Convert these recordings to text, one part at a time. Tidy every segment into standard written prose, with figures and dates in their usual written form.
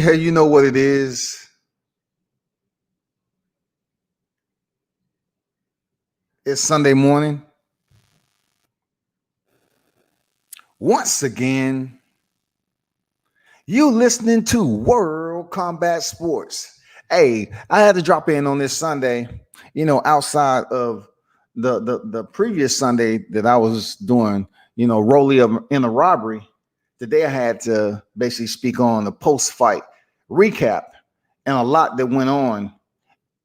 Yeah, you know what it is. It's Sunday morning. Once again, you listening to World Combat Sports. Hey, I had to drop in on this Sunday, outside of the previous Sunday that I was doing, Rolly in a robbery. Today I had to basically speak on the post-fight recap and a lot that went on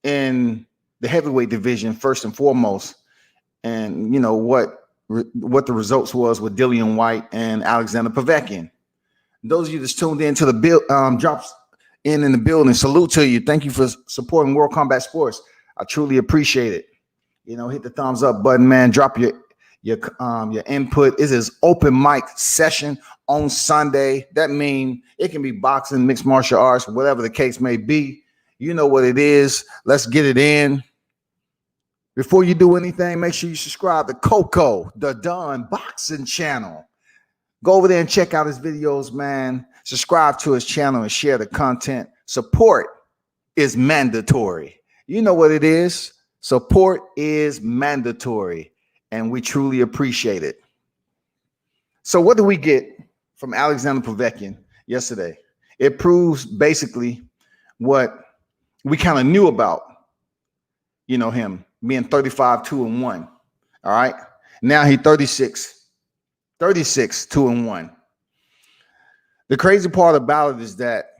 in the heavyweight division first and foremost, and what the results was with Dillian White and Alexander Povetkin. Those of you that's tuned in to the drops in the building, salute to you. Thank you for supporting World Combat Sports. I truly appreciate it. Hit the thumbs up button, man. Drop your input. It is open mic session on Sunday. That means it can be boxing, mixed martial arts, whatever the case may be. You know what it is. Let's get it in. Before you do anything, make sure you subscribe to Coco, the Don Boxing channel. Go over there and check out his videos, man. Subscribe to his channel and share the content. Support is mandatory. You know what it is. Support is mandatory, and we truly appreciate it. So what did we get from Alexander Povetkin yesterday? It proves basically what we kind of knew about, him being 35-2-1. All right. Now he's 36, 2-1. The crazy part about it is that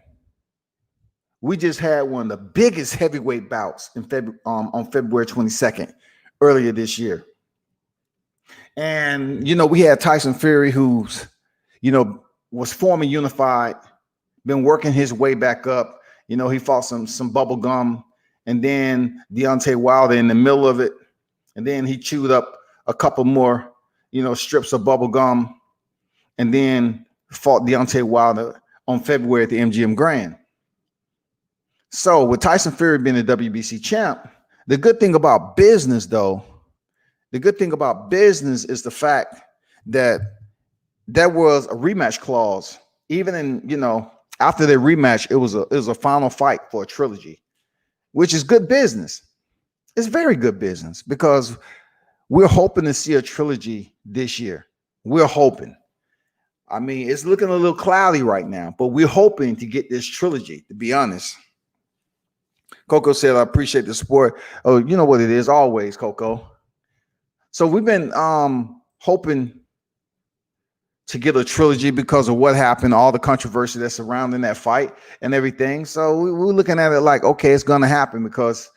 we just had one of the biggest heavyweight bouts on February 22nd earlier this year. And, we had Tyson Fury, who's, was former unified, been working his way back up. He fought some bubble gum, and then Deontay Wilder in the middle of it. And then he chewed up a couple more, strips of bubble gum, and then fought Deontay Wilder on February at the MGM Grand. So with Tyson Fury being the WBC champ, the good thing about business, though, is the fact that there was a rematch clause. Even in, after their rematch, it was a final fight for a trilogy, which is good business. It's very good business because we're hoping to see a trilogy this year. We're hoping. I mean, it's looking a little cloudy right now, but we're hoping to get this trilogy, to be honest. Coco said, I appreciate the support. Oh, you know what it is always, Coco. So we've been hoping to get a trilogy because of what happened, all the controversy that's surrounding that fight and everything. So we're looking at it like, okay, it's going to happen because,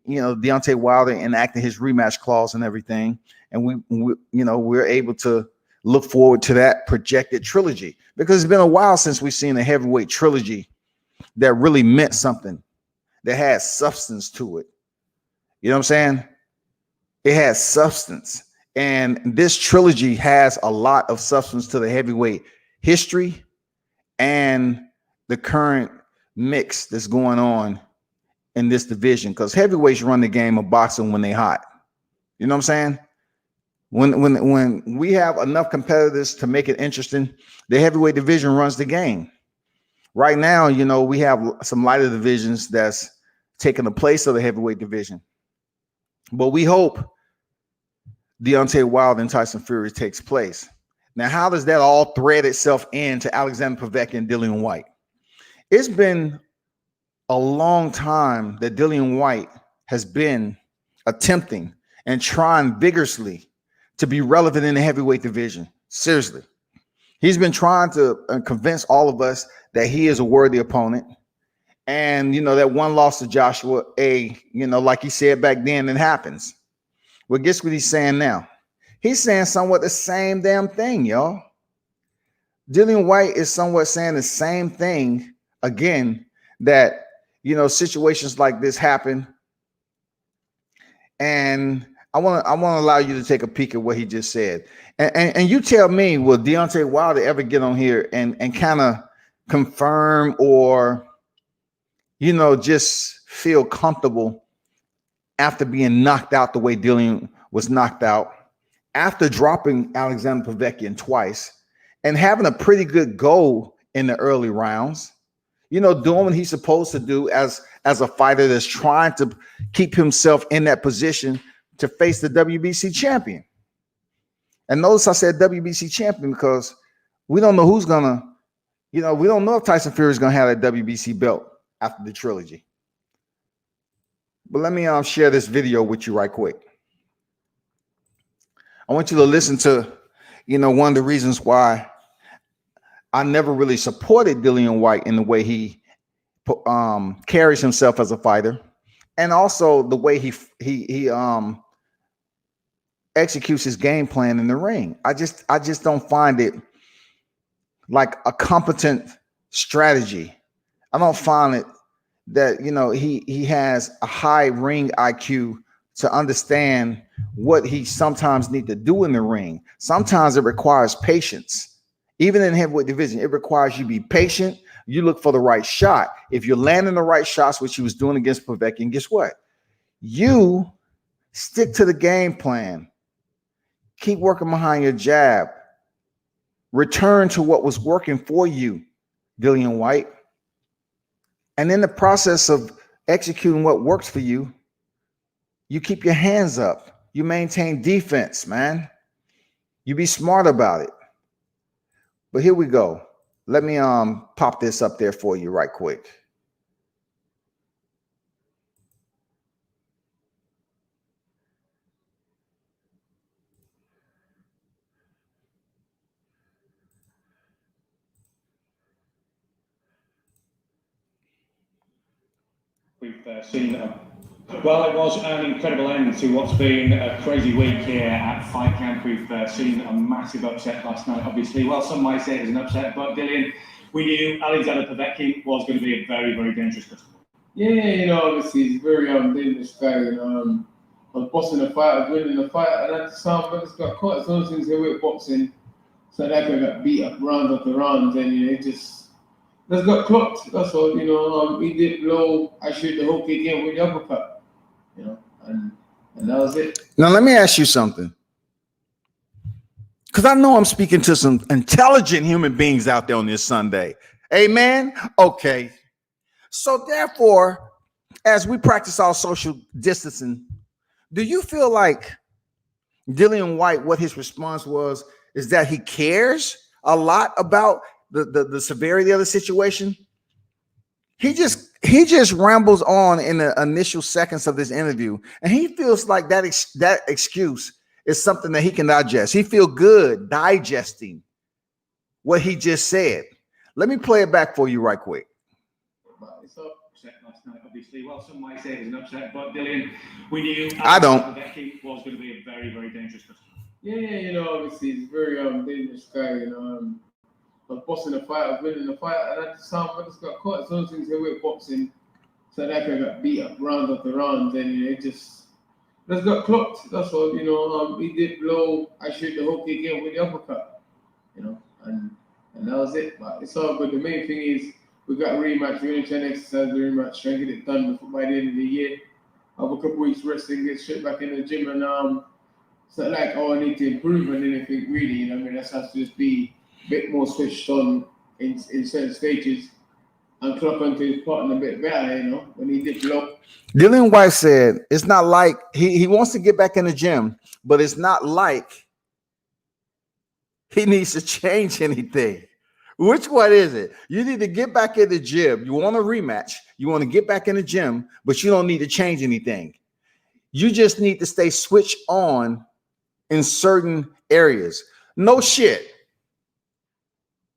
Deontay Wilder enacted his rematch clause and everything. And we're able to look forward to that projected trilogy because it's been a while since we've seen a heavyweight trilogy that really meant something, that had substance to it. You know what I'm saying? It has substance. And this trilogy has a lot of substance to the heavyweight history and the current mix that's going on in this division, because heavyweights run the game of boxing when they hot. You know what I'm saying? When we have enough competitors to make it interesting, the heavyweight division runs the game. Right now, we have some lighter divisions that's taking the place of the heavyweight division. But we hope Deontay Wilder and Tyson Fury takes place. Now, how does that all thread itself into Alexander Povetkin and Dillian White? It's been a long time that Dillian White has been attempting and trying vigorously to be relevant in the heavyweight division. Seriously. He's been trying to convince all of us that he is a worthy opponent. And, that one loss to Joshua, like he said back then, it happens. Well, guess what he's saying now? He's saying somewhat the same damn thing, y'all. Dillian White is somewhat saying the same thing again, that, situations like this happen. And I want to allow you to take a peek at what he just said. And you tell me, will Deontay Wilder ever get on here and kind of confirm or, just feel comfortable after being knocked out the way Dillian was knocked out, after dropping Alexander Povetkin twice and having a pretty good go in the early rounds? doing what he's supposed to do as a fighter that's trying to keep himself in that position to face the WBC champion. And notice I said WBC champion because we don't know who's gonna, we don't know if Tyson Fury is gonna have that WBC belt after the trilogy. But let me share this video with you right quick. I want you to listen to, one of the reasons why I never really supported Dillian Whyte in the way he carries himself as a fighter, and also the way he executes his game plan in the ring. I just don't find it like a competent strategy. I don't find it that he has a high ring IQ to understand what he sometimes need to do in the ring. Sometimes it requires patience. Even in heavyweight division, it requires you to be patient. You look for the right shot. If you're landing the right shots, which he was doing against Povetkin, guess what? You stick to the game plan. Keep working behind your jab. Return to what was working for you, Dillian Whyte. And in the process of executing what works for you, you keep your hands up. You maintain defense, man. You be smart about it. But here we go. Let me pop this up there for you right quick. We've seen, well, it was an incredible end to what's been a crazy week here at Fight Camp. We've seen a massive upset last night, obviously. Well, some might say it was an upset, but Dillian, we knew Alexander Povetkin was going to be a very, very dangerous customer. Yeah, obviously he's a very dangerous guy. I was bossing the fight, I was winning the fight, and at some point just got caught. It's one of those things here with boxing, so that guy got beat up round after round, and it just got clocked. That's all. He did blow. I shoot the hook again with the uppercut. And that was it. Now let me ask you something, because I know I'm speaking to some intelligent human beings out there on this Sunday. Amen. Okay. So therefore, as we practice our social distancing, do you feel like Dillian Whyte, what his response was, is that he cares a lot about the severity of the situation? He just rambles on in the initial seconds of this interview, and he feels like that excuse is something that he can digest. He feels good digesting what he just said. Let me play it back for you right quick. It's upset last night, obviously. Well, some might say it was an upset, but Dillian, we knew I don't. Povetkin was going to be a very, very dangerous customer. Yeah, obviously he's a very dangerous guy. I was bossing the fight, I was winning the fight, and at some point just got caught. It's one of those things here with boxing, so that guy got beat up round after round, and it just got clocked. That's all. He did blow. I shoot the hook again with the uppercut. And that was it. But it's all good. The main thing is we got a rematch. We're gonna try to exercise the rematch, try and get it done before by the end of the year. Have a couple weeks resting, get straight back in the gym, and it's not like I need to improve on anything really. That's has to just be a bit more switched on in certain stages and clock onto his partner a bit better, when he did blow. Dillian Whyte said it's not like he wants to get back in the gym, but it's not like he needs to change anything. Which one is it? You need to get back in the gym. You want a rematch. You want to get back in the gym, but you don't need to change anything. You just need to stay switched on in certain areas. No shit.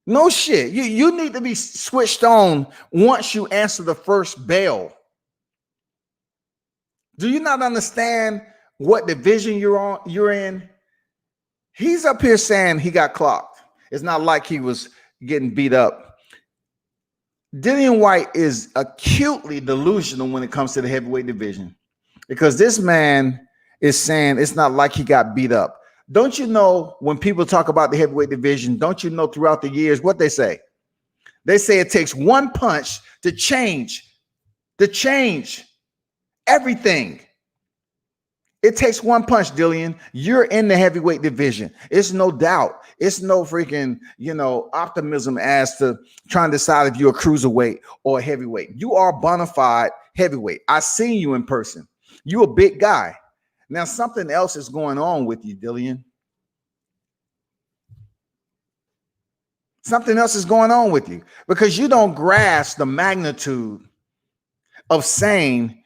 You need to be switched on once you answer the first bell. Do you not understand what division you're in? He's up here saying he got clocked. It's not like he was getting beat up. Dillian Whyte is acutely delusional when it comes to the heavyweight division, because this man is saying it's not like he got beat up. Don't you know when people talk about the heavyweight division, don't you know throughout the years what they say? They say it takes one punch to change everything. It takes one punch, Dillian. You're in the heavyweight division. It's no doubt. It's no freaking, optimism as to trying to decide if you're a cruiserweight or a heavyweight. You are a bona fide heavyweight. I seen you in person. You're a big guy. Now, something else is going on with you, Dillian. Something else is going on with you because you don't grasp the magnitude of saying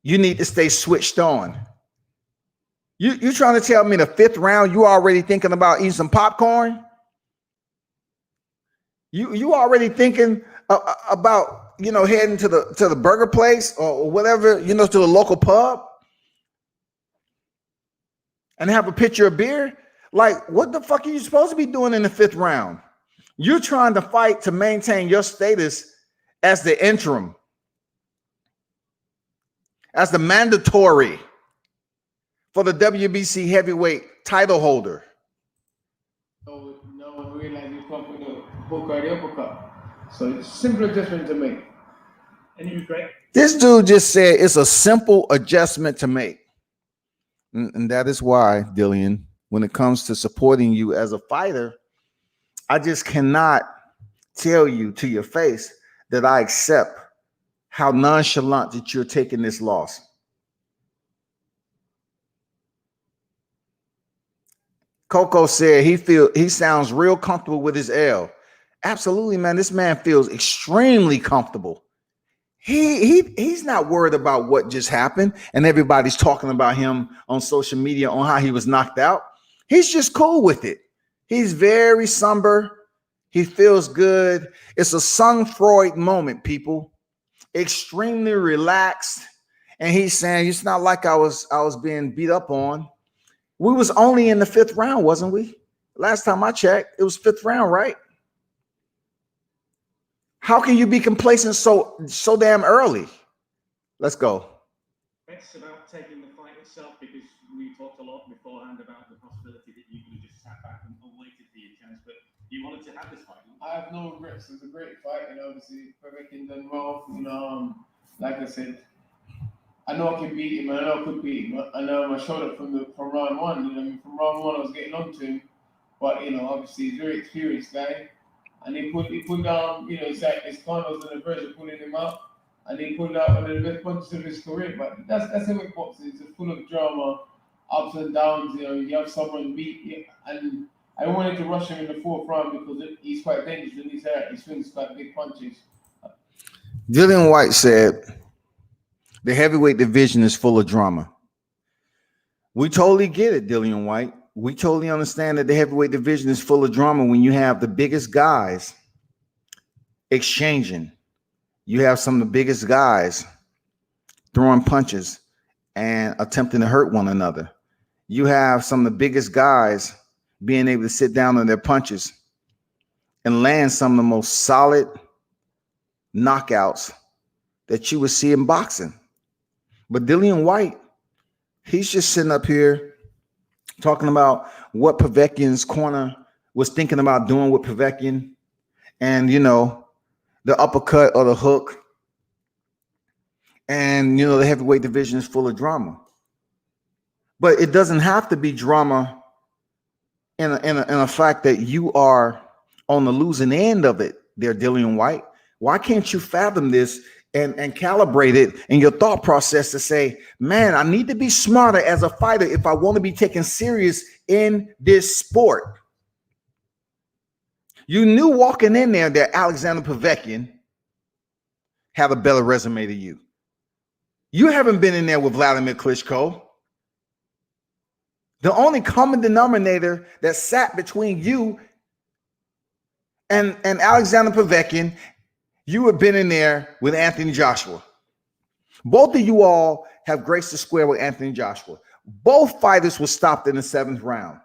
you need to stay switched on. You trying to tell me the 5th round you already thinking about eating some popcorn? You already thinking about heading to the burger place or whatever, to the local pub and have a pitcher of beer? Like, what the fuck are you supposed to be doing in the 5th round? You're trying to fight to maintain your status as the interim, as the mandatory for the WBC heavyweight title holder. Oh, no, we realize you come with the hook or the uppercut. So it's a simple adjustment to make. Any regret? This dude just said it's a simple adjustment to make. And that is why, Dillian, when it comes to supporting you as a fighter, I just cannot tell you to your face that I accept how nonchalant that you're taking this loss. Coco said he sounds real comfortable with his L. Absolutely, man. This man feels extremely comfortable. He's not worried about what just happened and everybody's talking about him on social media on how he was knocked out. He's just cool with it. He's very somber. He feels good. It's a Sung Freud moment, people. Extremely relaxed. And he's saying it's not like I was being beat up on. We was only in the 5th round, wasn't we? Last time I checked, it was 5th round, right? How can you be complacent so damn early? Let's go. It's about taking the fight itself, because we talked a lot beforehand about the possibility that you could have just sat back and waited for your chance, but you wanted to have this fight. I have no regrets. It's a great fight, obviously Povetkin done well. Like I said, I know I can beat him. I know I could beat him. I know I showed up from round 1. From round 1 I was getting on to him, but obviously he's a very experienced guy, and he put down. It's like his corner was on the verge of pulling him out, and he pulled out one of the best punches of his career. But that's how it boxing. It's full of drama, ups and downs. You have someone beat, and I wanted to rush him in the 4th round because he's quite dangerous when he's hurt. He swings quite big punches. Dillian White said the heavyweight division is full of drama. We totally get it, Dillian White. We totally understand that the heavyweight division is full of drama when you have the biggest guys exchanging. You have some of the biggest guys throwing punches and attempting to hurt one another. You have some of the biggest guys being able to sit down on their punches and land some of the most solid knockouts that you would see in boxing. But Dillian White, he's just sitting up here talking about what Povetkin's corner was thinking about doing with Povetkin, and the uppercut or the hook. And the heavyweight division is full of drama. But it doesn't have to be drama in a fact that you are on the losing end of it there, Dillian White. Why can't you fathom this and calibrate it in your thought process to say, man, I need to be smarter as a fighter if I want to be taken serious in this sport? You knew walking in there that Alexander Povetkin had a better resume than you. You haven't been in there with Vladimir Klitschko. The only common denominator that sat between you and Alexander Povetkin, you have been in there with Anthony Joshua. Both of you all have graced the square with Anthony Joshua. Both fighters were stopped in the 7th round.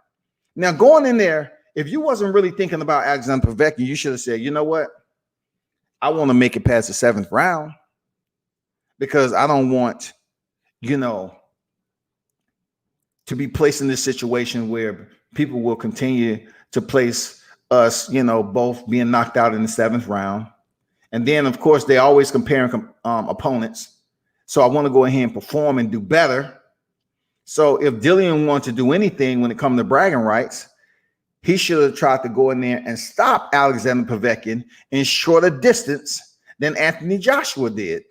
Now, going in there, if you wasn't really thinking about Alexander Povetkin, you should have said, you know what? I want to make it past the 7th round because I don't want, to be placed in this situation where people will continue to place us, both being knocked out in the 7th round. And then, of course, they always comparing opponents. So I want to go ahead and perform and do better. So if Dillian wanted to do anything when it comes to bragging rights, he should have tried to go in there and stop Alexander Povetkin in shorter distance than Anthony Joshua did.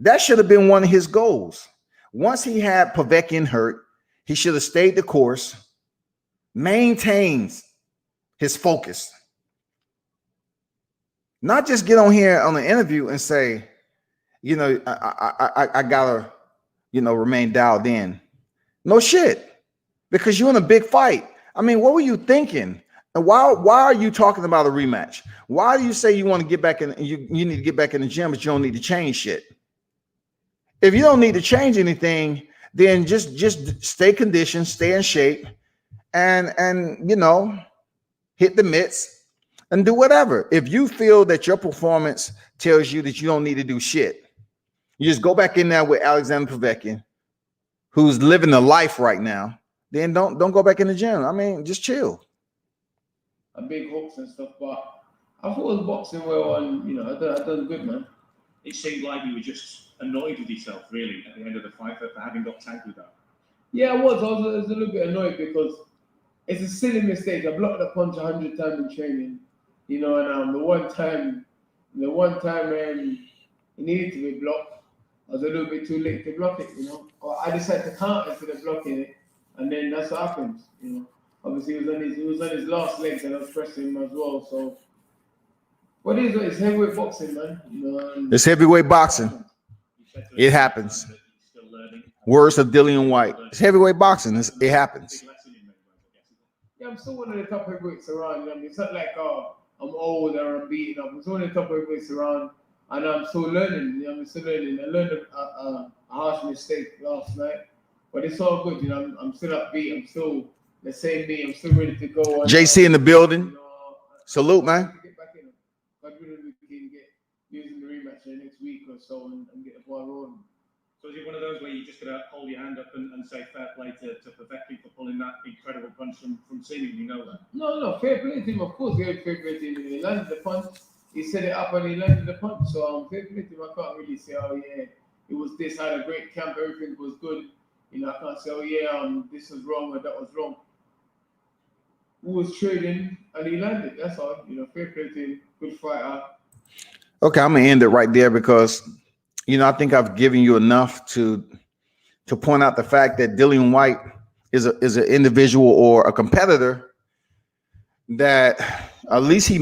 That should have been one of his goals. Once he had Povetkin hurt, he should have stayed the course, maintains his focus. Not just get on here on the interview and say, you know, I gotta, you know, remain dialed in. No shit, because you're in a big fight. I mean, what were you thinking? And why are you talking about a rematch? Why do you say you want to get back in? You need to get back in the gym, but you don't need to change shit. If you don't need to change anything, then just stay conditioned, stay in shape, and you know, hit the mitts and do whatever. If you feel that your performance tells you that you don't need to do shit, you just go back in there with Alexander Povetkin, who's living the life right now. Then don't go back in the gym. I mean, just chill. A big hooks and stuff, but I thought it was boxing well, and you know, I done good, man. It seemed like you were just annoyed with yourself, really, at the end of the fight for having got tagged with that. Yeah, I was a little bit annoyed because it's a silly mistake. I blocked the punch 100 times in training, you know, and the one time it needed to be blocked, I was a little bit too late to block it, you know. Or I decided to counter instead of blocking it, and then that's what happens, you know. Obviously, he was on his last legs, and I was pressing him as well. So, what is it? It's heavyweight boxing, man. You know, It's heavyweight boxing. It happens. Words of Dillian White. It's heavyweight boxing. It happens. Yeah, I'm still one of the top heavyweights around. I mean, it's not like I'm old or I'm beaten up. I'm still one of the top heavyweights around, and I'm still learning. You know, I'm still learning. I learned a harsh mistake last night, but it's all good. You know, I'm still upbeat. I'm still the same me. I'm still ready to go. JC in the building. You know, Salute, man. Get back in. God willing, we can get using the rematch in the next week or so and get the ball rolling. So is it one of those where you just gotta hold your hand up and say fair play to Povetkin for pulling that incredible punch from seemingly nowhere? No, fair play to him. Of course, he had fair play to him. He landed the punch. He set it up and he landed the punch. So fair play to him. I can't really say, oh yeah, it was this. Had a great camp. Everything was good. You know, I can't say, oh yeah, this was wrong or that was wrong. Who was trading and he landed. That's all. You know, fair play to him. Good fighter. Okay, I'm gonna end it right there because, you know, I think I've given you enough to point out the fact that Dillian White is an individual or a competitor that at least he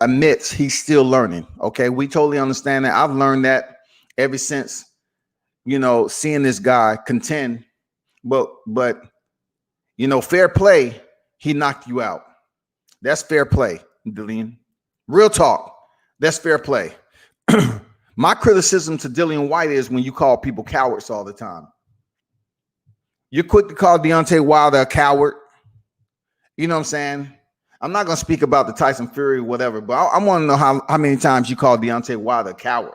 admits he's still learning. Okay, we totally understand that. I've learned that ever since, you know, seeing this guy contend. But you know, fair play. He knocked you out. That's fair play, Dillian. Real talk. That's fair play. My criticism to Dillian White is when you call people cowards all the time. You're quick to call Deontay Wilder a coward. You know what I'm saying? I'm not going to speak about the Tyson Fury or whatever, but I want to know how many times you call Deontay Wilder a coward.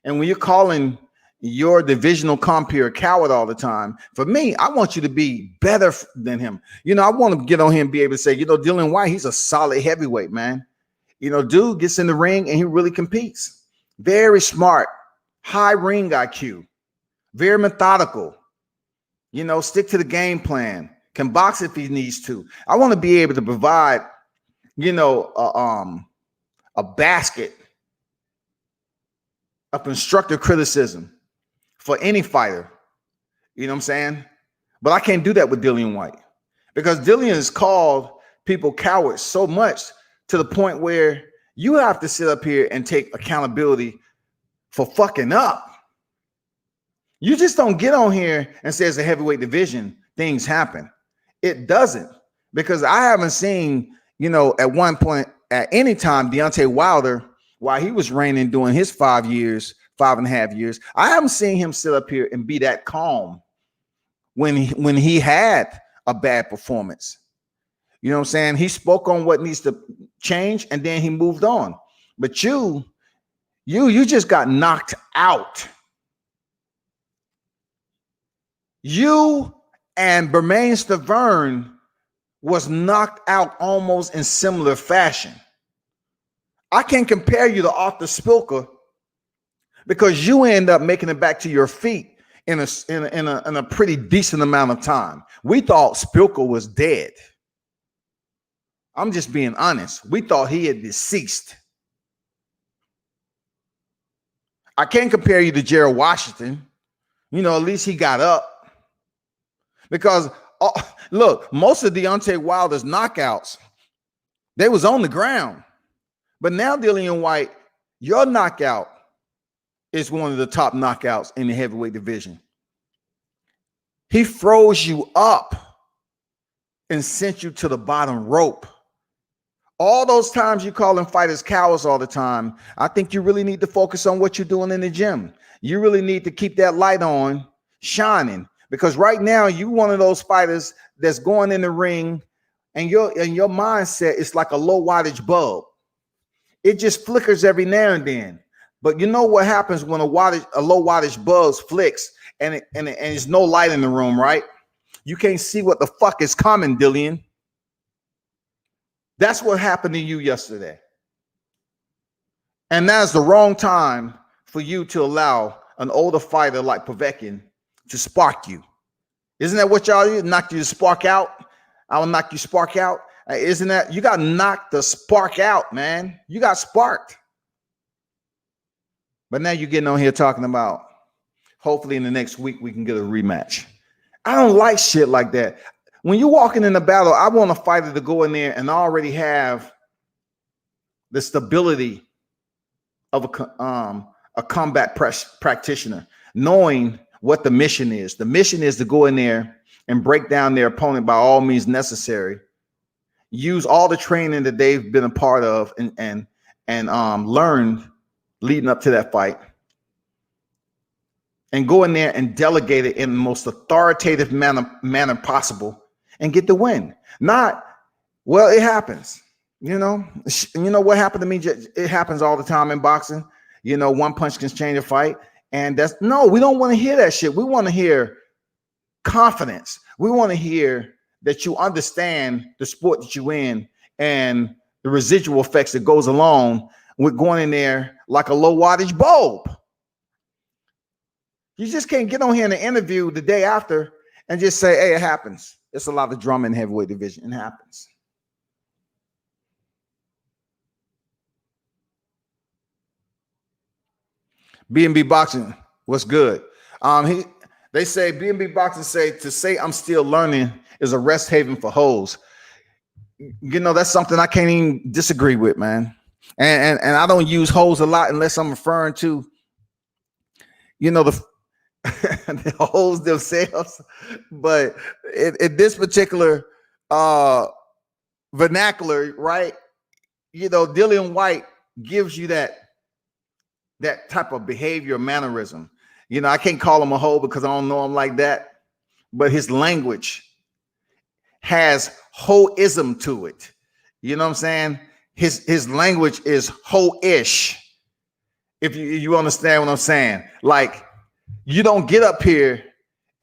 And when you're calling your divisional compeer a coward all the time, for me, I want you to be better than him. You know, I want to get on here and be able to say, you know, Dillian White, he's a solid heavyweight, man. You know, dude gets in the ring and he really competes. Very smart, high ring IQ, very methodical, you know, stick to the game plan, can box if he needs to. I want to be able to provide, you know, a basket of constructive criticism for any fighter. You know what I'm saying? But I can't do that with Dillian White because Dillian has called people cowards so much to the point where you have to sit up here and take accountability for fucking up. You just don't get on here and say it's a heavyweight division, things happen. It doesn't, because I haven't seen, you know, at one point, at any time, Deontay Wilder, while he was reigning during his 5 years, 5.5 years, I haven't seen him sit up here and be that calm when he had a bad performance. You know what I'm saying? He spoke on what needs to change and then he moved on. But you just got knocked out. You and Bermain Stavern was knocked out almost in similar fashion. I can't compare you to Arthur Spilker because you end up making it back to your feet in a pretty decent amount of time. We thought Spilka was dead. I'm just being honest. We thought he had deceased. I can't compare you to Gerald Washington. You know, at least he got up. Because, look, most of Deontay Wilder's knockouts, they was on the ground. But now, Dillian Whyte, your knockout is one of the top knockouts in the heavyweight division. He froze you up and sent you to the bottom rope. All those times you calling fighters cowards all the time, I think you really need to focus on what you're doing in the gym. You really need to keep that light on shining, because right now you one of those fighters that's going in the ring and your mindset is like a low wattage bulb. It just flickers every now and then. But you know what happens when a low wattage bulb flicks and there's no light in the room, right? You can't see what the fuck is coming, Dillian. That's what happened to you yesterday. And that's the wrong time for you to allow an older fighter like Povetkin to spark you. Isn't that what y'all do? Knock you to spark out? I will knock you spark out. Isn't that, you got knocked the spark out, man. You got sparked. But now you're getting on here talking about hopefully in the next week we can get a rematch. I don't like shit like that. When you're walking in a battle, I want a fighter to go in there and already have the stability of a combat practitioner, knowing what the mission is. The mission is to go in there and break down their opponent by all means necessary. Use all the training that they've been a part of and learned leading up to that fight, and go in there and delegate it in the most authoritative manner possible and get the win. Not, well, it happens. You know what happened to me? It happens all the time in boxing. You know, one punch can change a fight. And no, we don't want to hear that shit. We want to hear confidence. We want to hear that you understand the sport that you're in and the residual effects that goes along with going in there like a low wattage bulb. You just can't get on here in an interview the day after and just say, hey, it happens. It's a lot of drama in the heavyweight division. It happens. B&B Boxing, what's good? They say B&B Boxing to say I'm still learning is a rest haven for hoes. You know, that's something I can't even disagree with, man. And I don't use hoes a lot unless I'm referring to, you know, the hoes themselves. But in this particular vernacular, right? You know, Dillian Whyte gives you that type of behavior, mannerism. You know, I can't call him a hoe because I don't know him like that, but his language has hoism to it. You know what I'm saying? His language is ho-ish. If you understand what I'm saying. Like, you don't get up here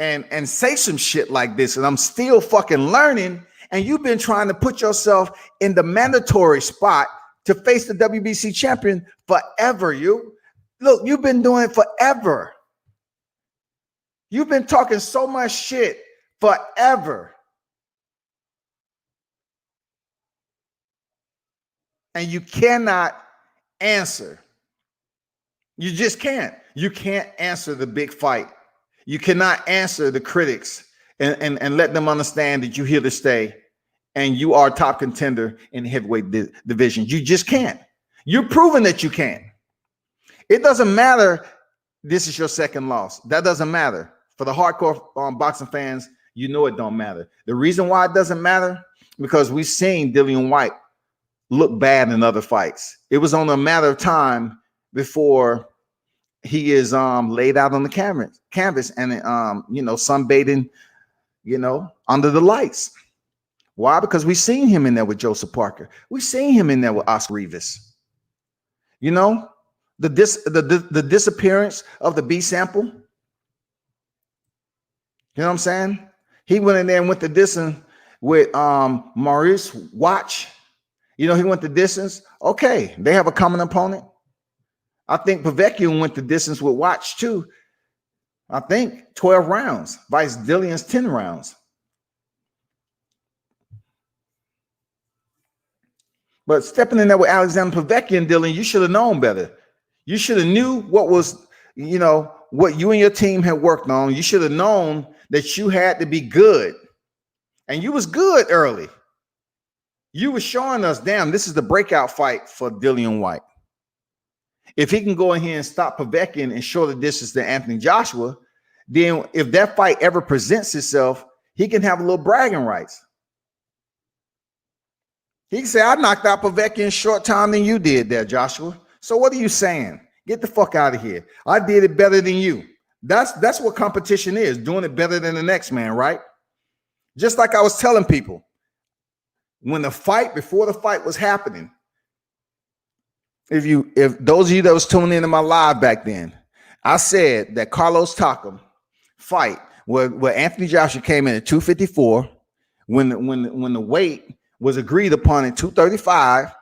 and say some shit like this, and I'm still fucking learning, and you've been trying to put yourself in the mandatory spot to face the WBC champion forever. Look, you've been doing it forever. You've been talking so much shit forever. And you cannot answer. You just can't. You can't answer the big fight. You cannot answer the critics and let them understand that you're here to stay and you are a top contender in the heavyweight division. You just can't. You're proving that you can. It doesn't matter. This is your second loss. That doesn't matter. For the hardcore boxing fans, you know it don't matter. The reason why it doesn't matter, because we've seen Dillian Whyte look bad in other fights. It was only a matter of time before he is laid out on the canvas and you know, sunbathing, you know, under the lights. Why? Because we've seen him in there with Joseph Parker. We've seen him in there with Oscar Rivas. You know, the disappearance of the B sample. You know what I'm saying? He went in there and went the distance with Maurice Watch. You know, he went the distance. Okay, they have a common opponent. I think Povetkin went the distance with Watch too. I think 12 rounds, vice Dillion's 10 rounds. But stepping in there with Alexander Povetkin and Dillian, you should have known better. You should have knew what was, what you and your team had worked on. You should have known that you had to be good. And you was good early. You were showing us, damn, this is the breakout fight for Dillian White. If he can go in here and stop Povetkin and show the distance to Anthony Joshua, then if that fight ever presents itself, he can have a little bragging rights. He can say, I knocked out Povetkin in short time than you did there, Joshua. So what are you saying? Get the fuck out of here. I did it better than you. That's what competition is, doing it better than the next man, right? Just like I was telling people, before the fight was happening, if those of you that was tuning into my live back then, I said that Carlos Takam fight where Anthony Joshua came in at 254, when the weight was agreed upon at 235,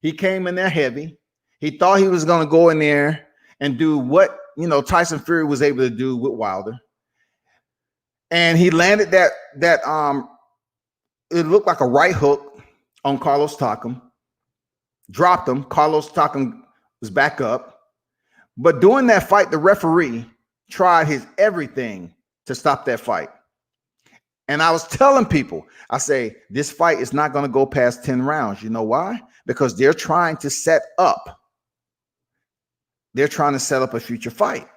he came in there heavy. He thought he was going to go in there and do what Tyson Fury was able to do with Wilder, and he landed that it looked like a right hook on Carlos Takam, dropped him. Carlos Takam was back up. But during that fight, the referee tried his everything to stop that fight. And I was telling people, I say, this fight is not going to go past 10 rounds. You know why? Because they're trying to set up. They're trying to set up a future fight.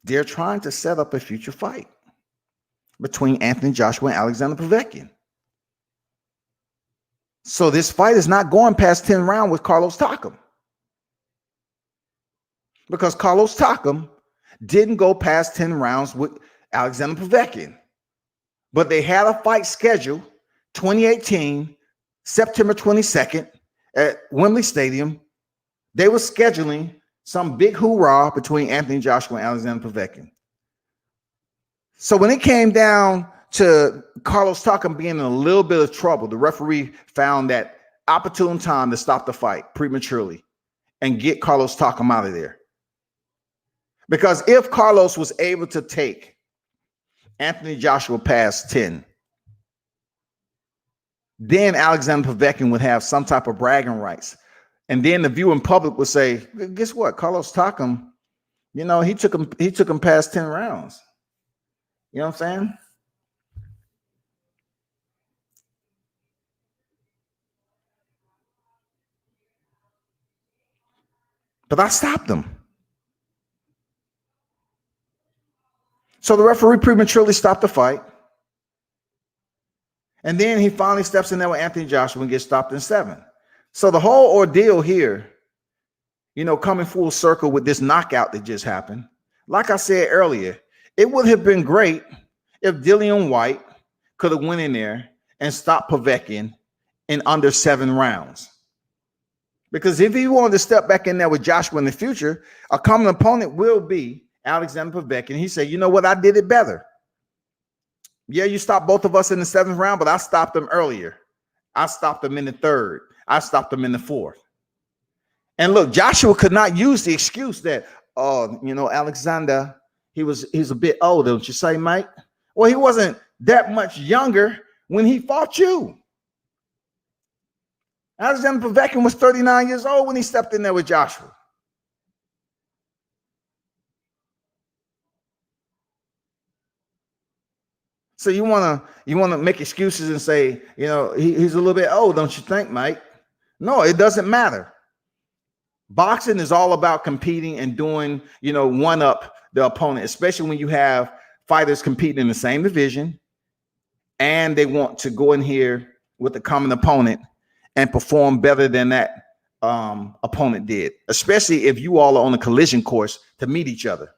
They're trying to set up a future fight between Anthony Joshua and Alexander Povetkin. So this fight is not going past 10 rounds with Carlos Takam. Because Carlos Takam didn't go past 10 rounds with Alexander Povetkin. But they had a fight scheduled 2018, September 22nd at Wembley Stadium. They were scheduling some big hoorah between Anthony Joshua and Alexander Povetkin. So when it came down to Carlos Takam being in a little bit of trouble, the referee found that opportune time to stop the fight prematurely and get Carlos Takam out of there. Because if Carlos was able to take Anthony Joshua past 10, then Alexander Povetkin would have some type of bragging rights. And then the viewing public would say, guess what? Carlos Takam, he took him past 10 rounds. You know what I'm saying? But I stopped him. So the referee prematurely stopped the fight. And then he finally steps in there with Anthony Joshua and gets stopped in 7. So the whole ordeal here, coming full circle with this knockout that just happened, like I said earlier, it would have been great if Dillian White could have went in there and stopped Povetkin in under 7 rounds. Because if he wanted to step back in there with Joshua in the future, a common opponent will be Alexander Povetkin. He said, you know what? I did it better. Yeah, you stopped both of us in the 7th round, but I stopped them earlier. I stopped them in the 3rd. I stopped them in the 4th. And look, Joshua could not use the excuse that, Alexander, he's a bit older, don't you say, Mike? Well, he wasn't that much younger when he fought you. Alexander Povetkin was 39 years old when he stepped in there with Joshua. So you want to make excuses and say, he's a little bit old, don't you think, Mike? No, it doesn't matter. Boxing is all about competing and doing, one up the opponent, especially when you have fighters competing in the same division and they want to go in here with the common opponent and perform better than that opponent did, especially if you all are on a collision course to meet each other.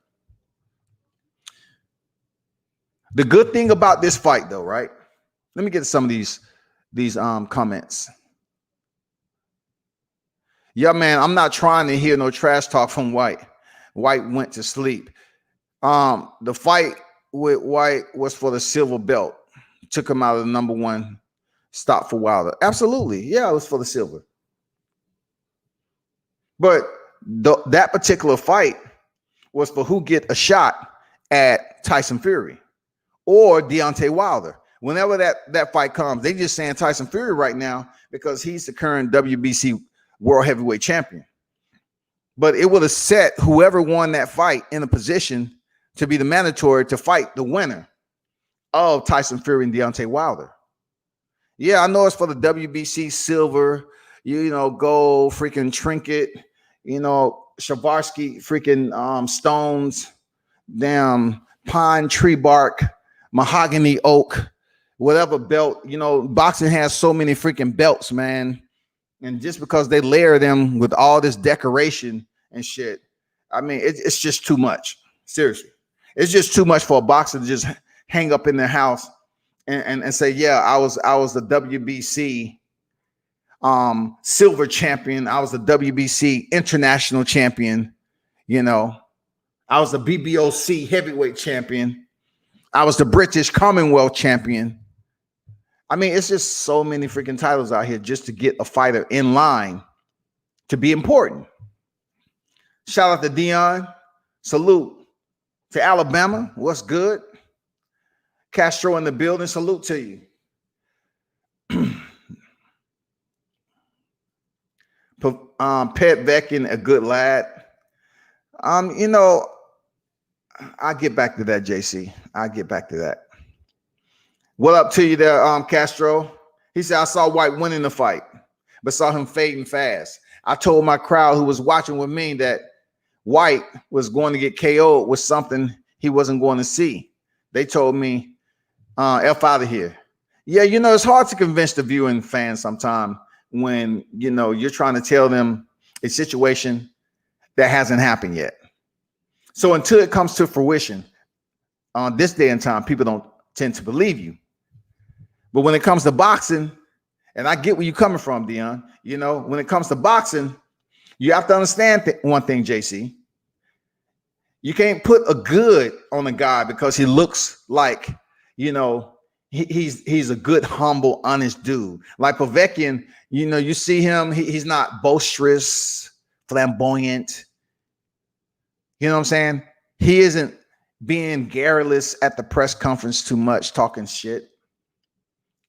The good thing about this fight, though, right? Let me get to some of these comments. Yeah, man, I'm not trying to hear no trash talk from White. White went to sleep. The fight with White was for the silver belt. Took him out of the number 1 stop for Wilder. Absolutely. Yeah, it was for the silver. But that particular fight was for who get a shot at Tyson Fury or Deontay Wilder. Whenever that fight comes, they just saying Tyson Fury right now because he's the current WBC World Heavyweight Champion. But it would have set whoever won that fight in a position to be the mandatory to fight the winner of Tyson Fury and Deontay Wilder. Yeah, I know it's for the WBC silver, gold, freaking trinket, Shavarsky, freaking stones, damn pine tree bark, mahogany oak, whatever belt. Boxing has so many freaking belts, man. And just because they layer them with all this decoration and shit, I mean, it's just too much. Seriously. It's just too much for a boxer to just hang up in their house and say, yeah, I was the WBC silver champion. I was the WBC international champion. I was the BBOC heavyweight champion. I was the British Commonwealth champion. I mean, it's just so many freaking titles out here just to get a fighter in line to be important. Shout out to Dion. Salute to Alabama. What's good? Castro in the building. Salute to you. Pet Veckin, a good lad. I'll get back to that, JC. I'll get back to that. What up to you there, Castro? He said, I saw White winning the fight, but saw him fading fast. I told my crowd who was watching with me that White was going to get KO'd with something he wasn't going to see. They told me, F out of here. Yeah, it's hard to convince the viewing fans sometimes when, you're trying to tell them a situation that hasn't happened yet. So until it comes to fruition, on this day and time, people don't tend to believe you. But when it comes to boxing, and I get where you're coming from, Dion, when it comes to boxing, you have to understand one thing, JC. You can't put a good on a guy because he looks like, he's a good, humble, honest dude. Like Povetkin, you see him, he's not boisterous, flamboyant. You know what I'm saying? He isn't being garrulous at the press conference too much, talking shit.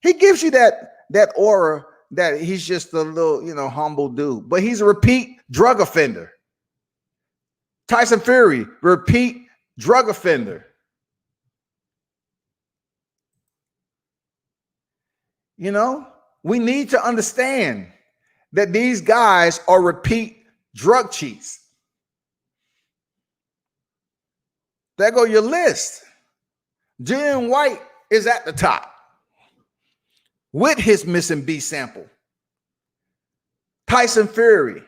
He gives you that aura that he's just a little, humble dude. But he's a repeat drug offender. Tyson Fury, repeat drug offender. We need to understand that these guys are repeat drug cheats. There go your list. Jim White is at the top with his missing B sample. Tyson Fury,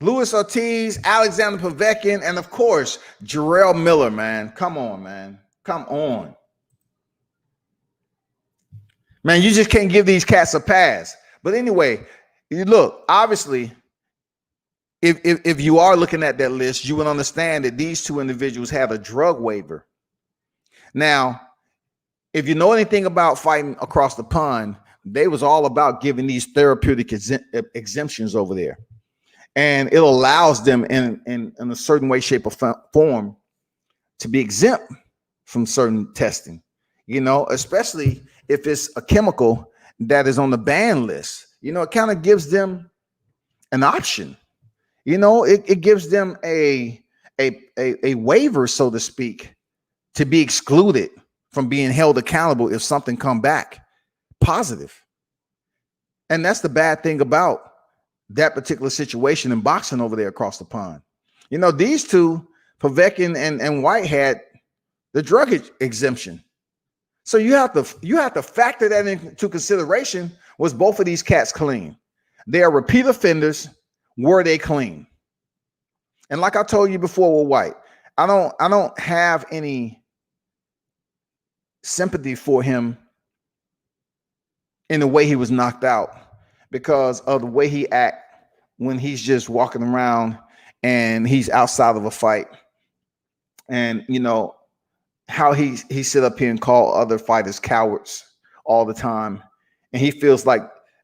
Luis Ortiz, Alexander Povetkin, and of course, Jarrell Miller, man. Come on, man. Come on. Man, you just can't give these cats a pass. But anyway, look, obviously, if you are looking at that list, you will understand that these two individuals have a drug waiver. Now, if you know anything about fighting across the pond, they was all about giving these therapeutic exemptions over there. And it allows them in a certain way, shape, or form to be exempt from certain testing, especially if it's a chemical that is on the ban list. It kind of gives them an option. It gives them a waiver, so to speak, to be excluded from being held accountable if something come back positive. And that's the bad thing about that particular situation in boxing over there across the pond. These two, Povetkin and White, had the drug exemption. So you have to factor that into consideration. Was both of these cats clean? They are repeat offenders. Were they clean? And like I told you before with White, I don't have any sympathy for him in the way he was knocked out because of the way he act when he's just walking around and he's outside of a fight. And how he sit up here and call other fighters cowards all the time. And he feels like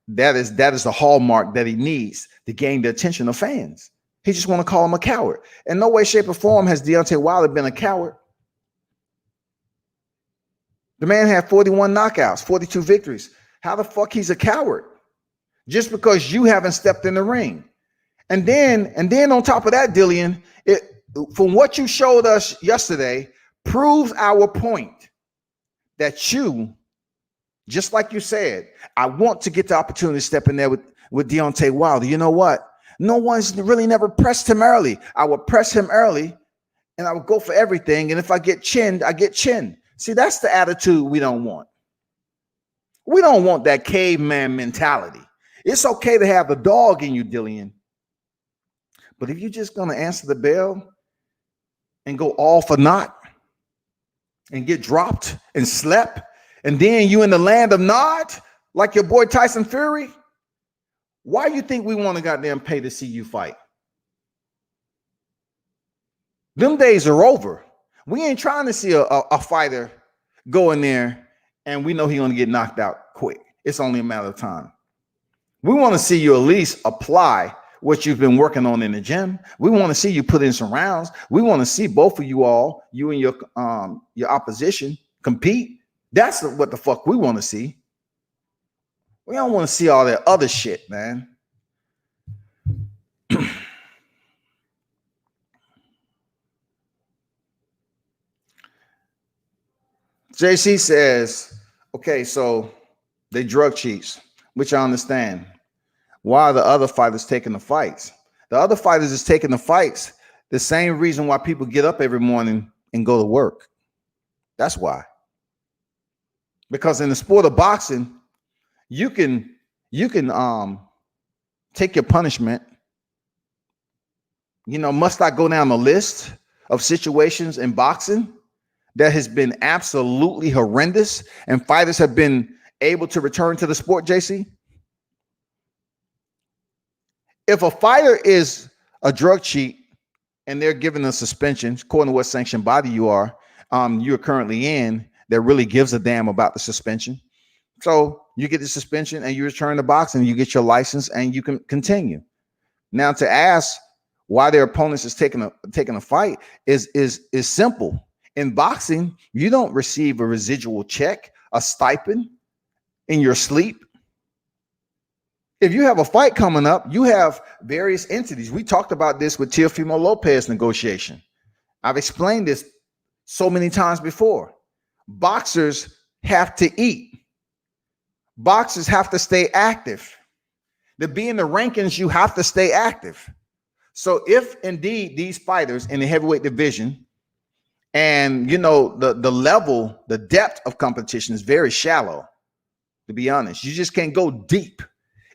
that is the hallmark that he needs to gain the attention of fans. He just want to call him a coward. In no way, shape, or form has Deontay Wilder been a coward. The man had 41 knockouts, 42 victories. How the fuck he's a coward? Just because you haven't stepped in the ring. And then on top of that, Dillian, from what you showed us yesterday, proves our point that you, just like you said, I want to get the opportunity to step in there with Deontay Wilder. You know what? No one's really never pressed him early. I would press him early and I would go for everything. And if I get chinned, I get chinned. See, that's the attitude we don't want. We don't want that caveman mentality. It's okay to have the dog in you, Dillian. But if you're just going to answer the bell and go all for naught and get dropped and slept, and then you in the land of Nod, like your boy Tyson Fury, why you think we want to goddamn pay to see you fight? Them days are over. We ain't trying to see a fighter go in there and we know he's going to get knocked out quick. It's only a matter of time. We want to see you at least apply what you've been working on in the gym. We want to see you put in some rounds. We want to see both of you all, you and your opposition, compete. That's what the fuck we want to see. We don't want to see all that other shit, man. JC says, okay, so they drug cheats, which I understand. Why are the other fighters taking the fights? The other fighters is taking the fights the same reason why people get up every morning and go to work. That's why. Because in the sport of boxing, you can take your punishment. You know, must I go down the list of situations in boxing that has been absolutely horrendous and fighters have been able to return to the sport, JC? If a fighter is a drug cheat and they're given a suspension, according to what sanctioned body you're currently in, that really gives a damn about the suspension. So you get the suspension and you return to boxing, you get your license and you can continue. Now to ask why their opponents is taking a fight is simple. In boxing, you don't receive a residual check, a stipend in your sleep. If you have a fight coming up, you have various entities. We talked about this with Teofimo Lopez negotiation. I've explained this so many times before. Boxers have to eat. Boxers have to stay active. To be in the rankings, you have to stay active. So if indeed these fighters in the heavyweight division, and you know the level, the depth of competition is very shallow, to be honest. You just can't go deep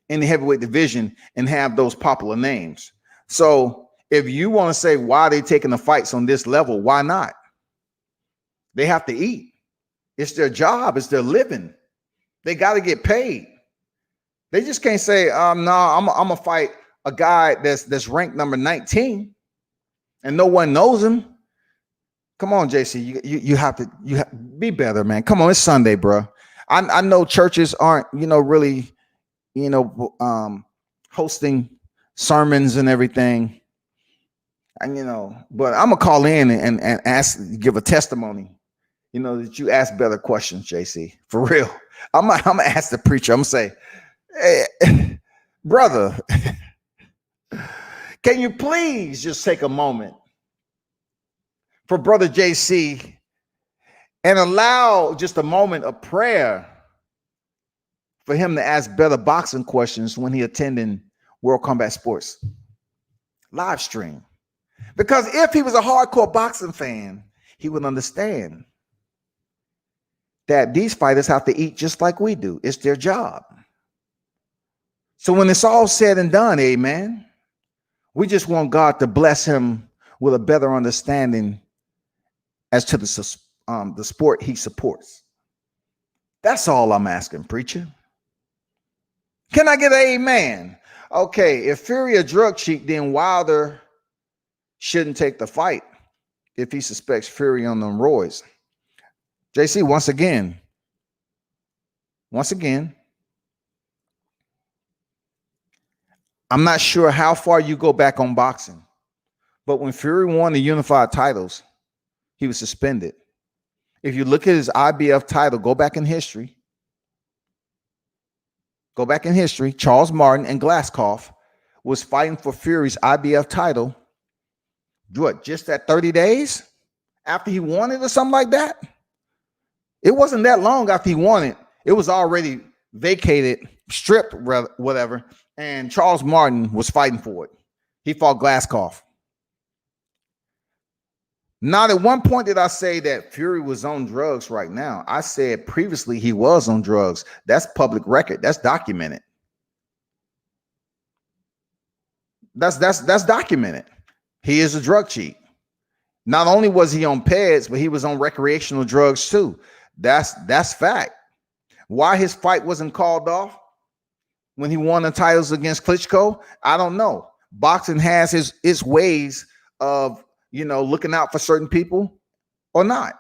in the heavyweight division and have those popular names. So if you want to say why they taking the fights on this level, why not? They have to eat. It's their job, it's their living. They got to get paid. They just can't say, no, I'm gonna fight a guy that's ranked number 19 and no one knows him. Come on, JC, you have to be better, man. Come on, it's Sunday, bro. I know churches aren't, really, hosting sermons and everything. And but I'm gonna call in and ask, give a testimony. That you ask better questions, JC. For real. I'm gonna ask the preacher. I'm gonna say, hey, brother, can you please just take a moment for Brother JC and allow just a moment of prayer for him to ask better boxing questions when he attending World Combat Sports live stream? Because if he was a hardcore boxing fan, he would understand that these fighters have to eat just like we do. It's their job. So when it's all said and done, amen, we just want God to bless him with a better understanding as to the sport he supports. That's all I'm asking, preacher. Can I get an amen? Okay, if Fury a drug cheat, then Wilder shouldn't take the fight if he suspects Fury on them roids. JC, once again, I'm not sure how far you go back on boxing, but when Fury won the unified titles, he was suspended. If you look at his IBF title, go back in history. Go back in history. Charles Martin and Glasscoff was fighting for Fury's IBF title. What, just that 30 days after he won it or something like that? It wasn't that long after he won it. It was already vacated, stripped, whatever. And Charles Martin was fighting for it. He fought Glasscoff. Not at one point did I say that Fury was on drugs right now. I said previously he was on drugs. That's public record. That's documented. That's documented. He is a drug cheat. Not only was he on PEDs, but he was on recreational drugs too. That's fact. Why his fight wasn't called off when he won the titles against Klitschko, I don't know. Boxing has its ways of, looking out for certain people or not.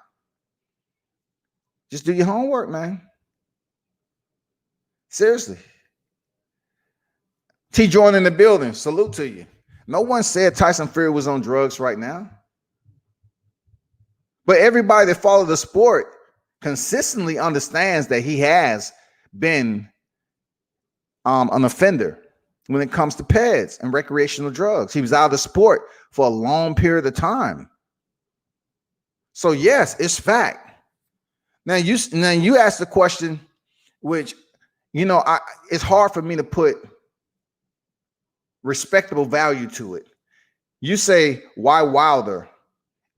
Just do your homework, man. Seriously. T. Jordan in the building. Salute to you. No one said Tyson Fury was on drugs right now. But everybody that follows the sport consistently understands that he has been an offender when it comes to PEDs and recreational drugs. He was out of the sport for a long period of time. So yes, it's fact. Now you asked the question, which it's hard for me to put respectable value to it. You say, why Wilder?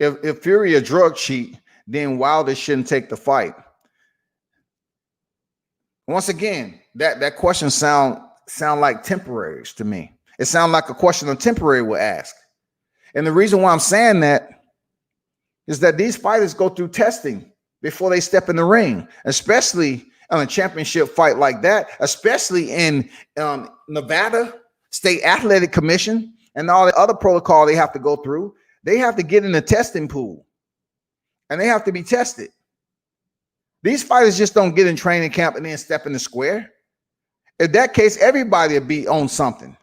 If Fury a drug cheat, then Wilder shouldn't take the fight. Once again, that question sound like temporaries to me. It sounds like a question a temporary will ask. And the reason why I'm saying that is that these fighters go through testing before they step in the ring, especially on a championship fight like that, especially in Nevada State Athletic Commission and all the other protocol they have to go through. They have to get in the testing pool and they have to be tested. These fighters just don't get in training camp and then step in the square. In that case, everybody would be on something.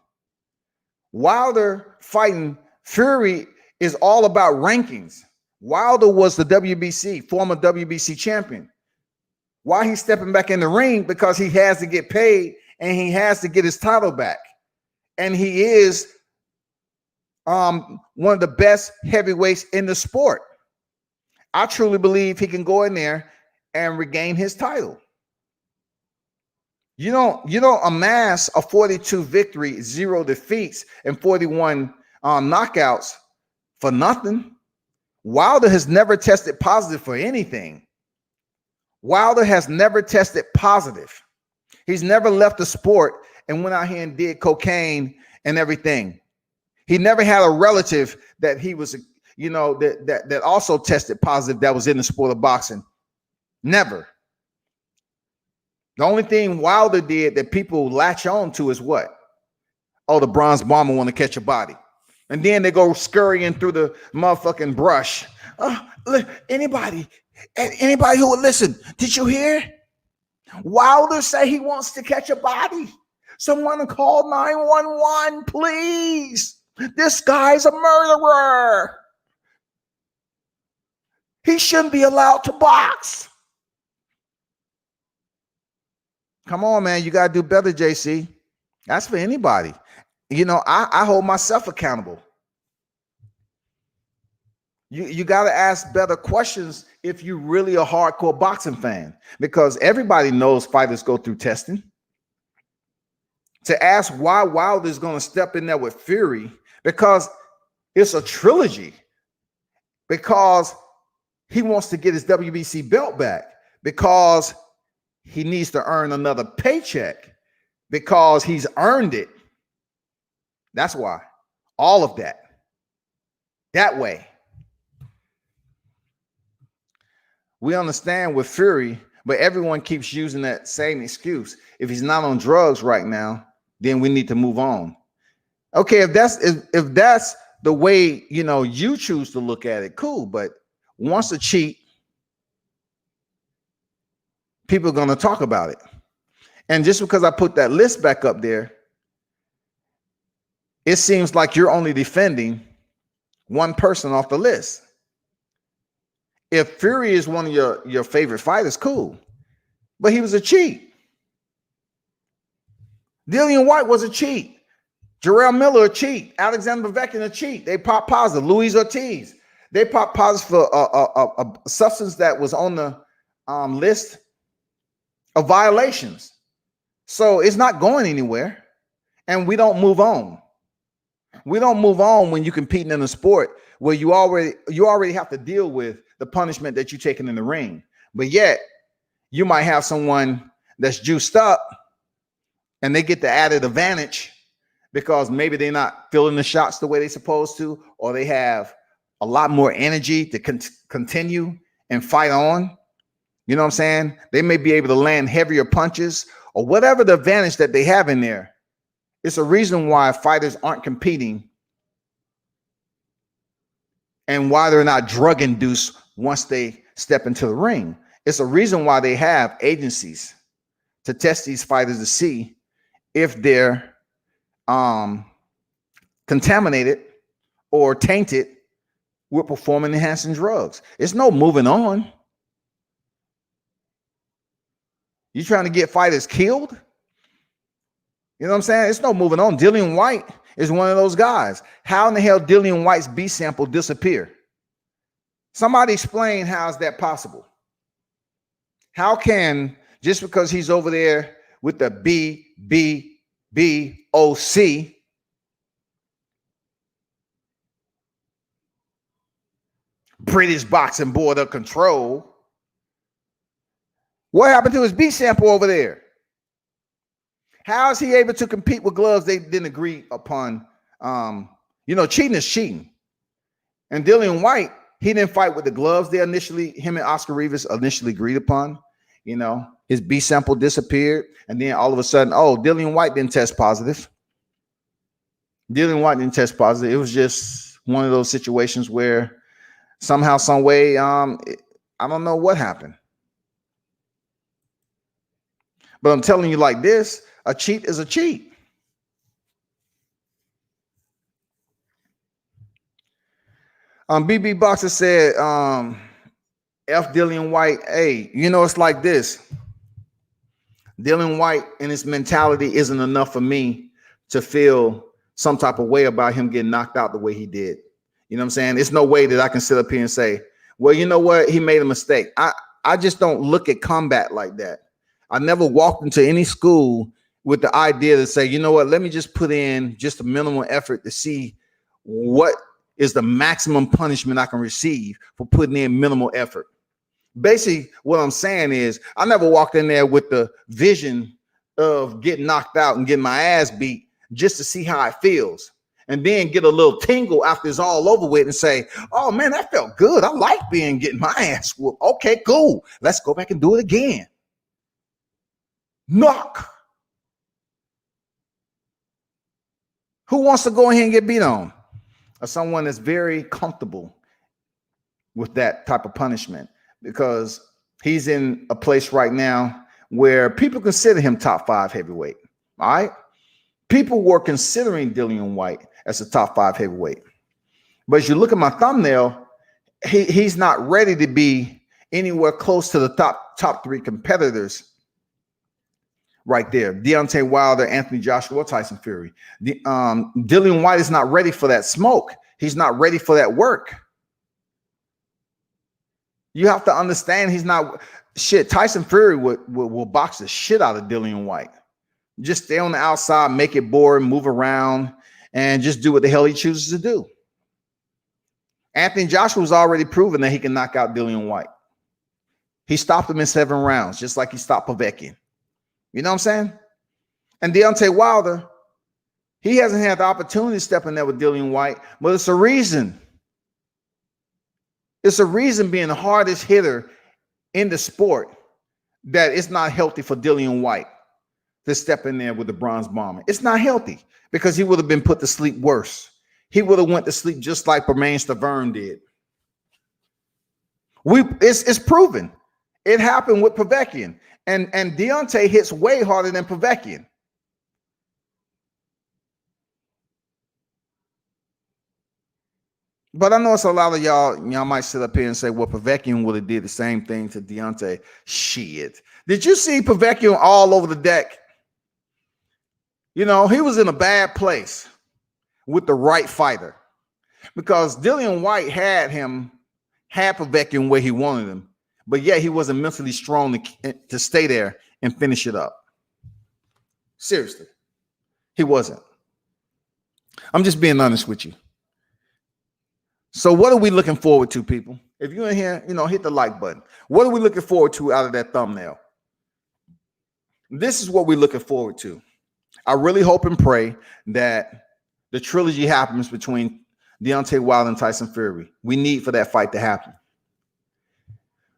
Wilder fighting Fury is all about rankings. Wilder was the WBC, former WBC champion. Why he's stepping back in the ring? Because he has to get paid and he has to get his title back. And he is one of the best heavyweights in the sport. I truly believe he can go in there and regain his title. You don't amass a 42 victory, 0 defeats, and 41 knockouts for nothing. Wilder has never tested positive for anything. Wilder has never tested positive. He's never left the sport and went out here and did cocaine and everything. He never had a relative that he was, that also tested positive that was in the sport of boxing. Never. The only thing Wilder did that people latch on to is what? Oh, the bronze bomber want to catch a body. And then they go scurrying through the motherfucking brush. Anybody who would listen, did you hear? Wilder say he wants to catch a body. Someone call 911, please. This guy's a murderer. He shouldn't be allowed to box. Come on, man. You got to do better, JC. That's for anybody. I hold myself accountable. You got to ask better questions if you're really a hardcore boxing fan, because everybody knows fighters go through testing. To ask why Wilder's going to step in there with Fury, because it's a trilogy, because he wants to get his WBC belt back, because he needs to earn another paycheck, because he's earned it. That's why. All of that. That way. We understand with Fury, but everyone keeps using that same excuse. If he's not on drugs right now, then we need to move on. Okay, if that's the way you choose to look at it, cool. But once a cheat, people are going to talk about it. And just because I put that list back up there, it seems like you're only defending one person off the list. If Fury is one of your favorite fighters, cool. But he was a cheat. Dillian White was a cheat. Jarrell Miller a cheat. Alexander Povetkin a cheat. They popped positive. Luis Ortiz. They popped positive for a substance that was on the list of violations. So it's not going anywhere. And we don't move on. We don't move on when you're competing in a sport where you already have to deal with the punishment that you're taking in the ring. But yet, you might have someone that's juiced up and they get the added advantage because maybe they're not feeling the shots the way they're supposed to, or they have a lot more energy to continue and fight on. You know what I'm saying? They may be able to land heavier punches or whatever the advantage that they have in there. It's a reason why fighters aren't competing and why they're not drug induced once they step into the ring. It's a reason why they have agencies to test these fighters to see if they're contaminated or tainted with performance enhancing drugs. It's no moving on. You trying to get fighters killed? You know what I'm saying? It's no moving on. Dillian White is one of those guys. How in the hell Dillian White's B sample disappear? Somebody explain how is that possible? How can, just because he's over there with the BBBOC, British Boxing Board of Control, what happened to his B sample over there? How is he able to compete with gloves they didn't agree upon? Cheating is cheating. And Dillian White, he didn't fight with the gloves him and Oscar Rivas initially agreed upon. His B sample disappeared. And then all of a sudden, Dillian White didn't test positive. Dillian White didn't test positive. It was just one of those situations where somehow, some way, I don't know what happened. But I'm telling you like this, a cheat is a cheat. BB Boxer said, F Dillian White. Hey, it's like this. Dillian White and his mentality isn't enough for me to feel some type of way about him getting knocked out the way he did. You know what I'm saying? It's no way that I can sit up here and say, well, you know what? He made a mistake. I just don't look at combat like that. I never walked into any school with the idea to say, you know what, let me just put in just a minimal effort to see what is the maximum punishment I can receive for putting in minimal effort. Basically, what I'm saying is I never walked in there with the vision of getting knocked out and getting my ass beat just to see how it feels. And then get a little tingle after it's all over with and say, oh man, that felt good. I like getting my ass whooped. Okay, cool. Let's go back and do it again. Knock. Who wants to go ahead and get beat on? Or someone that's very comfortable with that type of punishment, because he's in a place right now where people consider him top 5 heavyweight. All right. People were considering Dillian White as a top 5 heavyweight. But as you look at my thumbnail, he's not ready to be anywhere close to the top 3 competitors right there. Deontay Wilder, Anthony Joshua, Tyson Fury. Dillian White is not ready for that smoke. He's not ready for that work. You have to understand he's not shit. Tyson Fury will box the shit out of Dillian White. Just stay on the outside, make it boring, move around, and just do what the hell he chooses to do. Anthony Joshua's already proven that he can knock out Dillian White. He stopped him in 7 rounds, just like he stopped Povetkin. You know what I'm saying? And Deontay Wilder, he hasn't had the opportunity to step in there with Dillian White, but it's a reason. It's a reason being the hardest hitter in the sport that it's not healthy for Dillian White to step in there with the bronze bomber. It's not healthy because he would have been put to sleep worse. He would have went to sleep just like Bermane Stiverne did. It's proven. It happened with Povetkin. And Deontay hits way harder than Povetkin. But I know it's a lot of y'all might sit up here and say, well, Povetkin would have did the same thing to Deontay. Shit. Did you see Povetkin all over the deck? You know, he was in a bad place with the right fighter because Dillian White had Povetkin where he wanted him, but yet he wasn't mentally strong to stay there and finish it up. Seriously, he wasn't. I'm just being honest with you. So what are we looking forward to, people? If you're in here, hit the like button. What are we looking forward to out of that thumbnail? This is what we're looking forward to. I really hope and pray that the trilogy happens between Deontay Wilder and Tyson Fury. We need for that fight to happen.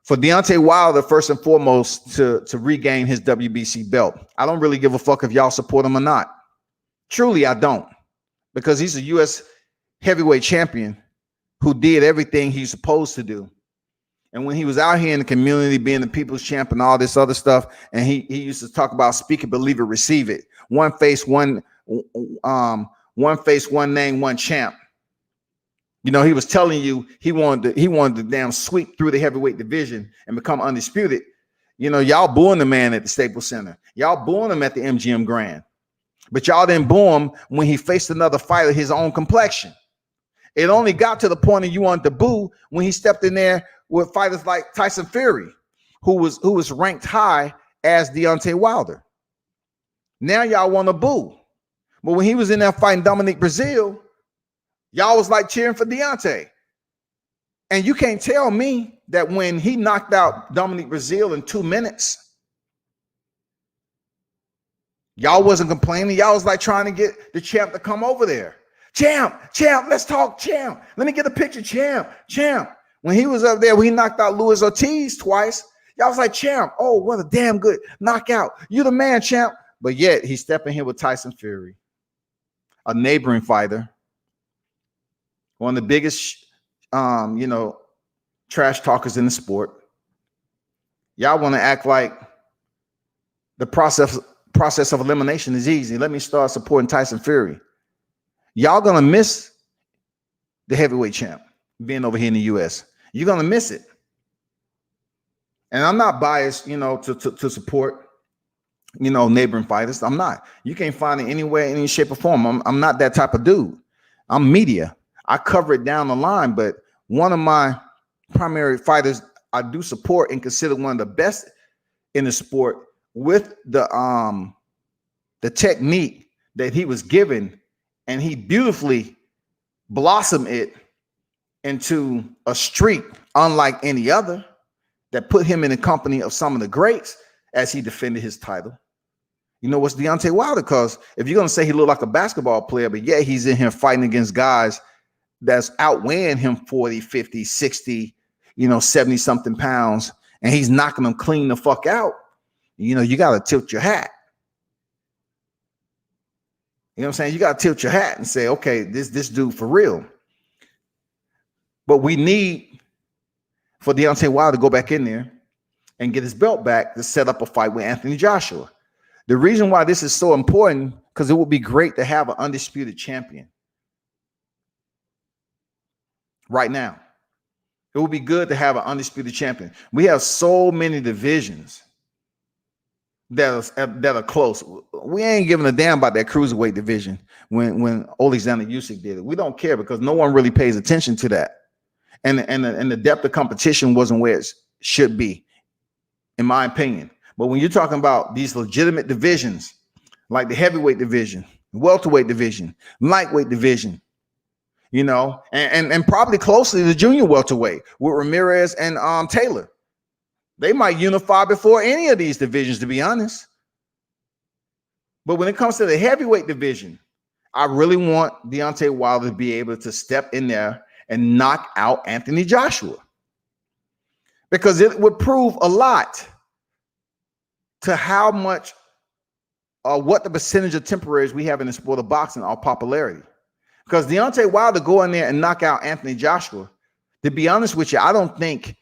For Deontay Wilder, first and foremost, to regain his WBC belt. I don't really give a fuck if y'all support him or not. Truly, I don't. Because he's a U.S. heavyweight champion who did everything he's supposed to do. And when he was out here in the community being the people's champ and all this other stuff, and he used to talk about speak it, believe it, receive it. One face, one name, one champ. He was telling you he wanted to damn sweep through the heavyweight division and become undisputed. Y'all booing the man at the Staples Center. Y'all booing him at the MGM Grand. But y'all didn't boo him when he faced another fighter his own complexion. It only got to the point of you wanted to boo when he stepped in there with fighters like Tyson Fury, who was ranked high as Deontay Wilder. Now y'all want to boo. But when he was in there fighting Dominique Brazil, y'all was like cheering for Deontay. And you can't tell me that when he knocked out Dominique Brazil in 2 minutes, y'all wasn't complaining. Y'all was like trying to get the champ to come over there. Champ, let's talk, champ. Let me get a picture, champ. When he was up there, when he knocked out Luis Ortiz twice, y'all was like, champ, oh, what a damn good knockout. You the man, champ. But yet he's stepping here with Tyson Fury, a neighboring fighter, one of the biggest, trash talkers in the sport. Y'all want to act like the process of elimination is easy. Let me start supporting Tyson Fury. Y'all gonna miss the heavyweight champ being over here in the U.S. You're gonna miss it. And I'm not biased, to support, neighboring fighters. I'm not. You can't find it anywhere, any shape or form. I'm not that type of dude. I'm media. I cover it down the line, but one of my primary fighters I do support and consider one of the best in the sport with the technique that he was given. And he beautifully blossomed it into a streak unlike any other that put him in the company of some of the greats as he defended his title. What's Deontay Wilder? Because if you're going to say he looked like a basketball player, but yeah, he's in here fighting against guys that's outweighing him 40, 50, 60, 70 something pounds, and he's knocking them clean the fuck out. You got to tilt your hat. You know what I'm saying? You got to tilt your hat and say, okay, this dude for real. But we need for Deontay Wilder to go back in there and get his belt back to set up a fight with Anthony Joshua. The reason why this is so important, because it would be great to have an undisputed champion right now. It would be good to have an undisputed champion. We have so many divisions that are close. We ain't giving a damn about that cruiserweight division when Alexander Usyk did it. We don't care because no one really pays attention to that. And the depth of competition wasn't where it should be, in my opinion. But when you're talking about these legitimate divisions, like the heavyweight division, welterweight division, lightweight division, and probably closely the junior welterweight with Ramirez and Taylor. They might unify before any of these divisions, to be honest. But when it comes to the heavyweight division, I really want Deontay Wilder to be able to step in there and knock out Anthony Joshua. Because it would prove a lot to how much what the percentage of temporaries we have in the sport of boxing, our popularity. Because Deontay Wilder go in there and knock out Anthony Joshua, to be honest with you, I don't think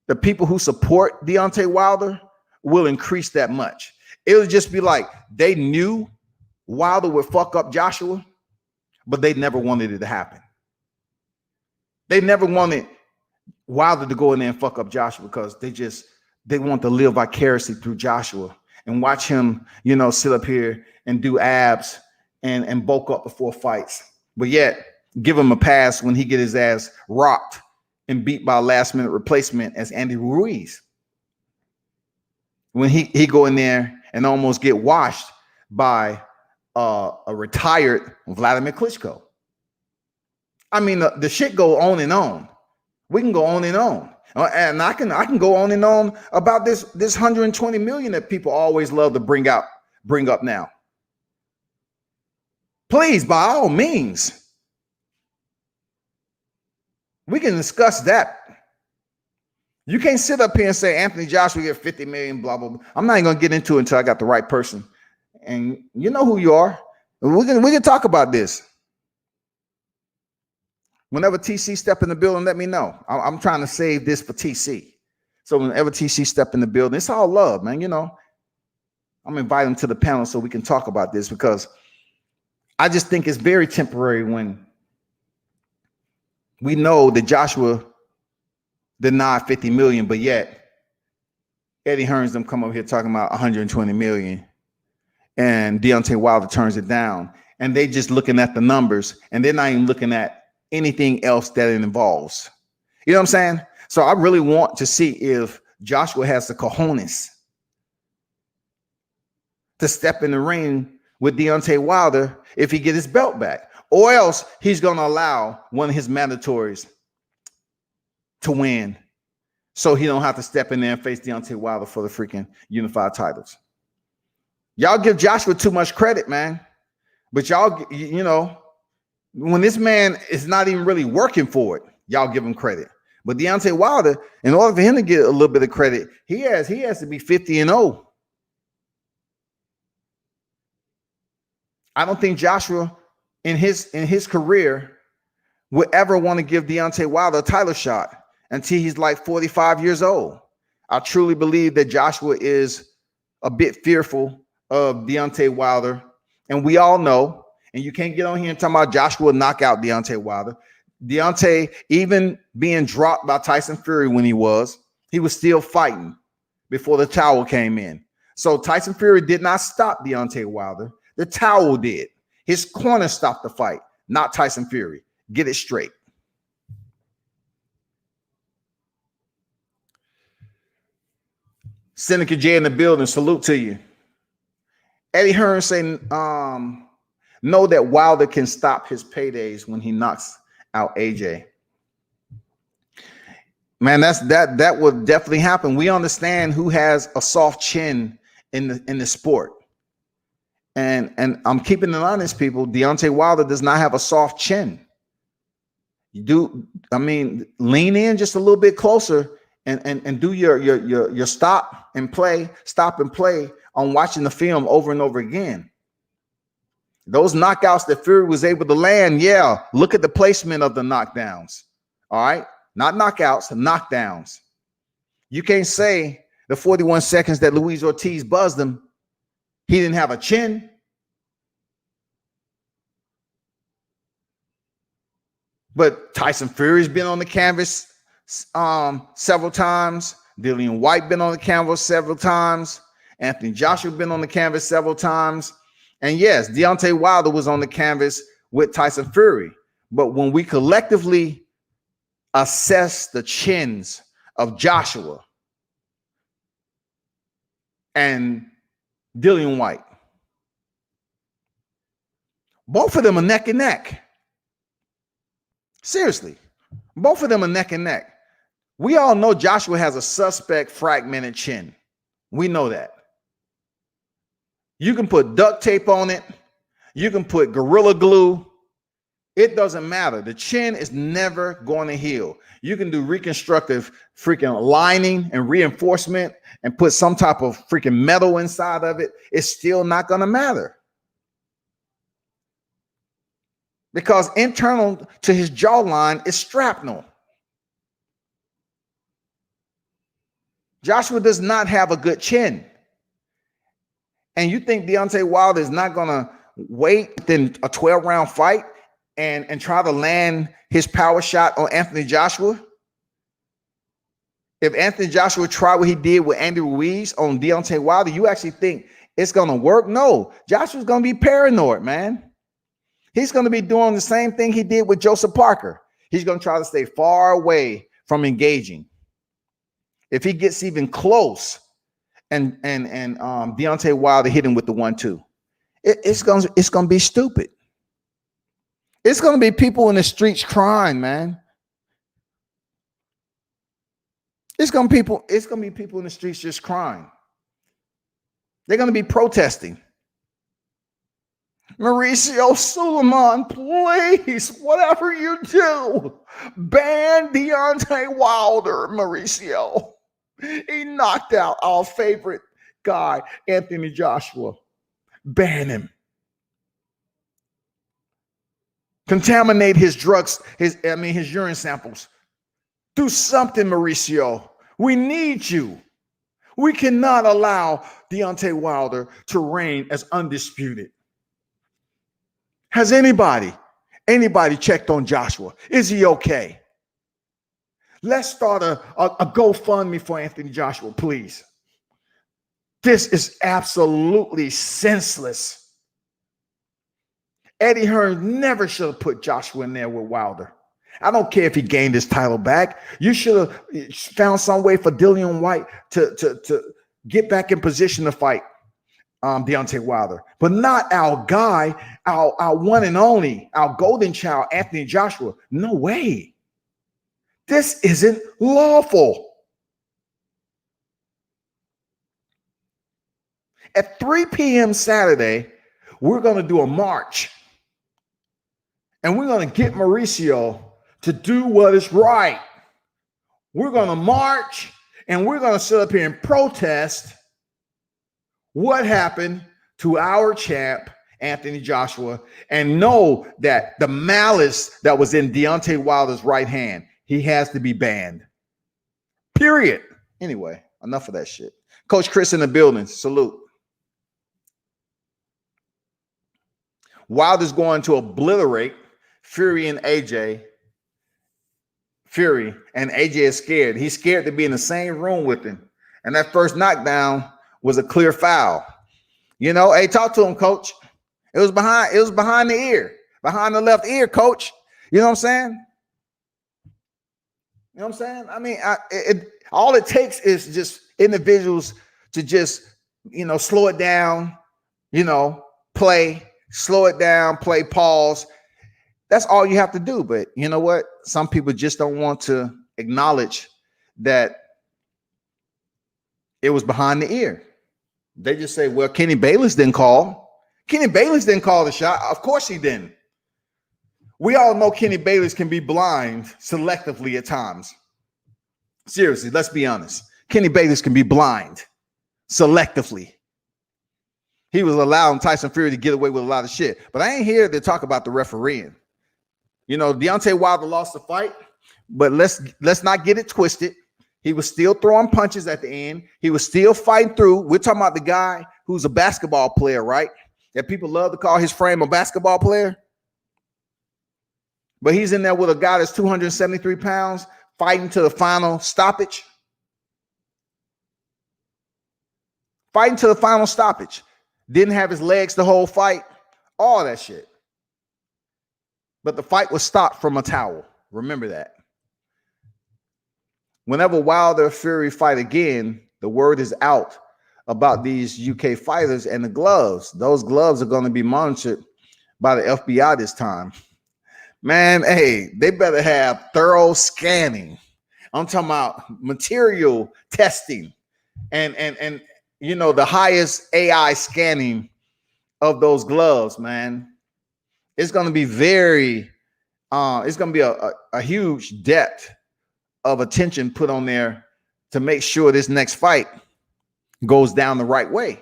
the people who support Deontay Wilder will increase that much. It'll just be like they knew Wilder would fuck up Joshua, but they never wanted it to happen. They never wanted Wilder to go in there and fuck up Joshua because they want to live vicariously through Joshua and watch him, you know, sit up here and do abs and bulk up before fights. But yet give him a pass when he get his ass rocked and beat by a last minute replacement as Andy Ruiz. When he go in there and almost get washed by a retired Vladimir Klitschko. I mean, the shit go on and on. We can go on and on. And I can go on and on about this 120 million that people always love to bring up now. Please, by all means, we can discuss that. You can't sit up here and say Anthony Joshua get 50 million, blah, blah, blah. I'm not even going to get into it until I got the right person. And you know who you are. We can talk about this. Whenever TC step in the building, let me know. I'm trying to save this for TC. So whenever TC step in the building, it's all love, man. You know, I'm inviting him to the panel so we can talk about this because I just think it's very temporary when we know that Joshua denied 50 million, but yet Eddie Hearns them come over here talking about 120 million and Deontay Wilder turns it down. And they just looking at the numbers and they're not even looking at anything else that it involves. You know what I'm saying? So I really want to see if Joshua has the cojones to step in the ring with Deontay Wilder if he get his belt back, or else he's going to allow one of his mandatories to win so he don't have to step in there and face Deontay Wilder for the freaking unified titles. Y'all give Joshua too much credit, man. But y'all, you know, when this man is not even really working for it, y'all give him credit. But Deontay Wilder, in order for him to get a little bit of credit, he has to be 50-0. I don't think Joshua in his career would ever want to give Deontay Wilder a title shot until he's like 45 years old. I truly believe that Joshua is a bit fearful of Deontay Wilder, and we all know. And you can't get on here and talk about Joshua knock out Deontay Wilder. Deontay, even being dropped by Tyson Fury when he was still fighting before the towel came in. So Tyson Fury did not stop Deontay Wilder. The towel did. His corner stopped the fight, not Tyson Fury. Get it straight. Seneca J in the building. Salute to you. Eddie Hearn saying, know that Wilder can stop his paydays when he knocks out AJ. Man, that would definitely happen. We understand who has a soft chin in the sport. And I'm keeping it honest, people. Deontay Wilder does not have a soft chin. Lean in just a little bit closer and do your stop and play on watching the film over and over again. Those knockouts that Fury was able to land, yeah, look at the placement of the knockdowns. All right, not knockouts, knockdowns. You can't say the 41 seconds that Luis Ortiz buzzed him, he didn't have a chin. But Tyson Fury's been on the canvas several times. Dillian White been on the canvas several times. Anthony Joshua been on the canvas several times. And yes, Deontay Wilder was on the canvas with Tyson Fury. But when we collectively assess the chins of Joshua and Dillian White, both of them are neck and neck. Seriously, both of them are neck and neck. We all know Joshua has a suspect fragmented chin. We know that. You can put duct tape on it. You can put Gorilla Glue. It doesn't matter. The chin is never going to heal. You can do reconstructive freaking lining and reinforcement and put some type of freaking metal inside of it. It's still not going to matter. Because internal to his jawline is shrapnel. Joshua does not have a good chin. And you think Deontay Wilder is not going to wait in a 12-round fight and try to land his power shot on Anthony Joshua, if Anthony Joshua tried what he did with Andy Ruiz on Deontay Wilder, you actually think it's going to work? No, Joshua's going to be paranoid, man. He's going to be doing the same thing he did with Joseph Parker. He's going to try to stay far away from engaging. If he gets even close and Deontay Wilder hit him with the 1-2, it's going to be stupid. It's going to be people in the streets crying, man. It's going to be people in the streets just crying. They're going to be protesting. Mauricio Suleiman, please, whatever you do, ban Deontay Wilder, Mauricio. He knocked out our favorite guy, Anthony Joshua. Ban him. Contaminate his drugs, his urine samples. Do something, Mauricio. We need you. We cannot allow Deontay Wilder to reign as undisputed. Has anybody checked on Joshua? Is he okay? Let's start a GoFundMe for Anthony Joshua, please. This is absolutely senseless. Eddie Hearn never should have put Joshua in there with Wilder. I don't care if he gained his title back. You should have found some way for Dillian White to get back in position to fight Deontay Wilder, but not our guy, our one and only, our golden child, Anthony Joshua. No way. This isn't lawful. At 3 p.m. Saturday, we're going to do a march. And we're going to get Mauricio to do what is right. We're going to march and we're going to sit up here and protest what happened to our champ, Anthony Joshua, and know that the malice that was in Deontay Wilder's right hand, he has to be banned. Period. Anyway, enough of that shit. Coach Chris in the building. Salute. Wilder's going to obliterate Fury and AJ. Fury and AJ is scared. He's scared to be in the same room with him. And that first knockdown was a clear foul. You know, hey, talk to him, coach. It was behind the ear, behind the left ear, coach. You know what I'm saying? You know what I'm saying? I mean, all it takes is just individuals to just, slow it down, play, slow it down, play, pause. That's all you have to do. But you know what? Some people just don't want to acknowledge that it was behind the ear. They just say, well, Kenny Bayless didn't call. Kenny Bayless didn't call the shot. Of course he didn't. We all know Kenny Bayless can be blind selectively at times. Seriously, let's be honest. Kenny Bayless can be blind selectively. He was allowing Tyson Fury to get away with a lot of shit. But I ain't here to talk about the refereeing. Deontay Wilder lost the fight, but let's not get it twisted. He was still throwing punches at the end. He was still fighting through. We're talking about the guy who's a basketball player, right? That people love to call his frame a basketball player. But he's in there with a guy that's 273 pounds fighting to the final stoppage. Fighting to the final stoppage. Didn't have his legs the whole fight. All that shit. But the fight was stopped from a towel. Remember that. Whenever Wilder Fury fight again, the word is out about these UK fighters and the gloves. Those gloves are going to be monitored by the FBI this time. Man, hey, they better have thorough scanning. I'm talking about material testing and the highest AI scanning of those gloves, man. It's going to be it's going to be a huge depth of attention put on there to make sure this next fight goes down the right way.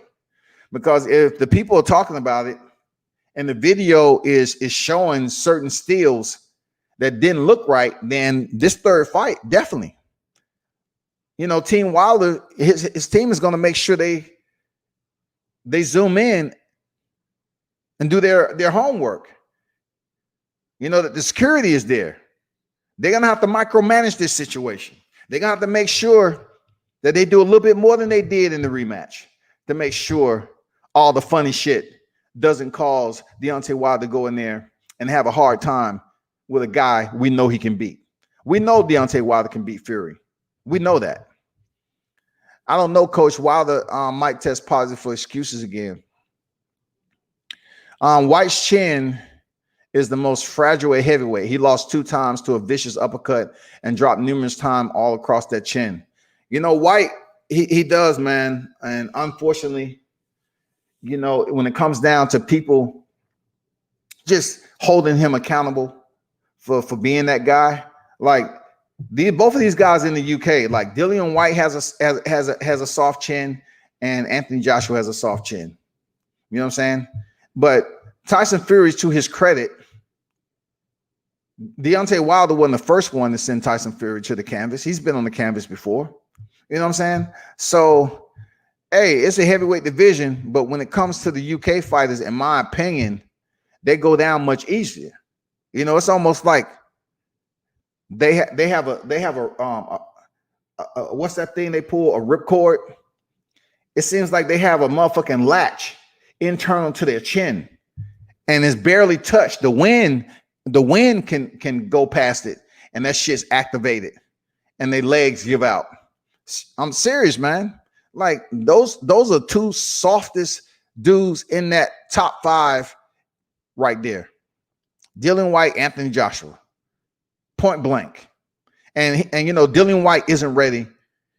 Because if the people are talking about it and the video is showing certain stills that didn't look right, then this third fight, definitely. Team Wilder, his team is going to make sure they zoom in and do their homework. You know that the security is there. They're going to have to micromanage this situation. They're going to have to make sure that they do a little bit more than they did in the rematch to make sure all the funny shit doesn't cause Deontay Wilder to go in there and have a hard time with a guy we know he can beat. We know Deontay Wilder can beat Fury. We know that. I don't know, Coach. Wilder might test positive for excuses again. White's chin is the most fragile at heavyweight. He lost 2 times to a vicious uppercut and dropped numerous times all across that chin. You know, White, he does, man. And unfortunately, you know, when it comes down to people just holding him accountable for being that guy, like both of these guys in the UK, like Dillian White has a soft chin, and Anthony Joshua has a soft chin. You know what I'm saying? But Tyson Fury, to his credit, Deontay Wilder wasn't the first one to send Tyson Fury to the canvas. He's been on the canvas before. You know what I'm saying? So, hey, it's a heavyweight division, but when it comes to the UK fighters, in my opinion, they go down much easier. You know, it's almost like they have a what's that thing they pull, a ripcord? It seems like they have a motherfucking latch internal to their chin, and it's barely touched. The wind can go past it, and that shit's activated, and their legs give out. I'm serious, man. Like those are 2 softest dudes in that top 5 right there. Dillian White, Anthony Joshua, point blank. And you know, Dillian White isn't ready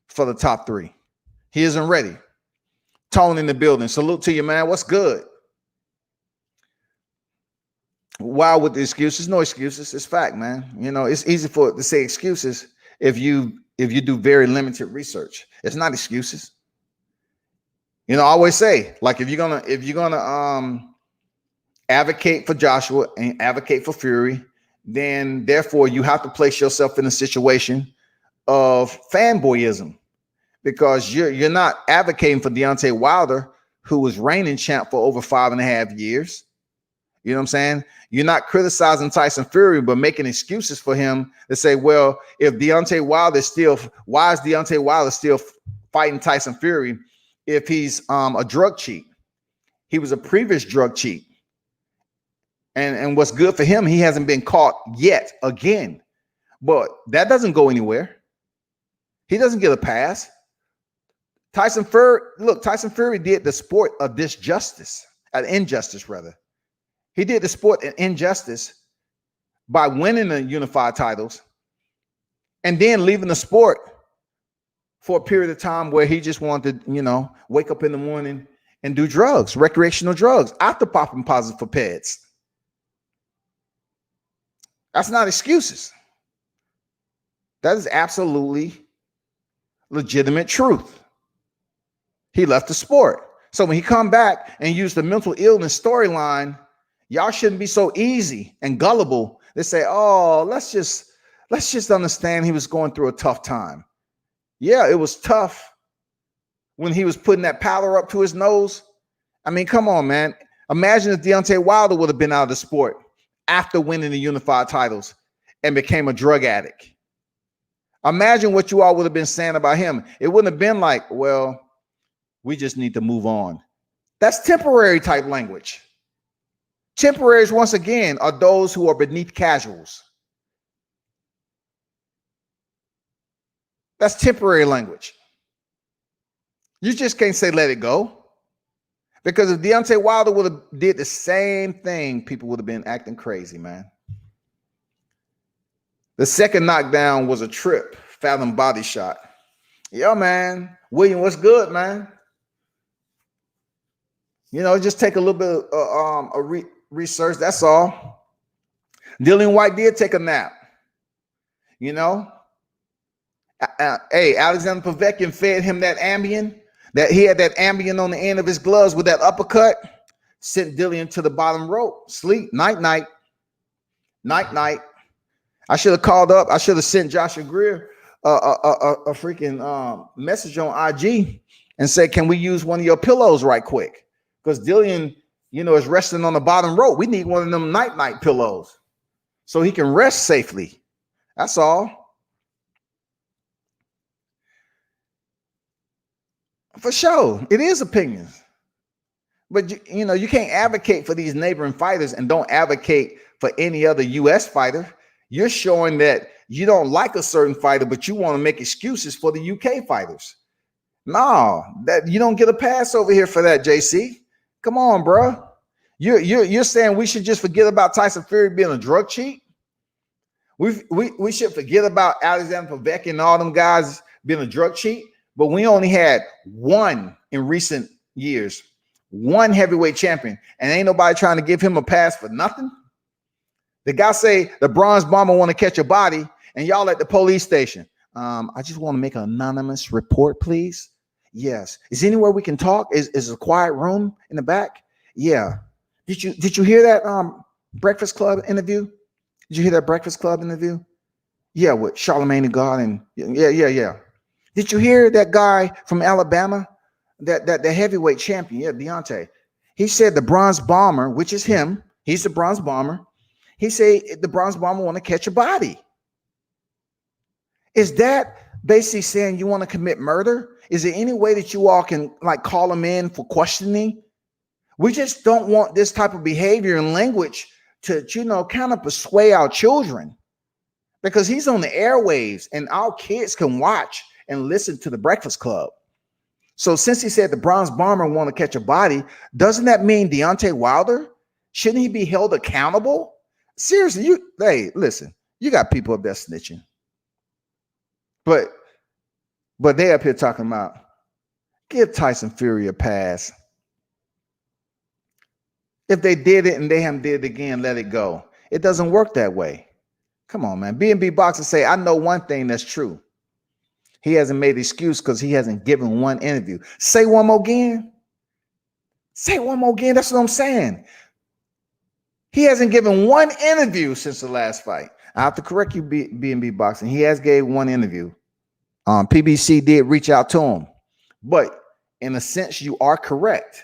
for the top 3. He isn't ready. Tone in the building. Salute to you, man. What's good? Wild with the excuses. No excuses. It's fact, man. You know, it's easy to say excuses if you do very limited research. It's not excuses. You know, I always say, like, if you're gonna advocate for Joshua and advocate for Fury, then therefore you have to place yourself in a situation of fanboyism, because you're not advocating for Deontay Wilder, who was reigning champ for over 5.5 years. You know what I'm saying? You're not criticizing Tyson Fury, but making excuses for him to say, well, if Deontay Wilder why is Deontay Wilder still fighting Tyson Fury if he's a drug cheat? He was a previous drug cheat. And what's good for him, he hasn't been caught yet again. But that doesn't go anywhere. He doesn't get a pass. Tyson Fury did the sport of injustice. He did the sport an injustice by winning the unified titles and then leaving the sport for a period of time where he just wanted to, you know, wake up in the morning and do drugs, recreational drugs, after popping positive for PEDs. That's not excuses. That is absolutely legitimate truth. He left the sport. So when he come back and use the mental illness storyline, y'all shouldn't be so easy and gullible. They say, oh, let's just understand he was going through a tough time. Yeah, it was tough when he was putting that powder up to his nose. I mean, come on, man. Imagine if Deontay Wilder would have been out of the sport after winning the unified titles and became a drug addict. Imagine what you all would have been saying about him. It wouldn't have been like, well, we just need to move on. That's temporary type language. Temporaries, once again, are those who are beneath casuals. That's temporary language. You just can't say let it go. Because if Deontay Wilder would have did the same thing, people would have been acting crazy, man. The second knockdown was a trip, fathom body shot. Yeah, man. William, what's good, man? You know, just take a little bit of research. That's all. Dillian White did take a nap. You know, hey, Alexander Povetkin fed him that Ambien. That he had that Ambien on the end of his gloves with that uppercut. Sent Dillian to the bottom rope. Sleep. Night, night. Night, night. I should have called up. I should have sent Joshua Greer a freaking message on IG and said, can we use one of your pillows right quick? Because Dillian, you know, is resting on the bottom rope. We need one of them night pillows. so he can rest safely. That's all. For sure, it is opinions. But you know, you can't advocate for these neighboring fighters and don't advocate for any other U.S. fighter. You're showing that you don't like a certain fighter, but you want to make excuses for the UK fighters. No, that you don't get a pass over here for that, JC. Come on, bro. You're saying we should just forget about Tyson Fury being a drug cheat? We should forget about Alexander Povetkin and all them guys being a drug cheat, but we only had one in recent years, one heavyweight champion, and ain't nobody trying to give him a pass for nothing. The guy say the bronze bomber want to catch a body, and y'all at the police station. I just want to make an anonymous report, please. Yes. Is anywhere we can talk? Is a quiet room in the back? Yeah. Did you hear that Breakfast Club interview? Did you hear that Breakfast Club interview? Yeah, with Charlemagne the God and yeah. Did you hear that guy from Alabama? That the heavyweight champion, yeah, Deontay. He said the bronze bomber, which is him, he's the bronze bomber. He said the bronze bomber want to catch a body. Is that basically saying you want to commit murder? Is there any way that you all can like call him in for questioning? We just don't want this type of behavior and language to, you know, kind of persuade our children, because he's on the airwaves and our kids can watch and listen to the Breakfast Club. So since he said the bronze bomber want to catch a body, doesn't that mean Deontay Wilder? Shouldn't he be held accountable? Seriously, hey, listen, you got people up there snitching. But they up here talking about give Tyson Fury a pass. If they did it and they haven't did it again, let it go. It doesn't work that way. Come on, man. B&B Boxer say, I know one thing that's true. He hasn't made an excuse because he hasn't given one interview. Say one more again. Say one more again. That's what I'm saying. He hasn't given one interview since the last fight. I have to correct you, B&B Boxing. He has gave one interview. PBC did reach out to him. But in a sense, you are correct.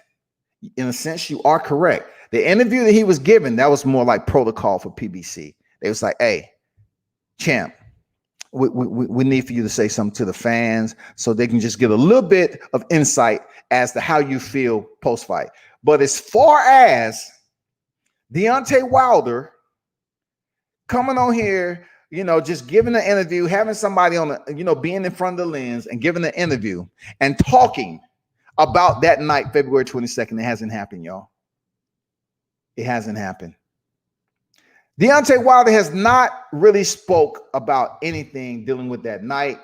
In a sense, you are correct. The interview that he was given, that was more like protocol for PBC. They was like, hey, champ, we need for you to say something to the fans so they can just get a little bit of insight as to how you feel post-fight. But as far as Deontay Wilder coming on here, you know, just giving an interview, having somebody on the, you know, being in front of the lens and giving an interview and talking about that night, February 22nd, it hasn't happened, y'all. It hasn't happened. Deontay Wilder has not really spoke about anything dealing with that night,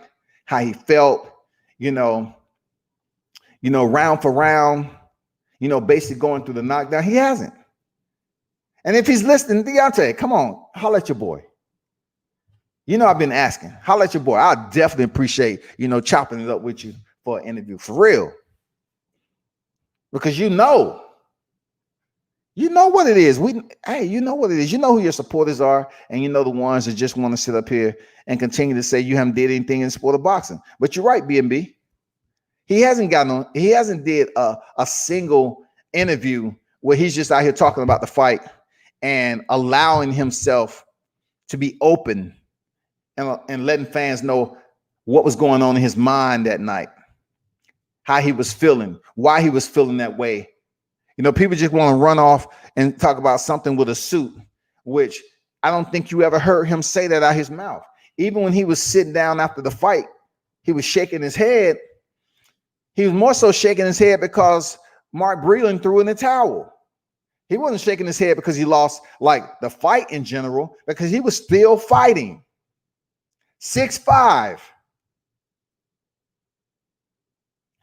how he felt, you know, round for round, you know, basically going through the knockdown. He hasn't. And if he's listening, Deontay, come on, holla at your boy. You know, I've been asking, holla at your boy. I definitely appreciate, you know, chopping it up with you for an interview, for real. Because you know what it is. You know what it is. You know who your supporters are, and you know the ones that just want to sit up here and continue to say you haven't did anything in the sport of boxing. But you're right, B&B. He hasn't did a single interview where he's just out here talking about the fight and allowing himself to be open and letting fans know what was going on in his mind that night, how he was feeling, why he was feeling that way. You know, people just want to run off and talk about something with a suit, which I don't think you ever heard him say that out of his mouth. Even when he was sitting down after the fight, he was shaking his head. He was more so shaking his head because Mark Breland threw in the towel. He wasn't shaking his head because he lost like the fight in general, because he was still fighting. 6'5",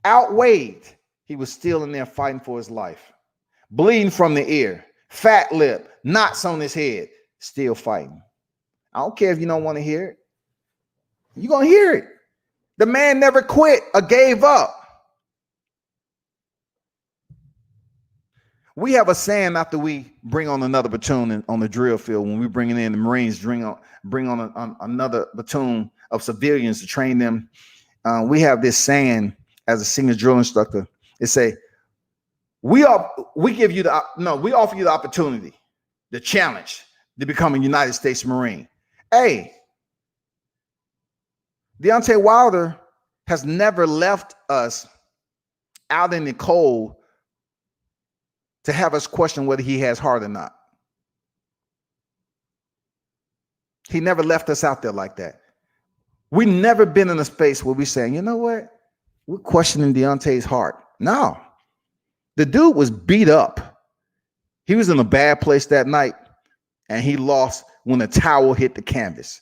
outweighed. He was still in there fighting for his life. Bleeding from the ear, fat lip, knots on his head, still fighting. I don't care if you don't want to hear it. You're going to hear it. The man never quit or gave up. We have a saying after we bring on another platoon on the drill field, when we bring in the Marines, bring on another platoon of civilians to train them. We have this saying as a senior drill instructor. It say, we offer you the opportunity, the challenge, to become a United States Marine. Hey, Deontay Wilder has never left us out in the cold to have us question whether he has heart or not. He never left us out there like that. We never been in a space where we're saying, you know what? We're questioning Deontay's heart. No. The dude was beat up. He was in a bad place that night, and he lost when the towel hit the canvas.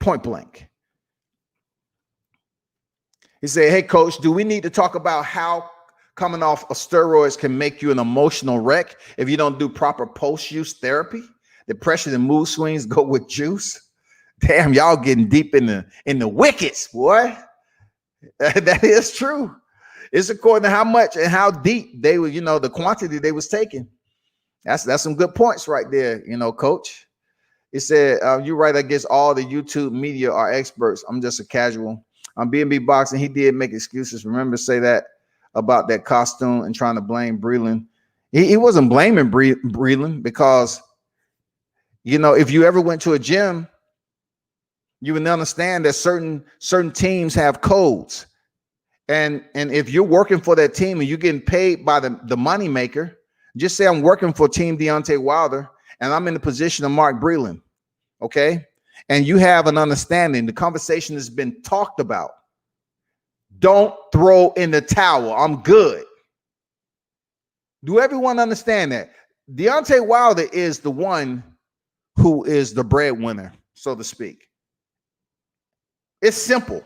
Point blank. He said, hey, coach, do we need to talk about how coming off of steroids can make you an emotional wreck if you don't do proper post-use therapy? Depression and mood swings go with juice. Damn, y'all getting deep in the wickets, boy. That is true. It's according to how much and how deep they were, the quantity they was taking. That's some good points right there, coach. It said, you're right, I guess all the YouTube media are experts. I'm just a casual. On B&B Boxing, he did make excuses. Remember, say that about that costume and trying to blame Breland. He wasn't blaming Breland because, if you ever went to a gym, you would understand that certain teams have codes. And if you're working for that team and you're getting paid by the money maker, just say I'm working for Team Deontay Wilder and I'm in the position of Mark Breland, okay? And you have an understanding. The conversation has been talked about. Don't throw in the towel. I'm good. Do everyone understand that? Deontay Wilder is the one who is the breadwinner, so to speak. It's simple.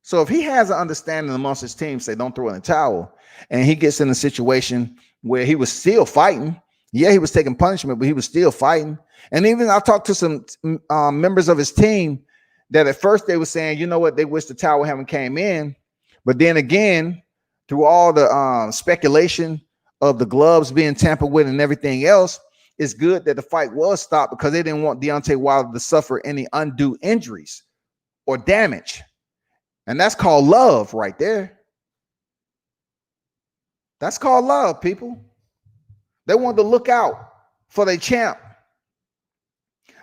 So if he has an understanding amongst his team, say don't throw in the towel, and he gets in a situation where he was still fighting. Yeah, he was taking punishment, but he was still fighting. And even I talked to some members of his team that at first they were saying, you know what, they wish the towel hadn't came in. But then again, through all the speculation of the gloves being tampered with and everything else, it's good that the fight was stopped because they didn't want Deontay Wilder to suffer any undue injuries or damage. And that's called love right there. That's called love, people. They wanted to look out for their champ.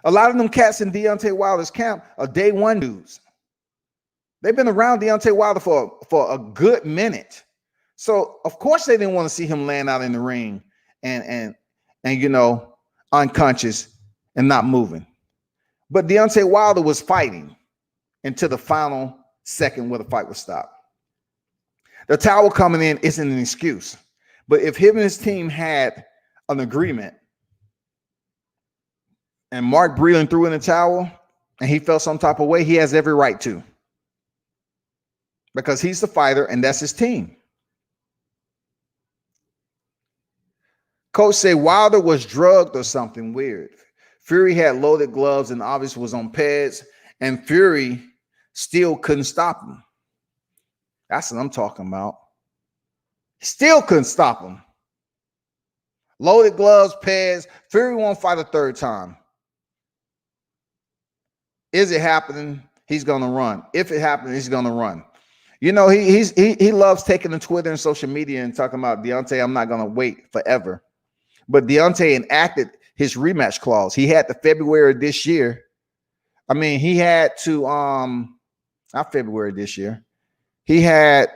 A lot of them cats in Deontay Wilder's camp are day one dudes. They've been around Deontay Wilder for a good minute. So, of course, they didn't want to see him laying out in the ring and unconscious and not moving. But Deontay Wilder was fighting until the final second where the fight was stopped. The towel coming in isn't an excuse. But if him and his team had an agreement and Mark Breland threw in the towel and he felt some type of way, he has every right to. Because he's the fighter and that's his team. Coach said Wilder was drugged or something weird. Fury had loaded gloves and obviously was on pads, and Fury still couldn't stop him. That's what I'm talking about. Still couldn't stop him. Loaded gloves, pads. Fury won't fight a third time. Is it happening? He's going to run. If it happens, he's going to run. He loves taking to Twitter and social media and talking about Deontay, I'm not going to wait forever. But Deontay enacted his rematch clause. He had the February of this year. I mean, he had to not February this year. He had,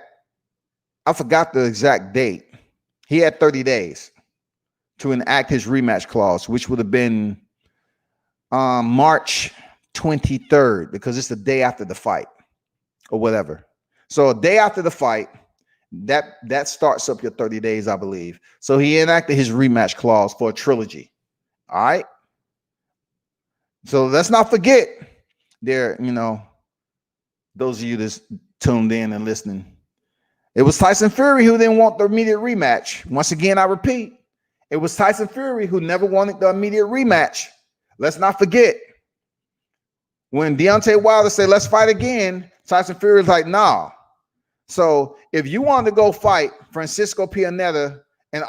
I forgot the exact date. He had 30 days to enact his rematch clause, which would have been March 23rd, because it's the day after the fight or whatever. So a day after the fight, that starts up your 30 days, I believe. So he enacted his rematch clause for a trilogy. All right. So let's not forget there, those of you that's tuned in and listening. It was Tyson Fury who didn't want the immediate rematch. Once again, I repeat, it was Tyson Fury who never wanted the immediate rematch. Let's not forget. When Deontay Wilder said, let's fight again, Tyson Fury was like, nah. So if you wanted to go fight Francisco Pianeta and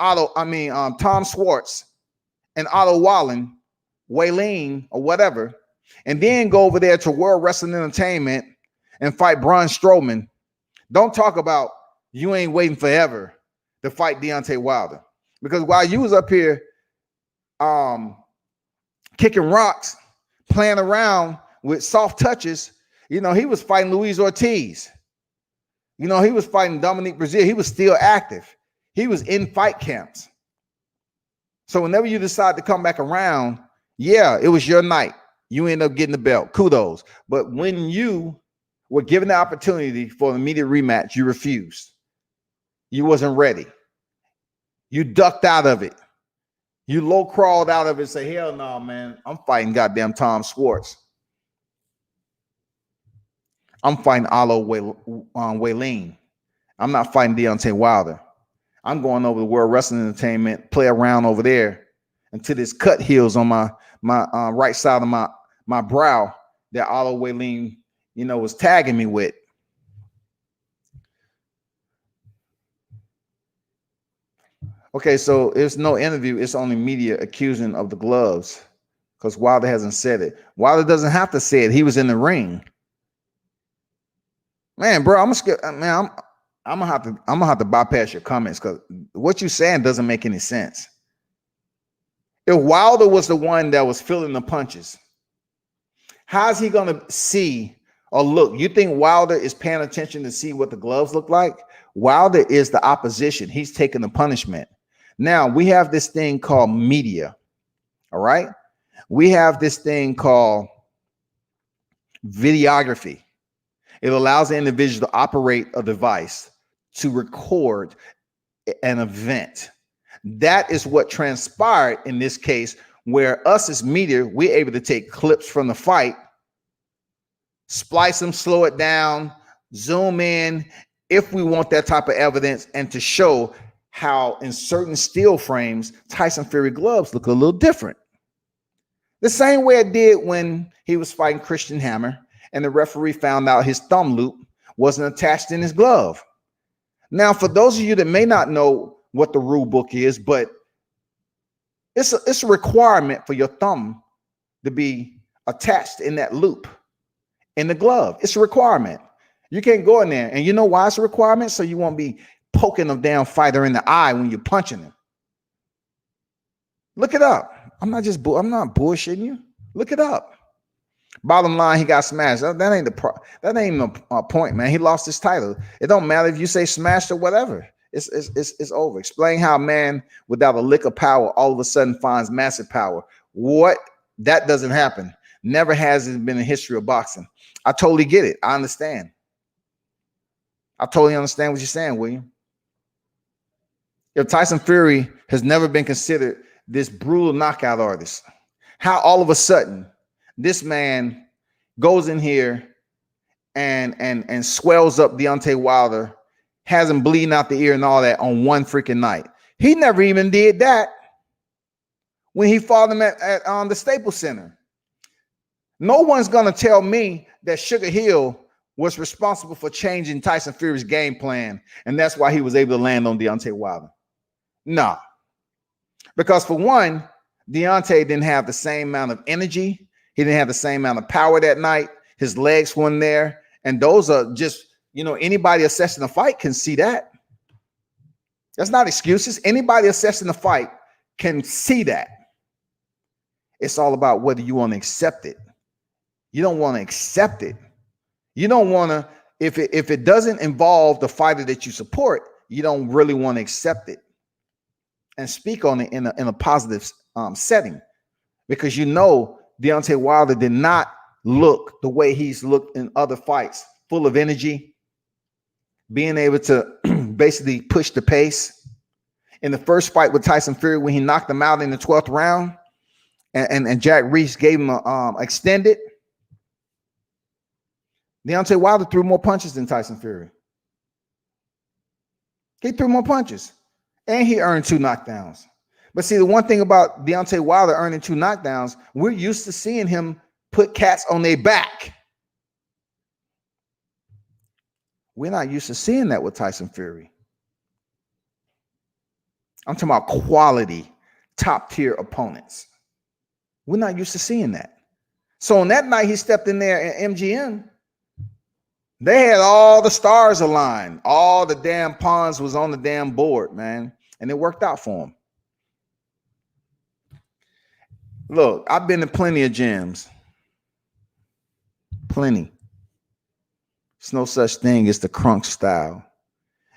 Tom Schwartz and Otto Wallen, Waylene or whatever, and then go over there to World Wrestling Entertainment and fight Braun Strowman, don't talk about you ain't waiting forever to fight Deontay Wilder. Because while you was up here kicking rocks, playing around with soft touches. You know, he was fighting Luis Ortiz. You know, he was fighting Dominique Brazil. He was still active. He was in fight camps. So whenever you decide to come back around, yeah, it was your night. You end up getting the belt. Kudos. But when you were given the opportunity for an immediate rematch, you refused. You wasn't ready. You ducked out of it. You low crawled out of it and say, hell no, man. I'm fighting goddamn Tom Schwartz. I'm fighting Alo Waylene. I'm not fighting Deontay Wilder. I'm going over to World Wrestling Entertainment, play around over there until this cut heals on my right side of my brow that Alo Waylene, you know, was tagging me with. Okay, so it's no interview. It's only media accusing of the gloves because Wilder hasn't said it. Wilder doesn't have to say it. He was in the ring. Man, bro, I'm gonna have to bypass your comments because what you're saying doesn't make any sense. If Wilder was the one that was feeling the punches, how's he gonna see or look? You think Wilder is paying attention to see what the gloves look like? Wilder is the opposition. He's taking the punishment. Now we have this thing called media. All right. We have this thing called videography. It allows the individual to operate a device to record an event. That is what transpired in this case, where us as media, we're able to take clips from the fight, splice them, slow it down, zoom in, if we want that type of evidence, and to show how in certain steel frames, Tyson Fury gloves look a little different. The same way it did when he was fighting Christian Hammer, and the referee found out his thumb loop wasn't attached in his glove. Now, for those of you that may not know what the rule book is, but it's a requirement for your thumb to be attached in that loop in the glove. It's a requirement. You can't go in there. And you know why it's a requirement? So you won't be poking a damn fighter in the eye when you're punching him. Look it up. I'm not bullshitting you. Look it up. Bottom line, he got smashed. That ain't the point, man. He lost his title. It don't matter if you say smashed or whatever. It's over. Explain how a man without a lick of power all of a sudden finds massive power. What? That doesn't happen. Never has it been in history of boxing. I totally get it. I understand. I totally understand what you're saying, William. If Tyson Fury has never been considered this brutal knockout artist, how all of a sudden this man goes in here and swells up Deontay Wilder, has him bleeding out the ear and all that on one freaking night. He never even did that when he fought him at the Staples Center. No one's going to tell me that Sugar Hill was responsible for changing Tyson Fury's game plan, and that's why he was able to land on Deontay Wilder. No. Because for one, Deontay didn't have the same amount of energy. He didn't have the same amount of power that night. His legs weren't there. And those are just, you know, anybody assessing the fight can see that. That's not excuses. Anybody assessing the fight can see that. It's all about whether you want to accept it. You don't want to accept it. You don't want to, if it doesn't involve the fighter that you support, you don't really want to accept it and speak on it in a positive setting, because you know Deontay Wilder did not look the way he's looked in other fights, full of energy, being able to basically push the pace. In the first fight with Tyson Fury, when he knocked him out in the 12th round, and Jack Reese gave him a extended, Deontay Wilder threw more punches than Tyson Fury. He threw more punches, and he earned 2 knockdowns. But see, the one thing about Deontay Wilder earning 2 knockdowns, we're used to seeing him put cats on their back. We're not used to seeing that with Tyson Fury. I'm talking about quality, top-tier opponents. We're not used to seeing that. So on that night he stepped in there at MGM, they had all the stars aligned. All the damn pawns was on the damn board, man. And it worked out for him. Look, I've been to plenty of gyms. Plenty. There's no such thing as the crunk style.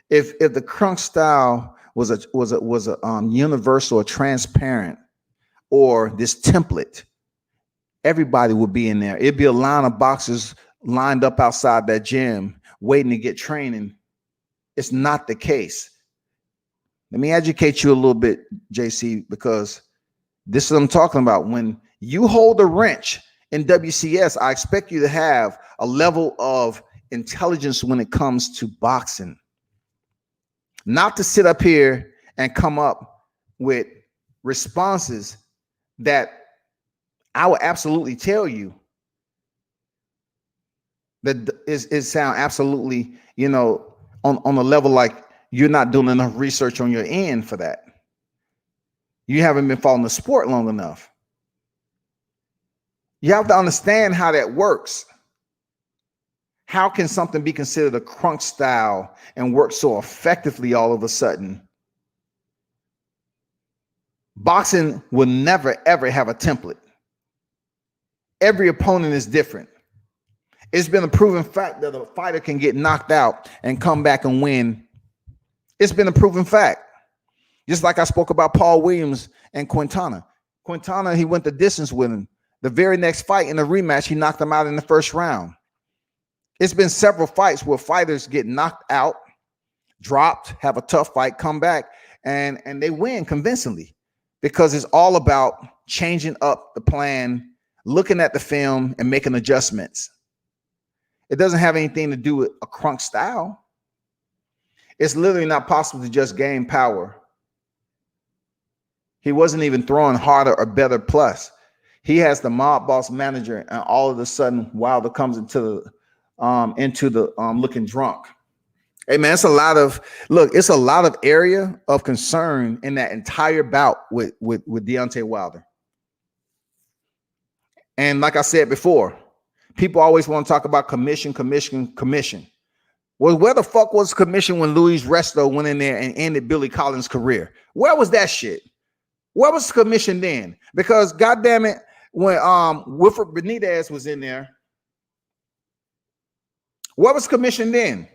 If the crunk style was a universal or transparent or this template, everybody would be in there. It'd be a line of boxers lined up outside that gym waiting to get training. It's not the case. Let me educate you a little bit, JC, because this is what I'm talking about. When you hold a wrench in WCS, I expect you to have a level of intelligence when it comes to boxing. Not to sit up here and come up with responses that I would absolutely tell you that it sound absolutely, on a level like you're not doing enough research on your end for that. You haven't been following the sport long enough. You have to understand how that works. How can something be considered a crunk style and work so effectively all of a sudden? Boxing will never, ever have a template. Every opponent is different. It's been a proven fact that a fighter can get knocked out and come back and win. It's been a proven fact. Just like I spoke about Paul Williams and Quintana. Quintana, he went the distance with him. The very next fight in the rematch, he knocked him out in the first round. It's been several fights where fighters get knocked out, dropped, have a tough fight, come back, and they win convincingly because it's all about changing up the plan, looking at the film, and making adjustments. It doesn't have anything to do with a crunk style. It's literally not possible to just gain power. He wasn't even throwing harder or better plus. He has the mob boss manager, and all of a sudden, Wilder comes into the looking drunk. Hey man, it's a lot of area of concern in that entire bout with Deontay Wilder. And like I said before, people always want to talk about commission. Well, where the fuck was commission when Luis Resto went in there and ended Billy Collins' career? Where was that shit? Where was commission then? Because goddamn it, when Wilfred Benitez was in there, where was commission then?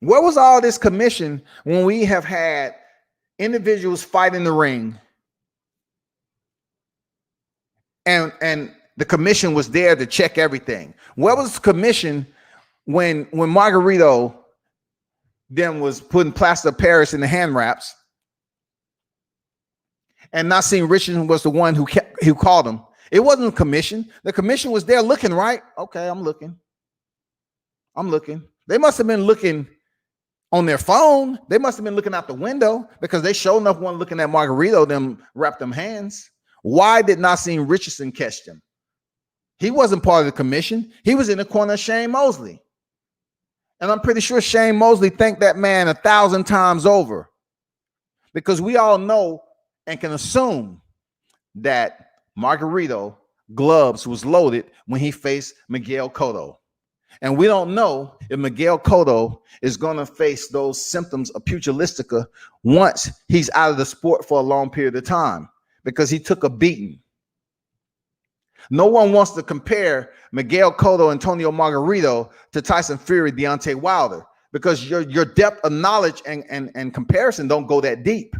Where was all this commission when we have had individuals fight in the ring and the commission was there to check everything? Where was commission when Margarito then was putting plaster of Paris in the hand wraps and Nassim Richardson was the one who called him? It wasn't a commission. The commission was there looking, right? Okay, I'm looking. They must have been looking on their phone. They must have been looking out the window because they sure enough weren't looking at Margarito, them wrap them hands. Why did Nassim Richardson catch them? He wasn't part of the commission. He was in the corner of Shane Mosley. And I'm pretty sure Shane Mosley thanked that man 1,000 times over because we all know and can assume that Margarito gloves was loaded when he faced Miguel Cotto. And we don't know if Miguel Cotto is going to face those symptoms of pugilistica once he's out of the sport for a long period of time because he took a beating. No one wants to compare Miguel Cotto, Antonio Margarito to Tyson Fury, Deontay Wilder because your depth of knowledge and comparison don't go that deep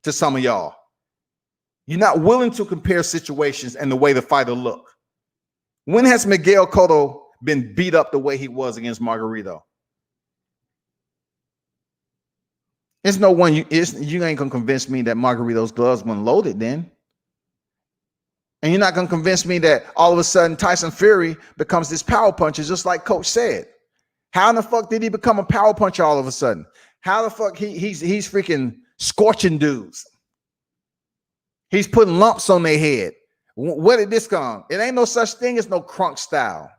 to some of y'all. You're not willing to compare situations and the way the fighter look. When has Miguel Cotto been beat up the way he was against Margarito? It's no one you ain't gonna convince me that Margarito's gloves weren't loaded then. And you're not gonna convince me that all of a sudden Tyson Fury becomes this power puncher, just like Coach said. How in the fuck did he become a power puncher all of a sudden? How the fuck he's freaking scorching dudes? He's putting lumps on their head. Where did this come? It ain't no such thing as no crunk style.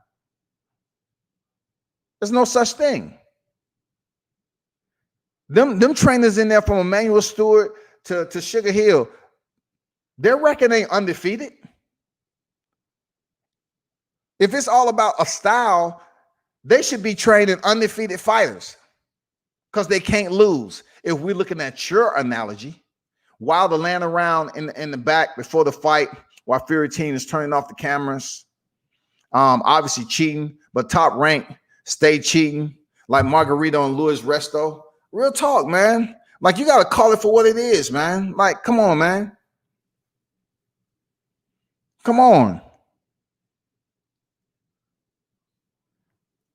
There's no such thing. Them trainers in there from Emmanuel Stewart to Sugar Hill, their record ain't undefeated. If it's all about a style, they should be training undefeated fighters because they can't lose. If we're looking at your analogy, Wilder laying around in the back before the fight while Fury team is turning off the cameras. Obviously cheating, but Top Rank stay cheating like Margarito and Luis Resto. Real talk, man. Like, you got to call it for what it is, man. Like, come on, man. Come on.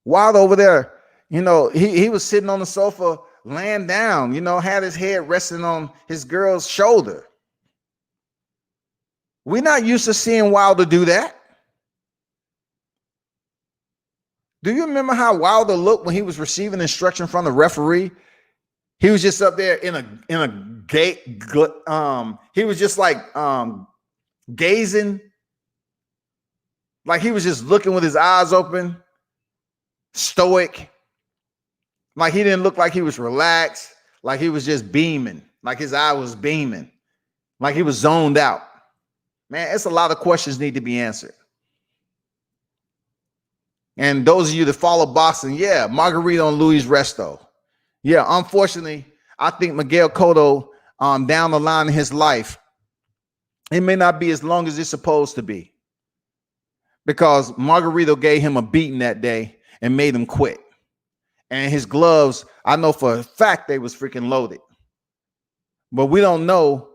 Wilder over there, you know, he was sitting on the sofa laying down, you know, had his head resting on his girl's shoulder. We're not used to seeing Wilder do that. Do you remember how Wilder looked when he was receiving instruction from the referee? He was just up there in a gate. He was just like gazing, like he was just looking with his eyes open, stoic. Like he didn't look like he was relaxed, like he was just beaming, like his eye was beaming, like he was zoned out. Man, it's a lot of questions need to be answered. And those of you that follow boxing, yeah, Margarito and Luis Resto. Yeah, unfortunately, I think Miguel Cotto, down the line in his life, it may not be as long as it's supposed to be, because Margarito gave him a beating that day and made him quit. And his gloves, I know for a fact they was freaking loaded. But we don't know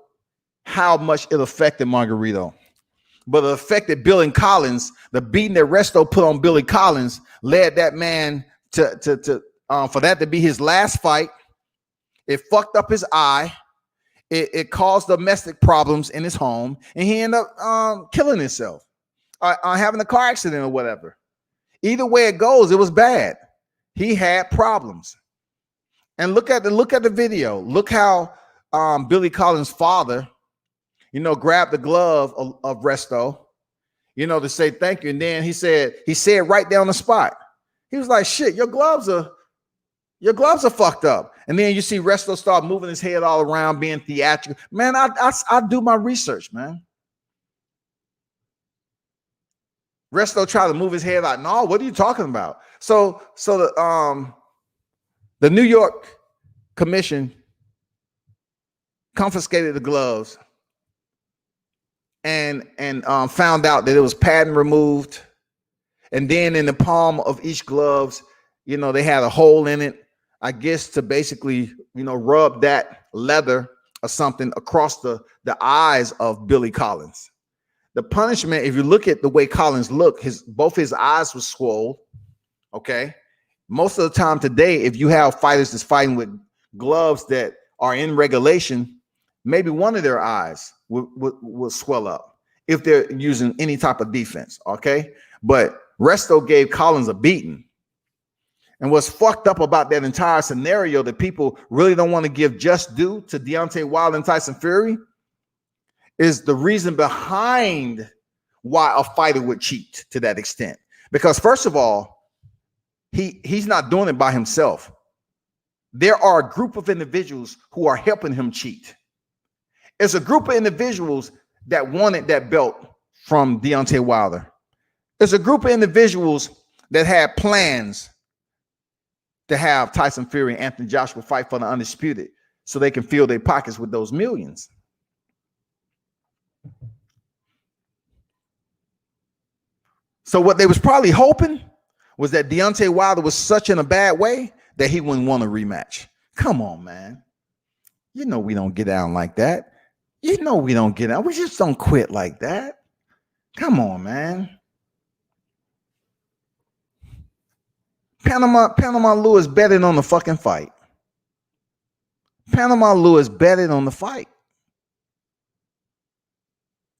how much it affected Margarito. But it affected Billy Collins. The beating that Resto put on Billy Collins led that man for that to be his last fight. It fucked up his eye. It caused domestic problems in his home, and he ended up killing himself, having a car accident or whatever. Either way it goes, it was bad. He had problems. And look at the video. Look how Billy Collins' father, you know, grabbed the glove of Resto, you know, to say thank you. And then he said right there on the spot, he was like, shit, your gloves are fucked up. And then you see Resto start moving his head all around, being theatrical. Man, I do my research, man. Resto tried to move his head like, no, what are you talking about? So the New York Commission confiscated the gloves and found out that it was patent removed. And then in the palm of each gloves, you know, they had a hole in it, I guess, to basically, you know, rub that leather or something across the eyes of Billy Collins. The punishment, if you look at the way Collins looked, both his eyes were swollen. Okay. Most of the time today, if you have fighters that's fighting with gloves that are in regulation, maybe one of their eyes will swell up if they're using any type of defense. Okay. But Resto gave Collins a beating. And what's fucked up about that entire scenario that people really don't want to give just due to Deontay Wilder and Tyson Fury is the reason behind why a fighter would cheat to that extent. Because first of all, he's not doing it by himself. There are a group of individuals who are helping him cheat. It's a group of individuals that wanted that belt from Deontay Wilder. It's a group of individuals that had plans to have Tyson Fury and Anthony Joshua fight for the undisputed so they can fill their pockets with those millions. So what they was probably hoping was that Deontay Wilder was such in a bad way that he wouldn't want a rematch. Come on, man. You know we don't get down like that. You know we don't get out. We just don't quit like that. Come on, man. Panama Lewis betted on the fucking fight. Panama Lewis betted on the fight.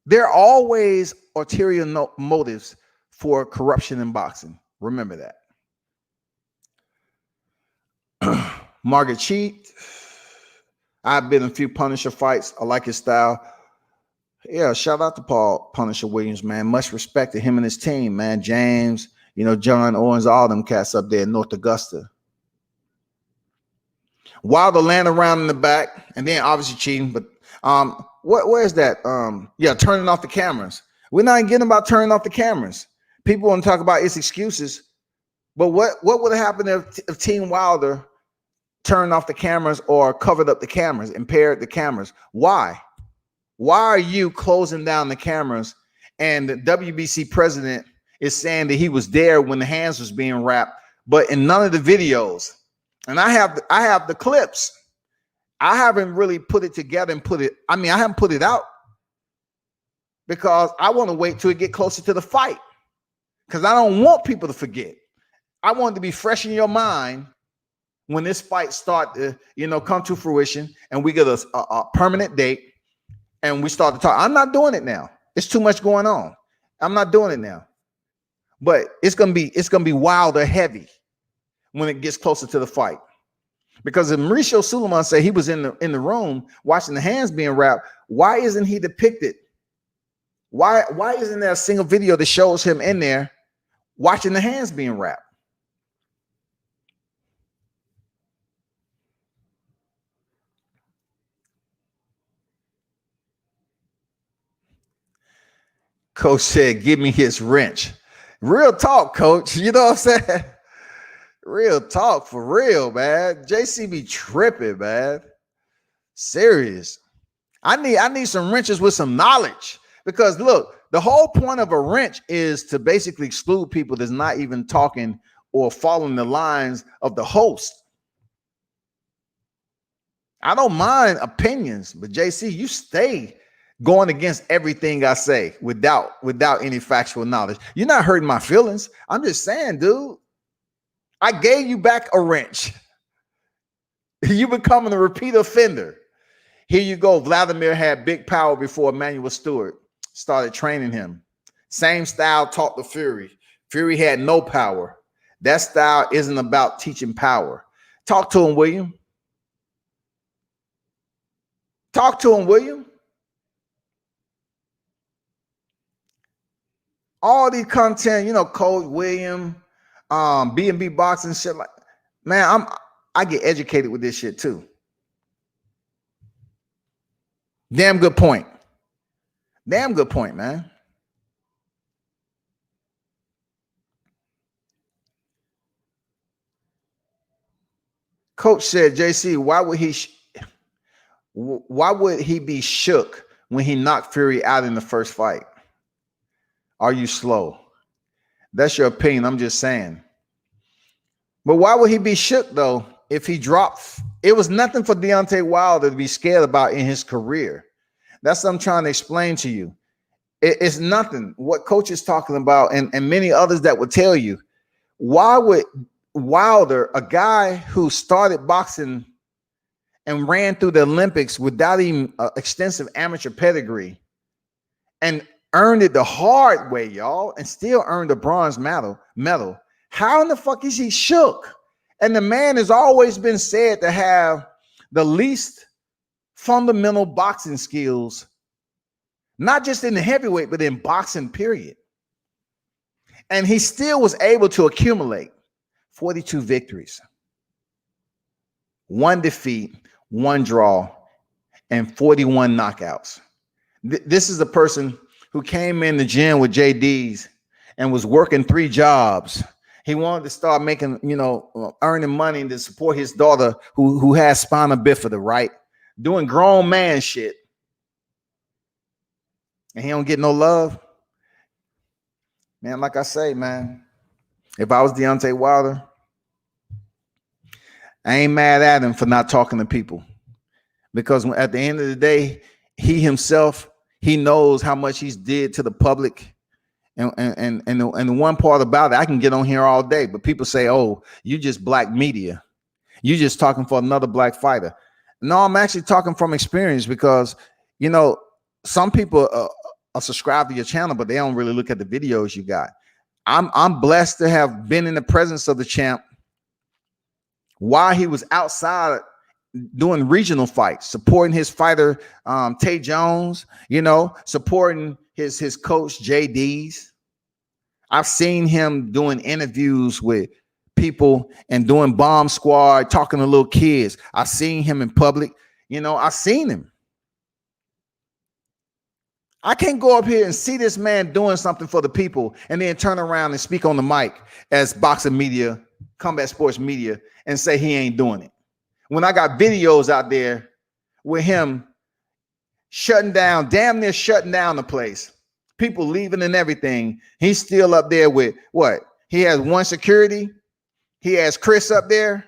There are always ulterior motives for corruption in boxing. Remember that. Margaret Cheat. I've been in a few Punisher fights. I like his style. Yeah, shout out to Paul Punisher Williams, man. Much respect to him and his team, man. James, you know, John Owens, all them cats up there in North Augusta. Wilder laying around in the back, and then obviously cheating. But where's that? Yeah, turning off the cameras. We're not getting about turning off the cameras. People want to talk about its excuses, but what would have happened if Team Wilder turned off the cameras or covered up the cameras, impaired the cameras. Why? Why are you closing down the cameras? And the WBC president is saying that he was there when the hands was being wrapped, but in none of the videos. And I have the clips. I haven't really put it together and I haven't put it out because I want to wait till it get closer to the fight, because I don't want people to forget. I want it to be fresh in your mind when this fight start to, come to fruition, and we get a permanent date and we start to talk. I'm not doing it now. It's too much going on. I'm not doing it now. But it's gonna be Wilder heavy when it gets closer to the fight. Because if Mauricio Suleiman said he was in the room watching the hands being wrapped, why isn't he depicted? Why isn't there a single video that shows him in there watching the hands being wrapped? Coach said, give me his wrench. Real talk, coach. You know what I'm saying? Real talk, for real, man. JC be tripping, man. Serious. I need some wrenches with some knowledge, because look, the whole point of a wrench is to basically exclude people that's not even talking or following the lines of the host. I don't mind opinions, but JC, you stay going against everything I say without any factual knowledge. You're not hurting my feelings. I'm just saying, dude, I gave you back a wrench. You becoming a repeat offender. Here you go. Vladimir had big power before Emmanuel Stewart started training him. Same style taught to Fury. Fury had no power. That style isn't about teaching power. Talk to him, William. Talk to him, William. All these content, Coach William, B&B boxing shit, like, man, I get educated with this shit too. Damn good point. Damn good point, man. Coach said, JC, why would he be shook when he knocked Fury out in the first fight? Are you slow? That's your opinion. I'm just saying. But why would he be shook, though, if he dropped? It was nothing for Deontay Wilder to be scared about in his career. That's what I'm trying to explain to you. It's nothing. What Coach is talking about, and many others that would tell you, why would Wilder, a guy who started boxing and ran through the Olympics without even extensive amateur pedigree and earned it the hard way, y'all, and still earned a bronze medal. How in the fuck is he shook? And the man has always been said to have the least fundamental boxing skills, not just in the heavyweight, but in boxing, period. And he still was able to accumulate 42 victories, 1 defeat, 1 draw, and 41 knockouts. This is a person who came in the gym with JD's and was working 3 jobs. He wanted to start making, earning money to support his daughter who has spina bifida, right? Doing grown man shit. And he don't get no love. Man, like I say, man, if I was Deontay Wilder, I ain't mad at him for not talking to people. Because at the end of the day, he himself, he knows how much he's did to the public. And the one part about it, I can get on here all day, but people say, oh, you just black media. You just talking for another black fighter. No, I'm actually talking from experience, because, some people are subscribed to your channel, but they don't really look at the videos you got. I'm blessed to have been in the presence of the champ while he was outside doing regional fights, supporting his fighter, Tay Jones, supporting his coach, JD's. I've seen him doing interviews with people and doing bomb squad, talking to little kids. I've seen him in public. I've seen him. I can't go up here and see this man doing something for the people and then turn around and speak on the mic as boxing media, combat sports media, and say he ain't doing it. when I got videos out there with him shutting down, damn near shutting down the place, people leaving and everything. He's still up there with what? He has one security. He has Chris up there.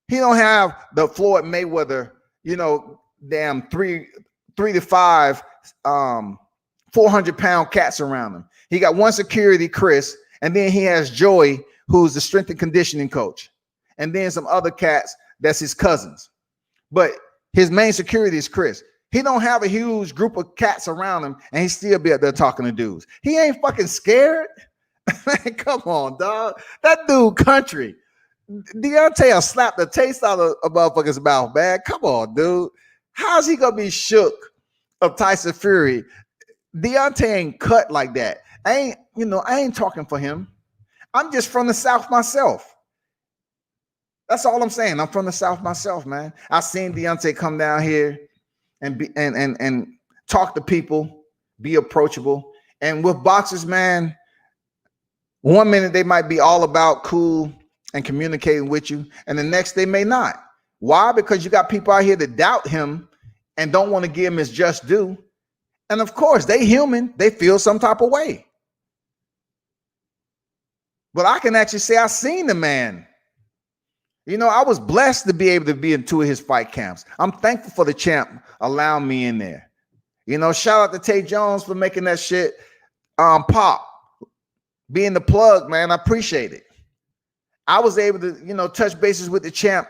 He don't have the Floyd Mayweather, you know, damn three to five 400-pound cats around him. He got one security, Chris, and then he has Joey, who's the strength and conditioning coach, and then some other cats that's his cousins. But his main security is Chris. He don't have a huge group of cats around him, and he still be up there talking to dudes. He ain't fucking scared. Man, come on, dog. That dude country. Deontay will slap the taste out of a motherfucker's mouth, man. Come on, dude. How's he gonna be shook of Tyson Fury? Deontay ain't cut like that. I ain't talking for him. I'm just from the South myself. That's all I'm saying. I'm from the South myself, man. I seen Deontay come down here and be and talk to people, be approachable. And with boxers, man, one minute they might be all about cool and communicating with you, and the next they may not. Why? Because you got people out here that doubt him and don't want to give him his just due. And of course, they human. They feel some type of way. But I can actually say I've seen the man. You know, I was blessed to be able to be in 2 of his fight camps. I'm thankful for the champ allowing me in there. You know, shout out to Tay Jones for making that shit pop. Being the plug, man, I appreciate it. I was able to, you know, touch bases with the champ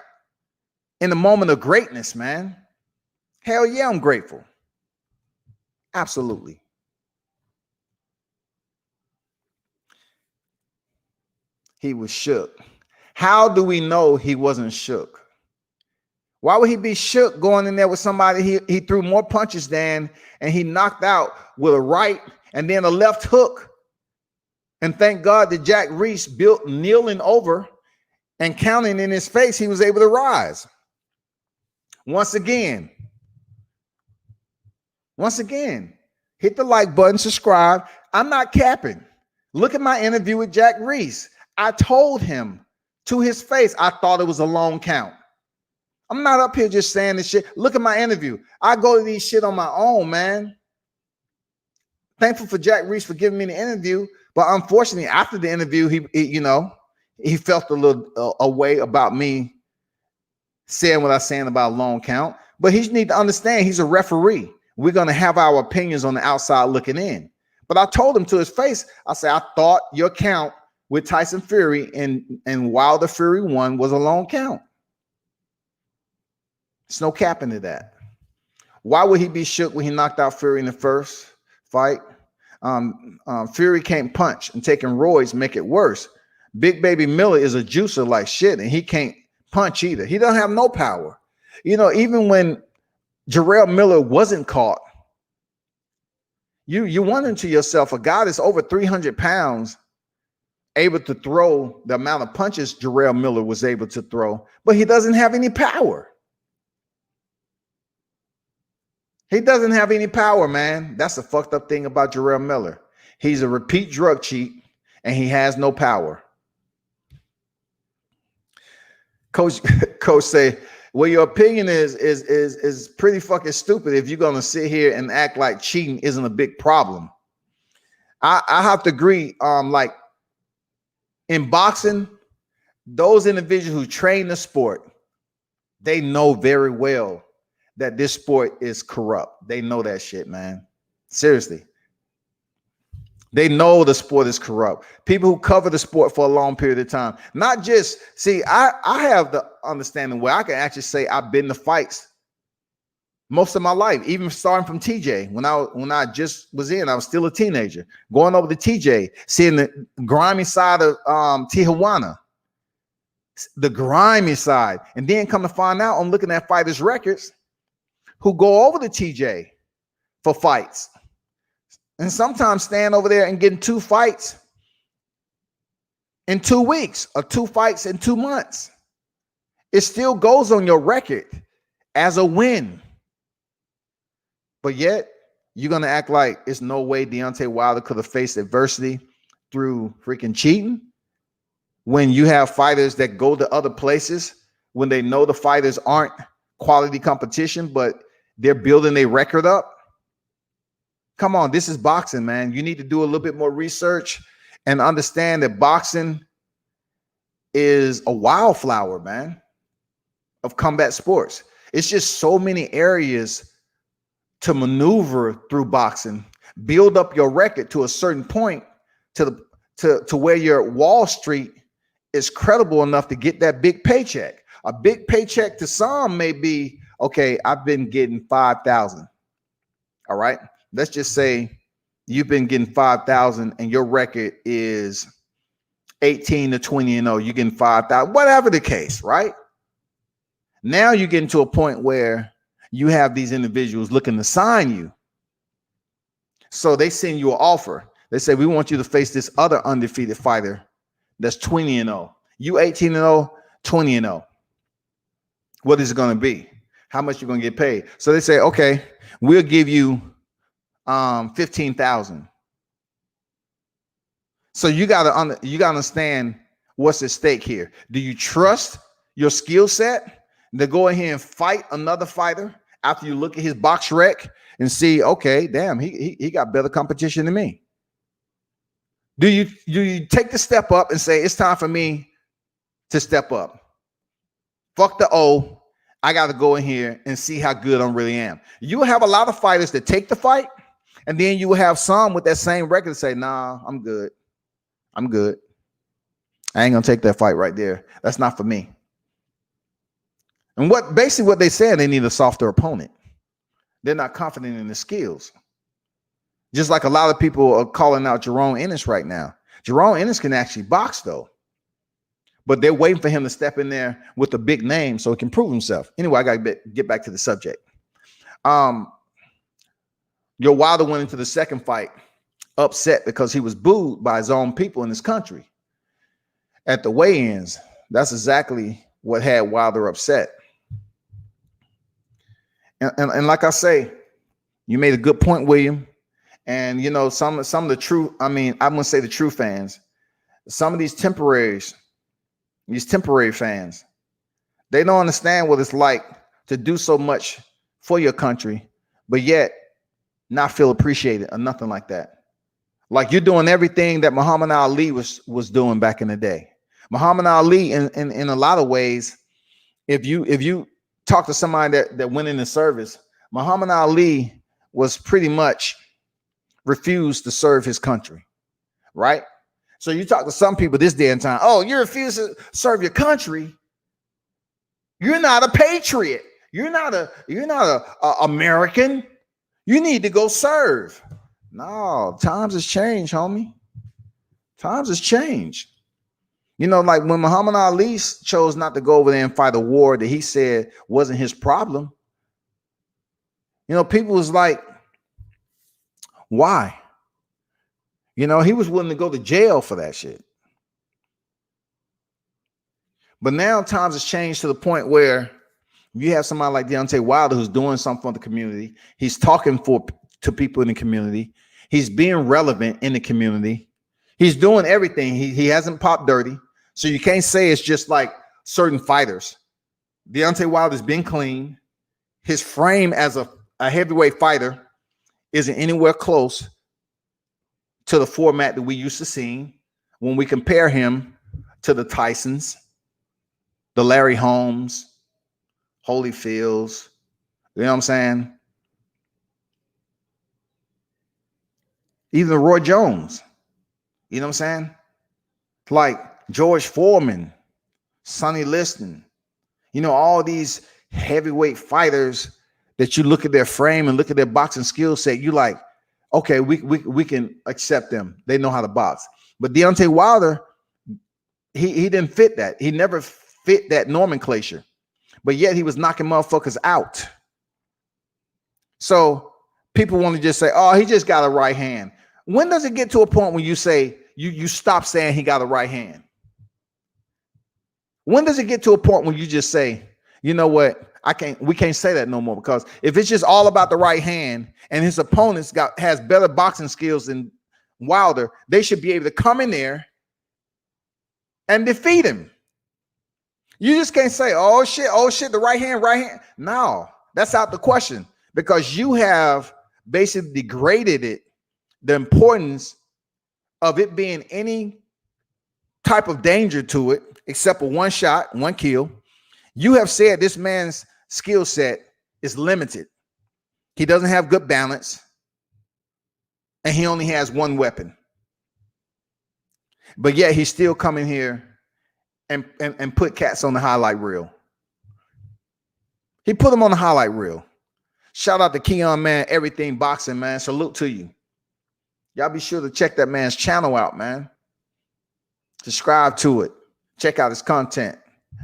in the moment of greatness, man. Hell yeah, I'm grateful. Absolutely. He was shook. How do we know he wasn't shook? Why would he be shook going in there with somebody he threw more punches than, and he knocked out with a right and then a left hook? And thank God that Jack Reese built kneeling over and counting in his face, he was able to rise. Once again, hit the like button, subscribe. I'm not capping. Look at my interview with Jack Reese. I told him to his face, I thought it was a long count. I'm not up here just saying this shit. Look at my interview. I go to these shit on my own, man. Thankful for Jack Reese for giving me the interview. But unfortunately, after the interview, he felt a little away about me saying what I was saying about long count. But he need to understand he's a referee. We're going to have our opinions on the outside looking in. But I told him to his face, I said, I thought your count with Tyson Fury and Wilder Fury 1 was a long count. There's no cap into that. Why would he be shook when he knocked out Fury in the first fight? Fury can't punch, and taking roids make it worse. Big Baby Miller is a juicer like shit, and he can't punch either. He doesn't have no power. You know, even when Jarrell Miller wasn't caught, you wonder to yourself, a guy that's over 300 pounds able to throw the amount of punches Jarrell Miller was able to throw, but he doesn't have any power. He doesn't have any power, man. That's the fucked up thing about Jarrell Miller. He's a repeat drug cheat, and he has no power. Coach say, well, your opinion is pretty fucking stupid if you're gonna sit here and act like cheating isn't a big problem. I have to agree. Like in boxing, those individuals who train the sport, they know very well that this sport is corrupt. They know that shit, man. Seriously. They know the sport is corrupt. People who cover the sport for a long period of time. Not just, see, I have the understanding where I can actually say I've been to fights most of my life, even starting from TJ. When I just was in, I was still a teenager. Going over to TJ, seeing the grimy side of Tijuana. The grimy side. And then come to find out, I'm looking at fighters' records who go over to TJ for fights. And sometimes stand over there and getting 2 fights in 2 weeks or 2 fights in 2 months. It still goes on your record as a win. But yet, you're going to act like it's no way Deontay Wilder could have faced adversity through freaking cheating when you have fighters that go to other places when they know the fighters aren't quality competition, but they're building a record up. Come on, this is boxing, man. You need to do a little bit more research and understand that boxing is a wildflower, man, of combat sports. It's just so many areas to maneuver through boxing, build up your record to a certain point to where your Wall Street is credible enough to get that big paycheck. A big paycheck to some may be, okay, I've been getting 5,000. All right. Let's just say you've been getting 5,000 and your record is 18 to 20 and 0. You're getting 5,000, whatever the case, right? Now you're getting to a point where you have these individuals looking to sign you. So they send you an offer. They say, we want you to face this other undefeated fighter that's 20 and 0. You 18 and 0, 20 and 0. What is it going to be? How much you're going to get paid? So they say, okay, we'll give you 15,000. So you got to understand what's at stake here. Do you trust your skill set to go ahead and fight another fighter after you look at his box rec and see, okay, damn, he got better competition than me? Do you take the step up and say, it's time for me to step up? Fuck the O. I got to go in here and see how good I really am. You have a lot of fighters that take the fight, and then you will have some with that same record say, nah, I'm good. I'm good. I ain't going to take that fight right there. That's not for me. And basically what they say, they need a softer opponent. They're not confident in the skills. Just like a lot of people are calling out Jerome Ennis right now. Jerome Ennis can actually box though, but they're waiting for him to step in there with a big name so he can prove himself. Anyway, I got to get back to the subject. Your Wilder went into the second fight upset because he was booed by his own people in his country at the weigh-ins. That's exactly what had Wilder upset. And like I say, you made a good point, William. And you know, some of the true, I mean, I'm gonna say the true fans, some of these temporary fans, they don't understand what it's like to do so much for your country, but yet not feel appreciated or nothing like that. Like you're doing everything that Muhammad Ali was doing back in the day. Muhammad Ali, in a lot of ways, if you talk to somebody that went in the service, Muhammad Ali was pretty much refused to serve his country, right? So you talk to some people this day and time, oh, you refuse to serve your country. You're not a patriot. You're not a American. You need to go serve. No, times has changed, homie. Times has changed. You know, like when Muhammad Ali chose not to go over there and fight a war that he said wasn't his problem, you know, people was like, why? You know, he was willing to go to jail for that shit. But now times has changed to the point where you have somebody like Deontay Wilder who's doing something for the community. He's talking to people in the community. He's being relevant in the community. He's doing everything. He hasn't popped dirty. So you can't say it's just like certain fighters. Deontay Wilder's been clean. His frame as a heavyweight fighter isn't anywhere close to the format that we used to see when we compare him to the Tysons, the Larry Holmes, Holyfields. You know what I'm saying? Even Roy Jones. You know what I'm saying? Like George Foreman, Sonny Liston. You know, all these heavyweight fighters that you look at their frame and look at their boxing skill set, you like, okay, we can accept them. They know how to box. But Deontay Wilder, he didn't fit that. He never fit that nomenclature. But yet he was knocking motherfuckers out. So people want to just say, oh, he just got a right hand. When does it get to a point when you say you stop saying he got a right hand? When does it get to a point when you just say, you know what? We can't say that no more, because if it's just all about the right hand and his opponents has better boxing skills than Wilder, they should be able to come in there and defeat him. You just can't say, oh shit, the right hand. No, that's out the question, because you have basically degraded it, the importance of it being any type of danger to it, except for one shot, one kill. You have said this man's skill set is limited. He doesn't have good balance, and he only has one weapon. But yet he's still coming here and put cats on the highlight reel. He put them on the highlight reel. Shout out to Keon, man. Everything Boxing, man. Salute to you. Y'all be sure to check that man's channel out, man. Subscribe to it. Check out his content.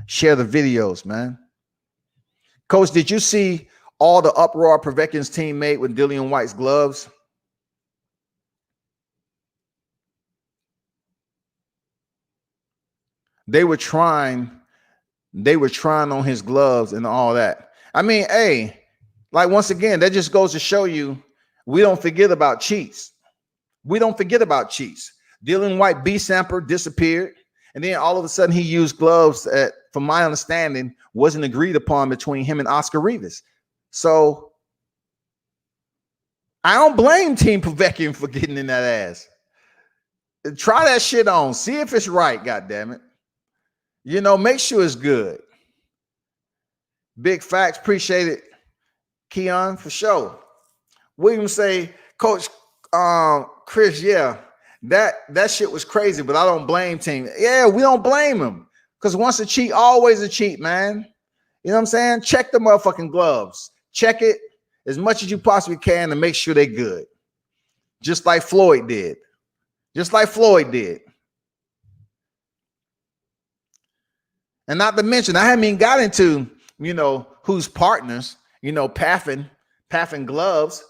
Share the videos, man. Coach, did you see all the uproar Povetkin's team made with Dillian White's gloves? They were trying on his gloves and all that. I mean, hey, like, once again, that just goes to show you we don't forget about cheats. We don't forget about cheats. Dillian White B-Samper disappeared, and then all of a sudden he used gloves that, from my understanding, wasn't agreed upon between him and Oscar Rivas. So I don't blame Team Povetkin for getting in that ass. Try that shit on. See if it's right, goddammit. You know, make sure it's good. Big facts. Appreciate it, Keon, for sure. William say, Coach Chris, yeah, that shit was crazy, but I don't blame team. Yeah, we don't blame him, because once a cheat, always a cheat, man. You know what I'm saying? Check the motherfucking gloves. Check it as much as you possibly can to make sure they're good. Just like Floyd did. And not to mention, I haven't even got into, you know, who's partners. You know, Paffin Gloves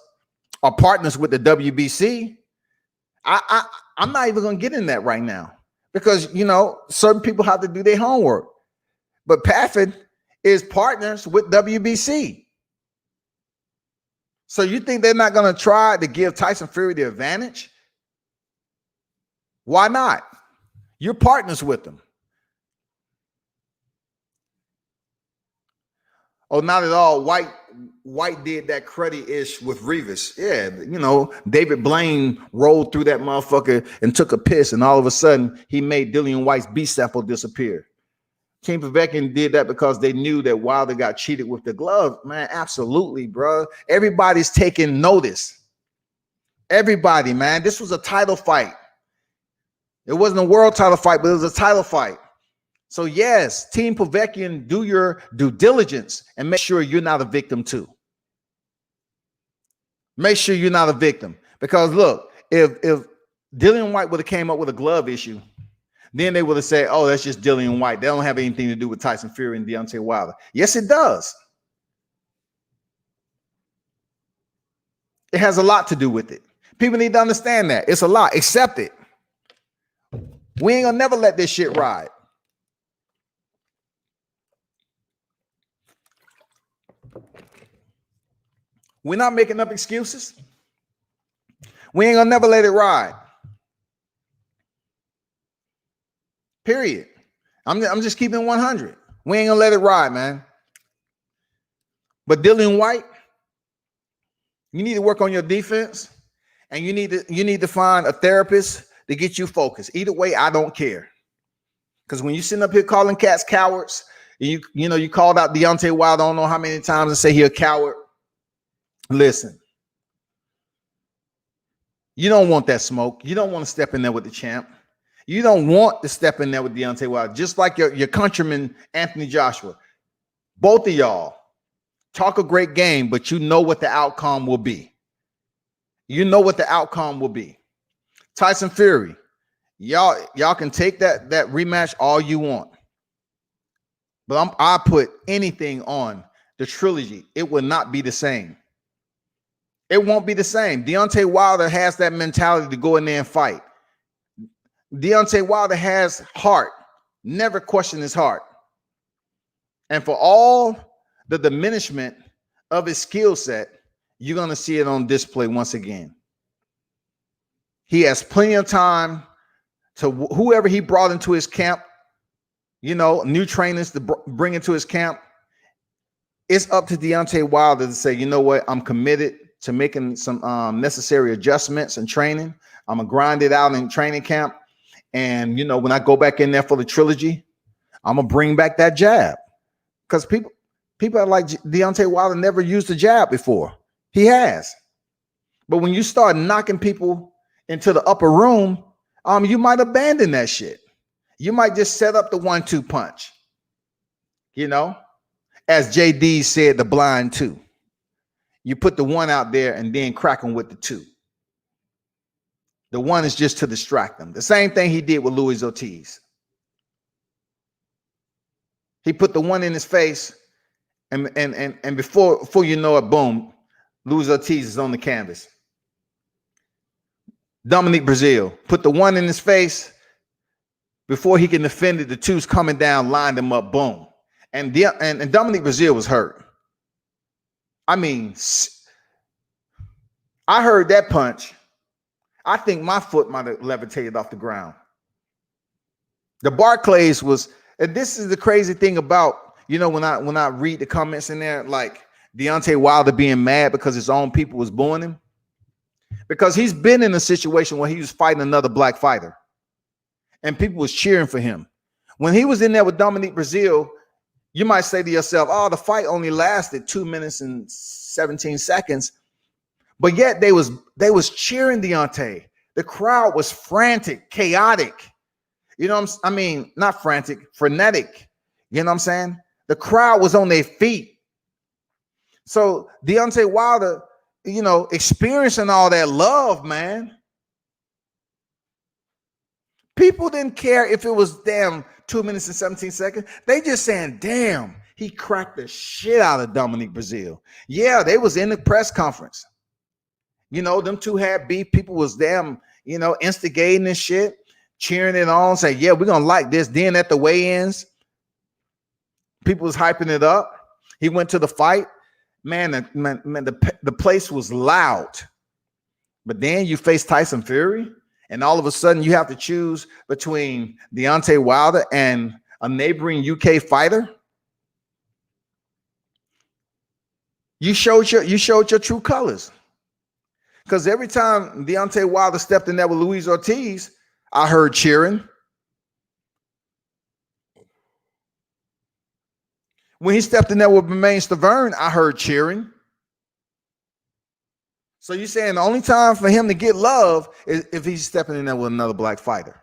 are partners with the WBC. I'm not even going to get in that right now, because, you know, certain people have to do their homework. But Paffin is partners with WBC. So you think they're not going to try to give Tyson Fury the advantage? Why not? You're partners with them. Oh, not at all. White did that cruddy-ish with Rivas. Yeah, you know, David Blaine rolled through that motherfucker and took a piss, and all of a sudden he made Dillian White's B-sample disappear. Team Povetkin did that because they knew that Wilder got cheated with the glove. Man, absolutely, bro. Everybody's taking notice. Everybody, man. This was a title fight. It wasn't a world title fight, but it was a title fight. So yes, Team Povetkin, do your due diligence and make sure you're not a victim too. Make sure you're not a victim, because look, if Dillian White would have came up with a glove issue, then they would have said, "Oh, that's just Dillian White. They don't have anything to do with Tyson Fury and Deontay Wilder." Yes, it does. It has a lot to do with it. People need to understand that. It's a lot. Accept it. We ain't gonna never let this shit ride. We're not making up excuses. We ain't gonna never let it ride. Period. I'm just keeping 100. We ain't gonna let it ride, man. But Dillian White, you need to work on your defense, and you need to find a therapist to get you focused. Either way, I don't care. Because when you sitting up here calling cats cowards, you know you called out Deontay Wilder, I don't know how many times, and say he a coward. Listen, you don't want that smoke. You don't want to step in there with the champ. You don't want to step in there with Deontay Wilder, just like your countryman Anthony Joshua. Both of y'all talk a great game, but you know what the outcome will be. You know what the outcome will be. Tyson Fury, y'all can take that rematch all you want, but I put anything on the trilogy. It will not be the same. It won't be the same. Deontay Wilder has that mentality to go in there and fight. Deontay Wilder has heart. Never question his heart. And for all the diminishment of his skill set, you're going to see it on display once again. He has plenty of time to whoever he brought into his camp new trainers to bring into his camp. It's up to Deontay Wilder to say, you know what, I'm committed to making some necessary adjustments and training. I'm gonna grind it out in training camp. And when I go back in there for the trilogy, I'm gonna bring back that jab. Because people are like, Deontay Wilder never used the jab before. He has. But when you start knocking people into the upper room, you might abandon that shit. You might just set up the 1-2 punch. As JD said, the blind 2. You put the 1 out there and then crack them with the 2. The 1 is just to distract them. The same thing he did with Luis Ortiz. He put the 1 in his face, and before you know it, boom, Luis Ortiz is on the canvas. Dominic Breazeale put the 1 in his face. Before he can defend it, the 2's coming down, lined him up, boom. And Dominic Breazeale was hurt. I mean, I heard that punch. I think my foot might have levitated off the ground. The Barclays was, and this is the crazy thing about, when I read the comments in there, like Deontay Wilder being mad because his own people was booing him. Because he's been in a situation where he was fighting another black fighter. And people was cheering for him. When he was in there with Dominic Breazeale, you might say to yourself, oh, the fight only lasted 2 minutes and 17 seconds. But yet they was cheering Deontay. The crowd was frantic, chaotic. Not frantic, frenetic. You know what I'm saying? The crowd was on their feet. So Deontay Wilder, experiencing all that love, man. People didn't care if it was 2 minutes and 17 seconds. They just saying, damn, he cracked the shit out of Dominic Breazeale. Yeah, they was in the press conference. Them 2 had beef. People was instigating and shit, cheering it on, saying, yeah, we're going to like this. Then at the weigh-ins, people was hyping it up. He went to the fight. Man, the place was loud. But then you face Tyson Fury, and all of a sudden you have to choose between Deontay Wilder and a neighboring UK fighter. You showed your true colors. Because every time Deontay Wilder stepped in there with Luis Ortiz, I heard cheering. When he stepped in there with Romain Stavern, I heard cheering. So you're saying the only time for him to get love is if he's stepping in there with another black fighter.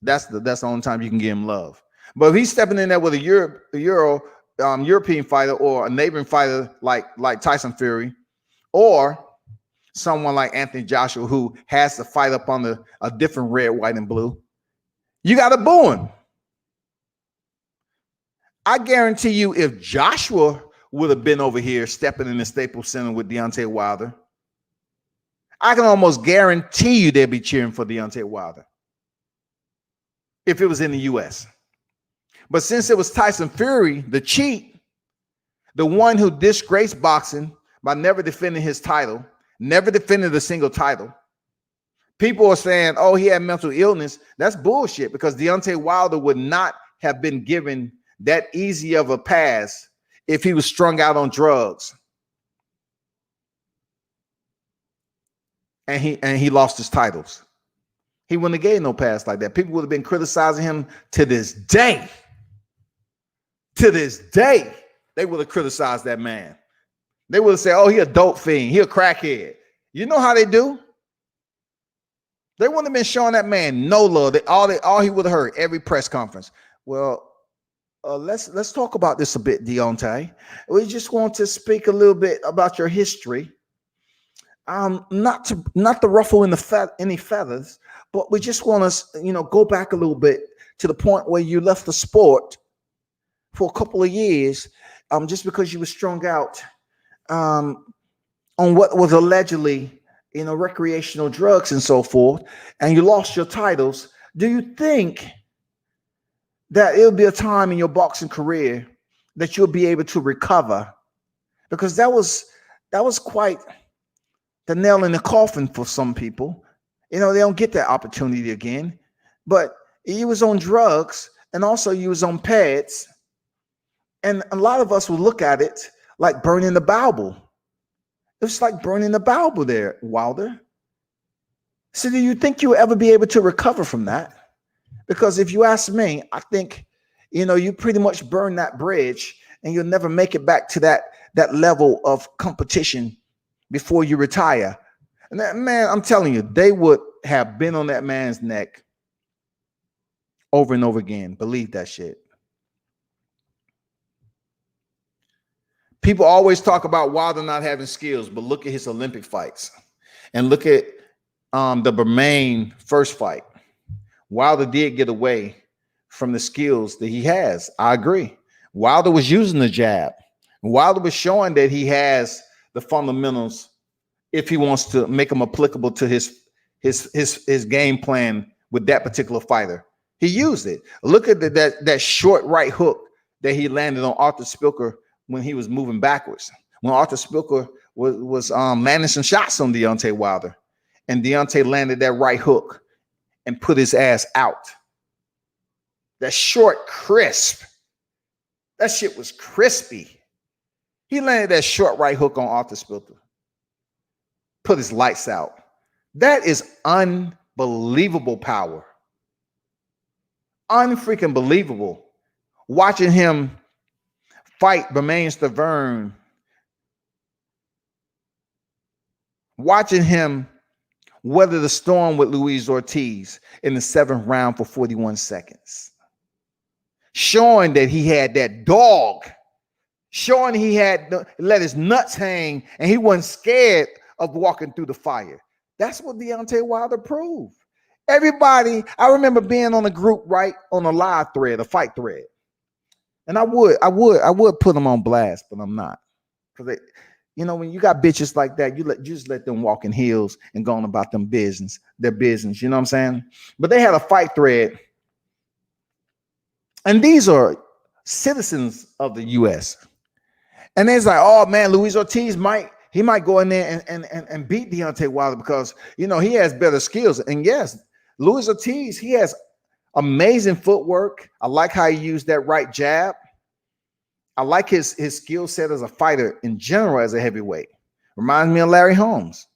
That's the only time you can give him love. But if he's stepping in there with a European fighter or a neighboring fighter like Tyson Fury, or someone like Anthony Joshua who has to fight up on a different red, white, and blue, you got to boo him. I guarantee you, if Joshua would have been over here stepping in the Staples Center with Deontay Wilder, I can almost guarantee you they'd be cheering for Deontay Wilder if it was in the U.S. But since it was Tyson Fury, the cheat, the one who disgraced boxing by never defending his title, never defended a single title, people are saying, oh, he had mental illness. That's bullshit, because Deontay Wilder would not have been given that easy of a pass if he was strung out on drugs and he lost his titles. He wouldn't have gave no pass like that. People would have been criticizing him to this day. To this day, they would have criticized that man. They would have said, oh, he a dope fiend, he a crackhead. You know how they do? They wouldn't have been showing that man no love. All he would have heard every press conference. Well, let's talk about this a bit, Deontay. We just want to speak a little bit about your history. Not to ruffle any feathers, but we just want to, go back a little bit to the point where you left the sport for a couple of years, just because you were strung out on what was allegedly, recreational drugs and so forth, and you lost your titles. Do you think that it'll be a time in your boxing career that you'll be able to recover? Because that was quite the nail in the coffin for some people. They don't get that opportunity again. But he was on drugs, and also you was on pads. And a lot of us will look at it like burning the Bible. It's like burning the Bible there, Wilder. So do you think you'll ever be able to recover from that? Because if you ask me, I think, you pretty much burn that bridge and you'll never make it back to that level of competition before you retire. And that man, I'm telling you, they would have been on that man's neck over and over again. Believe that shit. People always talk about Wilder not having skills, but look at his Olympic fights and look at the Bermain first fight. Wilder did get away from the skills that he has. I agree. Wilder was using the jab. Wilder was showing that he has the fundamentals if he wants to make them applicable to his game plan with that particular fighter. He used it. Look at that short right hook that he landed on Arthur Spilker when he was moving backwards. When Arthur Spilker was landing some shots on Deontay Wilder, and Deontay landed that right hook and put his ass out. That short, crisp. That shit was crispy. He landed that short right hook on Arthur Spilker. Put his lights out. That is unbelievable power. Unfreaking believable. Watching him fight Bermain Stavern. Watching him weather the storm with Luis Ortiz in the 7th round for 41 seconds. Showing that he had that dog. Showing he had let his nuts hang and he wasn't scared of walking through the fire. That's what Deontay Wilder proved. Everybody, I remember being on a group, right, on a live thread, a fight thread. And I would put them on blast, but I'm not. Because when you got bitches like that, you just let them walk in heels and go on about their business, you know what I'm saying? But they had a fight thread. And these are citizens of the US. And it's like, oh man, Luis Ortiz might go in there and beat Deontay Wilder because he has better skills. And yes, Luis Ortiz, he has amazing footwork. I like how he used that right jab. I like his skill set as a fighter in general as a heavyweight. Reminds me of Larry Holmes.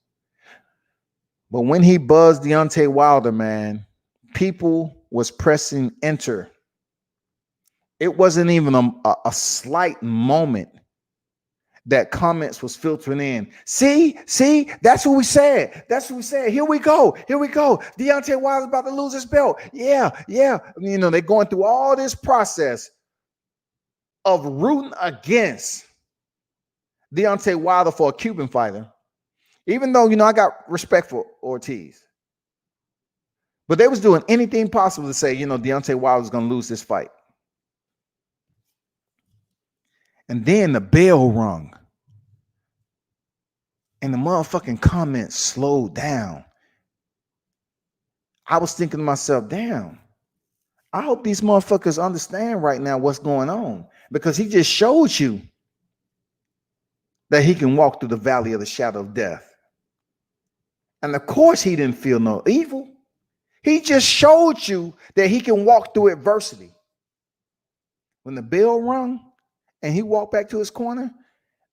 But when he buzzed Deontay Wilder, man, people was pressing enter. It wasn't even a slight moment that comments was filtering in. See, that's what we said. Here we go. Deontay Wilder's about to lose his belt. Yeah. They're going through all this process of rooting against Deontay Wilder for a Cuban fighter. Even though, I got respect for Ortiz. But they was doing anything possible to say, Deontay Wilder's going to lose this fight. And then the bell rung. And the motherfucking comments slowed down. I was thinking to myself, damn, I hope these motherfuckers understand right now what's going on. Because he just showed you that he can walk through the valley of the shadow of death. And of course he didn't feel no evil. He just showed you that he can walk through adversity. When the bell rung and he walked back to his corner,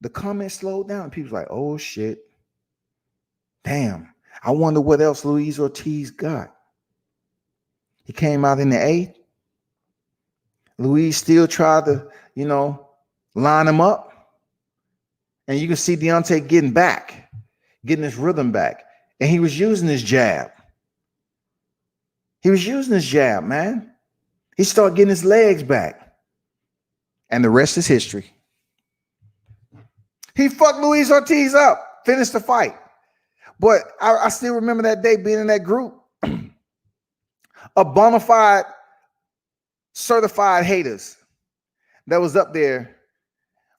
the comments slowed down. People like, oh shit. Damn. I wonder what else Luis Ortiz got. He came out in the 8th. Luis still tried to, line him up. And you can see Deontay getting his rhythm back. And he was using his jab. Man. He started getting his legs back. And the rest is history. He fucked Luis Ortiz up, finished the fight. But I still remember that day being in that group. A bona fide, certified haters that was up there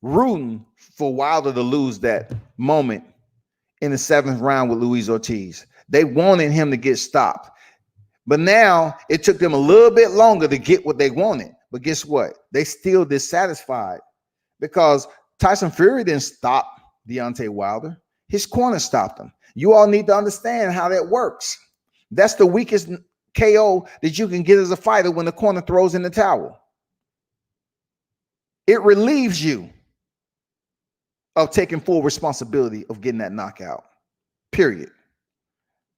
rooting for Wilder to lose that moment in the 7th round with Luis Ortiz. They wanted him to get stopped. But now it took them a little bit longer to get what they wanted. But guess what? They still dissatisfied because Tyson Fury didn't stop Deontay Wilder. His corner stopped him. You all need to understand how that works. That's the weakest KO that you can get as a fighter when the corner throws in the towel. It relieves you of taking full responsibility of getting that knockout. Period.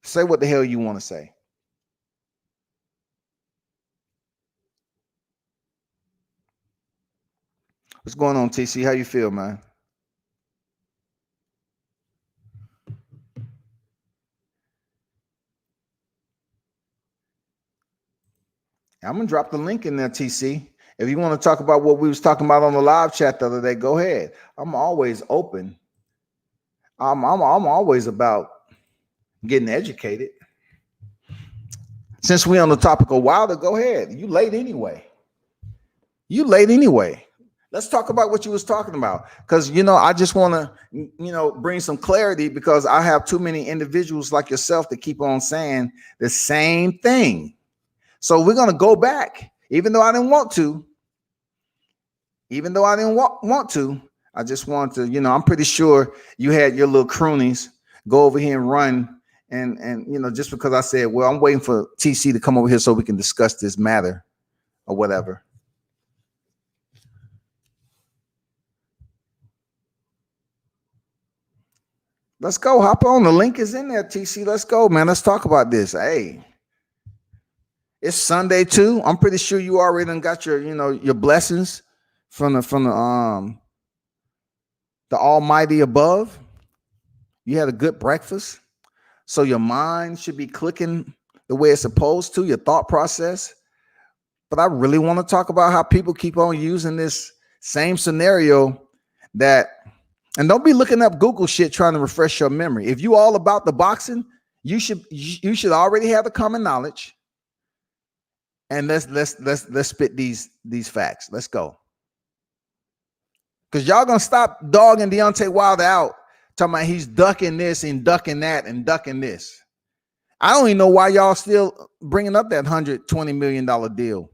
Say what the hell you want to say. What's going on, TC? How you feel, man? I'm gonna drop the link in there, TC. If you want to talk about what we was talking about on the live chat the other day, go ahead. I'm always open. I'm always about getting educated. Since we're on the topic of Wilder, go ahead. You late anyway. Let's talk about what you was talking about, because I just want to bring some clarity, because I have too many individuals like yourself that keep on saying the same thing. So we're gonna go back, even though I didn't want to. I just want to, I'm pretty sure you had your little croonies go over here and run, and just because I said, well, I'm waiting for TC to come over here so we can discuss this matter or whatever. Let's go. Hop on. The link is in there, TC. Let's go, man. Let's talk about this. Hey, it's Sunday too. I'm pretty sure you already done got your, your blessings from the Almighty above. You had a good breakfast, so your mind should be clicking the way it's supposed to, your thought process. But I really want to talk about how people keep on using this same scenario and don't be looking up Google shit trying to refresh your memory. If you all about the boxing, you should already have the common knowledge. And let's spit these facts. Let's go. Because y'all gonna stop dogging Deontay Wilder out, talking about he's ducking this and ducking that and ducking this. I don't even know why y'all still bringing up that $120 million deal.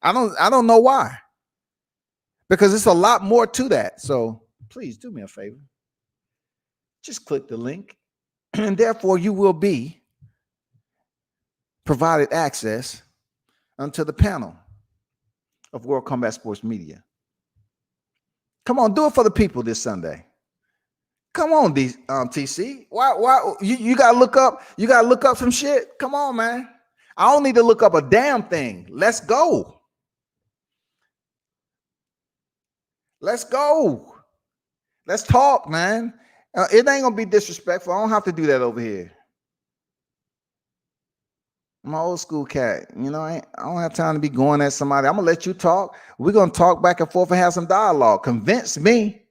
I don't know why. Because it's a lot more to that. So please do me a favor. Just click the link, and therefore you will be provided access unto the panel of World Combat Sports Media. Come on, do it for the people this Sunday. Come on, TC. Why you gotta look up? You gotta look up some shit. Come on, man. I don't need to look up a damn thing. Let's go. Let's go. Let's talk, man. It ain't gonna be disrespectful. I don't have to do that over here. I'm an old school cat. I don't have time to be going at somebody. I'm gonna let you talk. We're gonna talk back and forth and have some dialogue. Convince me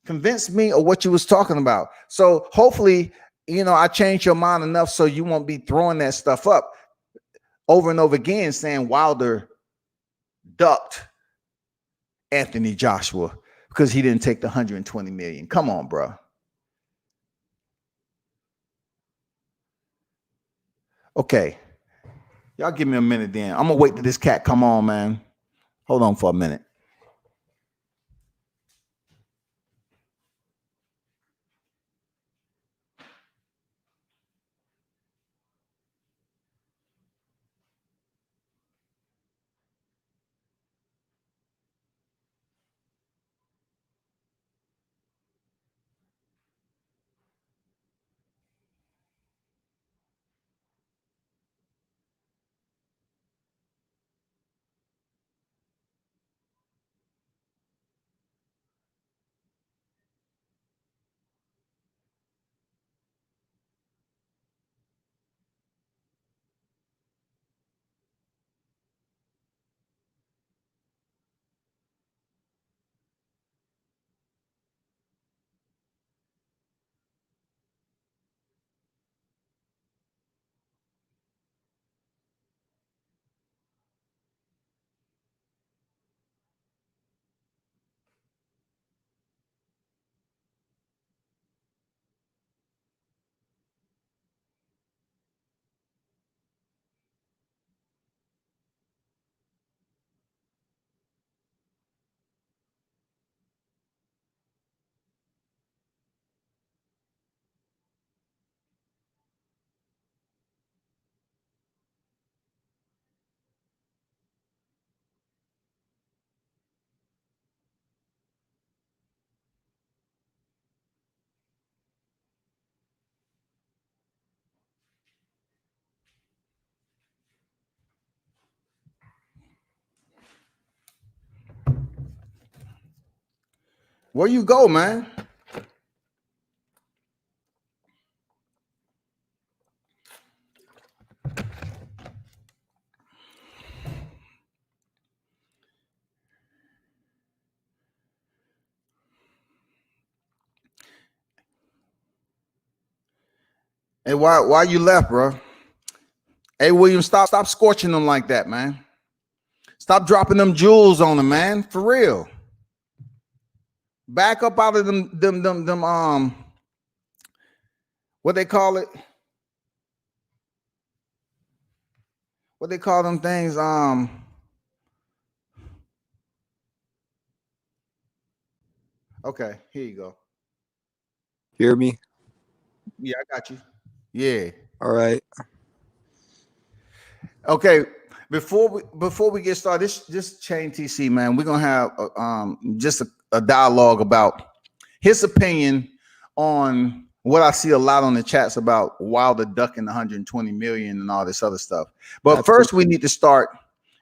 of what you was talking about. So hopefully, I changed your mind enough so you won't be throwing that stuff up over and over again, saying Wilder ducked Anthony Joshua because he didn't take the 120 million. Come on, bro. Okay. Y'all give me a minute then. I'm gonna wait till this cat come on, man. Hold on for a minute. Where you go, man? Hey, why you left, bro? Hey, William, stop scorching them like that, man. Stop dropping them jewels on them, man. For real. Back up out of them what they call it? What they call them things? Okay, here you go. Hear me? Yeah, I got you. Yeah. All right. Okay. Before we get started, this Chain TC, man, we're gonna have just a dialogue about his opinion on what I see a lot on the chats about Wilder ducking 120 million and all this other stuff. But first, we need to start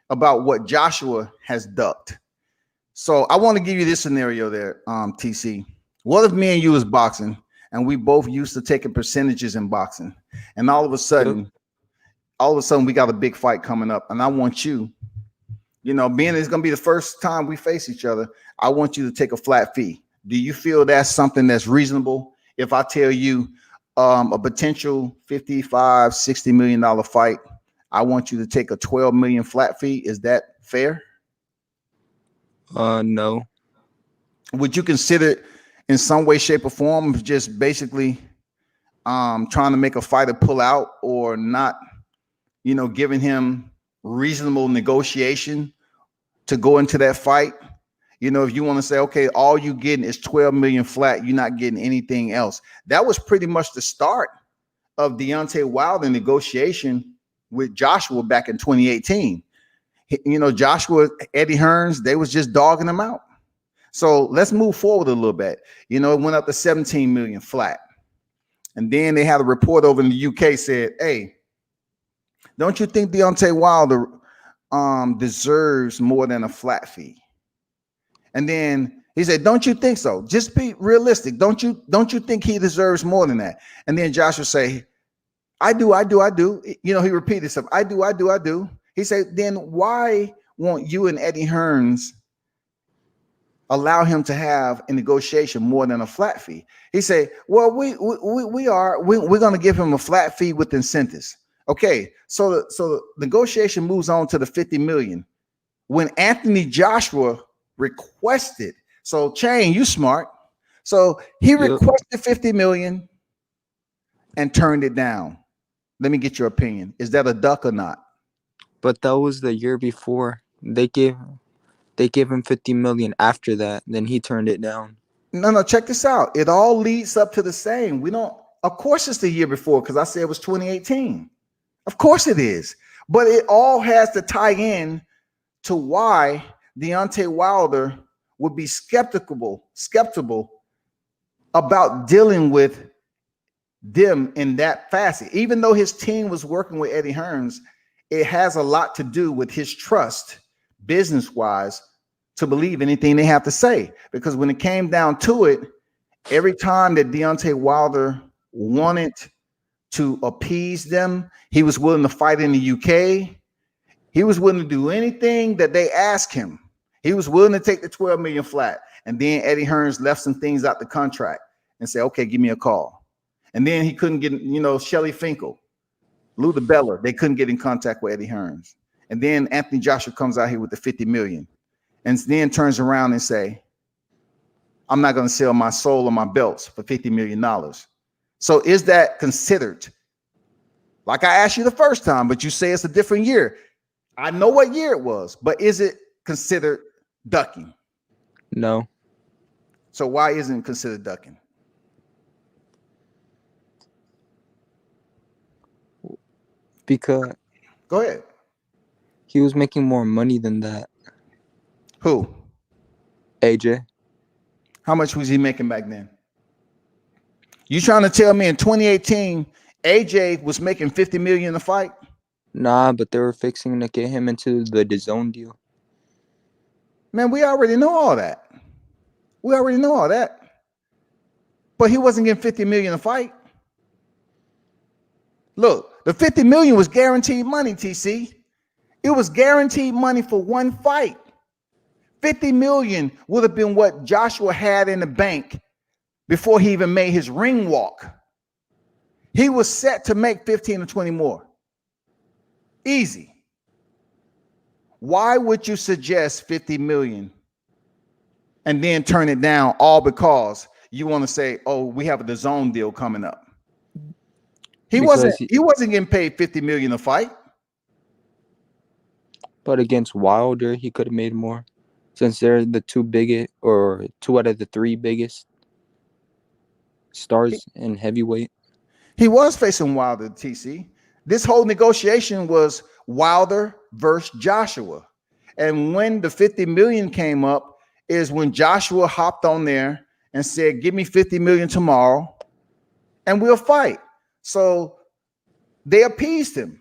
about what Joshua has ducked. So I want to give you this scenario there, TC. What if me and you was boxing and we both used to taking percentages in boxing, and all of a sudden we got a big fight coming up, and I want you, being it's going to be the first time we face each other, I want you to take a flat fee. Do you feel that's something that's reasonable? If I tell you a potential $55-60 million fight, I want you to take a 12 million flat fee. Is that fair? No. Would you consider it in some way, shape, or form just basically trying to make a fighter pull out, or not, giving him reasonable negotiation to go into that fight? If you want to say, okay, all you getting is 12 million flat, you're not getting anything else. That was pretty much the start of Deontay Wilder negotiation with Joshua back in 2018. Joshua, Eddie Hearns, they was just dogging him out. So let's move forward a little bit. It went up to 17 million flat. And then they had a report over in the UK said, hey, don't you think Deontay Wilder deserves more than a flat fee? And then he said, don't you think so? Just be realistic. Don't you think he deserves more than that? And then Joshua say, I do. He repeated himself. I do. He said, then why won't you and Eddie Hearns allow him to have a negotiation more than a flat fee? He said, well, we're going to give him a flat fee with incentives. Okay, so the negotiation moves on to the 50 million. When Anthony Joshua requested, so Chain, you smart. So he requested 50 million and turned it down. Let me get your opinion. Is that a duck or not? But that was the year before. They gave him 50 million after that. Then he turned it down. No, check this out. It all leads up to the same. Of course it's the year before, because I said it was 2018. Of course it is. But it all has to tie in to why Deontay Wilder would be skeptical about dealing with them in that facet. Even though his team was working with Eddie Hearns, it has a lot to do with his trust, business-wise, to believe anything they have to say. Because when it came down to it, every time that Deontay Wilder wanted to appease them, he was willing to fight in the UK. He was willing to do anything that they asked him. He was willing to take the 12 million flat. And then Eddie Hearns left some things out the contract and said, okay, give me a call. And then he couldn't get, Shelly Finkel, Lou DiBella, they couldn't get in contact with Eddie Hearns. And then Anthony Joshua comes out here with the 50 million and then turns around and say, I'm not going to sell my soul or my belts for $50 million. So is that considered? Like I asked you the first time, but you say it's a different year. I know what year it was, but is it considered ducking? No. So why isn't it considered ducking? Because go ahead. He was making more money than that. Who? AJ. How much was he making back then? You trying to tell me in 2018 AJ was making 50 million a fight? Nah, but they were fixing to get him into the DAZN deal. Man, we already know all that. We already know all that. But he wasn't getting 50 million a fight. Look, the 50 million was guaranteed money, TC. It was guaranteed money for one fight. 50 million would have been what Joshua had in the bank before he even made his ring walk. He was set to make 15 or 20 more. Easy. Why would you suggest 50 million and then turn it down all because you want to say, oh, we have a DAZN deal coming up? He wasn't getting paid 50 million a fight. But against Wilder, he could have made more, since they're the two biggest, or two out of the three biggest stars in heavyweight. He was facing Wilder, TC. This whole negotiation was Wilder versus Joshua. And when the 50 million came up is when Joshua hopped on there and said, give me 50 million tomorrow and we'll fight. So they appeased him.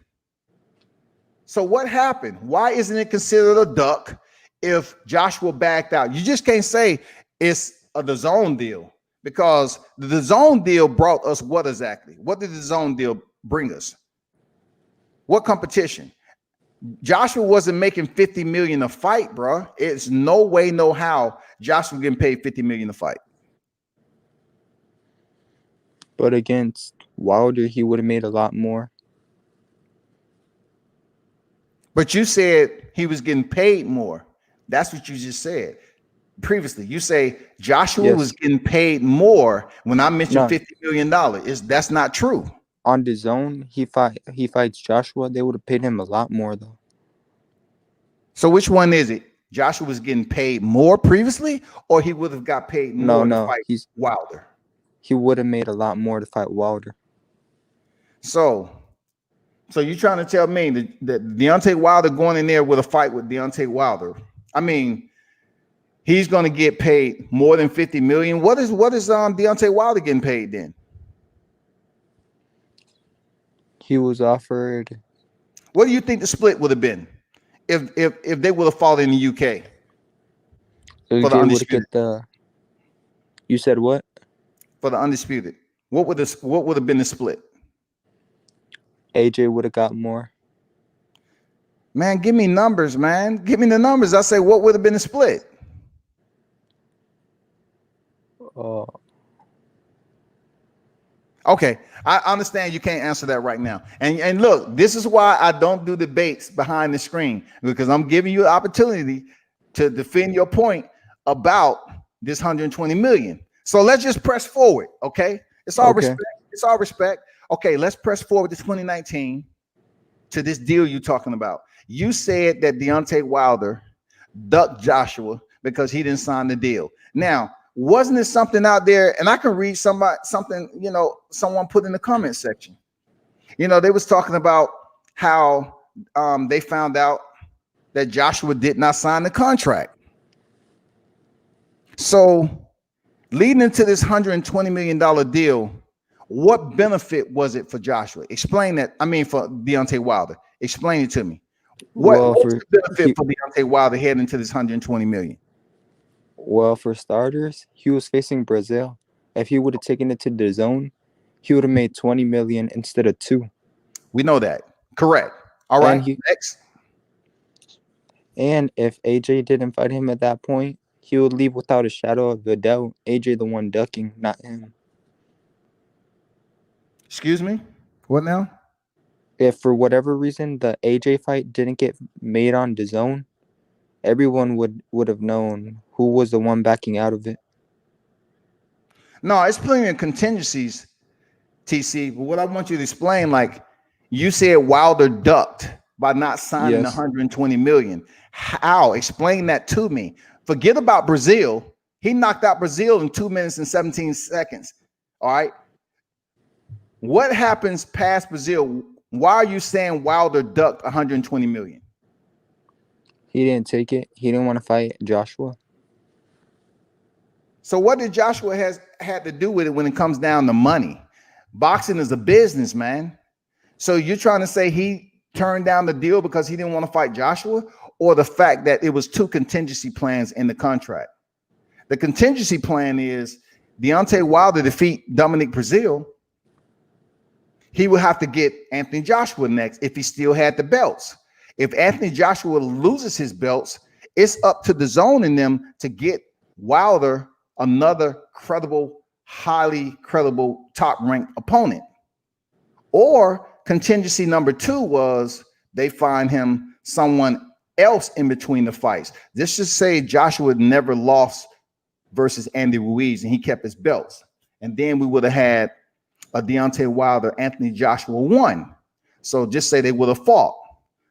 So what happened? Why isn't it considered a duck if Joshua backed out? You just can't say it's a DAZN deal, because the DAZN deal brought us what exactly? What did the DAZN deal bring us? What competition? Joshua wasn't making 50 million a fight, bro. It's no way, no how Joshua getting paid 50 million a fight. But against Wilder, he would have made a lot more. But you said he was getting paid more. That's what you just said previously. You say Joshua was getting paid more when I mentioned $50 million. That's not true. On DAZN, he fights Joshua. They would have paid him a lot more though. So which one is it? Joshua was getting paid more previously, or he would have got paid more to fight Wilder? He would have made a lot more to fight Wilder. So you're trying to tell me that Deontay Wilder going in there with a fight with Deontay Wilder, I mean, he's going to get paid more than 50 million. What is Deontay Wilder getting paid then? He was offered. What do you think the split would have been if they would have fought in the UK? For the undisputed. You said what? For the undisputed. What would have been the split? AJ would have got more. Man, give me numbers, man. Give me the numbers. I say, what would have been the split? Okay, I understand you can't answer that right now. And look, this is why I don't do debates behind the screen, because I'm giving you the opportunity to defend your point about this 120 million. So let's just press forward, okay? It's all respect. It's all respect. Okay, let's press forward to 2019 to this deal you're talking about. You said that Deontay Wilder ducked Joshua because he didn't sign the deal. Now, wasn't it something out there? And I can read something, someone put in the comment section. They was talking about how they found out that Joshua did not sign the contract. So leading into this $120 million deal, what benefit was it for Joshua? Explain that. I mean, for Deontay Wilder. Explain it to me. What's the benefit for Deontay Wilder heading into this 120 million? Well, for starters, he was facing Brazil. If he would have taken it to DAZN, he would have made 20 million instead of 2. We know that. Correct. All right. Next. And if AJ didn't fight him at that point, he would leave without a shadow of a doubt. AJ the one ducking, not him. Excuse me? What now? If for whatever reason the AJ fight didn't get made on DAZN, everyone would have known who was the one backing out of it. No, it's plenty of contingencies, TC. But what I want you to explain, like you said, Wilder ducked by not signing 120 million. How? Explain that to me. Forget about Brazil. He knocked out Brazil in 2 minutes and 17 seconds. All right. What happens past Brazil? Why are you saying Wilder ducked 120 million? He didn't take it. He didn't want to fight Joshua. So what did Joshua had to do with it when it comes down to money? Boxing is a business, man. So you're trying to say he turned down the deal because he didn't want to fight Joshua, or the fact that it was 2 contingency plans in the contract? The contingency plan is Deontay Wilder defeat Dominic Breazeale. He would have to get Anthony Joshua next if he still had the belts. If Anthony Joshua loses his belts, it's up to the zone in them to get Wilder another credible, highly credible, top-ranked opponent. Or contingency number 2 was they find him someone else in between the fights. Let's just say Joshua never lost versus Andy Ruiz and he kept his belts. And then we would have had a Deontay Wilder, Anthony Joshua 1. So just say they would have fought.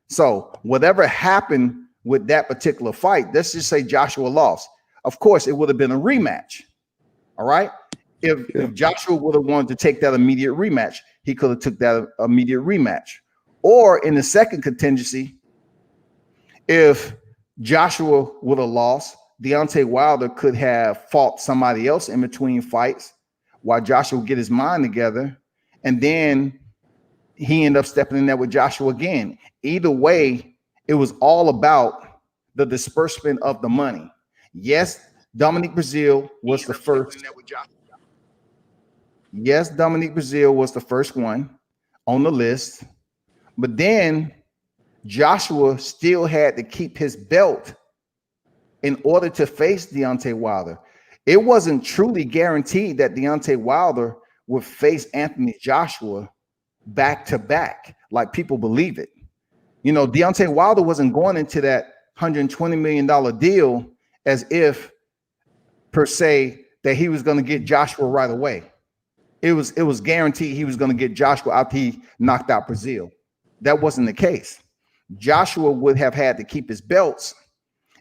So whatever happened with that particular fight, let's just say Joshua lost. Of course, it would have been a rematch. All right. If Joshua would have wanted to take that immediate rematch, he could have took that immediate rematch. Or in the second contingency, if Joshua would have lost, Deontay Wilder could have fought somebody else in between fights while Joshua would get his mind together. And then he ended up stepping in there with Joshua again. Either way, it was all about the disbursement of the money. Yes, Dominic Breazeale was the first. Yes, Dominic Breazeale was the first one on the list. But then Joshua still had to keep his belt in order to face Deontay Wilder. It wasn't truly guaranteed that Deontay Wilder would face Anthony Joshua back to back, like people believe it. You know, Deontay Wilder wasn't going into that $120 million deal as if, per se, that he was going to get Joshua right away. It was guaranteed he was going to get Joshua after he knocked out Breazeale. That wasn't the case. Joshua would have had to keep his belts,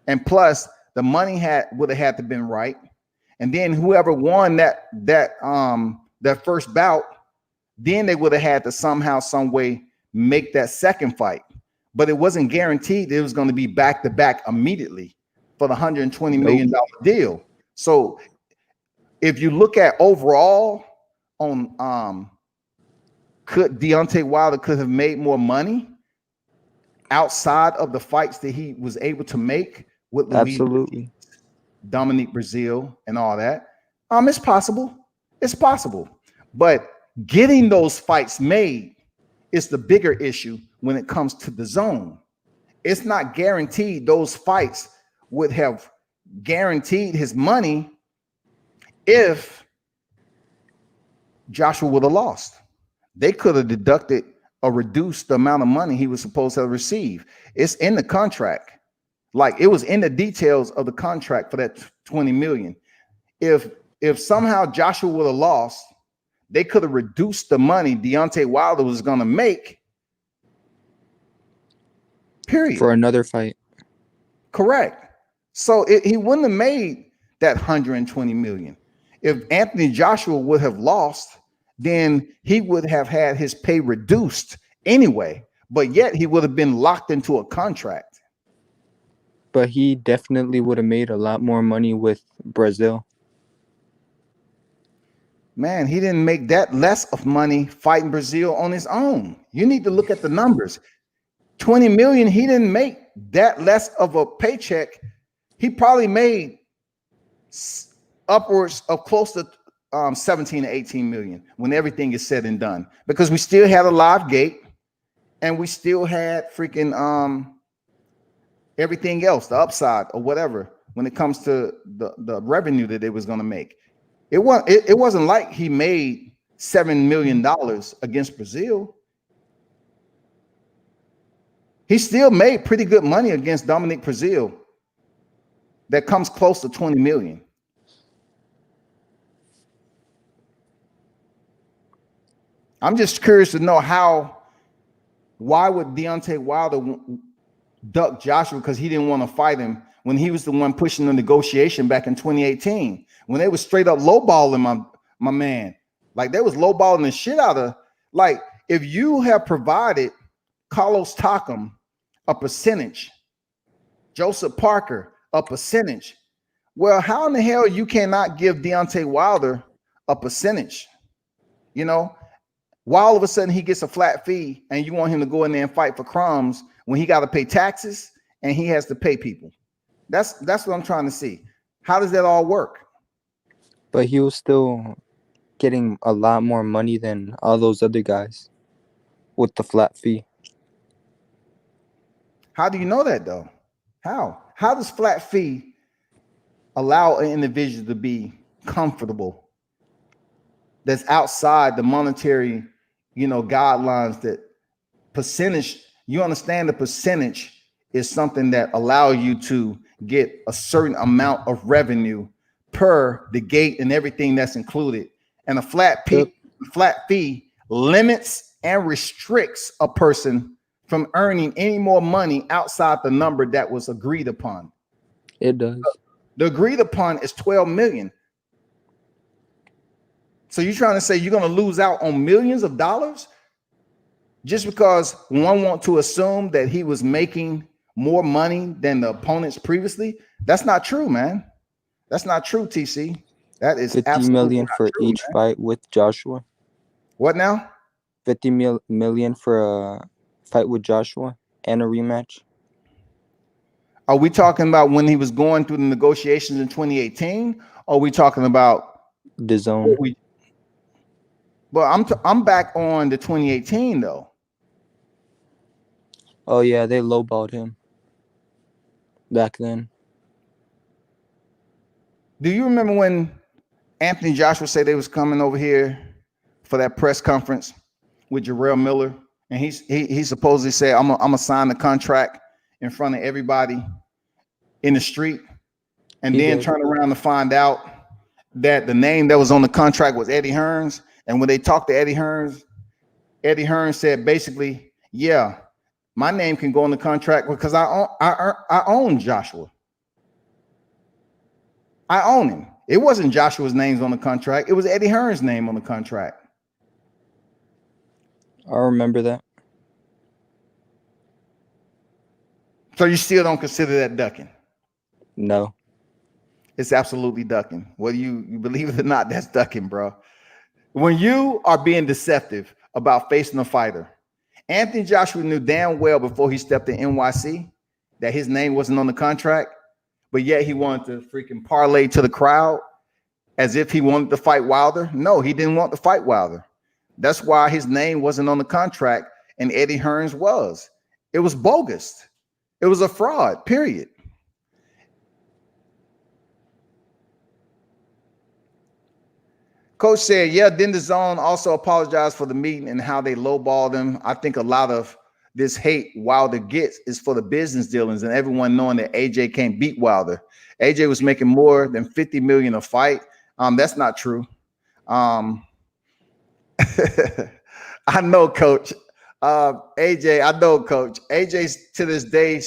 and plus the money would have had to been right. And then whoever won that first bout, then they would have had to somehow, some way make that second fight. But it wasn't guaranteed that it was going to be back to back immediately for the $120 million deal. So if you look at overall on could Deontay Wilder could have made more money outside of the fights that he was able to make with Absolutely. Dominic Breazeale and all that. It's possible. It's possible. But getting those fights made is the bigger issue when it comes to the zone. It's not guaranteed those fights would have guaranteed his money if Joshua would have lost. They could have deducted or reduced the amount of money he was supposed to receive. It's in the contract. Like, it was in the details of the contract for that $20 million. If somehow Joshua would have lost, they could have reduced the money Deontay Wilder was going to make. Period. For another fight. Correct. So he wouldn't have made that $120 million. If Anthony Joshua would have lost, then he would have had his pay reduced anyway, but yet he would have been locked into a contract. But he definitely would have made a lot more money with Breazeale. Man, he didn't make that less of money fighting Breazeale on his own. You need to look at the numbers. 20 million, he didn't make that less of a paycheck. He probably made upwards of close to 17 to 18 million when everything is said and done, because we still had a live gate and we still had freaking everything else, the upside or whatever, when it comes to the revenue that they was going to make. It wasn't like he made $7 million against Breazeale. He still made pretty good money against Dominic Breazeale. That comes close to 20 million. I'm just curious to know why would Deontay Wilder duck Joshua? Because he didn't want to fight him when he was the one pushing the negotiation back in 2018, when they was straight up lowballing my man. Like, they was lowballing the shit out of, like, if you have provided Carlos Takam a percentage, Joseph Parker a percentage, well, how in the hell you cannot give Deontay Wilder a percentage? You know, why all of a sudden he gets a flat fee and you want him to go in there and fight for crumbs when he got to pay taxes and he has to pay people? That's what I'm trying to see. How does that all work? But he was still getting a lot more money than all those other guys with the flat fee. How do you know that though? How does flat fee allow an individual to be comfortable that's outside the monetary, guidelines? That percentage, you understand, the percentage is something that allow you to get a certain amount of revenue per the gate and everything that's included. And a flat fee limits and restricts a person from earning any more money outside the number that was agreed upon. It does. The agreed upon is 12 million. So you're trying to say you're going to lose out on millions of dollars just because one want to assume that he was making more money than the opponents previously? That's not true, man. That's not true, TC. That is 50 million for true, each man. fight with Joshua. What now? 50 million for a fight with Joshua and a rematch. Are we talking about when he was going through the negotiations in 2018? Or are we talking about the zone? Well, I'm back on the 2018 though. Oh yeah, they lowballed him back then. Do you remember when Anthony Joshua said they was coming over here for that press conference with Jarrell Miller, and he supposedly said, I'm gonna sign the contract in front of everybody in the street, and then turn around to find out that the name that was on the contract was Eddie Hearns. And when they talked to Eddie Hearns said basically, yeah, my name can go on the contract because I own Joshua. I own him. It wasn't Joshua's names on the contract. It was Eddie Hearns' name on the contract. I remember that. So you still don't consider that ducking? No. It's absolutely ducking. Whether you believe it or not, that's ducking, bro. When you are being deceptive about facing a fighter, Anthony Joshua knew damn well before he stepped in NYC that his name wasn't on the contract, but yet he wanted to freaking parlay to the crowd as if he wanted to fight Wilder. No, he didn't want to fight Wilder. That's why his name wasn't on the contract and Eddie Hearns was. It was bogus. It was a fraud, period. Coach said, yeah, then the zone also apologized for the meeting and how they lowballed him. I think a lot of this hate Wilder gets is for the business dealings and everyone knowing that AJ can't beat Wilder. AJ was making more than 50 million a fight. That's not true. I know, Coach. AJ, I know, Coach. AJ to this day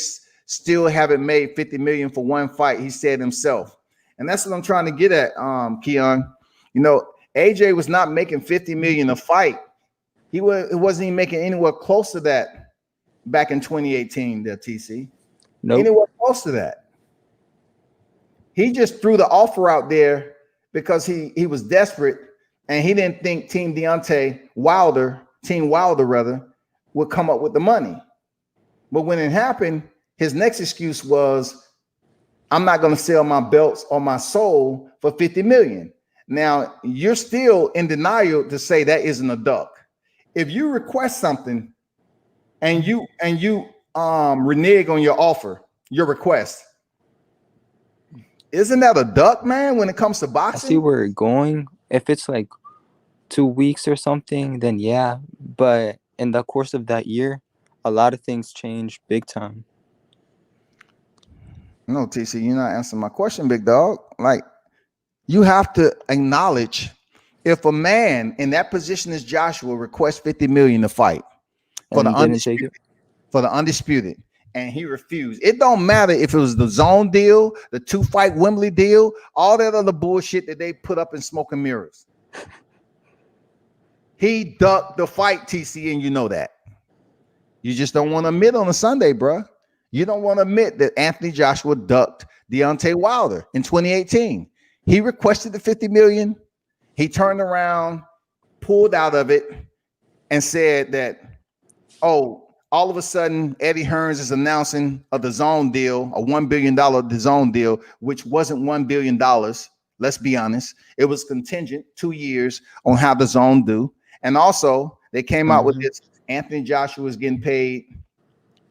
still haven't made 50 million for one fight. He said himself. And that's what I'm trying to get at, Keon. AJ was not making 50 million a fight. It wasn't even making anywhere close to that back in 2018, the TC. Nope. Anywhere close to that. He just threw the offer out there because he was desperate and he didn't think Team Wilder would come up with the money. But when it happened, his next excuse was, I'm not going to sell my belts or my soul for 50 million. Now, you're still in denial to say that isn't a duck. If you request something and you renege on your offer, your request, isn't that a duck, man, when it comes to boxing? I see where you're going. If it's like 2 weeks or something, then yeah. But in the course of that year, a lot of things changed big time. No, TC, you're not answering my question, big dog. Like, you have to acknowledge if a man in that position as Joshua requests 50 million to fight for the undisputed, and he refused. It don't matter if it was the zone deal, the 2-fight Wembley deal, all that other bullshit that they put up in smoke and mirrors. He ducked the fight, TC, and you know that. You just don't want to admit on a Sunday, bro. You don't want to admit that Anthony Joshua ducked Deontay Wilder in 2018. He requested the 50 million. He turned around, pulled out of it, and said that, oh, all of a sudden, Eddie Hearns is announcing a DAZN deal, a $1 billion DAZN deal, which wasn't $1 billion. Let's be honest. It was contingent 2 years on how DAZN do. And also, they came out with this. Anthony Joshua was getting paid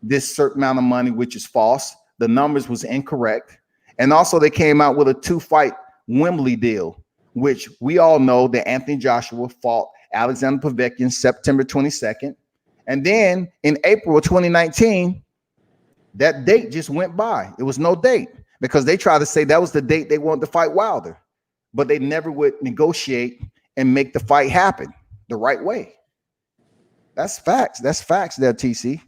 this certain amount of money, which is false. The numbers was incorrect. And also, they came out with a 2-fight Wembley deal, which we all know that Anthony Joshua fought Alexander Povetkin September 22nd. And then in April of 2019, that date just went by. It was no date because they tried to say that was the date they wanted to fight Wilder, but they never would negotiate and make the fight happen the right way. That's facts. That's facts there, TC.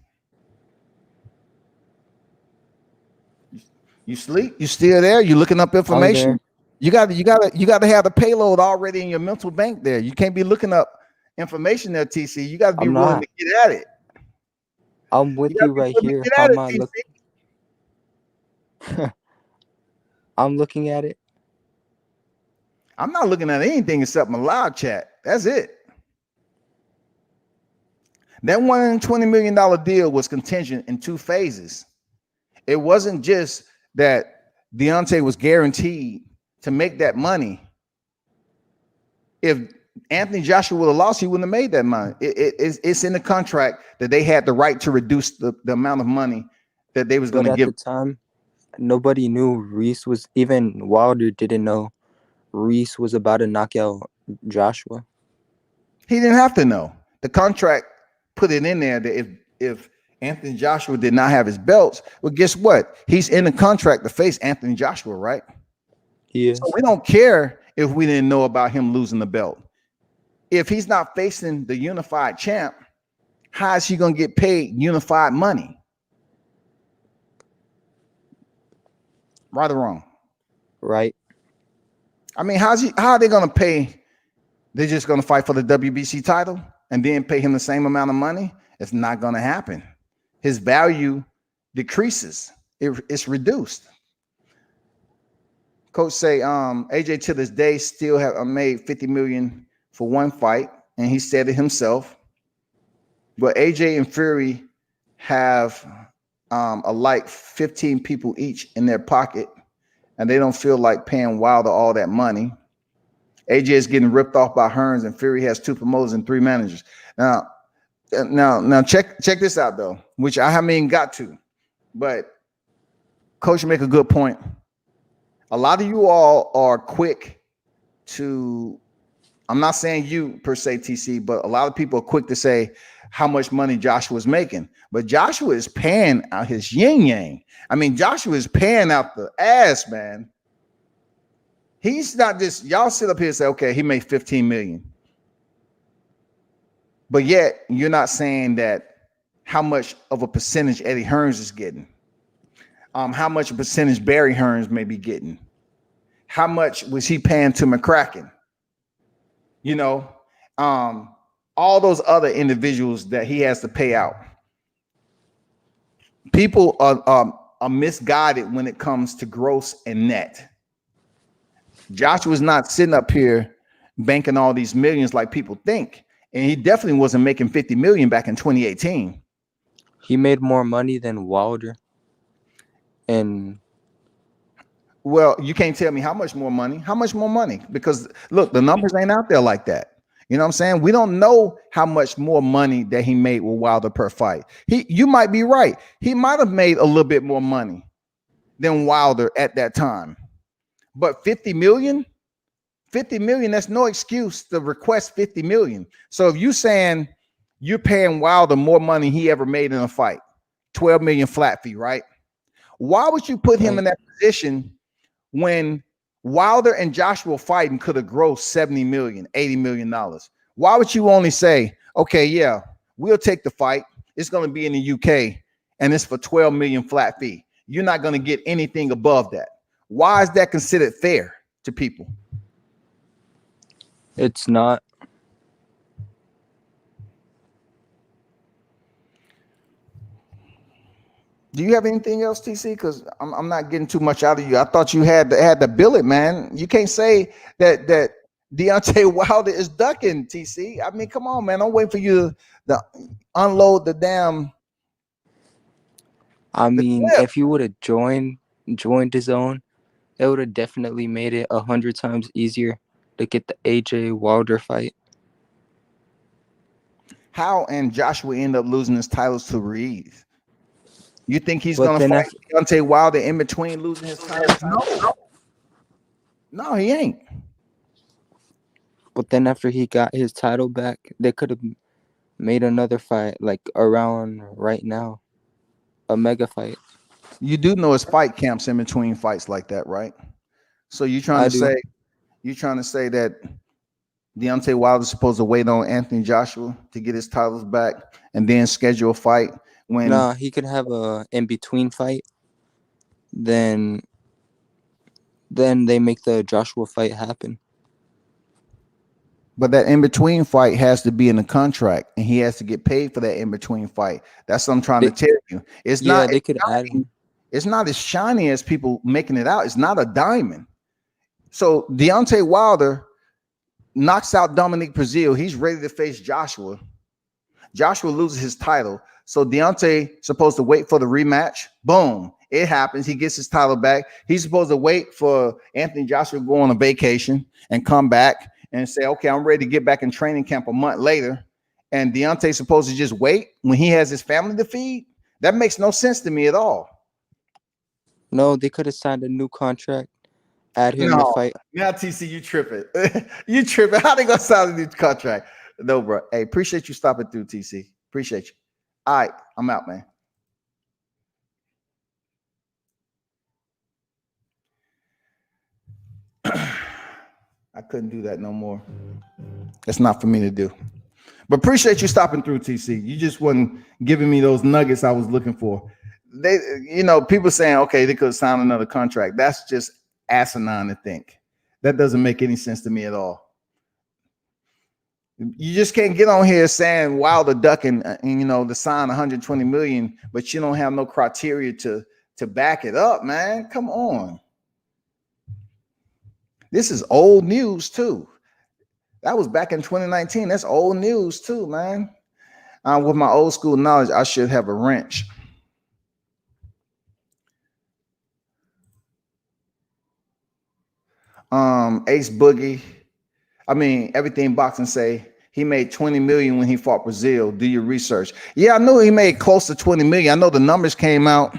You sleep? You still there? You looking up information? You got to have the payload already in your mental bank there. You can't be looking up information there, TC. You got to be willing to get at it. I'm with you right here. How am I I'm looking at it. I'm not looking at anything except my live chat. That's it. That $120 million deal was contingent in 2 phases. It wasn't just that Deontay was guaranteed to make that money. If Anthony Joshua would have lost, he wouldn't have made that money. It's in the contract that they had the right to reduce the amount of money that they was going to give. At the time, nobody knew Reese was, even Wilder didn't know Reese was about to knock out Joshua. He didn't have to know. The contract put it in there that if Anthony Joshua did not have his belts, well, guess what? He's in the contract to face Anthony Joshua, right? He is. So we don't care if we didn't know about him losing the belt. If he's not facing the unified champ, how is he going to get paid unified money? Right or wrong? Right. I mean, how are they going to pay? They're just going to fight for the WBC title and then pay him the same amount of money? It's not going to happen. His value decreases. It's reduced. Coach say, AJ to this day still have made $50 million for one fight, and he said it himself. But AJ and Fury have alike 15 people each in their pocket, and they don't feel like paying Wilder all that money. AJ is getting ripped off by Hearns, and Fury has 2 promoters and 3 managers. Now check this out though, which I haven't even got to, but Coach make a good point. A lot of you all are quick to, I'm not saying you per se, TC, but a lot of people are quick to say how much money Joshua's making. But Joshua is paying out his yin yang. I mean, Joshua is paying out the ass, man. He's not just, y'all sit up here and say, okay, he made 15 million. But yet you're not saying that how much of a percentage Eddie Hearns is getting. How much a percentage Barry Hearns may be getting. How much was he paying to McCracken? You know, all those other individuals that he has to pay out. People are misguided when it comes to gross and net. Joshua's not sitting up here banking all these millions like people think. And he definitely wasn't making 50 million back in 2018. He made more money than Wilder. And well, you can't tell me how much more money. How much more money? Because look, the numbers ain't out there like that. You know what I'm saying? We don't know how much more money that he made with Wilder per fight. You might be right. He might have made a little bit more money than Wilder at that time. But 50 million, that's no excuse to request 50 million. So if you're saying you're paying Wilder more money he ever made in a fight, 12 million flat fee, right? Why would you put him in that position when Wilder and Joshua fighting could have grossed 70 million, $80 million? Why would you only say, okay, yeah, we'll take the fight. It's going to be in the UK and it's for 12 million flat fee. You're not going to get anything above that. Why is that considered fair to people? it's not. Do you have anything else, TC? Because I'm not getting too much out of you. I thought you had the billet, man. You can't say that Deontay Wilder is ducking, TC. I mean, come on, man. I'm waiting for you to unload the damn I The mean, clip. if he would have joined his own, it would have definitely made it 100 times easier to get the AJ Wilder fight. How and Joshua end up losing his titles to Ruiz? You think he's But gonna then fight after, Deontay Wilder in between losing his titles? No, he ain't. he got his title back, they could have made another fight like around right now, a mega fight. You do know it's fight camps in between fights like that, right? So I do. you trying to say that Deontay Wilder's supposed to wait on Anthony Joshua to get his titles back and then schedule a fight when Nah, he could have a in between fight. Then they make the Joshua fight happen. but that in between fight has to be in the contract and he has to get paid for that in between fight. That's what I'm trying to They, tell you. It's yeah, not they could add him. it's not as shiny as people making it out. It's not a diamond. So Deontay Wilder knocks out Dominic Breazeale. He's ready to face Joshua. Joshua loses his title. So Deontay supposed to wait for the rematch. Boom. It happens. He gets his title back. He's supposed to wait for Anthony Joshua to go on a vacation and come back and say, okay, I'm ready to get back in training camp a month later. And Deontay's supposed to just wait when he has his family to feed. That makes no sense to me at all. No, they could have signed a new contract, add him to No, fight. now TC, you tripping. You tripping. How they gonna sign a new contract? No, bro. Hey, appreciate you stopping through, TC. Appreciate you. All right, I'm out, man. I couldn't do that no more. That's not for me to do. But appreciate you stopping through, TC. You just wasn't giving me those nuggets I was looking for. They, people saying, okay, they could sign another contract. That's just asinine to think. That doesn't make any sense to me at all. You just can't get on here saying Wilder ducking, to sign 120 million, but you don't have no criteria to back it up, man. Come on. This is old news too. That was back in 2019. That's old news too, man. With my old school knowledge, I should have a wrench. Ace Boogie. I mean, everything boxing say he made 20 million when he fought Breazeale. Do your research. Yeah, I knew he made close to 20 million. I know the numbers came out,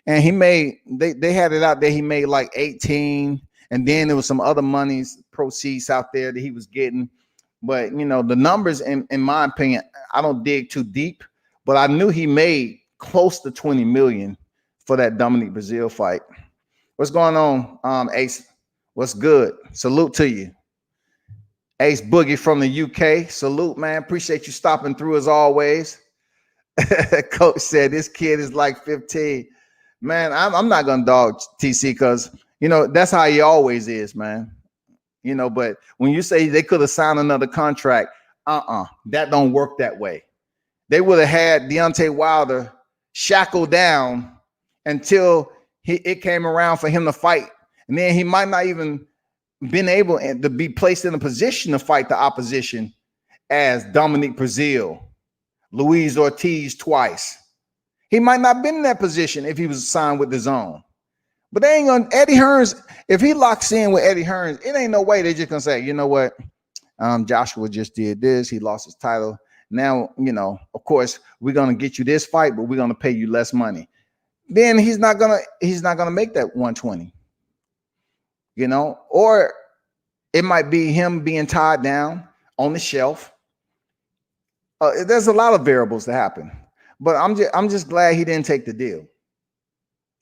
and he made they had it out there. He made like 18, and then there was some other monies proceeds out there that he was getting. But the numbers, in my opinion, I don't dig too deep. But I knew he made close to 20 million for that Dominic Breazeale fight. What's going on, Ace? What's good? Salute to you. Ace Boogie from the UK. Salute, man. Appreciate you stopping through as always. Coach said this kid is like 15. Man, I'm not gonna dog TC because that's how he always is, man. But when you say they could have signed another contract, that don't work that way. They would have had Deontay Wilder shackled down until it came around for him to fight, and then he might not even been able to be placed in a position to fight the opposition as Dominic Breazeale, Luis Ortiz twice. He might not have been in that position if he was signed with his own. But they ain't gonna Eddie Hearns. If he locks in with Eddie Hearns, it ain't no way they're just gonna say, you know what? Joshua just did this. He lost his title. Now, of course, we're gonna get you this fight, but we're gonna pay you less money. Then he's not gonna make that 120. Or it might be him being tied down on the shelf. There's a lot of variables to happen, but I'm just glad he didn't take the deal.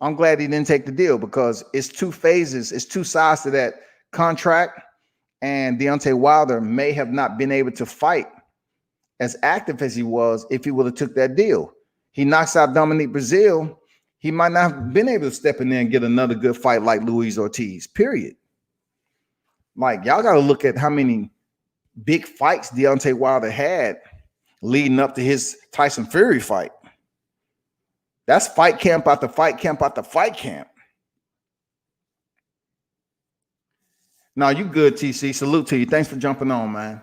I'm glad he didn't take the deal because it's two phases, it's two sides to that contract, and Deontay Wilder may have not been able to fight as active as he was if he would have took that deal. He knocks out Dominic Breazeale, he might not have been able to step in there and get another good fight like Luis Ortiz, period. Like, y'all got to look at how many big fights Deontay Wilder had leading up to his Tyson Fury fight. That's fight camp after fight camp after fight camp. No, you good, TC. Salute to you. Thanks for jumping on, man.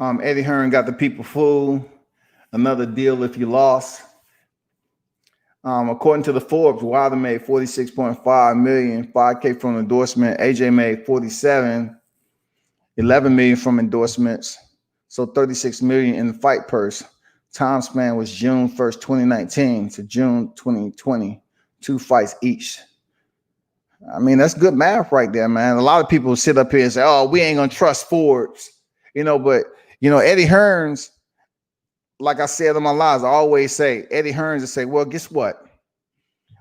Eddie Hearn got the people fooled. Another deal if you lost. According to the Forbes, Wilder made 46.5 million, 5K from endorsement. AJ made 47, 11 million from endorsements. So 36 million in the fight purse. Time span was June 1st, 2019 to June 2020. 2 fights each. I mean, that's good math right there, man. A lot of people sit up here and say, oh, we ain't gonna trust Forbes, but Eddie Hearns, like I said in my lives, I always say Eddie Hearns will say, well, guess what?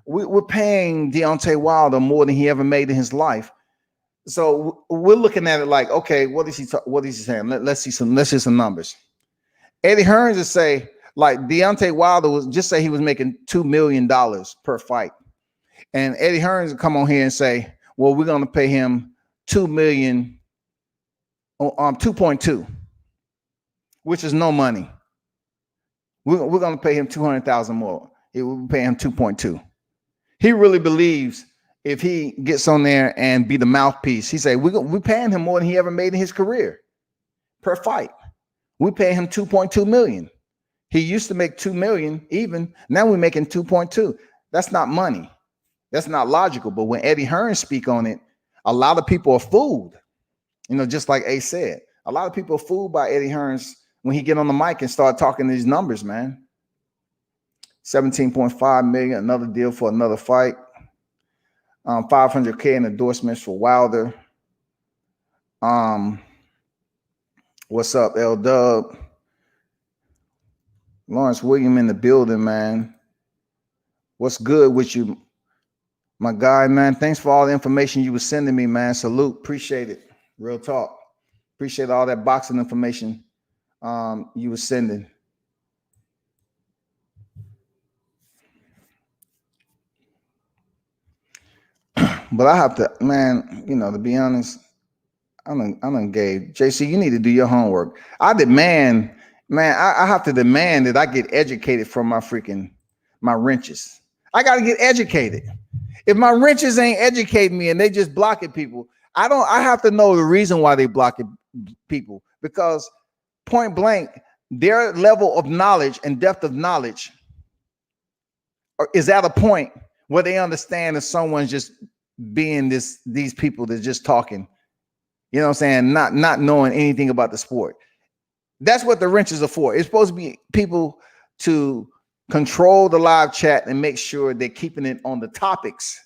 We're paying Deontay Wilder more than he ever made in his life. So we're looking at it like, okay, what is he saying? Let's see some numbers. Eddie Hearns will say, like, Deontay Wilder was just say he was making $2 million per fight. And Eddie Hearns will come on here and say, well, we're going to pay him 2 million, 2.2, which is no money. We're going to pay him 200,000 more. We'll pay him 2.2. He really believes if he gets on there and be the mouthpiece, he say, we're paying him more than he ever made in his career per fight. We pay him 2.2 million. He used to make 2 million even. Now we're making 2.2. That's not money. That's not logical. But when Eddie Hearns speak on it, a lot of people are fooled. Just like Ace said, a lot of people are fooled by Eddie Hearns when he get on the mic and start talking these numbers, man. 17.5 million, another deal for another fight. 500K in endorsements for Wilder. What's up, L Dub? Lawrence William in the building, man. What's good with you, my guy, man? Thanks for all the information you were sending me, man. Salute, appreciate it. Real talk. Appreciate all that boxing information you were sending. But I have to, man, to be honest, I done gave JC, you need to do your homework. I demand, man, I have to demand that I get educated from my wrenches. I got to get educated. If my wrenches ain't educating me and they just blocking people, I have to know the reason why they blocking people, because point blank, their level of knowledge and depth of knowledge is at a point where they understand that someone's just being these people that's just talking, you know what I'm saying? Not knowing anything about the sport. That's what the wrenches are for. It's supposed to be people to control the live chat and make sure they're keeping it on the topics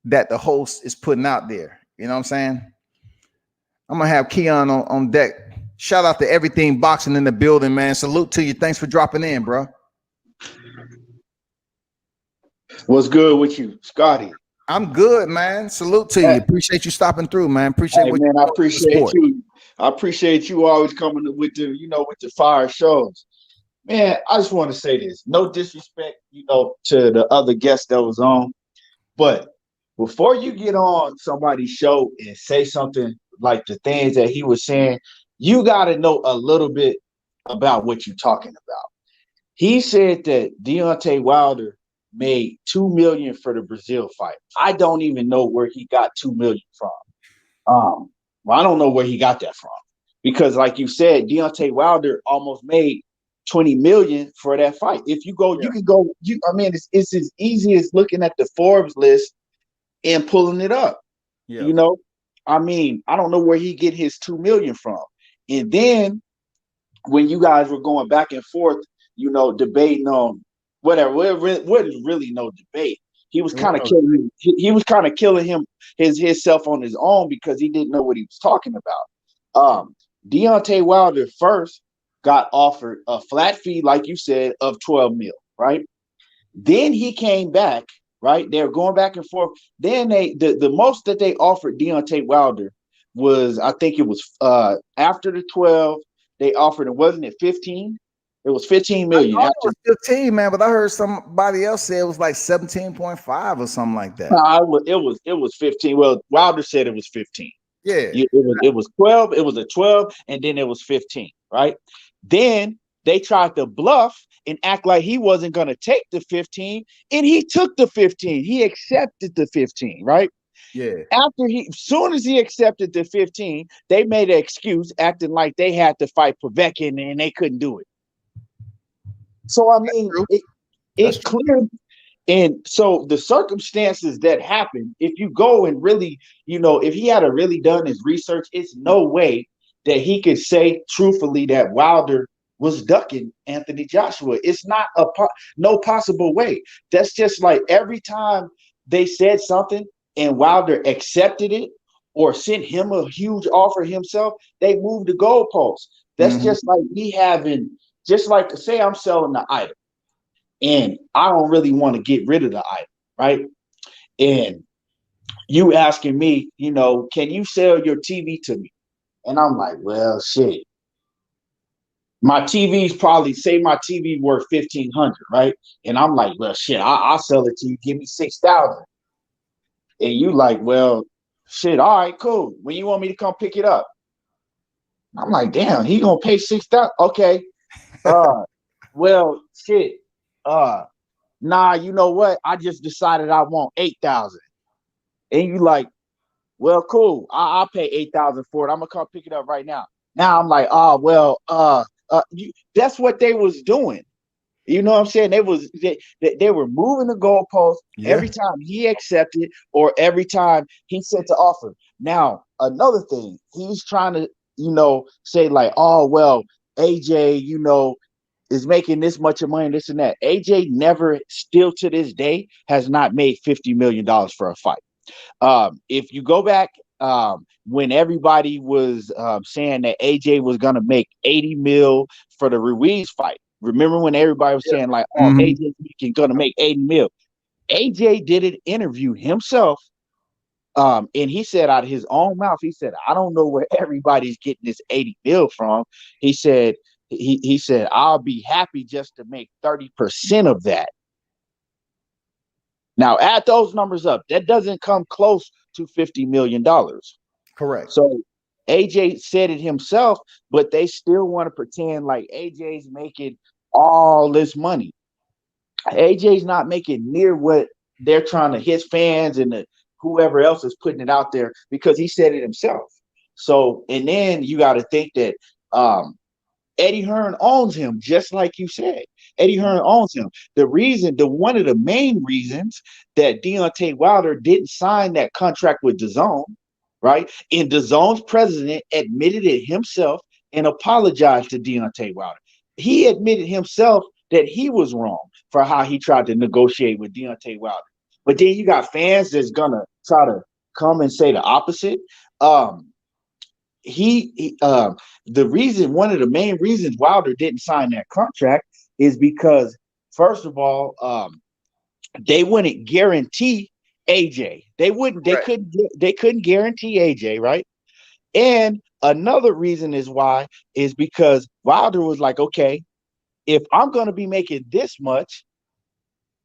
that the host is putting out there. You know what I'm saying? I'm gonna have Keon on deck. Shout out to everything boxing in the building, man. Salute to you. Thanks for dropping in, bro. What's good with you, Scotty? I'm good, man. Salute to you. Appreciate you stopping through, man. Appreciate what man. I appreciate you. I appreciate you always coming with the fire shows. Man, I just want to say this. No disrespect, to the other guest that was on. But before you get on somebody's show and say something like the things that he was saying, you got to know a little bit about what you're talking about. He said that Deontay Wilder made $2 million for the Brazil fight. I don't even know where he got $2 million from. Well, I don't know where he got that from, because, like you said, Deontay Wilder almost made $20 million for that fight. If you go, you can go. It's as easy as looking at the Forbes list and pulling it up. Yeah. I don't know where he get his $2 million from. And then when you guys were going back and forth, debating on whatever, it wasn't really no debate. He was kind of killing him. He was kind of killing him himself on his own, because he didn't know what he was talking about. Deontay Wilder first got offered a flat fee, like you said, of 12 mil, right? Then he came back, right? They were going back and forth. Then the most that they offered Deontay Wilder was, I think it was after the 12, they offered him, wasn't it 15? It was 15 million. It was 15, man, but I heard somebody else say it was like 17.5 or something like that. It was 15. Well, Wilder said it was 15. Yeah. It was 12. It was a 12, and then it was 15, right? Then they tried to bluff and act like he wasn't going to take the 15, and he took the 15. He accepted the 15, right? Yeah. After soon as he accepted the 15, they made an excuse acting like they had to fight Povetkin and they couldn't do it. So I mean, true. it cleared. And so the circumstances that happened, if you go and really, if he had really done his research, it's no way that he could say truthfully that Wilder was ducking Anthony Joshua. It's not no possible way. That's just like every time they said something and Wilder accepted it or sent him a huge offer himself, they moved the goalposts. That's just like me just like say I'm selling the item. And I don't really want to get rid of the item, right? And you asking me, can you sell your TV to me? And I'm like, well, shit. My TV's probably, say my TV worth $1,500, right? And I'm like, well, shit, I'll sell it to you. Give me $6,000. And you like, well, shit, all right, cool. When you want me to come pick it up? I'm like, damn, he gonna pay $6,000? Okay. Well, shit. Nah, you know what? I just decided I want 8,000. And you like, well, cool. I'll pay 8,000 for it. I'm gonna come pick it up right now. Now I'm like, oh well, that's what they was doing. You know what I'm saying? They were moving the goalpost every time he accepted or every time he sent the offer. Now, another thing, he's trying to, say like, oh well, AJ, is making this much of money, this and that. AJ never, still to this day, has not made $50 million for a fight. If you go back when everybody was saying that AJ was going to make 80 mil for the Ruiz fight, remember when everybody was saying like, oh, AJ's going to make 80 mil. AJ did an interview himself. And he said out of his own mouth, he said, I don't know where everybody's getting this 80 mil from. He said, he said, I'll be happy just to make 30% of that. Now, add those numbers up. That doesn't come close to $50 million. Correct. So AJ said it himself, but they still want to pretend like AJ's making all this money. AJ's not making near what they're trying to, his fans and whoever else is putting it out there, because he said it himself. So, and then you got to think that Eddie Hearn owns him, just like you said. Eddie Hearn owns him. One of the main reasons that Deontay Wilder didn't sign that contract with DAZN, right? And DAZN's president admitted it himself and apologized to Deontay Wilder. He admitted himself that he was wrong for how he tried to negotiate with Deontay Wilder. But then you got fans that's gonna try to come and say the opposite. One of the main reasons Wilder didn't sign that contract is because, first of all, they wouldn't guarantee AJ. They couldn't guarantee AJ, right? And another reason is because Wilder was like, okay, if I'm going to be making this much,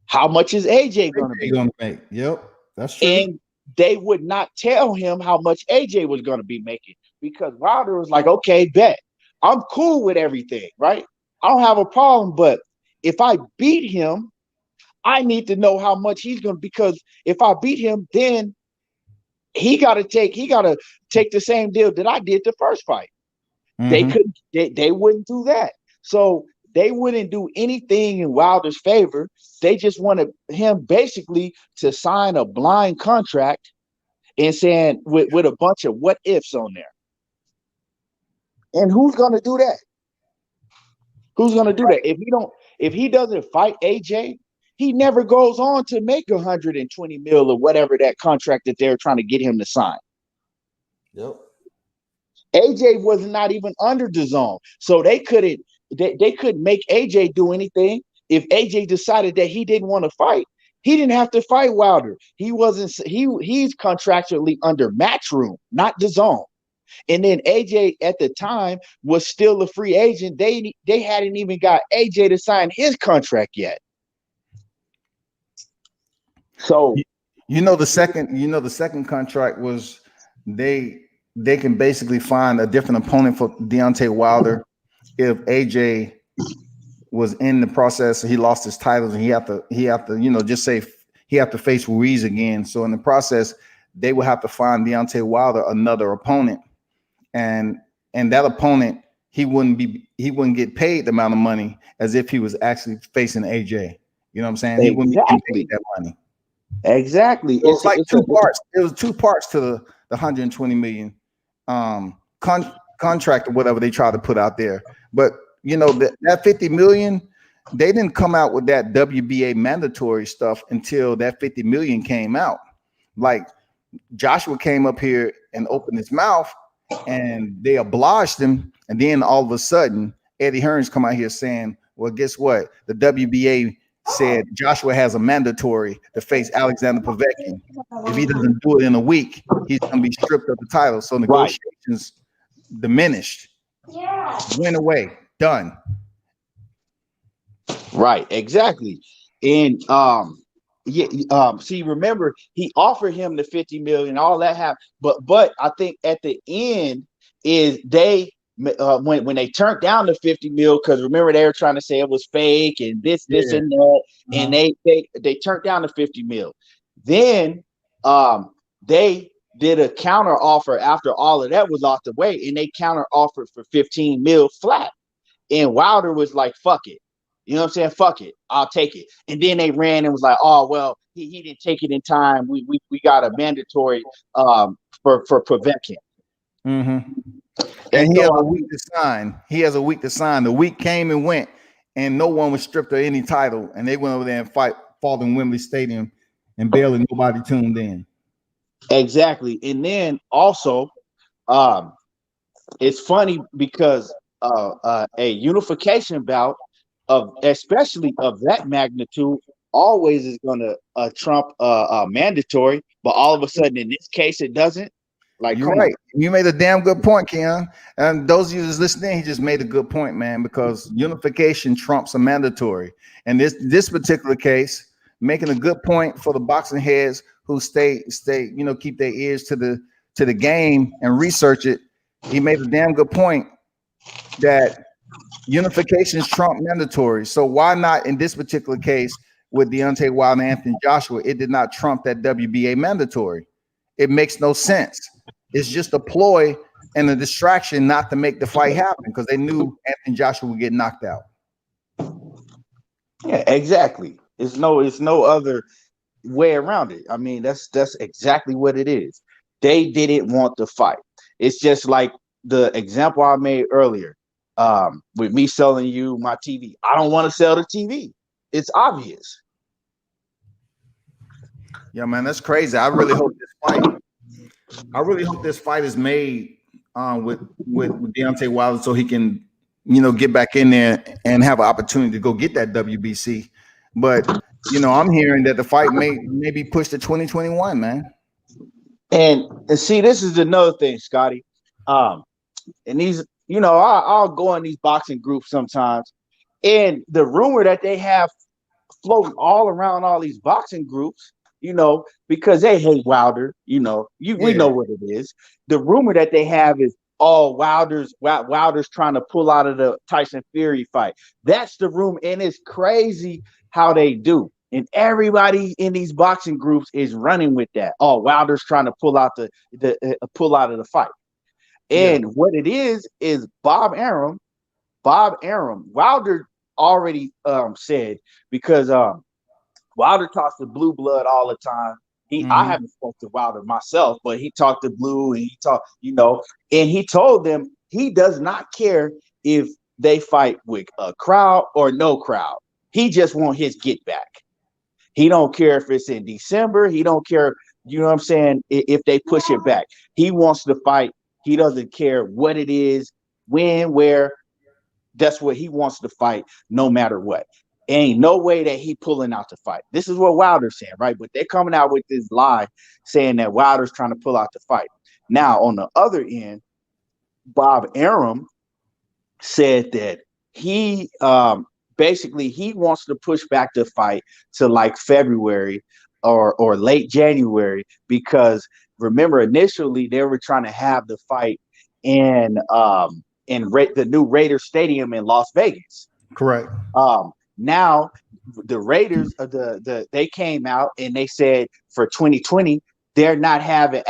how much is AJ going to be? Make? Yep, that's true. And they would not tell him how much AJ was going to be making, because Wilder was like, okay, bet. I'm cool with everything, right? I don't have a problem, but if I beat him, I need to know how much he's going to, because if I beat him, then he got to take the same deal that I did the first fight. They wouldn't do that. So they wouldn't do anything in Wilder's favor. They just wanted him basically to sign a blind contract and saying with a bunch of what ifs on there. And who's going to do that? Who's going to do that? If he doesn't fight AJ, he never goes on to make 120 mil or whatever that contract that they're trying to get him to sign. Yep. AJ was not even under DAZN, so they couldn't make AJ do anything. If AJ decided that he didn't want to fight, he didn't have to fight Wilder. He's contractually under Matchroom, not DAZN. And then AJ at the time was still a free agent. They hadn't even got AJ to sign his contract yet. So the second contract was they can basically find a different opponent for Deontay Wilder if AJ was in the process, he lost his titles and he have to just say he have to face Ruiz again. So in the process, they would have to find Deontay Wilder another opponent, and that opponent he wouldn't get paid the amount of money as if he was actually facing AJ. You know what I'm saying? He wouldn't be getting paid that money. Exactly. So it's like two parts. It was two parts to the 120 million contract or whatever they tried to put out there. But you know that 50 million, they didn't come out with that WBA mandatory stuff until that 50 million came out. Like Joshua came up here and opened his mouth and they obliged him, and then all of a sudden Eddie Hearns come out here saying, well, guess what? The WBA said Joshua has a mandatory to face Alexander Povetkin. If he doesn't do it in a week, he's going to be stripped of the title. So negotiations diminished, went away, done. Right, exactly. And see, remember he offered him the 50 million, all that happened, but I think at the end is they when they turned down the 50 mil, because remember they were trying to say it was fake and this and that, and they turned down the 50 mil. Then they did a counter offer after all of that was off the way, and they counter offered for 15 mil flat. And Wilder was like, fuck it. You know what I'm saying? Fuck it. I'll take it. And then they ran and was like, oh, well, he didn't take it in time. We got a mandatory for Povetkin. Mm-hmm. And he has a week to sign. The week came and went, and no one was stripped of any title. And they went over there and fought in Wembley Stadium, and barely nobody tuned in. Exactly. And then also, it's funny because a unification bout especially of that magnitude always is going to trump mandatory, but all of a sudden in this case it doesn't. Like, you're right. You made a damn good point, Keon. And those of you that's listening, he just made a good point, man, because unification trumps a mandatory. And this particular case, making a good point for the boxing heads who stay, keep their ears to the game and research it. He made a damn good point that unifications trump mandatory. So why not in this particular case with Deontay Wilder and Anthony Joshua? It did not trump that WBA mandatory. It makes no sense. It's just a ploy and a distraction not to make the fight happen because they knew Anthony Joshua would get knocked out. Yeah, exactly. It's no other way around it. I mean, that's exactly what it is. They didn't want the fight. It's just like the example I made earlier. With me selling you my TV, I don't want to sell the TV. It's obvious. Yeah, man, that's crazy. I really hope this fight is made with Deontay Wilder so he can, get back in there and have an opportunity to go get that WBC. But I'm hearing that the fight may be pushed to 2021, man. And see, this is another thing, Scotty. And these. I'll go in these boxing groups sometimes, and the rumor that they have floating all around all these boxing groups, because they hate Wilder, we know what it is. The rumor that they have is, Wilder's trying to pull out of the Tyson Fury fight. That's the rumor, and it's crazy how they do. And everybody in these boxing groups is running with that. Oh, Wilder's trying to pull out pull out of the fight. And what it is Bob Arum. Wilder already said, because Wilder talks to Blue Blood all the time. I haven't spoken to Wilder myself, but he talked to Blue and he talked, and he told them he does not care if they fight with a crowd or no crowd. He just wants his get back. He don't care if it's in December. He don't care, if they push it back. He wants to fight. He doesn't care what it is, when, where. That's what he wants to fight, no matter what. Ain't no way that he pulling out the fight. This is what Wilder's saying, right? But they're coming out with this lie saying that Wilder's trying to pull out the fight. Now, on the other end, Bob Arum said that he basically he wants to push back the fight to like February or late January, because remember, initially they were trying to have the fight in the new Raiders Stadium in Las Vegas. Correct. Now the Raiders they came out and they said for 2020 they're not having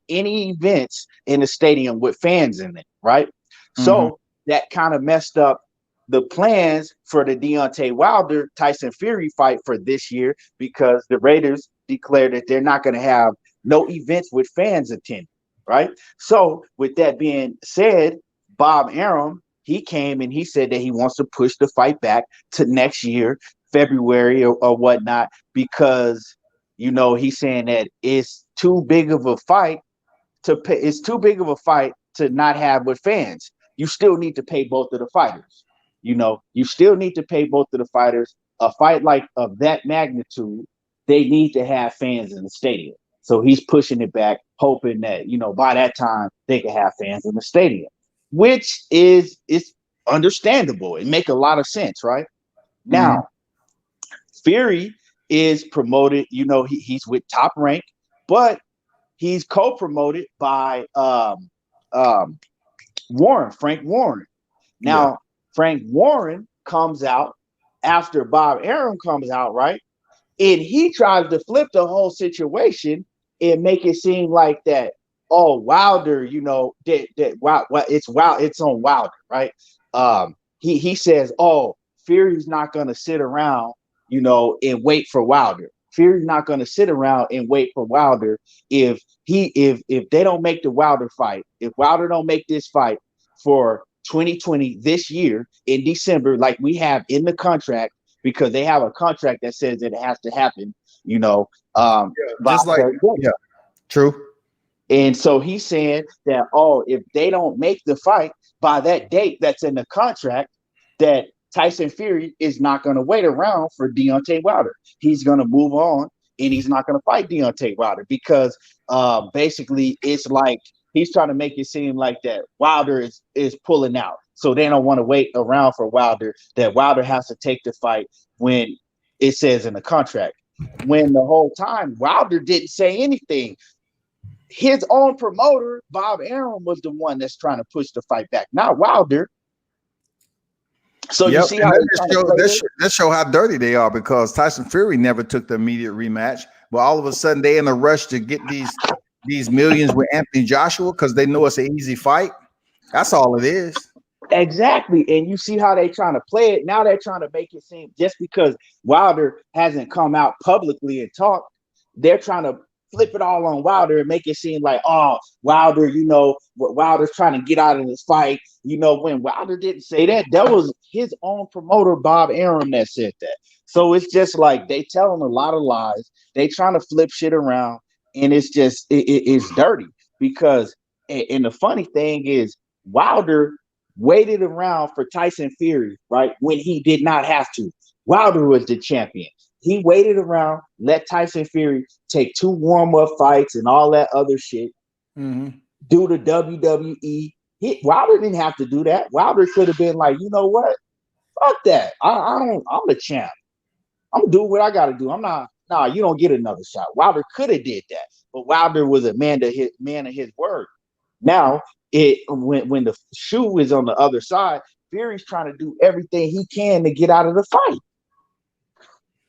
any events in the stadium with fans in it, right? So that kind of messed up the plans for the Deontay Wilder Tyson Fury fight for this year, because the Raiders declared that they're not going to have no events with fans attending, right? So with that being said, Bob Arum, he came and he said that he wants to push the fight back to next year, February or whatnot, because, you know, he's saying that it's too big of a fight to pay. It's too big of a fight to not have with fans. You still need to pay both of the fighters. You know, you still need to pay both of the fighters. A fight like of that magnitude, they need to have fans in the stadium. So he's pushing it back, hoping that, you know, by that time they can have fans in the stadium, which is understandable. It make a lot of sense, right? Now, Fury is promoted, you know, he's with Top Rank, but he's co-promoted by Frank Warren. Now, Frank Warren comes out after Bob Arum comes out, right? And he tries to flip the whole situation and make it seem like that, oh, Wilder, you know, it's on Wilder, right? He says, oh, Fury's not gonna sit around, you know, and wait for Wilder. Fury's not gonna sit around and wait for Wilder if they don't make the Wilder fight, if Wilder don't make this fight for 2020 this year in December, like we have in the contract, because they have a contract that says that it has to happen, you know, true. And so he's saying that, oh, if they don't make the fight by that date that's in the contract, that Tyson Fury is not going to wait around for Deontay Wilder. He's going to move on, and he's not going to fight Deontay Wilder, because basically it's like he's trying to make it seem like that Wilder is pulling out. So they don't want to wait around for Wilder, that Wilder has to take the fight when it says in the contract. When the whole time Wilder didn't say anything. His own promoter, Bob Arum, was the one that's trying to push the fight back, not Wilder. So you see how that show how dirty they are, because Tyson Fury never took the immediate rematch, but all of a sudden they in a rush to get these millions with Anthony Joshua because they know it's an easy fight. That's all it is. Exactly. And you see how they trying to play it. Now they're trying to make it seem, just because Wilder hasn't come out publicly and talked, they're trying to flip it all on Wilder and make it seem like, oh, Wilder, you know, Wilder's trying to get out of this fight. You know, when Wilder didn't say that, that was his own promoter, Bob Arum, that said that. So it's just like they telling a lot of lies. They trying to flip shit around, and it's just it's dirty, because, and the funny thing is, Wilder waited around for Tyson Fury, right, when he did not have to. Wilder was the champion. He waited around, let Tyson Fury take 2 warm-up fights and all that other shit, do the WWE. Wilder didn't have to do that. Wilder could have been like, you know what? Fuck that. I'm the champ. I'm gonna do what I gotta do. You don't get another shot. Wilder could have did that, but Wilder was a man of his word. Now, when the shoe is on the other side, Fury's trying to do everything he can to get out of the fight.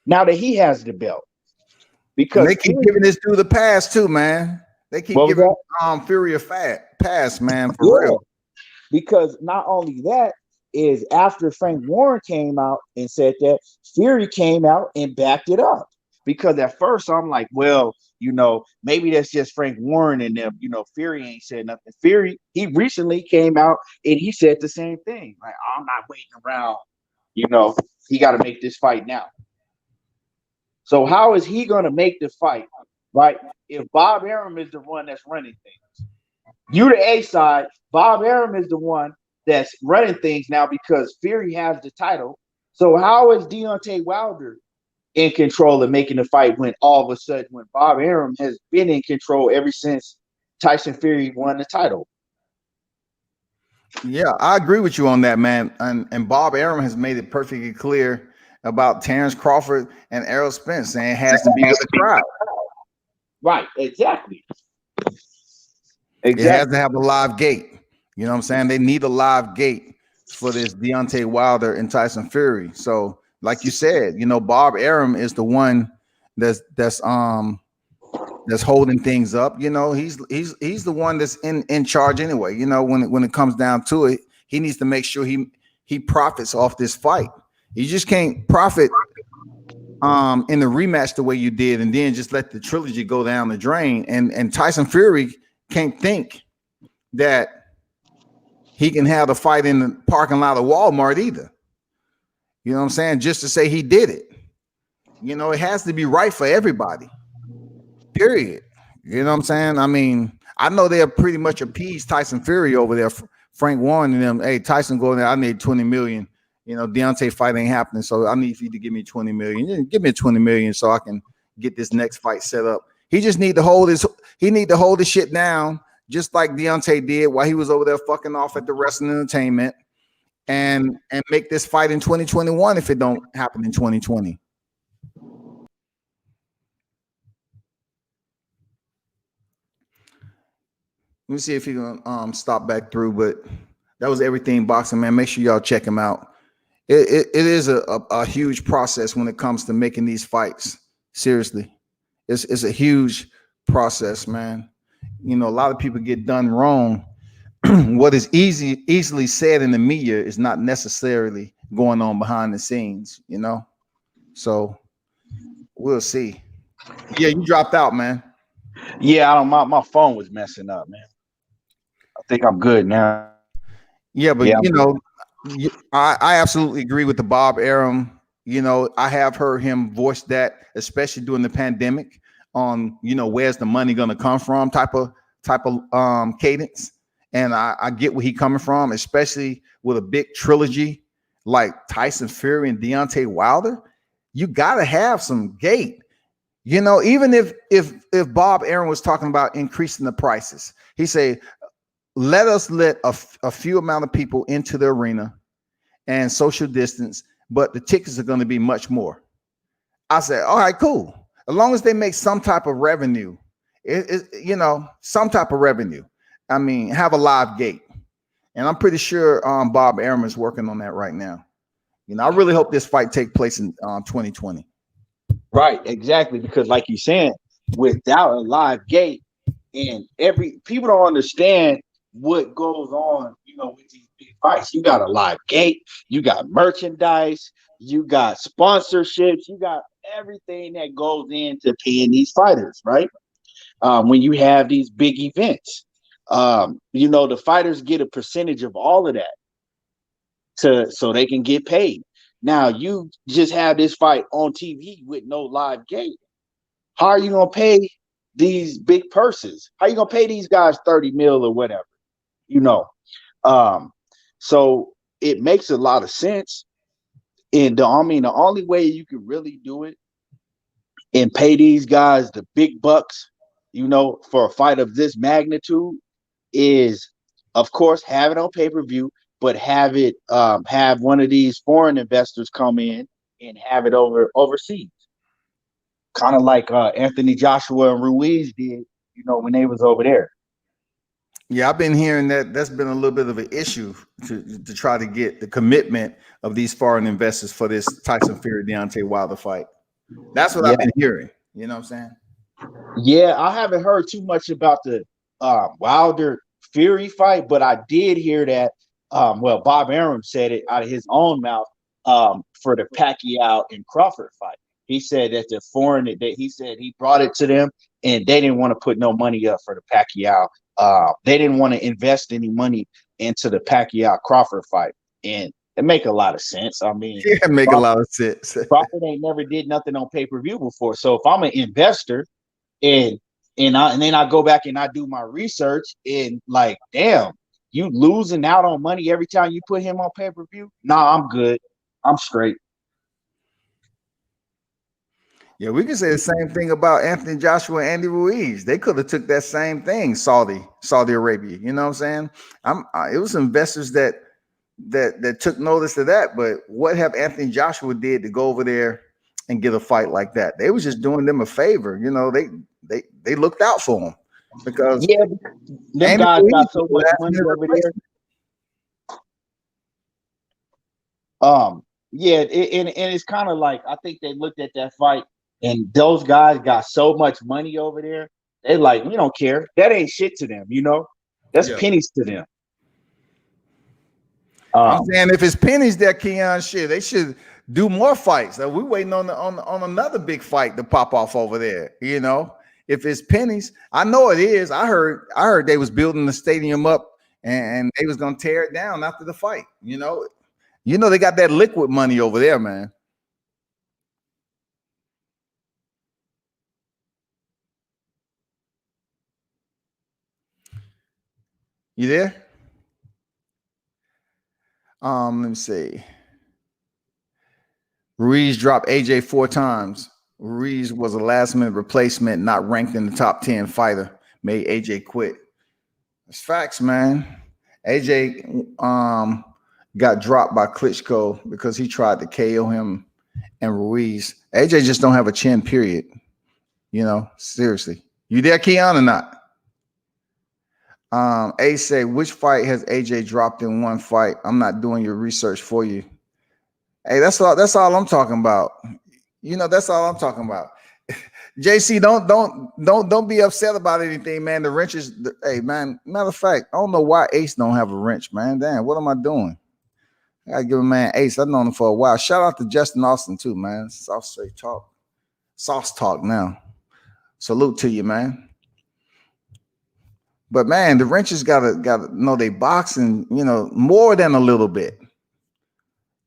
Now that he has the belt, because and they keep giving this dude the pass too, man. They keep giving Fury a pass, man, for real. Because not only that, is after Frank Warren came out and said that, Fury came out and backed it up. Because at first I'm like, well, you know, maybe that's just Frank Warren and them. You know, Fury ain't said nothing. Fury, he recently came out and he said the same thing. Like, I'm not waiting around. You know, he got to make this fight now. So how is he going to make the fight, right, if Bob Arum is the one that's running things? You the A side, Bob Arum is the one that's running things now because Fury has the title. So how is Deontay Wilder in control of making the fight when all of a sudden, when Bob Arum has been in control ever since Tyson Fury won the title? Yeah, I agree with you on that, man. And Bob Arum has made it perfectly clear about Terrence Crawford and Errol Spence, saying it has to be with the crowd. Right, exactly. It has to have a live gate. You know what I'm saying? They need a live gate for this Deontay Wilder and Tyson Fury. So, like you said, you know, Bob Arum is the one that's that's holding things up. You know, he's the one that's in charge anyway. You know, when it comes down to it, he needs to make sure he profits off this fight. You just can't profit in the rematch the way you did, and then just let the trilogy go down the drain. And Tyson Fury can't think that he can have the fight in the parking lot of Walmart either. You know what I'm saying? Just to say he did it. You know, it has to be right for everybody. Period. You know what I'm saying? I mean, I know they're pretty much appeased Tyson Fury over there. Frank Warren and them. Hey, Tyson, go in there. I need 20 million. You know, Deontay fight ain't happening, so I need you to give me 20 million. Give me 20 million so I can get this next fight set up. He just need to hold his. He need to hold his shit down, just like Deontay did while he was over there fucking off at the Wrestling Entertainment, and make this fight in 2021 if it don't happen in 2020. Let me see if he can stop back through, but that was Everything Boxing, man. Make sure y'all check him out. It is a huge process when it comes to making these fights. Seriously, it's a huge process, man. You know, a lot of people get done wrong. What is easily said in the media is not necessarily going on behind the scenes, you know? So we'll see. Yeah, you dropped out, man. Yeah, I don't. My phone was messing up, man. I think I'm good now. Yeah, but you know, I absolutely agree with the Bob Arum. You know, I have heard him voice that, especially during the pandemic, on, you know, where's the money going to come from type of cadence. And I get where he coming from, especially with a big trilogy like Tyson Fury and Deontay Wilder. You got to have some gate. You know, even if Bob Arum was talking about increasing the prices, he say, let us let a few amount of people into the arena and social distance, but the tickets are going to be much more. I said, all right, cool. As long as they make some type of revenue, you know, some type of revenue. I mean, have a live gate. And I'm pretty sure Bob Arum is working on that right now. You know, I really hope this fight take place in 2020. Right, exactly. Because like you saying, without a live gate, and people don't understand what goes on, you know, with these big fights. You got a live gate, you got merchandise, you got sponsorships, you got everything that goes into paying these fighters, right? When you have these big events, you know, the fighters get a percentage of all of that so they can get paid. Now you just have this fight on TV with no live gate. How are you gonna pay these big purses? How are you gonna pay these guys 30 mil or whatever? You know, so it makes a lot of sense. And the only way you can really do it and pay these guys the big bucks, you know, for a fight of this magnitude is, of course, have it on pay-per-view, but have it have one of these foreign investors come in and have it overseas. Kind of like Anthony Joshua and Ruiz did, you know, when they was over there. Yeah, I've been hearing that's been a little bit of an issue to try to get the commitment of these foreign investors for this Tyson Fury Deontay Wilder fight. That's what I've been hearing. You know what I'm saying? Yeah, I haven't heard too much about the Wilder Fury fight, but I did hear that. Well, Bob Arum said it out of his own mouth for the Pacquiao and Crawford fight. He said that he said he brought it to them and they didn't want to put no money up for the Pacquiao. They didn't want to invest any money into the Pacquiao Crawford fight, and it make a lot of sense. I mean, yeah, make a lot of sense. Crawford ain't never did nothing on pay-per-view before, so if I'm an investor and then I go back and I do my research and like, damn, you losing out on money every time you put him on pay-per-view? Nah, I'm good. I'm straight. Yeah, we can say the same thing about Anthony Joshua and Andy Ruiz. They could have took that same thing, Saudi Arabia. You know what I'm saying? It was investors that took notice of that. But what have Anthony Joshua did to go over there and get a fight like that? They was just doing them a favor. You know, they looked out for them because them guys got so much money over there. And it's kind of like, I think they looked at that fight and those guys got so much money over there They like, we don't care. That ain't shit to them, you know. That's Yeah. pennies to them. I'm saying if it's pennies there, Keon, shit, they should do more fights. We waiting on another big fight to pop off over there. You know, if it's pennies, I know it is. I heard they was building the stadium up and they was gonna tear it down after the fight. You know they got that liquid money over there, man. You there? Let me see. Ruiz dropped AJ 4 times. Ruiz was a last-minute replacement, not ranked in the top 10 fighter. Made AJ quit. It's facts, man. AJ got dropped by Klitschko because he tried to KO him and Ruiz. AJ just don't have a chin, period. You know, seriously. You there, Keon, or not? A say, which fight has AJ dropped in one fight? I'm not doing your research for you. Hey, that's all I'm talking about. You know, that's all I'm talking about. JC, don't be upset about anything, man. The wrenches, hey man, matter of fact, I don't know why Ace don't have a wrench, man. Damn, what am I doing? I gotta give a man Ace. I've known him for a while. Shout out to Justin Austin too, man. Sauce talk now. Salute to you, man. But man, the wrenches gotta know they boxing, you know, more than a little bit.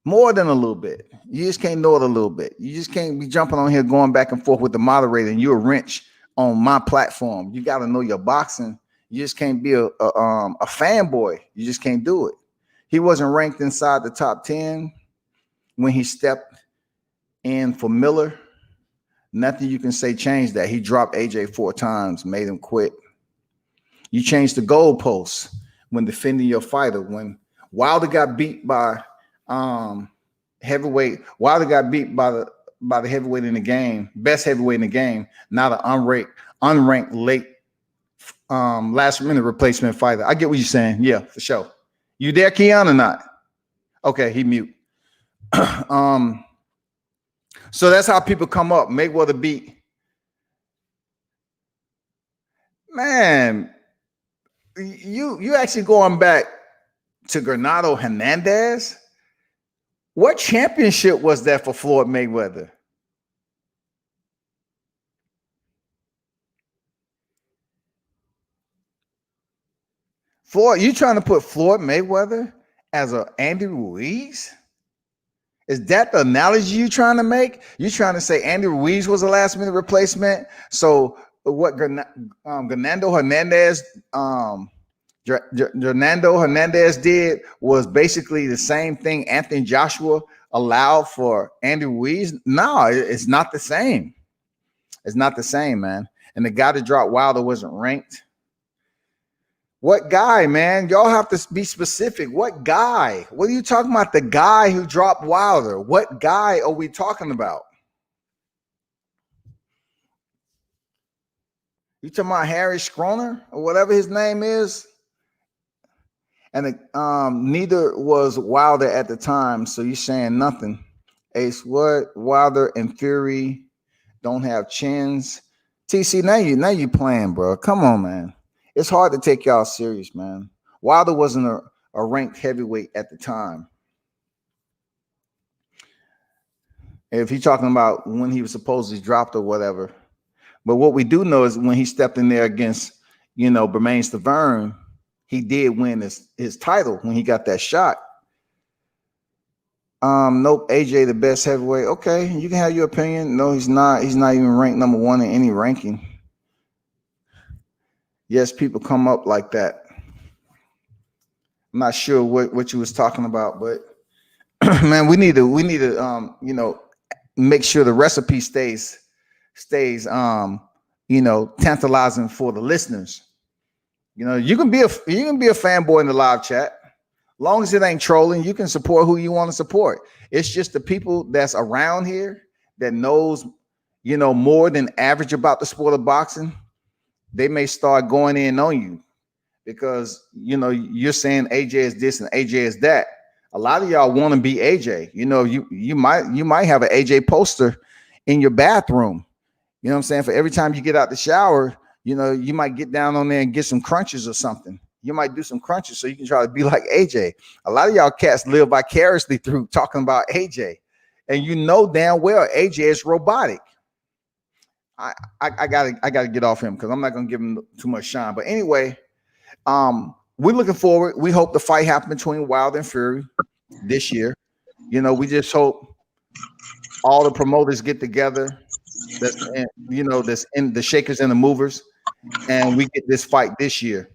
More than a little bit. You just can't know it a little bit. You just can't be jumping on here going back and forth with the moderator and you're a wrench on my platform. You got to know your boxing. You just can't be a fanboy. You just can't do it. He wasn't ranked inside the top 10 when he stepped in for Miller. Nothing you can say changed that. He dropped AJ 4 times, made him quit. You changed the goalposts when defending your fighter. When Wilder got beat by heavyweight, Wilder got beat by the heavyweight in the game, best heavyweight in the game, not an unranked late last minute replacement fighter. I get what you're saying. Yeah, for sure. You there, Keon, or not? Okay, he mute. So that's how people come up. Mayweather beat. Man, you actually going back to Granado Hernandez? What championship was that for Floyd Mayweather? Floyd, you trying to put Floyd Mayweather as a Andy Ruiz? Is that the analogy you trying to make? You trying to say Andy Ruiz was a last minute replacement? So what Fernando Hernandez Fernando Hernandez did was basically the same thing Anthony Joshua allowed for Andy Ruiz? No, it's not the same. It's not the same, man. And the guy that dropped Wilder wasn't ranked. What guy, man? Y'all have to be specific. What guy? What are you talking about? The guy who dropped Wilder. What guy are we talking about? You talking about Harry Schroner or whatever his name is? And neither was Wilder at the time, so you're saying nothing. Ace, what? Wilder and Fury don't have chins. TC, now you playing, bro. Come on, man. It's hard to take y'all serious, man. Wilder wasn't a ranked heavyweight at the time. If he's talking about when he was supposedly dropped or whatever. But what we do know is when he stepped in there against, Bermain Stavern, he did win his title when he got that shot. Nope, AJ the best heavyweight. Okay, you can have your opinion. No, he's not. He's not even ranked number 1 in any ranking. Yes, people come up like that. I'm not sure what you was talking about, but man, we need to make sure the recipe stays tantalizing for the listeners. You can be a fanboy in the live chat. Long as it ain't trolling, you can support who you want to support. It's just the people that's around here that knows, more than average about the sport of boxing. They may start going in on you because, you're saying AJ is this and AJ is that. A lot of y'all want to be AJ. You might have an AJ poster in your bathroom. You know what I'm saying? For every time you get out the shower, you know, you might get down on there and get some crunches or something. You might do some crunches so you can try to be like AJ. A lot of y'all cats live vicariously through talking about AJ, and you know damn well AJ is robotic. I gotta get off him because I'm not gonna give him too much shine. But anyway, we're looking forward. We hope the fight happens between Wilder and Fury this year. You know, we just hope all the promoters get together. That's in the shakers and the movers, and we get this fight this year.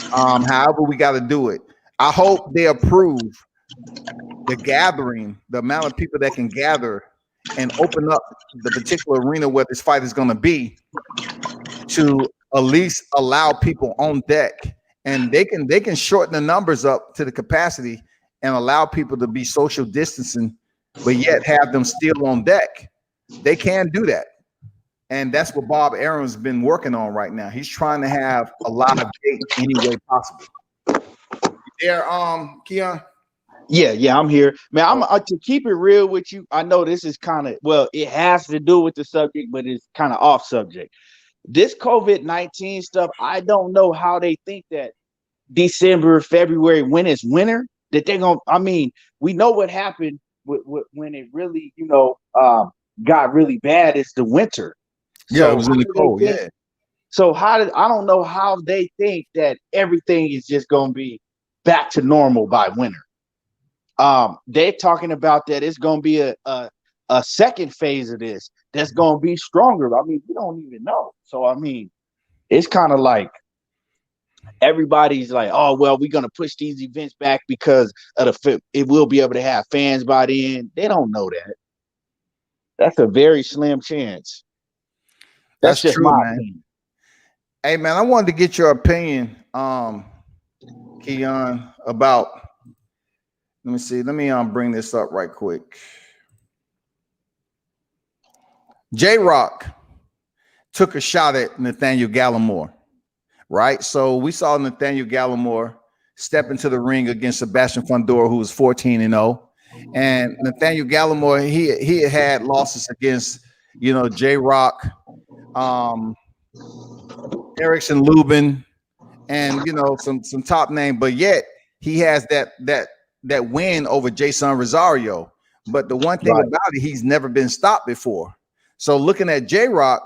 However, we got to do it. I hope they approve the gathering, the amount of people that can gather and open up the particular arena where this fight is going to be to at least allow people on deck, and they can shorten the numbers up to the capacity and allow people to be social distancing, but yet have them still on deck. They can do that. And that's what Bob Aaron's been working on right now. He's trying to have a lot of gates any way possible. There, Keon? Yeah, I'm here. Man, I'm to keep it real with you. I know this is kind of, well, it has to do with the subject, but it's kind of off subject. This COVID-19 stuff, I don't know how they think that December, February, when it's winter, that they're going to, I mean, we know what happened when it really, got really bad. It's the winter. Yeah, it was in the cold. Yeah. So I don't know how they think that everything is just going to be back to normal by winter. They're talking about that it's going to be a second phase of this that's going to be stronger. I mean, we don't even know. So, I mean, it's kind of like everybody's like, oh, well, we're going to push these events back because of it will be able to have fans by then. They don't know that. That's a very slim chance. That's just true, my man. opinion. Hey, man, I wanted to get your opinion, Keon, about. Let me see. Let me bring this up right quick. JROCK took a shot at Nathaniel Gallimore, right? So we saw Nathaniel Gallimore step into the ring against Sebastian Fundora, who was 14-0. And Nathaniel Gallimore, he had losses against, JROCK, Erickson Lubin, and some top name, but yet he has that win over Jason Rosario. But the one thing about it, he's never been stopped before. So looking at JROCK,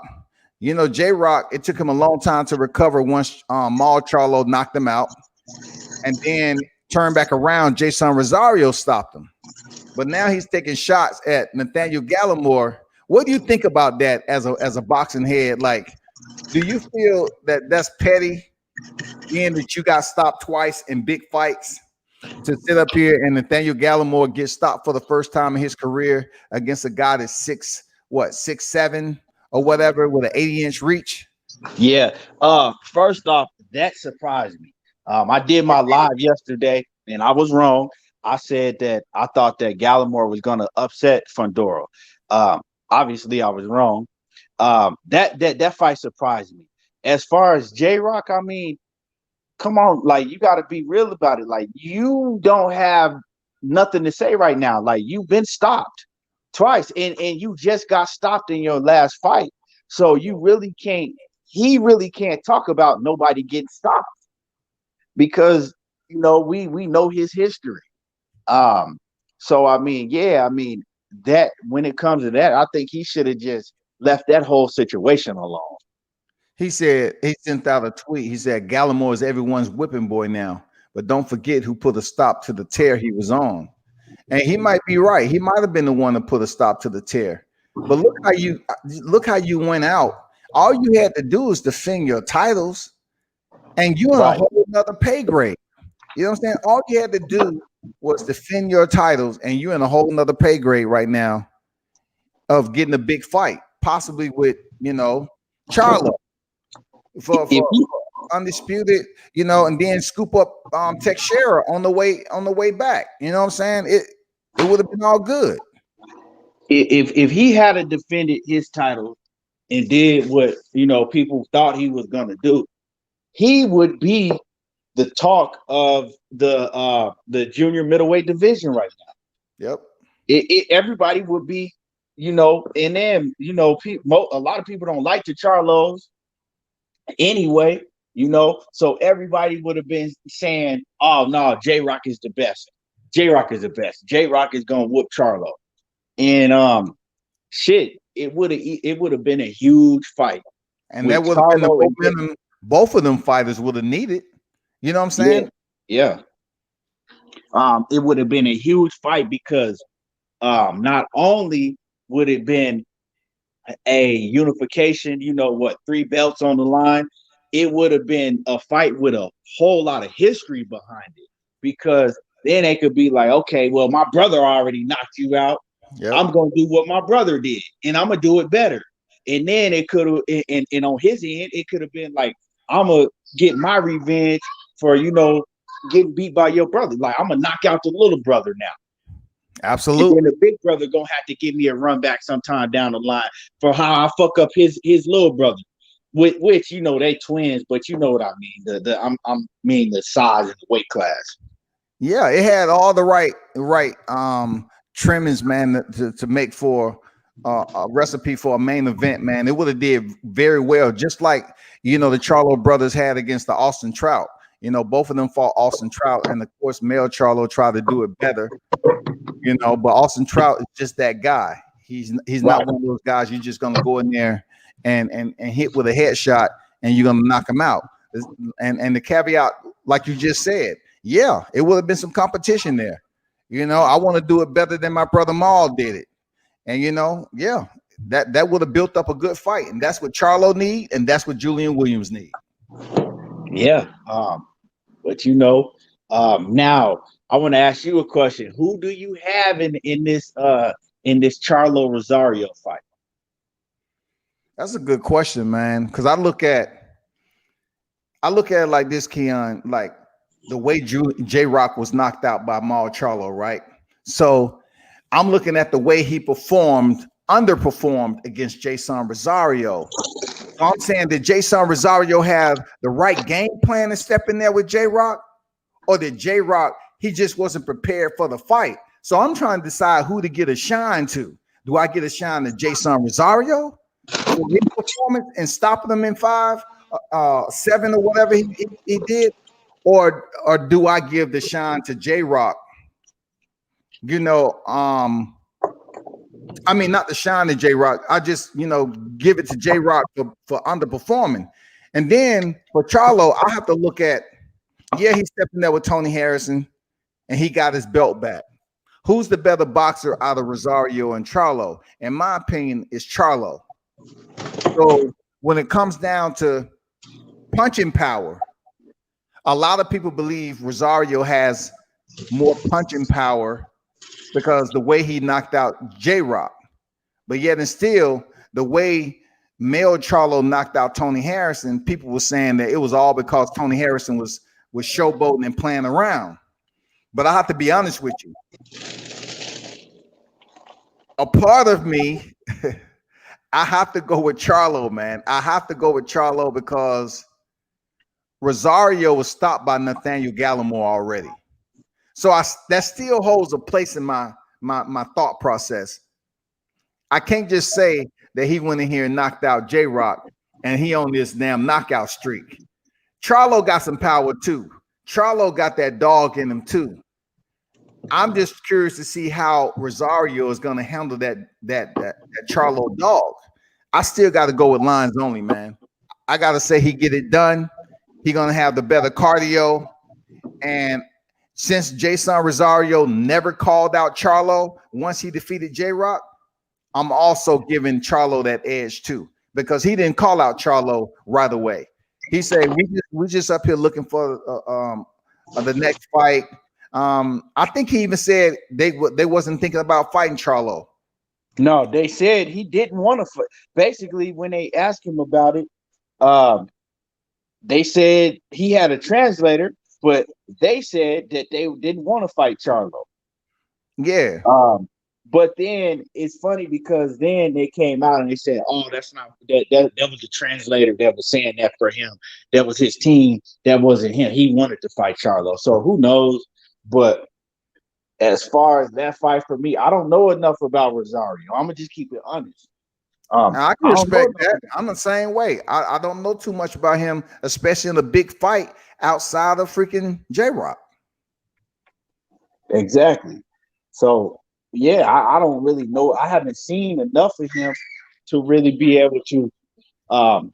JROCK, it took him a long time to recover once Maul Charlo knocked him out, and then turned back around. Jason Rosario stopped him. But now he's taking shots at Nathaniel Gallimore. What do you think about that as a boxing head? Like, do you feel that that's petty, being that you got stopped twice in big fights, to sit up here and Nathaniel Gallimore get stopped for the first time in his career against a guy that's 6'7" or whatever, with an 80-inch reach? Yeah. First off, that surprised me. I did my live yesterday, and I was wrong. I said that I thought that Gallimore was going to upset Fundora. Obviously, I was wrong. That fight surprised me. As far as JROCK, I mean, come on, like, you got to be real about it. Like, you don't have nothing to say right now. Like, you've been stopped twice, and you just got stopped in your last fight. So he really can't talk about nobody getting stopped, because we know his history. So I mean, that when it comes to that, I think he should have just left that whole situation alone. He said, he sent out a tweet. He said, Gallimore is everyone's whipping boy now, but don't forget who put a stop to the tear he was on. And he might be right. He might have been the one to put a stop to the tear. But look how you went out. All you had to do is defend your titles, and you in a whole nother pay grade. You know what I'm saying? All you had to do was defend your titles, and you're in a whole nother pay grade right now of getting a big fight, possibly with Charlo for undisputed, and then scoop up Teixeira on the way back. You know what I'm saying? It would have been all good. If he had defended his title and did what people thought he was gonna do, he would be the talk of the junior middleweight division right now. Yep. Everybody would be, and then a lot of people don't like the Charlos. anyway, you know. So everybody would have been saying, "Oh no, JROCK is the best. JROCK is the best. JROCK is gonna whoop Charlo." And shit, it would have been a huge fight And that with would have been the Charlo and momentum both of them fighters would have needed. You know what I'm yeah, saying? yeah. It would have been a huge fight because not only would it been a unification, you know what, 3 belts on the line, it would have been a fight with a whole lot of history behind it because then they could be like, okay, well, my brother already knocked you out. Yep. I'm gonna do what my brother did, and I'm gonna do it better. And then it could have, and on his end, it could have been like, I'm gonna get my revenge for getting beat by your brother. Like I'm gonna knock out the little brother now. Absolutely. And then the big brother gonna have to give me a run back sometime down the line for how I fuck up his little brother. Which they twins, but you know what I mean. I'm mean the size and the weight class. Yeah, it had all the right trimmings, man, to make for a recipe for a main event, man. It would have did very well, just like the Charlo brothers had against the Austin Trout. Both of them fought Austin Trout, and of course, Mel Charlo tried to do it better. But Austin Trout is just that guy. He's not one of those guys you're just gonna go in there and hit with a headshot and you're gonna knock him out. And the caveat, like you just said, yeah, it would have been some competition there. I want to do it better than my brother Maul did it. And yeah, that would have built up a good fight. And that's what Charlo need, and that's what Julian Williams need. Yeah. But now I want to ask you a question. Who do you have in this Charlo Rosario fight? That's a good question, man. Because I look at it like this, Keon, like the way JROCK was knocked out by Maul Charlo, right? So I'm looking at the way he underperformed against Jason Rosario. So I'm saying, did Jason Rosario have the right game plan to step in there with JROCK? Or did JROCK, he just wasn't prepared for the fight? So I'm trying to decide who to get a shine to. Do I get a shine to Jason Rosario for his performance and stopping him in 5, 7 or whatever he did? Or do I give the shine to JROCK? I mean, not the shine to JROCK. I just, give it to JROCK for underperforming. And then for Charlo, I have to look at, yeah, he's stepping there with Tony Harrison and he got his belt back. Who's the better boxer out of Rosario and Charlo? In my opinion, it's Charlo. So when it comes down to punching power, a lot of people believe Rosario has more punching power because the way he knocked out JROCK. But yet and still, the way Mel Charlo knocked out Tony Harrison, people were saying that it was all because Tony Harrison was showboating and playing around. But I have to be honest with you. A part of me, I have to go with Charlo, man. I have to go with Charlo because Rosario was stopped by Nathaniel Gallimore already. So that still holds a place in my thought process. I can't just say that he went in here and knocked out JROCK and he on this damn knockout streak. Charlo got some power too. Charlo got that dog in him too. I'm just curious to see how Rosario is going to handle that Charlo dog. I still got to go with lines only, man. I got to say he get it done. He going to have the better cardio. And since Jason Rosario never called out Charlo once he defeated JROCK, I'm also giving Charlo that edge too, because he didn't call out Charlo right away. He said, we just up here looking for the next fight. I think he even said they wasn't thinking about fighting Charlo. No, they said he didn't want to fight. Basically, when they asked him about it, they said he had a translator, but they said that they didn't want to fight Charlo. Yeah. But then it's funny because then they came out and they said, "Oh, that's not that was the translator that was saying that for him. That was his team. That wasn't him. He wanted to fight Charlo. So who knows?" But as far as that fight for me, I don't know enough about Rosario. I'm gonna just keep it honest. I can I don't know respect enough. that. I'm the same way. I don't know too much about him, especially in a big fight outside of freaking JROCK. Exactly. So yeah, I don't really know. I haven't seen enough of him to really be able um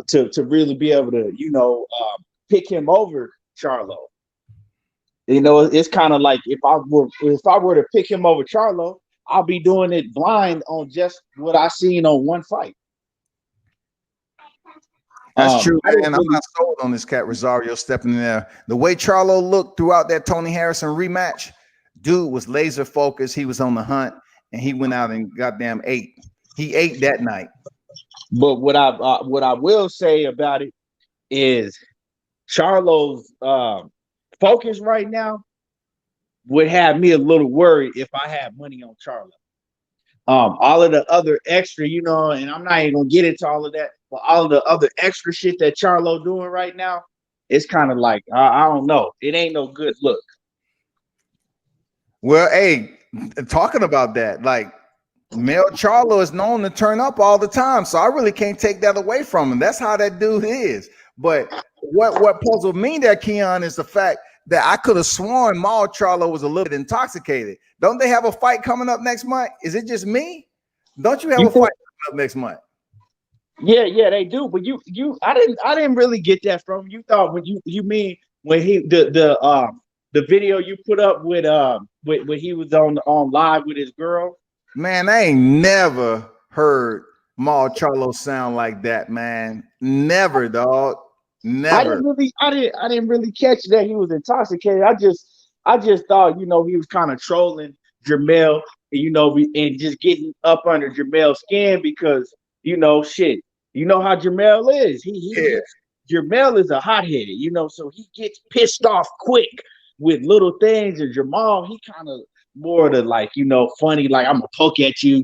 to really be able to pick him over Charlo. It's kind of like if I were to pick him over Charlo, I'll be doing it blind on just what I seen on one fight. That's true, I didn't man. I'm really, not sold on this cat Rosario stepping in there. The way Charlo looked throughout that Tony Harrison rematch, dude was laser focused. He was on the hunt, and he went out and goddamn ate. He ate that night. but what I will say about it is Charlo's focus right now would have me a little worried if I had money on Charlo. All of the other extra, and I'm not even gonna get into all of that, but all of the other extra shit that Charlo doing right now, it's kind of like I don't know. It ain't no good look. Well, hey, talking about that, like Mel Charlo is known to turn up all the time, so I really can't take that away from him. That's how that dude is. But what puzzled me there, Keon, is the fact that I could have sworn Maul Charlo was a little bit intoxicated. Don't they have a fight coming up next month? Is it just me? Don't you have a fight coming up next month? Yeah, they do. But I didn't really get that from you. Thought when you mean when he the video you put up with when he was on live with his girl. Man, I ain't never heard Maul Charlo sound like that, man. Never, dog. Never. I didn't really catch that he was intoxicated. I just thought, he was kind of trolling Jermell, and just getting up under Jermell's skin because, shit. You know how Jermell is. Jermell is a hothead, so he gets pissed off quick with little things. And Jamal, he kind of more to like, funny, like I'm gonna poke at you,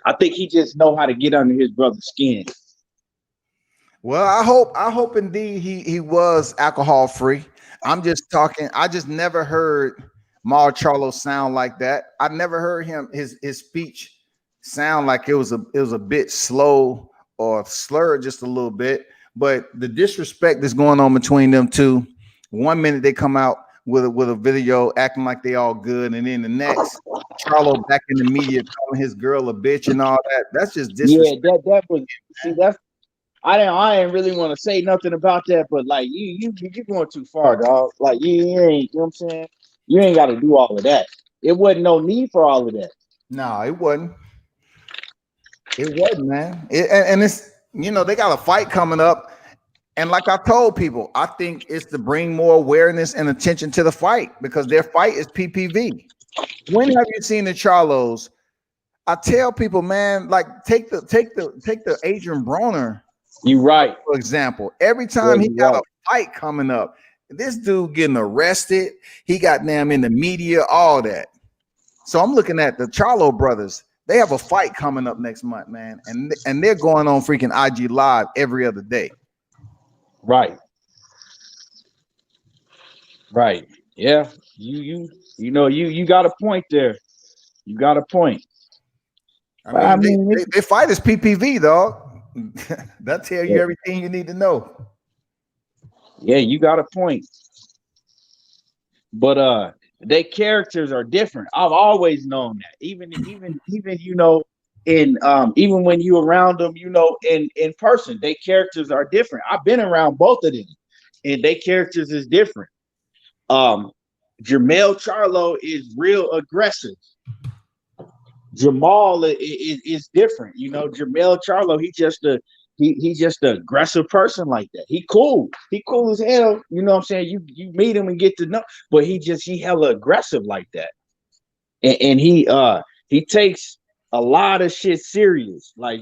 I think he just know how to get under his brother's skin. Well, I hope indeed he was alcohol free. I'm just talking. I just never heard Maul Charlo sound like that. I never heard his speech sound like it was a bit slow or slurred just a little bit. But the disrespect that's going on between them two. One minute they come out with a video acting like they all good, and then the next Charlo back in the media calling his girl a bitch and all that. That's just disrespect. Yeah, that was that's. I didn't really want to say nothing about that, but like you going too far, dog. Like you ain't, you know what I'm saying? You ain't got to do all of that. It wasn't no need for all of that. No, it wasn't. It wasn't, man. And it's they got a fight coming up, and like I told people, I think it's to bring more awareness and attention to the fight because their fight is PPV. When have you seen the Charlos? I tell people, man, like take the Adrian Broner. You right. For example, every time he got a fight coming up, this dude getting arrested, he got them in the media, all that. So I'm looking at the Charlo brothers. They have a fight coming up next month, man, and they're going on freaking IG Live every other day. Right. Yeah. You got a point there. You got a point. I mean, they fight is PPV, dog. That tell you everything you need to know. Yeah, you got a point. But their characters are different. I've always known that. Even even when you around them, in person, their characters are different. I've been around both of them, and their characters is different. Jermell Charlo is real aggressive. Jamal is different. Jermell Charlo, he's just an aggressive person like that. He cool as hell. You know what I'm saying? You meet him and get to know, but he hella aggressive like that. And he takes a lot of shit serious. Like,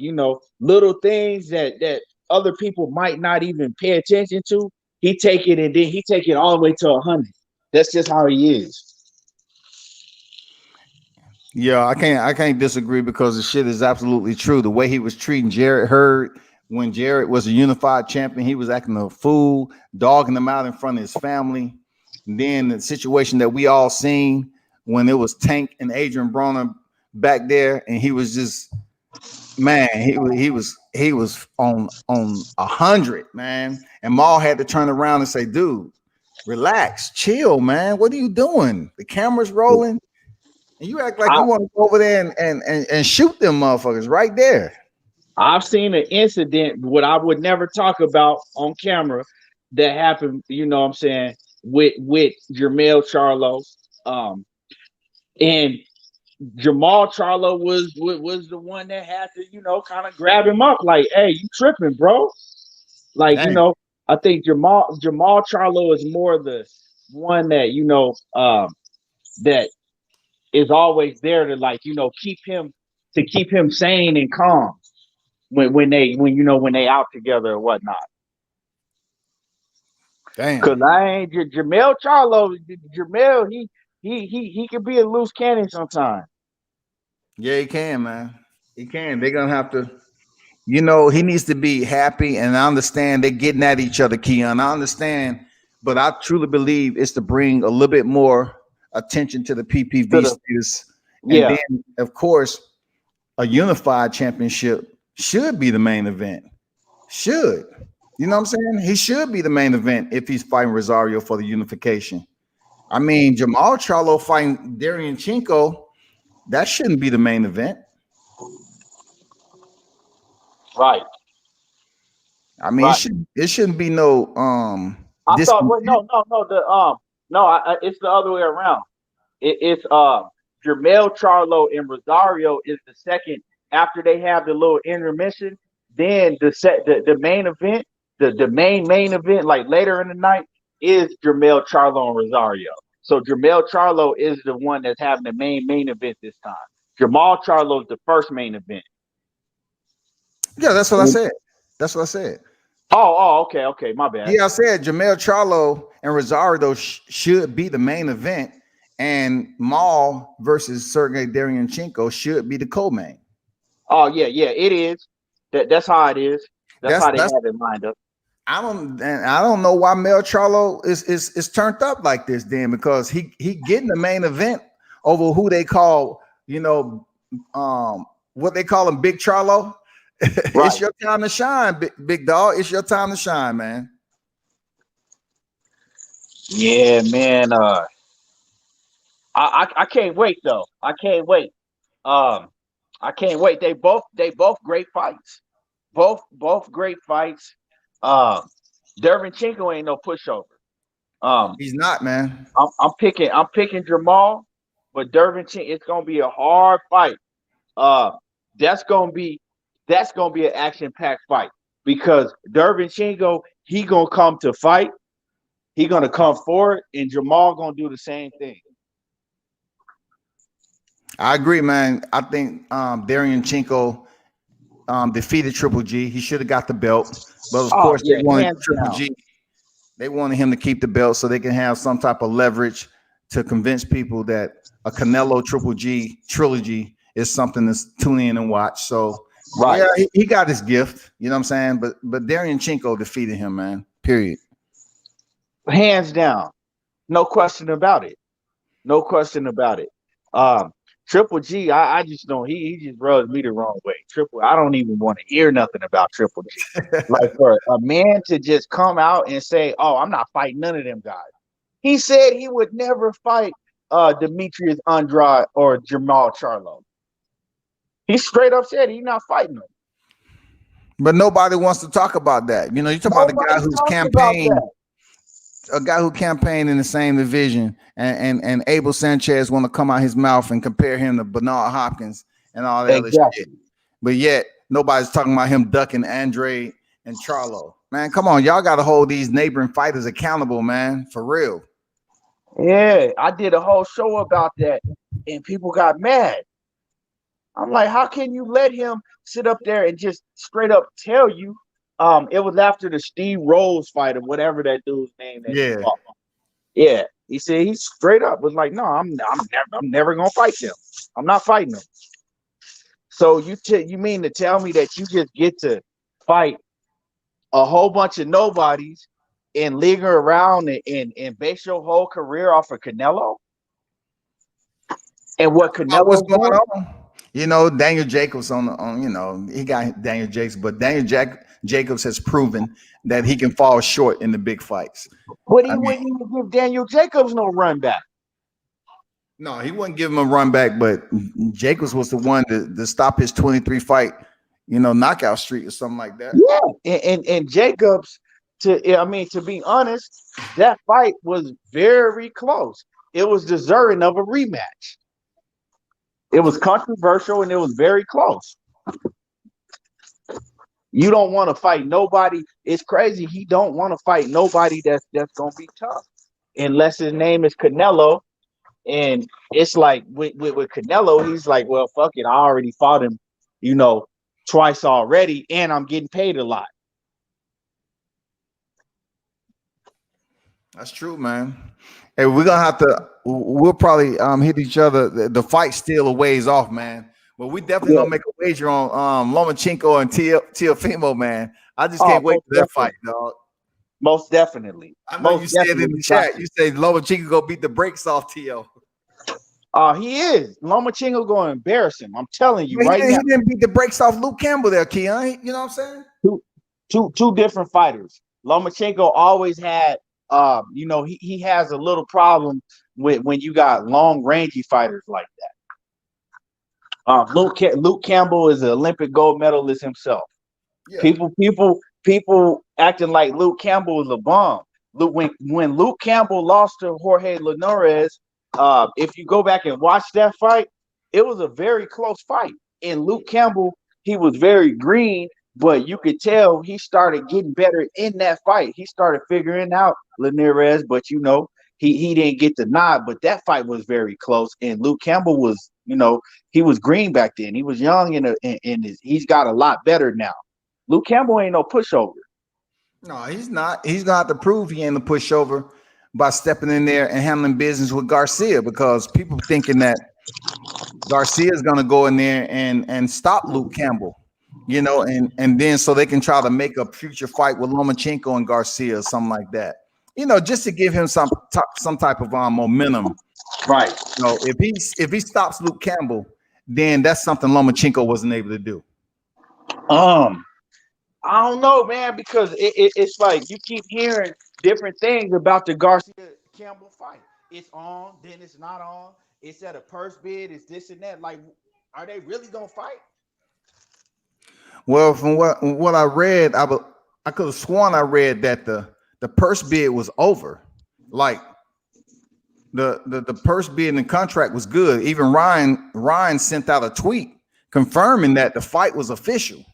little things that other people might not even pay attention to. He take it and then he take it all the way to 100. That's just how he is. Yeah, I can't disagree because the shit is absolutely true. The way he was treating Jarrett Hurd when Jarrett was a unified champion, he was acting a fool, dogging him out in front of his family. And then the situation that we all seen when it was Tank and Adrian Broner back there, and he was just man, he was on 100, man. And Maul had to turn around and say, dude, relax, chill, man. What are you doing? The camera's rolling, and you act like you want to go over there and shoot them motherfuckers right there. I've seen an incident, what I would never talk about on camera, that happened, you know what I'm saying, with Jermell Charlo. And Jamal Charlo was the one that had to, you know, kind of grab him up, like, hey, you tripping, bro. Like, Dang. you know, I think Jamal Charlo is more the one that, you know, that is always there to, like, you know, keep him sane and calm when they out together or whatnot. Damn. Cause I ain't Jermell Charlo. Jermell, he can be a loose cannon sometimes. Yeah, he can, man. He can. They're gonna have to, you know, he needs to be happy. And I understand they're getting at each other, Keon. I understand, but I truly believe it's to bring a little bit more attention to the PPV status. Yeah. And then, of course, a unified championship should be the main event. Should. You know what I'm saying? He should be the main event if he's fighting Rosario for the unification. I mean, Jamal Charlo fighting Darian Chinko, that shouldn't be the main event. Right. I mean, it shouldn't be no I thought it's the other way around. It's Jermell Charlo and Rosario is the second after they have the little intermission. Then the main event, the main event, like later in the night, is Jermell Charlo and Rosario. So Jermell Charlo is the one that's having the main event this time. Jamal Charlo is the first main event. Yeah, that's what I said. That's what I said. Oh, okay, my bad. Yeah, I said Jermell Charlo and Rosario should be the main event, and Maul versus Sergey Darianchenko should be the co-main. Oh yeah, it is. That's how it is. That's how they have it lined up. I don't know why Mel Charlo is turned up like this, then, because he getting the main event over who they call, you know, what they call him, Big Charlo. Right. It's your time to shine, big dog. It's your time to shine, man. Yeah, man. I can't wait though. I can't wait. I can't wait. They both great fights. Both great fights. Derevyanchenko ain't no pushover. He's not, man. I'm picking Jamal, but Derevyanchenko, it's gonna be a hard fight. That's gonna be an action-packed fight because Derevyanchenko, he gonna come to fight. He gonna come forward, and Jamal gonna do the same thing. I agree, man. I think Darianchenko defeated Triple G. He should have got the belt, but of course they wanted Triple G. They wanted him to keep the belt so they can have some type of leverage to convince people that a Canelo Triple G trilogy is something to tune in and watch. So yeah, he got his gift. You know what I'm saying? But Darianchenko defeated him, man. Period. Hands down, no question about it. No question about it. Triple G, I just don't. He just rubs me the wrong way. I don't even want to hear nothing about Triple G. Like for a man to just come out and say, "Oh, I'm not fighting none of them guys." He said he would never fight Demetrius Andrade or Jamal Charlo. He straight up said he's not fighting them. But nobody wants to talk about that. You know, you talk about the guy who's campaigned. A guy who campaigned in the same division, and Abel Sanchez want to come out his mouth and compare him to Bernard Hopkins and all that other shit. But yet nobody's talking about him ducking Andre and Charlo. Man, come on, y'all got to hold these neighboring fighters accountable, man, for real. Yeah, I did a whole show about that, and people got mad. I'm like, how can you let him sit up there and just straight up tell you? It was after the Steve Rose fight or whatever that dude's name. Yeah. He said he straight up was like, no, I'm never gonna fight them. I'm not fighting them. So you mean to tell me that you just get to fight a whole bunch of nobodies and linger around and base your whole career off of Canelo? And what What's Canelo's going doing? on? Daniel Jacobs he got Daniel Jacobs, but Jacobs has proven that he can fall short in the big fights. But he I mean, wouldn't even give Daniel Jacobs no run back. no, he wouldn't give him a run back, but Jacobs was the one to stop his 23 fight, knockout streak or something like that. Yeah, and Jacobs, to be honest, that fight was very close. It was deserving of a rematch. It was controversial and it was very close. You don't want to fight nobody. It's crazy. He don't want to fight nobody that's gonna be tough, unless his name is Canelo. And it's like with Canelo, he's like, well, fuck it. I already fought him, twice already, and I'm getting paid a lot. That's true, man. Hey, we'll probably hit each other. The fight's still a ways off, man. But we definitely gonna make a wager on Lomachenko and Teofimo, man. I just can't wait for that fight, dog. Most definitely. I know you said in the chat, you say Lomachenko go beat the brakes off Teo. He is. Lomachenko going to embarrass him. I'm telling you now. He didn't beat the brakes off Luke Campbell there, Keon. You know what I'm saying? Two different fighters. Lomachenko always had, he has a little problem with when you got long rangy fighters like that. Luke Campbell is an Olympic gold medalist himself. Yeah. People acting like Luke Campbell is a bomb. When Luke Campbell lost to Jorge Linares, if you go back and watch that fight, it was a very close fight. And Luke Campbell, he was very green, but you could tell he started getting better in that fight. He started figuring out Linares, but he didn't get the nod. But that fight was very close. And Luke Campbell was, he was green back then. He was young and he's got a lot better now. Luke Campbell ain't no pushover. No, he's not. He's gonna have to prove he ain't a pushover by stepping in there and handling business with Garcia, because people thinking that Garcia is gonna go in there and stop Luke Campbell, and then so they can try to make a future fight with Lomachenko and Garcia or something like that, just to give him some type of momentum. Right. If he stops Luke Campbell, then that's something Lomachenko wasn't able to do. I don't know, man, because it's like you keep hearing different things about the Garcia Campbell fight. It's on, then it's not on. It's at a purse bid. It's this and that. Like, are they really gonna fight? Well, from what I read, I could have sworn I read that the purse bid was over. Like the purse bid and the contract was good. Even Ryan sent out a tweet confirming that the fight was official.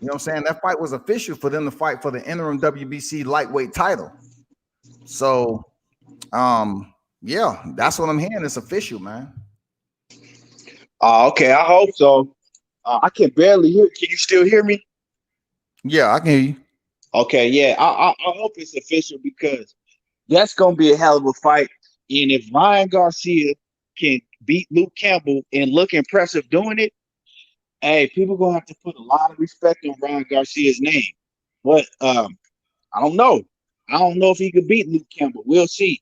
You know what I'm saying? That fight was official for them to fight for the interim WBC lightweight title. So, yeah, that's what I'm hearing. It's official, man. Okay, I hope so. I can barely hear. Can you still hear me? Yeah, I can hear you. Okay, yeah, I hope it's official, because that's gonna be a hell of a fight. And if Ryan Garcia can beat Luke Campbell and look impressive doing it, hey, people gonna have to put a lot of respect on Ryan Garcia's name. But I don't know. I don't know if he could beat Luke Campbell. We'll see.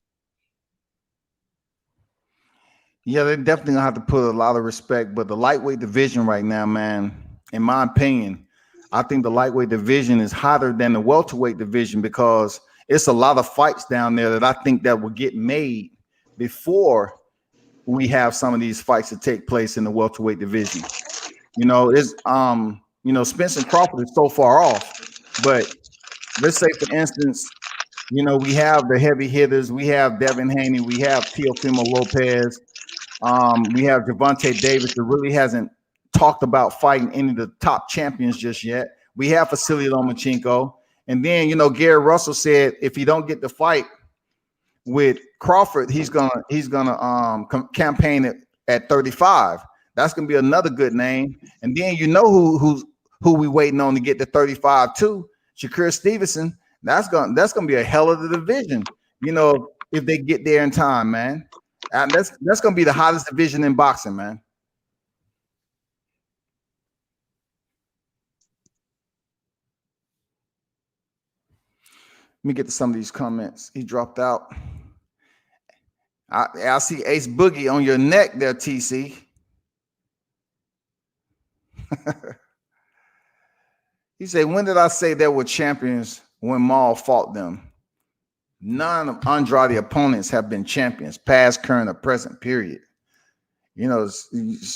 Yeah, they're definitely gonna have to put a lot of respect. But the lightweight division right now, man, in my opinion, I think the lightweight division is hotter than the welterweight division, because it's a lot of fights down there that I think that will get made before we have some of these fights to take place in the welterweight division. Spencer Crawford is so far off, but let's say, for instance, we have the heavy hitters. We have Devin Haney. We have Teofimo Lopez. We have Gervonta Davis, that really hasn't talked about fighting any of the top champions just yet. We have Vasily Lomachenko. And then, Gary Russell said if he don't get the fight with Crawford, he's gonna campaign at 35. That's gonna be another good name. And then who we waiting on to get to 35 too? Shakur Stevenson. That's gonna be a hell of the division. If they get there in time, man. And that's gonna be the hottest division in boxing, man. Let me get to some of these comments. He dropped out. I see Ace Boogie on your neck there, TC. He said, when did I say there were champions when Maul fought them? None of Andrade opponents have been champions, past, current, or present, period. You know,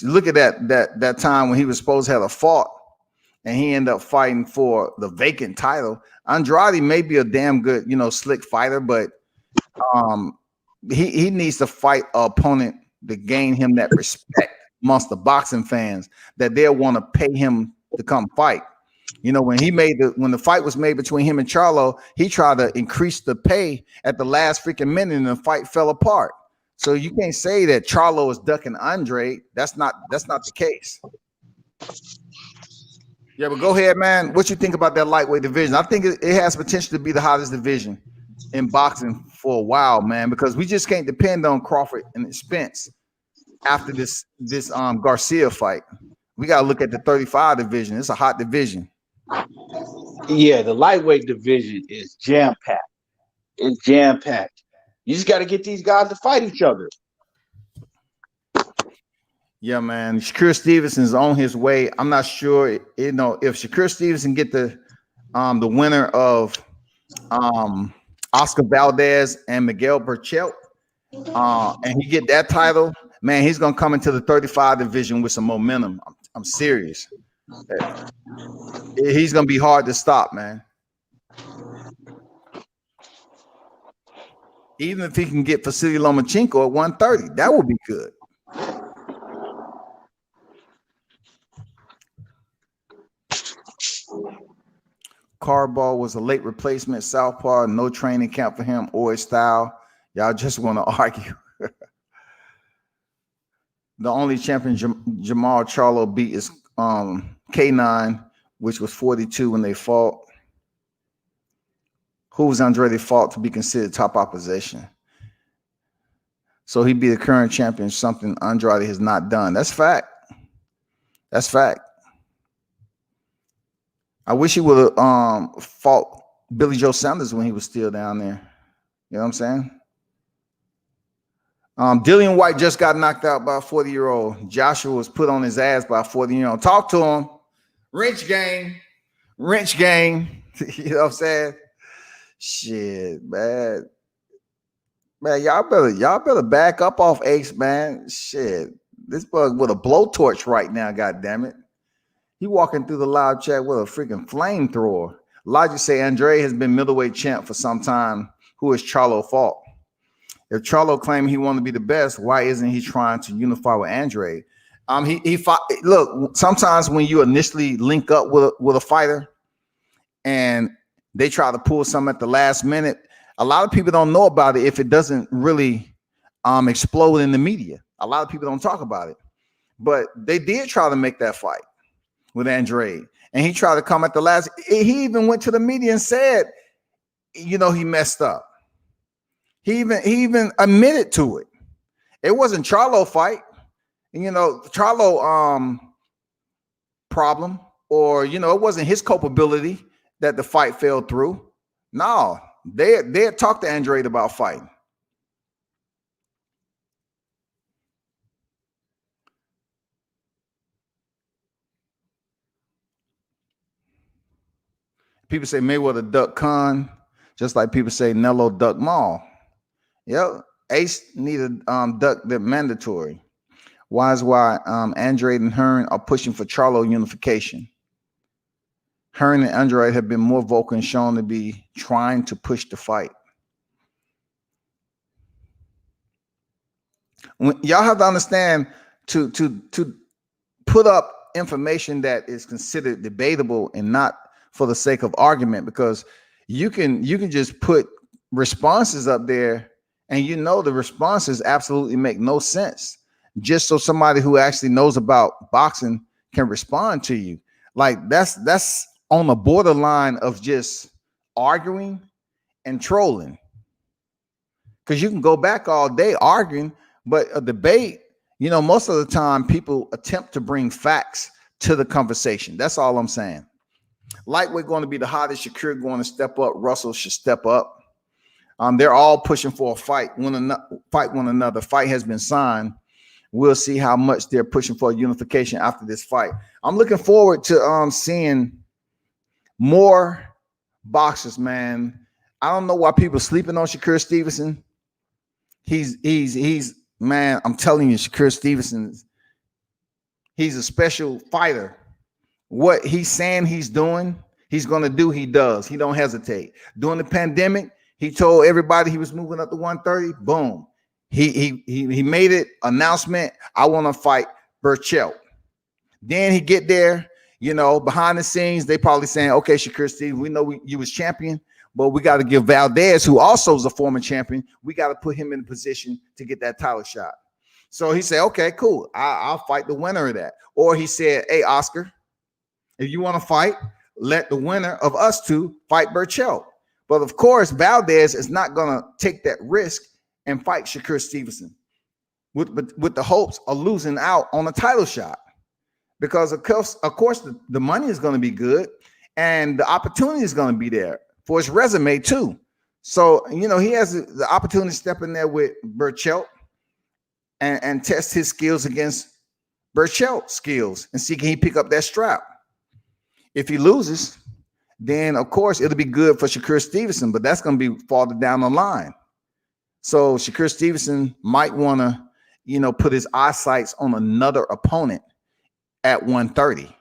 look at that time when he was supposed to have a fought and he ended up fighting for the vacant title. Andrade may be a damn good, you know, slick fighter, but he needs to fight an opponent to gain him that respect amongst the boxing fans that they'll want to pay him to come fight. You know, when the fight was made between him and Charlo, he tried to increase the pay at the last freaking minute and the fight fell apart. So you can't say that Charlo is ducking Andre. That's not the case. Yeah, but go ahead, man. What you think about that lightweight division? I think it has potential to be the hottest division in boxing for a while, man, because we just can't depend on Crawford and Spence after this Garcia fight. We got to look at the 35 division. It's a hot division. Yeah, the lightweight division is jam-packed. It's jam-packed. You just got to get these guys to fight each other. Yeah, man. Shakur Stevenson's on his way. I'm not sure, you know, if Shakur Stevenson get the winner of Oscar Valdez and Miguel Berchelt, and he get that title, man, he's gonna come into the 35 division with some momentum. I'm serious. He's gonna be hard to stop, man. Even if he can get Vasily Lomachenko at 130, that would be good. Carball was a late replacement southpaw, no training camp for him or his style. Y'all just want to argue. The only champion Jamal Charlo beat is K9, which was 42 when they fought. Who was Andrade fought to be considered top opposition? So he'd be the current champion, something Andrade has not done. That's fact. That's fact. I wish he would have fought Billy Joe Sanders when he was still down there. You know what I'm saying? Dillian White just got knocked out by a 40-year-old. Joshua was put on his ass by a 40-year-old. Talk to him. Wrench game. Wrench game. You know what I'm saying? Shit, man. Man, y'all better back up off Ace, man. Shit. This bug with a blowtorch right now, goddammit. He walking through the live chat with a freaking flamethrower. Logic say Andre has been middleweight champ for some time. Who is Charlo fought? If Charlo claimed he wanted to be the best, why isn't he trying to unify with Andre? He fought. Look, sometimes when you initially link up with a fighter and they try to pull something at the last minute, a lot of people don't know about it if it doesn't really explode in the media. A lot of people don't talk about it. But they did try to make that fight with Andre, and he tried to come at the last. He even went to the media and said, you know, he messed up. He even admitted to it. It wasn't Charlo fight, you know, Charlo problem, or you know, it wasn't his culpability that the fight fell through. No, they had talked to Andre about fighting. People say Mayweather duck Khan, just like people say Nello duck Maul. Yep, Ace needed duck the mandatory. Why Andrade and Hearn are pushing for Charlo unification. Hearn and Andrade have been more vocal and shown to be trying to push the fight. Y'all have to understand to put up information that is considered debatable and not for the sake of argument, because you can just put responses up there and you know the responses absolutely make no sense, just so somebody who actually knows about boxing can respond to you. Like that's on the borderline of just arguing and trolling, because you can go back all day arguing, but a debate, you know, most of the time people attempt to bring facts to the conversation. That's all I'm saying. Lightweight going to be the hottest. Shakur going to step up. Russell should step up. They're all pushing for a fight. Fight one another. Fight has been signed. We'll see how much they're pushing for unification after this fight. I'm looking forward to seeing more boxers, man. I don't know why people are sleeping on Shakur Stevenson. He's man, I'm telling you, Shakur Stevenson, he's a special fighter. What he's saying he's doing, he's gonna do, he does. He don't hesitate. During the pandemic, he told everybody he was moving up to 130. Boom. He made it announcement. I want to fight Burchell. Then he get there, you know, behind the scenes, they probably saying, okay, Shakur Steve, we know you was champion, but we got to give Valdez, who also is a former champion, we got to put him in a position to get that title shot. So he said, okay, cool. I'll fight the winner of that. Or he said, hey, Oscar, if you want to fight, let the winner of us two fight Burchell. But of course, Valdez is not going to take that risk and fight Shakur Stevenson with the hopes of losing out on a title shot, because of course the money is going to be good and the opportunity is going to be there for his resume too. So, you know, he has the opportunity to step in there with Burchell and test his skills against Burchell's skills and see can he pick up that strap. If he loses, then of course it'll be good for Shakur Stevenson, but that's going to be farther down the line. So Shakur Stevenson might want to, you know, put his eyesights on another opponent at 130.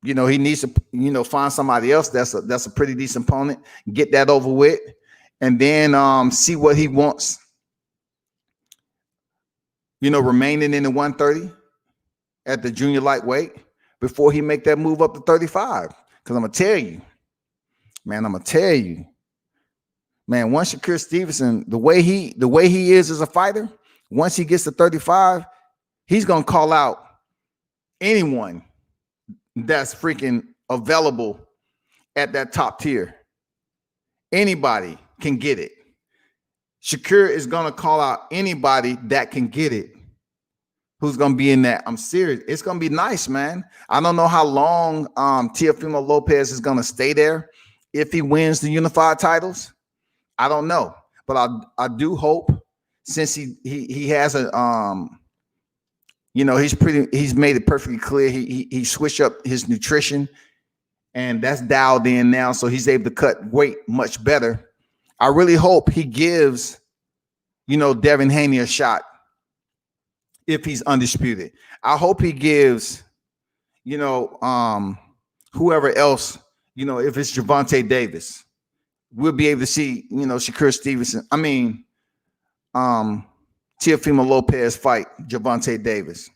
You know, he needs to, you know, find somebody else that's a pretty decent opponent, get that over with, and then see what he wants, you know, remaining in the 130 at the junior lightweight before he make that move up to 35. Because I'm gonna tell you, man, once Shakur Stevenson, the way he is as a fighter, once he gets to 35, he's gonna call out anyone that's freaking available at that top tier. Anybody can get it. Shakur is gonna call out anybody that can get it. Who's gonna be in that? I'm serious. It's gonna be nice, man. I don't know how long Teofimo Lopez is gonna stay there if he wins the unified titles. I don't know, but I do hope, since he has a you know, he's made it perfectly clear. He switched up his nutrition, and that's dialed in now, so he's able to cut weight much better. I really hope he gives, you know, Devin Haney a shot if he's undisputed. I hope he gives, you know, whoever else, you know, if it's Gervonta Davis, we'll be able to see, you know, Shakur Stevenson. I mean, Teofimo Lopez fight Gervonta Davis.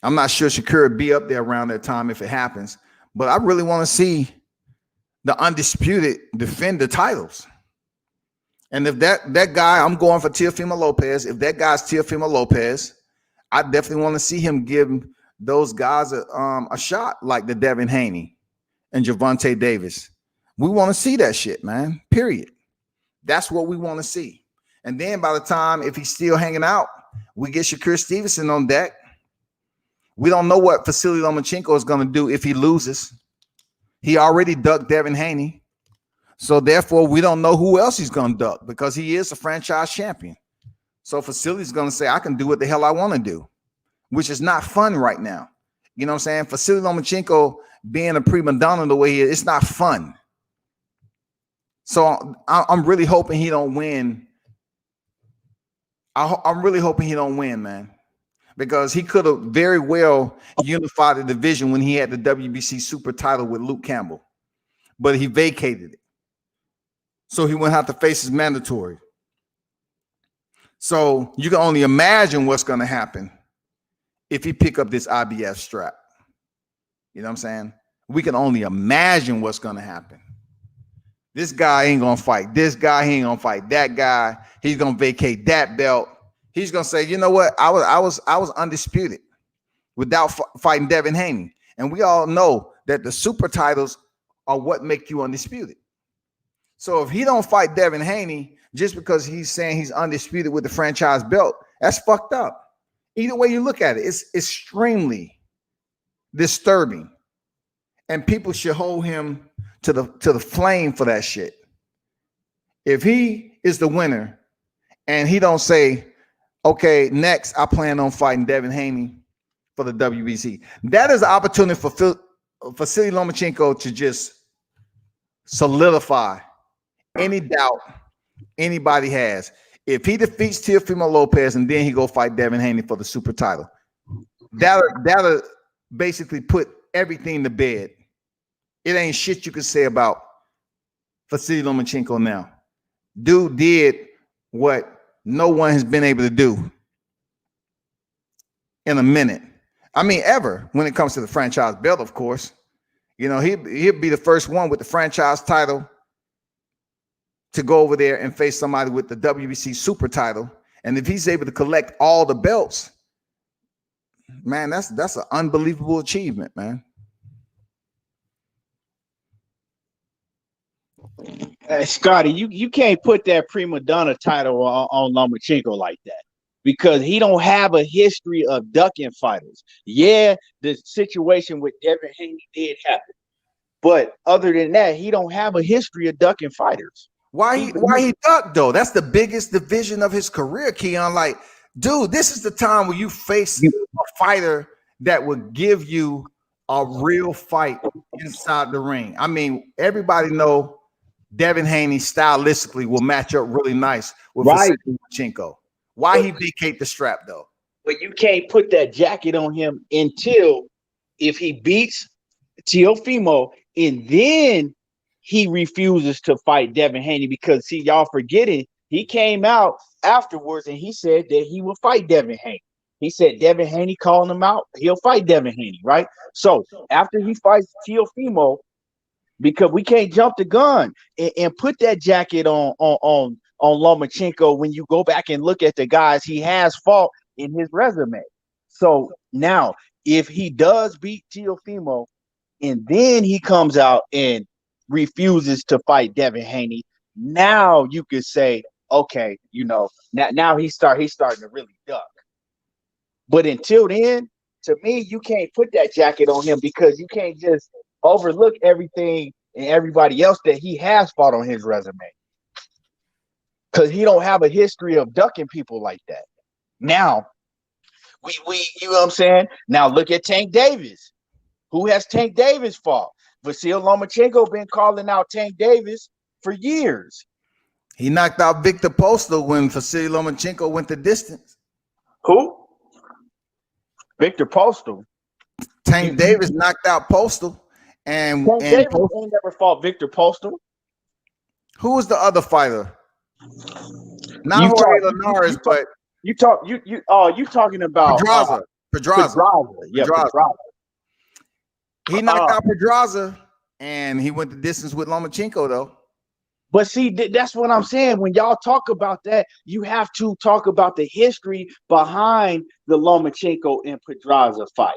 I'm not sure Shakur would be up there around that time if it happens, but I really want to see the undisputed defend the titles. And if that guy, I'm going for Teofimo Lopez. If that guy's Teofimo Lopez, I definitely want to see him give those guys a shot like the Devin Haney and Gervonta Davis. We want to see that shit, man, period. That's what we want to see. And then by the time, if he's still hanging out, we get Shakur Stevenson on deck. We don't know what Vasily Lomachenko is going to do if he loses. He already ducked Devin Haney. So therefore, we don't know who else he's going to duck, because he is a franchise champion. So Vasily's going to say, I can do what the hell I want to do, which is not fun right now. You know what I'm saying? Vasily Lomachenko being a prima donna the way he is, it's not fun. So I'm really hoping he don't win. I'm really hoping he don't win, man, because he could have very well unified the division when he had the WBC super title with Luke Campbell, but he vacated it. So he wouldn't have to face his mandatory. So you can only imagine what's going to happen if he pick up this IBF strap. You know what I'm saying? We can only imagine what's going to happen. This guy ain't going to fight this guy. He ain't going to fight that guy. He's going to vacate that belt. He's going to say, you know what? I was undisputed without fighting Devin Haney. And we all know that the super titles are what make you undisputed. So if he don't fight Devin Haney just because he's saying he's undisputed with the franchise belt, that's fucked up. Either way you look at it, it's extremely disturbing. And people should hold him to the flame for that shit. If he is the winner and he don't say, okay, next I plan on fighting Devin Haney for the WBC, that is an opportunity for Vasily Lomachenko to just solidify any doubt anybody has. If he defeats Teofimo Lopez and then he go fight Devin Haney for the super title, that'll basically put everything to bed. It ain't shit you can say about Vasily Lomachenko now. Dude did what no one has been able to do in a minute. I mean, ever, when it comes to the franchise belt, of course. You know, he'll be the first one with the franchise title to go over there and face somebody with the WBC super title. And if he's able to collect all the belts, man, that's an unbelievable achievement, man. Scotty, you can't put that prima donna title on Lomachenko like that, because he don't have a history of ducking fighters. Yeah, the situation with Devin Haney did happen, but other than that, he don't have a history of ducking fighters. Why he ducked though? That's the biggest division of his career, Keon. Like, dude, this is the time where you face a fighter that would give you a real fight inside the ring. I mean, everybody know Devin Haney stylistically will match up really nice with Lomachenko. Why he vacate the strap though? But you can't put that jacket on him until if he beats Teofimo and then he refuses to fight Devin Haney, because see, y'all forgetting, he came out afterwards and he said that he will fight Devin Haney. He said Devin Haney calling him out, he'll fight Devin Haney, right? So after he fights Teofimo, because we can't jump the gun and put that jacket on Lomachenko when you go back and look at the guys he has fought in his resume. So now, if he does beat Teofimo and then he comes out and refuses to fight Devin Haney, now you could say, okay, you know, now he's starting to really duck. But until then, to me, you can't put that jacket on him, because you can't just overlook everything and everybody else that he has fought on his resume, because he don't have a history of ducking people like that. Now, we you know what I'm saying? Now look at Tank Davis. Who has Tank Davis fought? Vasily Lomachenko been calling out Tank Davis for years. He knocked out Victor Postal when Vasily Lomachenko went the distance. Who? Victor Postal. Tank Davis knocked out Postal. And Davis ain't never fought Victor Postal. Who was the other fighter? Not Jorge Linares, but you talking about Pedraza. Yeah, Pedraza. He knocked out Pedraza, and he went the distance with Lomachenko, though. But see, that's what I'm saying. When y'all talk about that, you have to talk about the history behind the Lomachenko and Pedraza fight.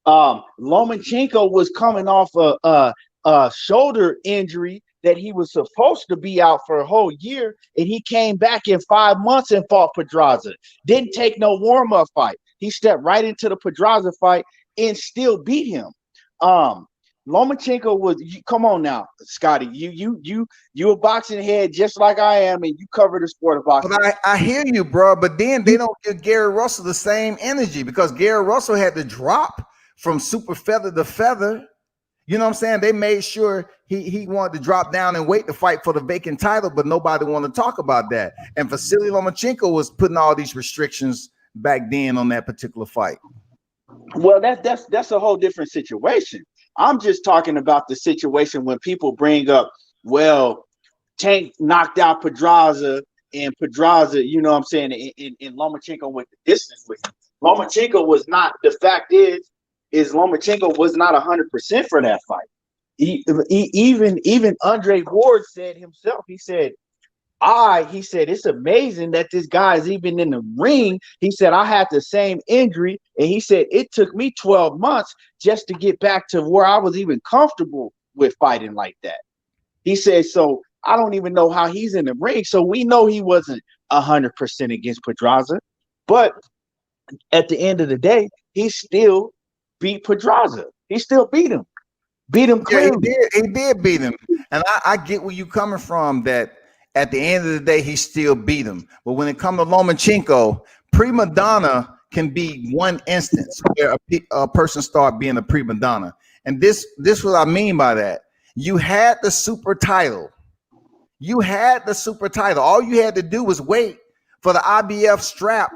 Lomachenko was coming off a shoulder injury that he was supposed to be out for a whole year, and he came back in 5 months and fought Pedraza. Didn't take no warm-up fight. He stepped right into the Pedraza fight and still beat him. Lomachenko was, come on now, Scotty, you a boxing head just like I am, and you cover the sport of boxing. But I hear you, bro. But then they don't give Gary Russell the same energy, because Gary Russell had to drop from super feather to feather. You know what I'm saying? They made sure he wanted to drop down and wait to fight for the vacant title, but nobody wanted to talk about that. And Vasily Lomachenko was putting all these restrictions back then on that particular fight. Well, that's a whole different situation. I'm just talking about the situation when people bring up, well, Tank knocked out Pedraza, and Pedraza, you know what I'm saying, and Lomachenko went the distance with him. Lomachenko was not, the fact is Lomachenko was not 100% for that fight. Even Andre Ward said himself, he said, it's amazing that this guy is even in the ring. He said, I had the same injury, and he said it took me 12 months just to get back to where I was even comfortable with fighting like that. He said, so I don't even know how he's in the ring. So we know he wasn't 100% against Pedraza, but at the end of the day, he still beat Pedraza. He still beat him. Beat him clearly. Yeah, he did beat him. And I get where you're coming from, that at the end of the day, he still beat him. But when it comes to Lomachenko, prima donna can be one instance where a person start being a prima donna. And this what I mean by that. You had the super title. You had the super title. All you had to do was wait for the IBF strap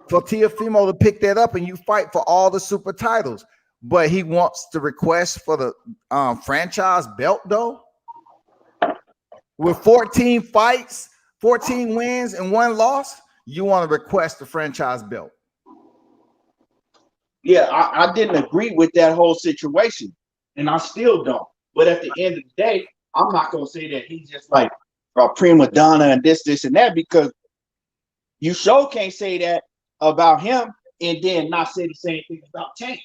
for Teofimo to pick that up, and you fight for all the super titles. But he wants to request for the franchise belt, though. With 14 fights, 14 wins, and 1 loss, you want to request the franchise belt. Yeah, I didn't agree with that whole situation, and I still don't. But at the end of the day, I'm not going to say that he's just like a prima donna and this, and that, because you sure can't say that about him and then not say the same thing about Tank.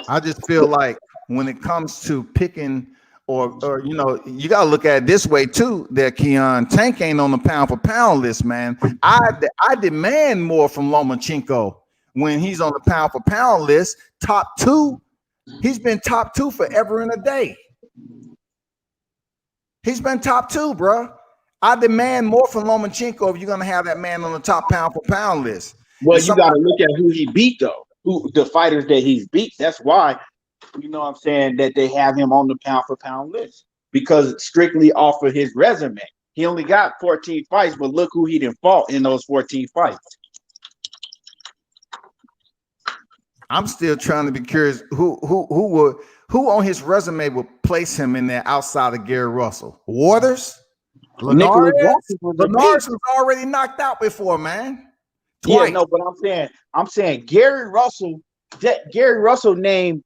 I just feel like when it comes to picking, or you know, you got to look at it this way too, that Keon, Tank ain't on the pound for pound list, man. I demand more from Lomachenko when he's on the pound for pound list, top 2. He's been top 2 forever and a day. He's been top 2, bro. I demand more from Lomachenko if you're gonna have that man on the top pound for pound list. Well, you got to look at who he beat, though. Who the fighters that he's beat. That's why, you know what I'm saying, that they have him on the pound for pound list, because it's strictly off of his resume. He only got 14 fights, but look who he didn't fought in those 14 fights. I'm still trying to be curious who on his resume would place him in there outside of Gary Russell. Waters? Linares was already knocked out before, man. Twice. Yeah, no, but I'm saying Gary Russell, that Gary Russell name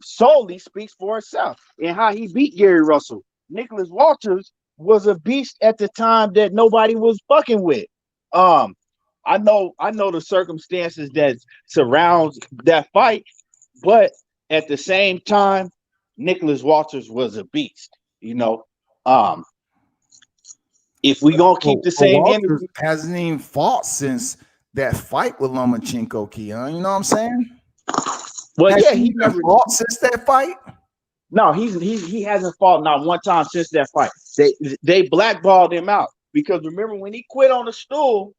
solely speaks for itself and how he beat Gary Russell. Nicholas Walters was a beast at the time that nobody was fucking with. I know the circumstances that surrounds that fight, but at the same time, Nicholas Walters was a beast, you know. If we gonna keep the same energy, hasn't even fought since that fight with Lomachenko, Keon. You know what I'm saying? Well, has yeah, he never fought since that fight. No, he hasn't fought not one time since that fight. They blackballed him out because remember when he quit on the stool,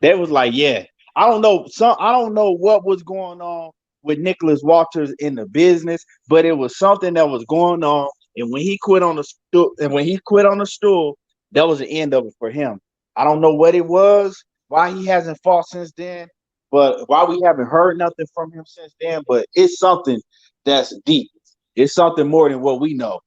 they was like, yeah, I don't know what was going on with Nicholas Walters in the business, but it was something that was going on. And when he quit on the stool, that was the end of it for him. I don't know what it was, why he hasn't fought since then, but why we haven't heard nothing from him since then. But it's something that's deep. It's something more than what we know.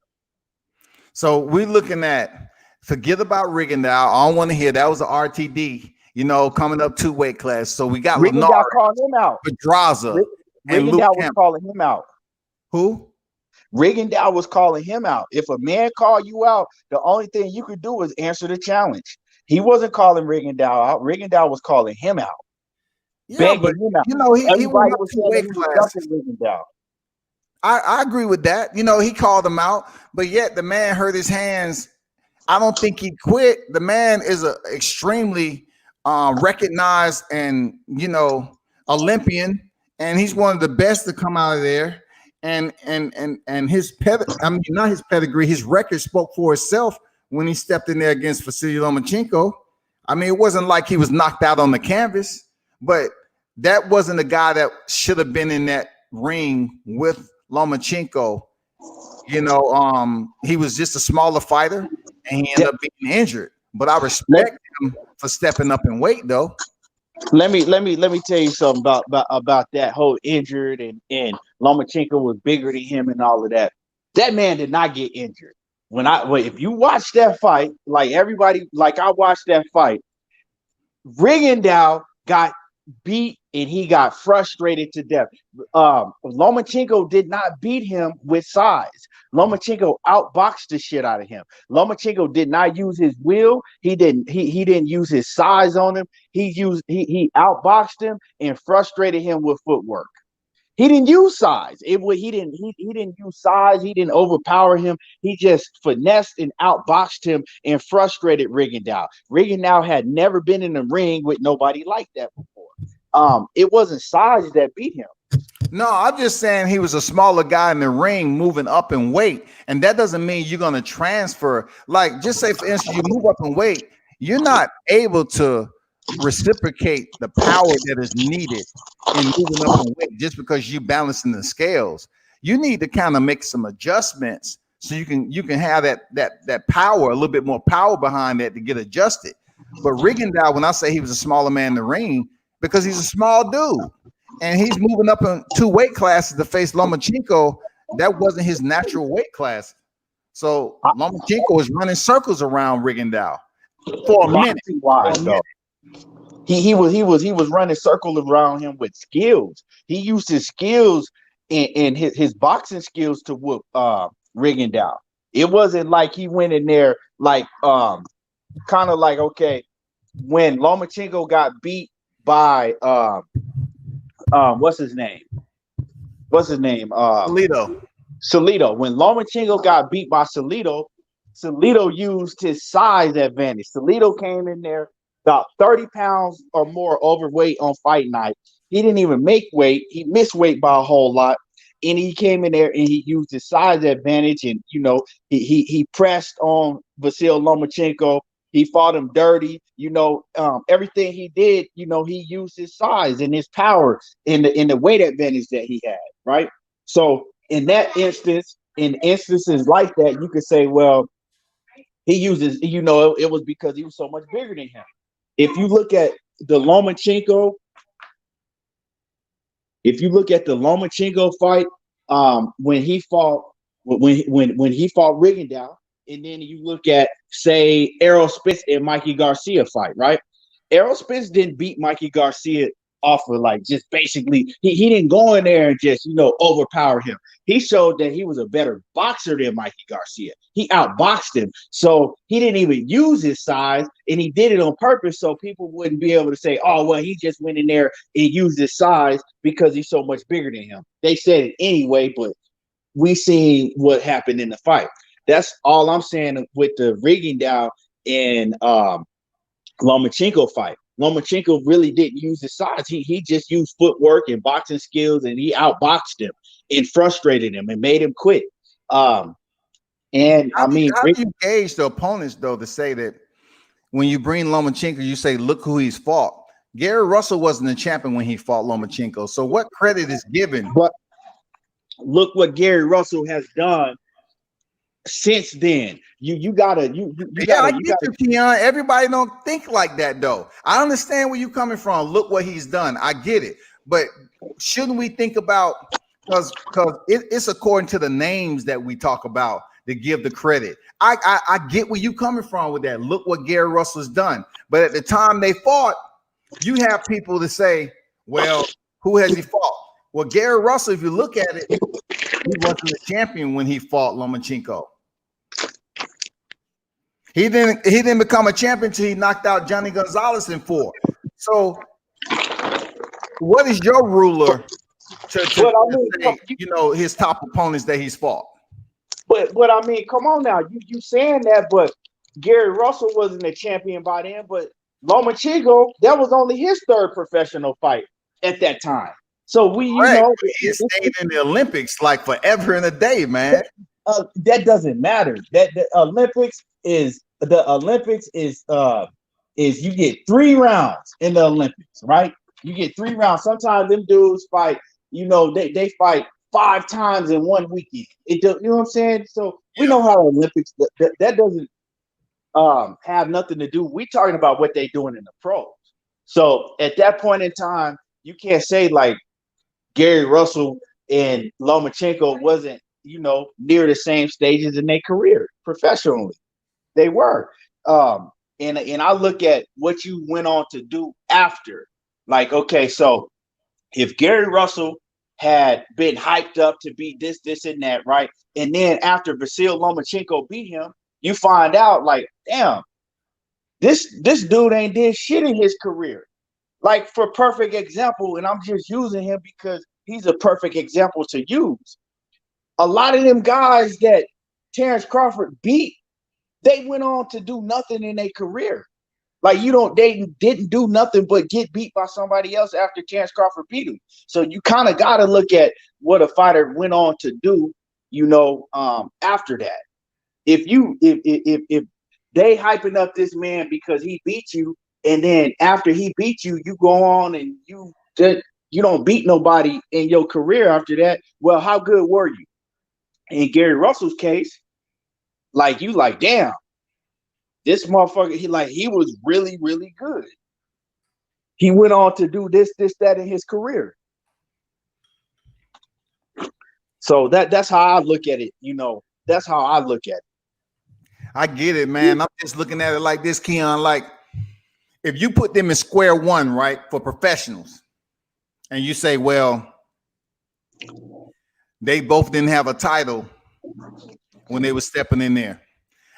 So we're looking at, forget about Rigondeaux. I don't want to hear that was an RTD, you know, coming up 2 weight class. So we got Rigondeaux calling him out. Pedraza and Luke Rigondeaux was Campbell. calling him out. Who? Rigondeaux was calling him out. If a man called you out, the only thing you could do is answer the challenge. He wasn't calling Rigondeaux out. Rigondeaux was calling him out. Yeah, but him out. you know, he went up 2 weight class. I agree with that. You know, he called him out, but yet the man hurt his hands. I don't think he quit. The man is a extremely recognized and, you know, Olympian, and he's one of the best to come out of there. And his not his pedigree, his record spoke for itself when he stepped in there against Vasily Lomachenko. I mean, it wasn't like he was knocked out on the canvas, but that wasn't a guy that should have been in that ring with Lomachenko. You know, he was just a smaller fighter, and he ended up being injured. But I respect him for stepping up in weight, though. Let me tell you something about that whole injured and Lomachenko was bigger than him and all of that. That man did not get injured. If you watch that fight, like I watched that fight, Rigondeaux got beat and he got frustrated to death. Lomachenko did not beat him with size. Lomachenko outboxed the shit out of him. Lomachenko did not use his will. He didn't use his size on him. He outboxed him and frustrated him with footwork. He didn't use size. He didn't use size. He didn't overpower him. He just finessed and outboxed him and frustrated Rigondeaux. Rigondeaux had never been in the ring with nobody like that before. It wasn't size that beat him. No, I'm just saying he was a smaller guy in the ring moving up in weight. And that doesn't mean you're going to transfer. Like, just say, for instance, you move up in weight, you're not able to reciprocate the power that is needed in moving up in weight just because you're balancing the scales. You need to kind of make some adjustments so you can have that power, a little bit more power behind that to get adjusted. But Rigondeaux, when I say he was a smaller man in the ring, because he's a small dude. And he's moving up in 2 weight classes to face Lomachenko. That wasn't his natural weight class. So Lomachenko was running circles around Rigondeaux for a minute. He was running circles around him with skills. He used his skills and his boxing skills to whoop Rigondeaux. It wasn't like he went in there like kind of like, okay, when Lomachenko got beat by what's his name? Salido. When Lomachenko got beat by Salido used his size advantage. Salido came in there about 30 pounds or more overweight on fight night. He didn't even make weight. He missed weight by a whole lot. And he came in there and he used his size advantage. And, you know, he pressed on Vasyl Lomachenko. He fought him dirty, you know, everything he did, you know, he used his size and his power in the weight advantage that he had, right? So in that instance, in instances like that, you could say, well, he uses, you know, it was because he was so much bigger than him. If you look at the Lomachenko fight, when he fought Rigondeaux, and then you look at, say, Errol Spence and Mikey Garcia fight, right? Errol Spence didn't beat Mikey Garcia off of like just basically, he didn't go in there and just, you know, overpower him. He showed that he was a better boxer than Mikey Garcia. He outboxed him. So he didn't even use his size, and he did it on purpose so people wouldn't be able to say, oh, well, he just went in there and used his size because he's so much bigger than him. They said it anyway, but we seen what happened in the fight. That's all I'm saying with the Rigondeaux and Lomachenko fight. Lomachenko really didn't use his size. He just used footwork and boxing skills, and he outboxed him and frustrated him and made him quit. And how do you gauge the opponents though to say that when you bring Lomachenko, you say, look who he's fought? Gary Russell wasn't a champion when he fought Lomachenko. So what credit is given? But look what Gary Russell has done since then. You gotta Keon. Everybody don't think like that though. I understand where you're coming from. Look what he's done. I get it, but shouldn't we think about, because it's according to the names that we talk about to give the credit. I get where you coming from with that. Look what Gary Russell's done. But at the time they fought, you have people to say, well, who has he fought? Well, Gary Russell, if you look at it, he wasn't a champion when he fought Lomachenko. He didn't become a champion until he knocked out Johnny Gonzalez in 4. So what is your ruler to say, you know, his top opponents that he's fought? But I mean, come on now. You saying that, but Gary Russell wasn't a champion by then, but Lomachenko, that was only his 3rd professional fight at that time. So you know, he stayed in the Olympics like forever and a day, man. That doesn't matter. The Olympics is you get 3 rounds in the Olympics, right? You get 3 rounds. Sometimes them dudes fight, you know, they fight 5 times in one weekend. You know what I'm saying? So we know how Olympics that doesn't have nothing to do. We're talking about what they're doing in the pros. So at that point in time, you can't say like Gary Russell and Lomachenko wasn't, you know, near the same stages in their career professionally. They were. And I look at what you went on to do after. Like, okay, so if Gary Russell had been hyped up to be this, and that, right? And then after Vasyl Lomachenko beat him, you find out like, damn, this dude ain't did shit in his career. Like, for perfect example, and I'm just using him because he's a perfect example to use. A lot of them guys that Terrence Crawford beat, they went on to do nothing in their career. Like they didn't do nothing but get beat by somebody else after Terrence Crawford beat him. So you kind of got to look at what a fighter went on to do, after that. If they hyping up this man because he beat you, and then after he beat you, you go on and you don't beat nobody in your career after that. Well, how good were you? In Gary Russell's case, damn, this motherfucker, he was really, really good. He went on to do this, that in his career. So that's how I look at it. That's how I look at it. I get it, man. I'm just looking at it like this, Keon. Like, if you put them in square one, right, for professionals, and you say, well, they both didn't have a title when they were stepping in there.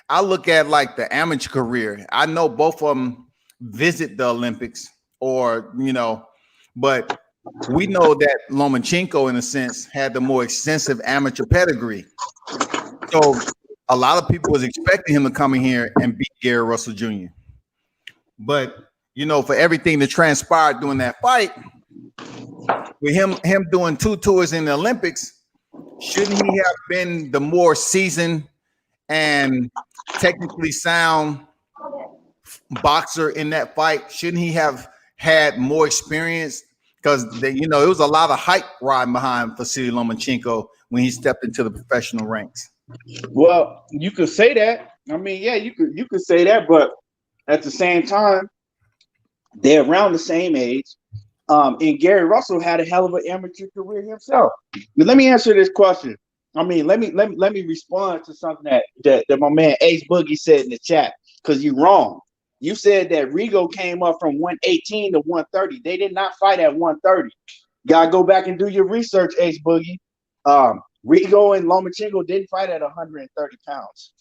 I look at like the amateur career. I know both of them visit the Olympics, but we know that Lomachenko, in a sense, had the more extensive amateur pedigree. So a lot of people was expecting him to come in here and beat Gary Russell Jr. But for everything that transpired during that fight, with him doing 2 tours in the Olympics, shouldn't he have been the more seasoned and technically sound boxer in that fight? Shouldn't he have had more experience? Because it was a lot of hype riding behind Vasily Lomachenko when he stepped into the professional ranks. Well, you could say that. I mean, yeah, you could say that, but at the same time, they're around the same age. And Gary Russell had a hell of an amateur career himself. But let me answer this question. I mean, let me respond to something that my man Ace Boogie said in the chat, because you're wrong. You said that Rigo came up from 118 to 130. They did not fight at 130. Gotta go back and do your research, Ace Boogie. Rigo and Lomachenko didn't fight at 130 pounds.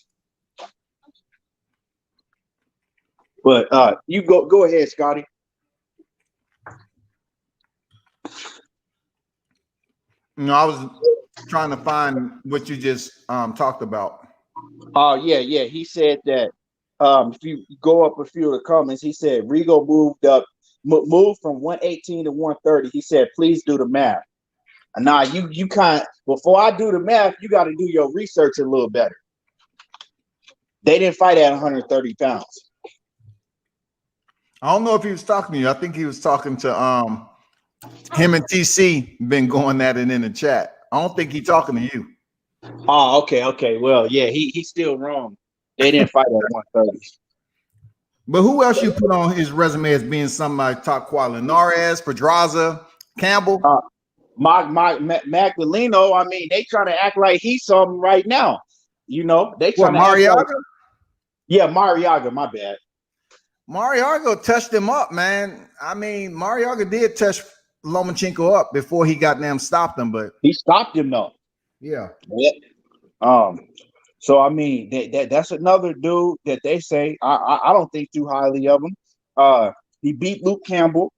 But you go ahead, Scotty. I was trying to find what you just talked about. Oh, yeah. He said that if you go up a few of the comments, he said Rigo moved from 118 to 130. He said, please do the math. And now you can't, before I do the math, you got to do your research a little better. They didn't fight at 130 pounds. I don't know if he was talking to you. I think he was talking to him and TC been going at it in the chat. I don't think he's talking to you. Oh, okay. Well, yeah, he's still wrong. They didn't fight at 130. But who else you put on his resume as being somebody top quality? Narez, Pedraza, Campbell? Magdaleno, I mean, they trying to act like he's something right now. They trying to Mariaga? like, yeah, Mariaga, my bad. Mariaga touched him up, man. I mean, Mariaga did touch Lomachenko up before he got them stopped him, but he stopped him though. Yeah. So I mean, that's another dude that they say I don't think too highly of him. He beat Luke Campbell.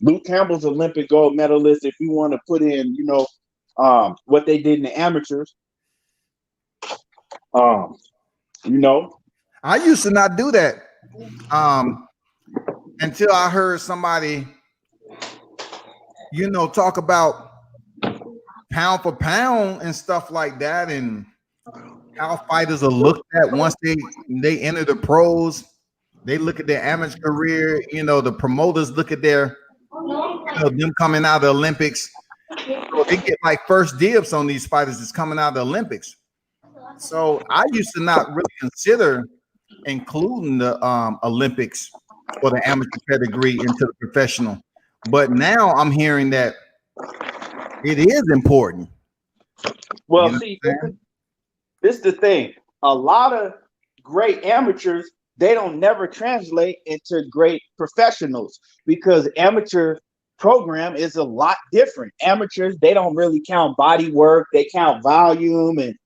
Luke Campbell's Olympic gold medalist. If you want to put in, what they did in the amateurs. I used to not do that until I heard somebody, talk about pound for pound and stuff like that, and how fighters are looked at once they enter the pros. They look at their amateur career. The promoters look at their, them coming out of the Olympics. So they get like first dibs on these fighters that's coming out of the Olympics. So I used to not really consider including the Olympics or the amateur pedigree into the professional. But now I'm hearing that it is important. Well, see, this is the thing. A lot of great amateurs, they don't never translate into great professionals because amateur program is a lot different. Amateurs, they don't really count body work. They count volume and,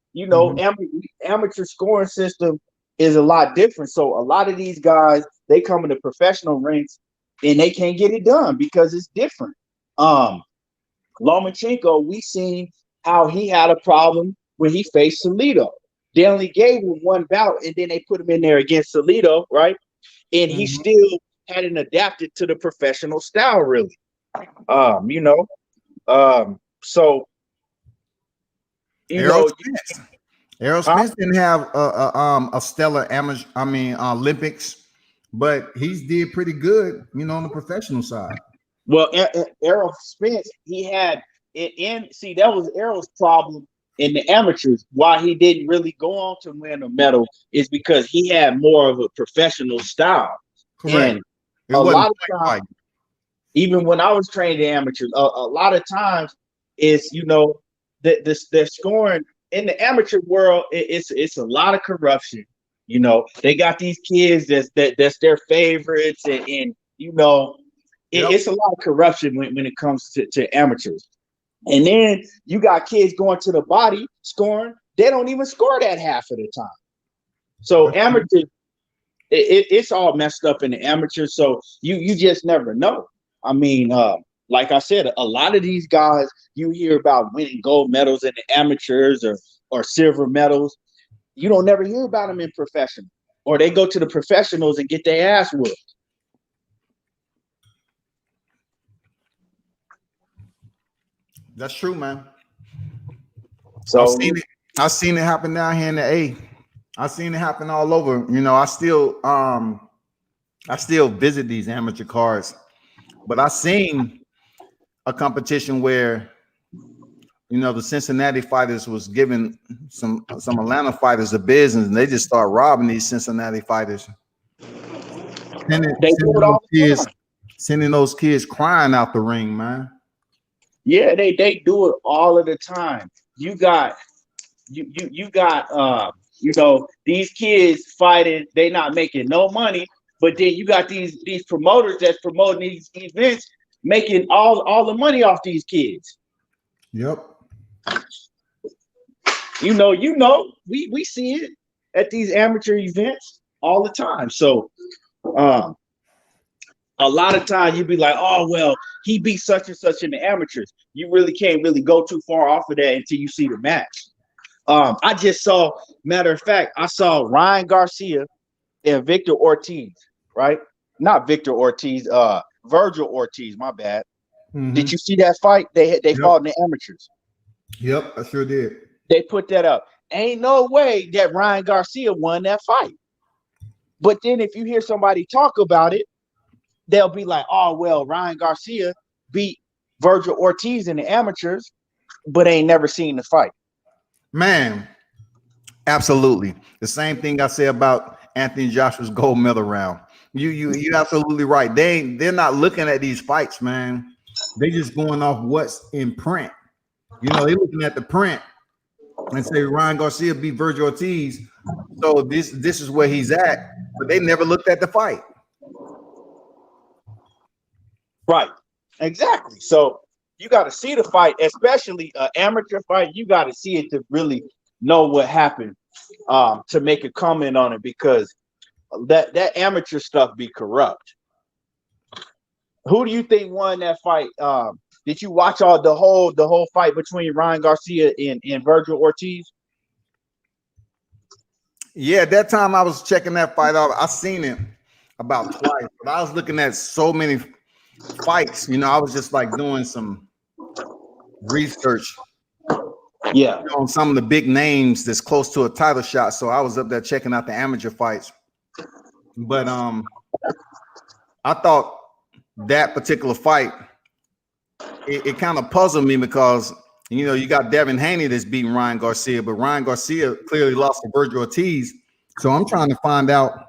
amateur scoring system is a lot different. So a lot of these guys, they come into professional ranks and they can't get it done because it's different. Lomachenko, we seen how he had a problem when he faced Salido. They only gave him one bout and then they put him in there against Salido, right? and he still hadn't adapted to the professional style, really. So Errol Spence. Errol Spence didn't have a stellar amateur, Olympics, but he's did pretty good, on the professional side. Well, Errol Spence, he had it see, that was Errol's problem in the amateurs. Why he didn't really go on to win a medal is because he had more of a professional style. Correct. And a lot of times, even when I was trained in amateurs, a lot of times is, the scoring in the amateur world, it's a lot of corruption. They got these kids that's their favorites, and it's a lot of corruption when it comes to amateurs. And then you got kids going to the body scoring. They don't even score that half of the time. So amateurs, it's all messed up in the amateurs. So you just never know. I mean, like I said, a lot of these guys you hear about winning gold medals in the amateurs or silver medals. You don't never hear about them in professional, or they go to the professionals and get their ass whooped. That's true, man. So I've seen it happen down here in the A. I've seen it happen all over. I still visit these amateur cards, but I seen a competition where the Cincinnati fighters was giving some Atlanta fighters a business, and they just start robbing these Cincinnati fighters. Sending those kids crying out the ring, man. Yeah, they do it all of the time. You got these kids fighting, they not making no money, but then you got these promoters that's promoting these events, making all the money off these kids. Yep. We see it at these amateur events all the time. So a lot of times you'd be like, oh, well, he beat such and such in the amateurs. You really can't really go too far off of that until you see the match. I just saw, matter of fact, I saw Ryan Garcia and Victor Ortiz, right? Not Victor Ortiz, Virgil Ortiz, my bad. Mm-hmm. Did you see that fight? They fought in the amateurs. Yep, I sure did. They put that up. Ain't no way that Ryan Garcia won that fight. But then if you hear somebody talk about it, they'll be like, oh, well, Ryan Garcia beat Virgil Ortiz in the amateurs, but ain't never seen the fight. Man, absolutely. The same thing I say about Anthony Joshua's gold medal round. You absolutely right. They're not looking at these fights, man. They just going off what's in print. They looking at the print and say Ryan Garcia beat Virgil Ortiz, so this is where he's at. But they never looked at the fight. Right, exactly. So you got to see the fight, especially an amateur fight. You got to see it to really know what happened, to make a comment on it, because that amateur stuff be corrupt. Who do you think won that fight? Did you watch the whole fight between Ryan Garcia and Virgil Ortiz? Yeah, at that time I was checking that fight out. I seen it about twice, but I was looking at so many fights. I was just like doing some research. Yeah, on some of the big names that's close to a title shot. So I was up there checking out the amateur fights. But I thought that particular fight, it kind of puzzled me because you got Devin Haney that's beating Ryan Garcia, but Ryan Garcia clearly lost to Virgil Ortiz. So I'm trying to find out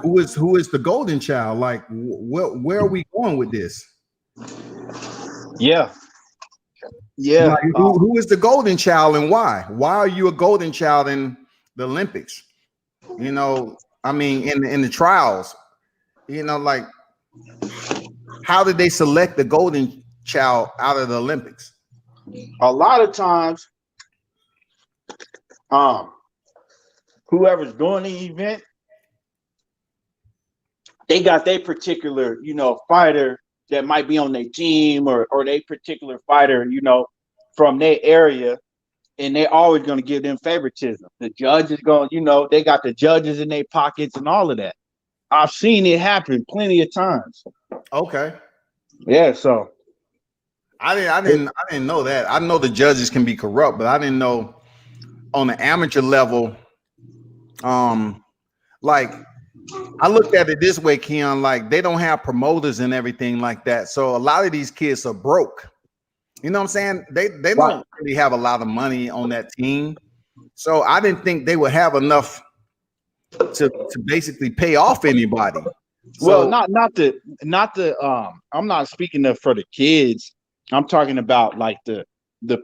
who is the golden child. Like, where are we going with this? Yeah. Like, who is the golden child and why? Why are you a golden child in the Olympics? In the trials, like, how did they select the golden child out of the Olympics? A lot of times, whoever's doing the event, they got their particular, fighter that might be on their team or their particular fighter, from their area and they're always going to give them favoritism. The judge is going, they got the judges in their pockets and all of that. I've seen it happen plenty of times. Okay. Yeah, so I didn't know that. I know the judges can be corrupt, but I didn't know on the amateur level. Like I looked at it this way, Keon, like they don't have promoters and everything like that. So a lot of these kids are broke. You know what I'm saying? They don't really have a lot of money on that team. So I didn't think they would have enough to basically pay off anybody. Well, not the I'm not speaking for the kids. I'm talking about like the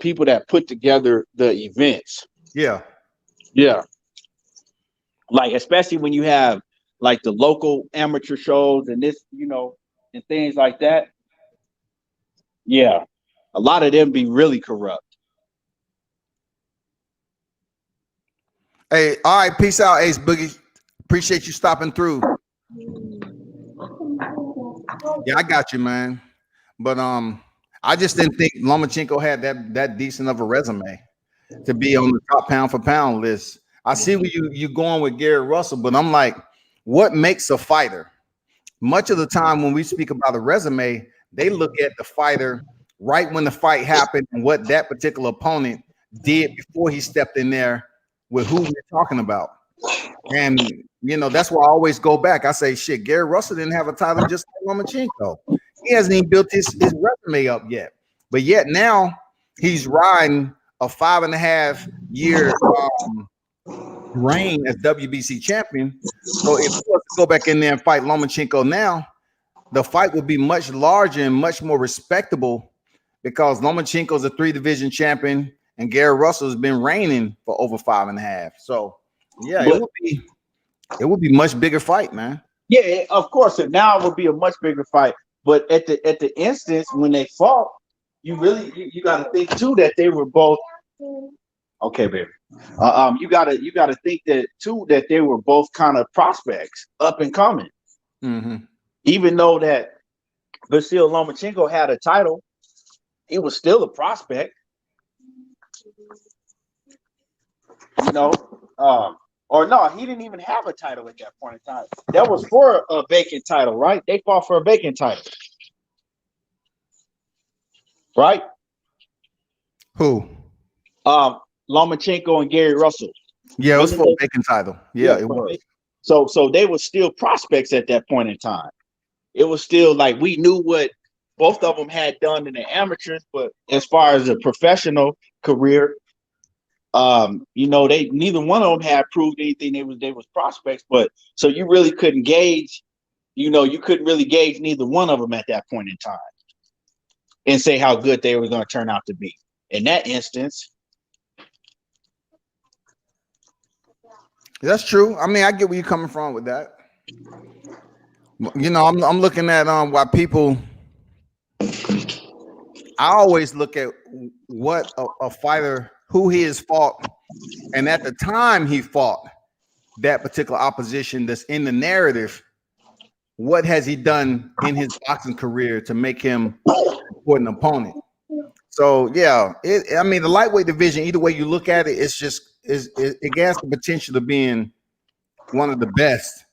people that put together the events. Yeah. Yeah. Like especially when you have like the local amateur shows and this, and things like that. Yeah. A lot of them be really corrupt. Hey, all right, peace out, Ace Boogie. Appreciate you stopping through. Yeah, I got you, man. But I just didn't think Lomachenko had that decent of a resume to be on the top pound for pound list. I see where you going with Gary Russell, but I'm like, what makes a fighter? Much of the time when we speak about a resume, they look at the fighter right when the fight happened and what that particular opponent did before he stepped in there with who we're talking about. And that's why I always go back. I say, shit, Gary Russell didn't have a title just like Lomachenko. He hasn't even built his resume up yet. But yet now he's riding a 5.5 year reign as WBC champion. So if he was to go back in there and fight Lomachenko now, the fight would be much larger and much more respectable because Lomachenko is a 3-division champion and Gary Russell has been reigning for over 5.5. So yeah, it would be much bigger fight, man. Yeah, of course. And now it would be a much bigger fight. But at the instance when they fought, you got to think too that they were both okay, baby. You gotta think that too that they were both kind of prospects, up and coming. Mm-hmm. Even though that Vasyl Lomachenko had a title, he was still a prospect. Or no, he didn't even have a title at that point in time. That was for a vacant title, right? They fought for a vacant title, right? Who? Lomachenko and Gary Russell. Yeah, it was for a vacant title. Yeah, it was. So they were still prospects at that point in time. It was still like we knew what both of them had done in the amateurs, but as far as a professional career, neither one of them had proved anything. They was prospects, but so you really couldn't gauge. You couldn't really gauge neither one of them at that point in time and say how good they were going to turn out to be. In that instance. That's true. I mean, I get where you're coming from with that. I'm looking at why people. I always look at what a fighter, who he has fought, and at the time he fought that particular opposition that's in the narrative. What has he done in his boxing career to make him an important opponent? So yeah, the lightweight division, either way you look at it, it has the potential of being one of the best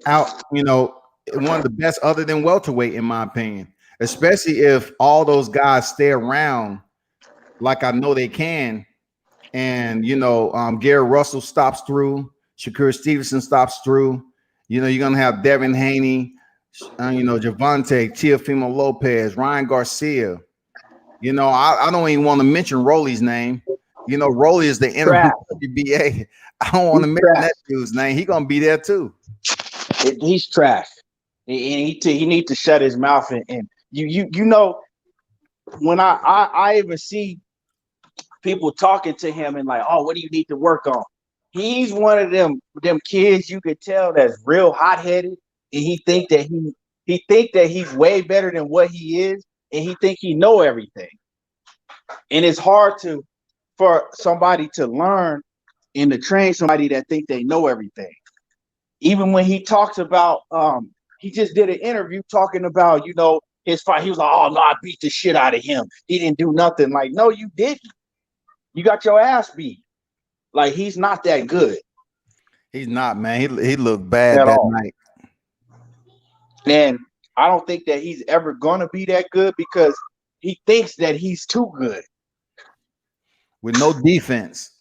out, one of the best other than welterweight, in my opinion, especially if all those guys stay around like I know they can. And, Gary Russell stops through, Shakur Stevenson stops through, you're going to have Devin Haney, Gervonta, Teofimo Lopez, Ryan Garcia. I don't even want to mention Rolly's name. Rolly is the interim WBA. I don't want to mention that dude's name. He's gonna be there too. He's trash. He needs to shut his mouth and when I even see people talking to him and like, oh, what do you need to work on? He's one of them kids you could tell that's real hot-headed, and he think that he's way better than what he is, and he think he know everything. And it's hard for somebody to learn and to train somebody that think they know everything. Even when he talks about, he just did an interview talking about, his fight. He was like, oh, no, I beat the shit out of him. He didn't do nothing. Like, no, you didn't. You got your ass beat. Like, he's not that good He's not, man. He looked bad at that all. night. And I don't think that he's ever gonna be that good because he thinks that he's too good. With no defense.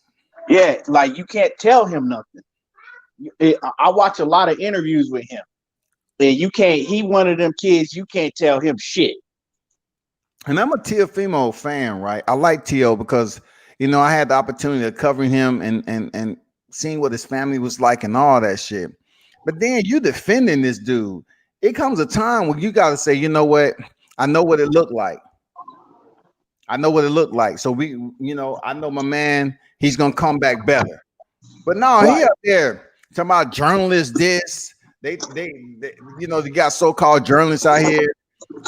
Yeah, like you can't tell him nothing. I watch a lot of interviews with him, and you can't. He one of them kids. You can't tell him shit. And I'm a Teofimo fan, right? I like Tio because I had the opportunity of covering him and seeing what his family was like and all that shit. But then you defending this dude. It comes a time when you got to say, you know what? I know what it looked like. I know what it looked like. So I know my man, he's gonna come back better. But no, he up there talking about journalists. This they you got so-called journalists out here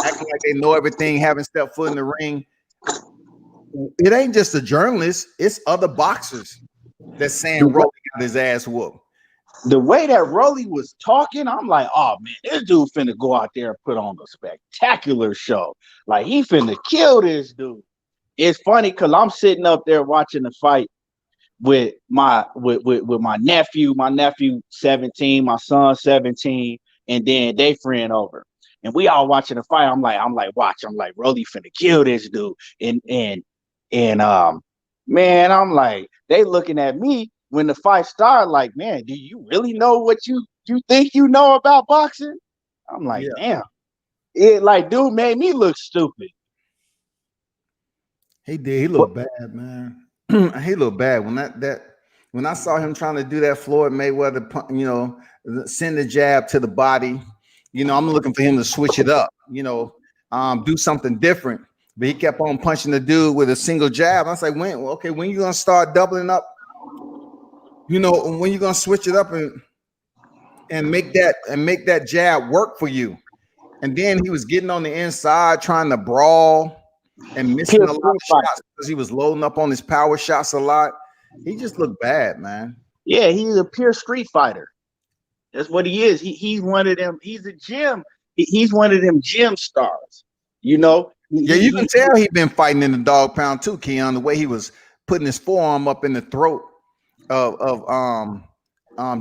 acting like they know everything, haven't stepped foot in the ring. It ain't just the journalists; it's other boxers that's saying Rolly got his ass whooped. The way that Rolly was talking, I'm like, oh man, this dude finna go out there and put on a spectacular show. Like, he finna kill this dude. It's funny because I'm sitting up there watching the fight with my nephew. My nephew 17, my son 17, and then they friend over. And we all watching the fight. I'm like, watch. I'm like, Rolly finna kill this dude. And man, I'm like, they looking at me when the fight started, like, man, do you really know what you think you know about boxing? I'm like, damn. It like, dude made me look stupid. He did. He looked bad, man. He looked bad when I saw him trying to do that Floyd Mayweather, send the jab to the body. I'm looking for him to switch it up. Do something different. But he kept on punching the dude with a single jab. I was like, when you gonna start doubling up? When you gonna switch it up and make that jab work for you? And then he was getting on the inside trying to brawl and missing a lot of shots because he was loading up on his power shots a lot. He just looked bad, man. Yeah, he's a pure street fighter. That's what he is. He's one of them. He's a gym. He's one of them gym stars. You can tell he's been fighting in the dog pound too, Keon. The way he was putting his forearm up in the throat of